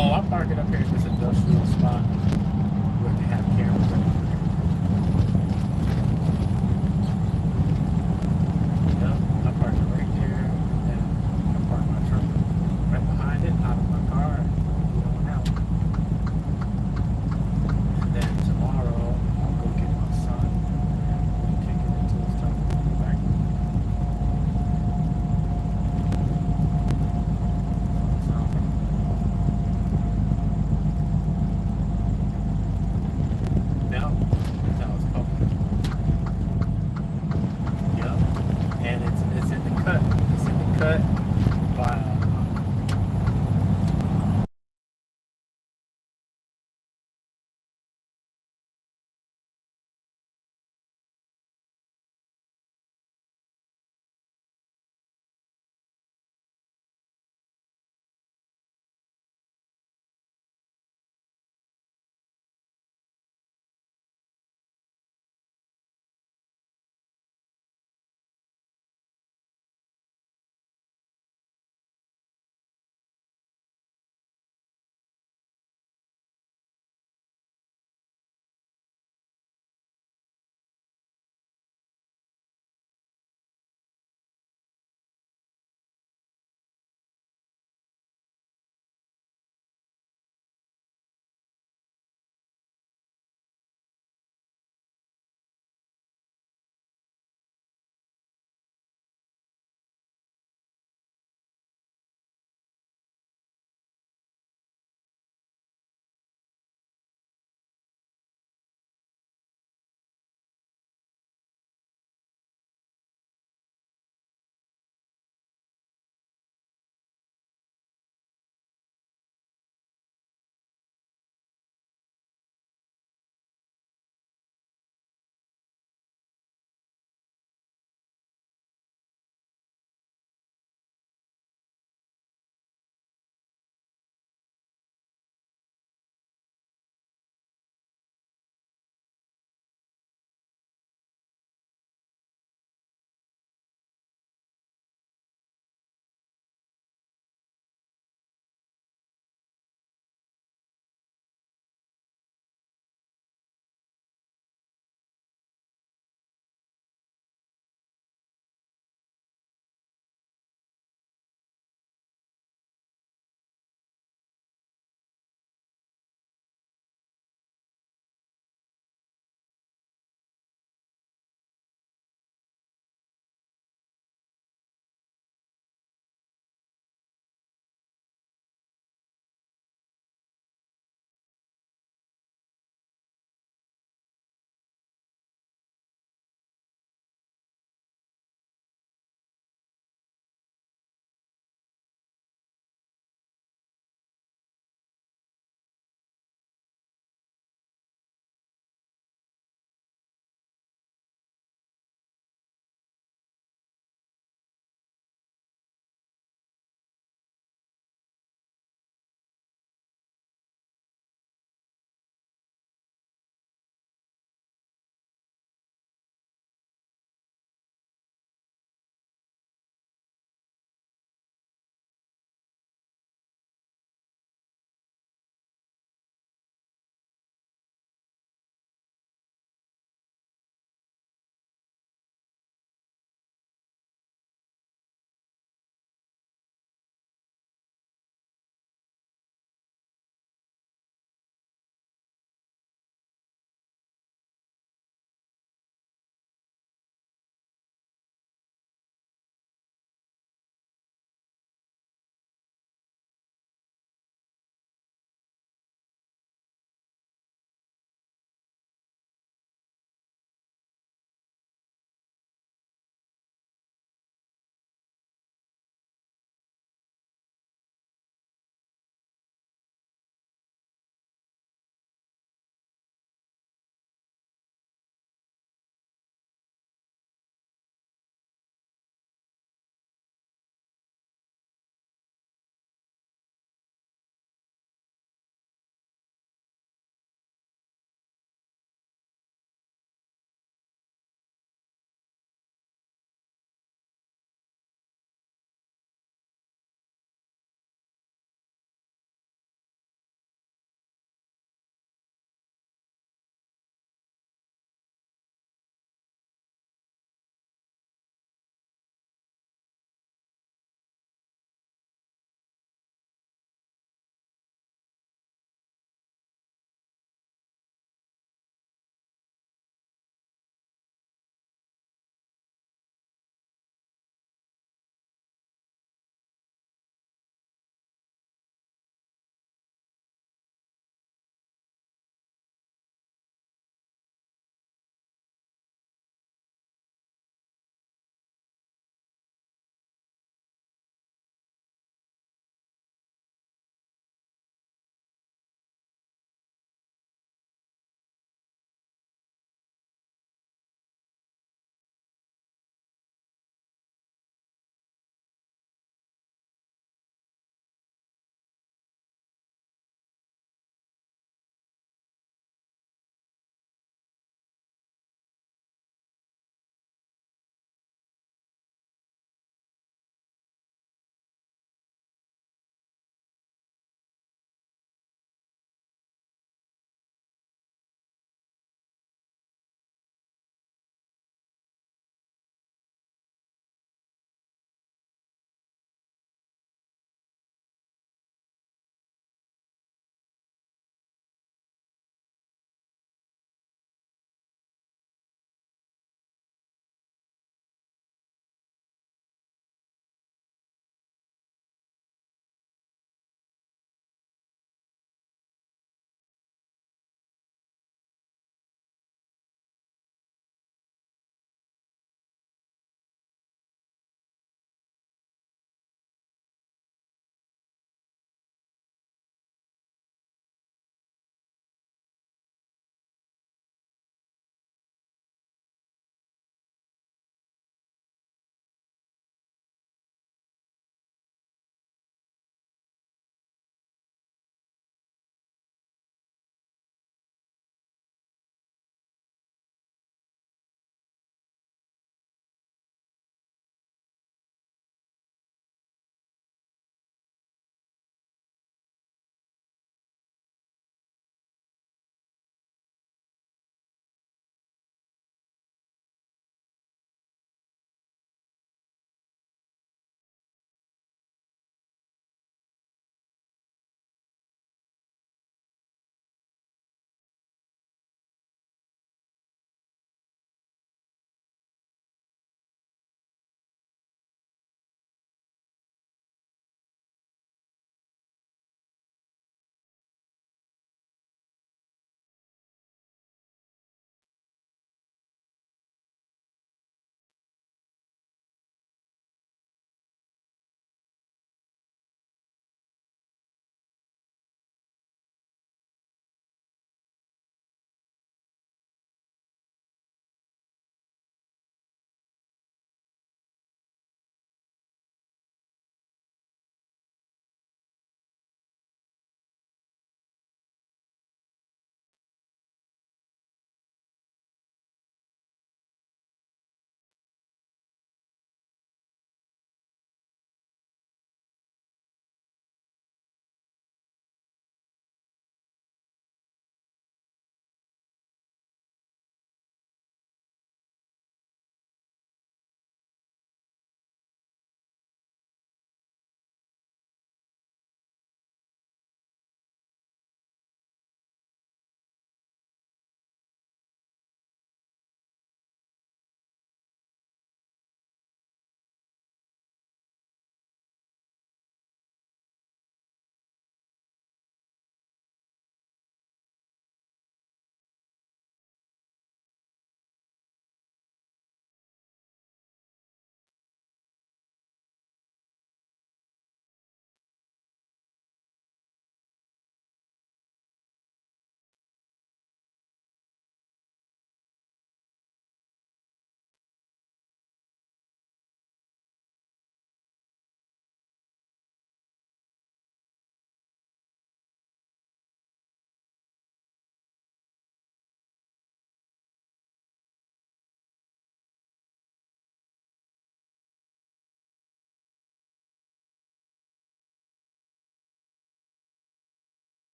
Oh, I'm parking up here in this industrial spot.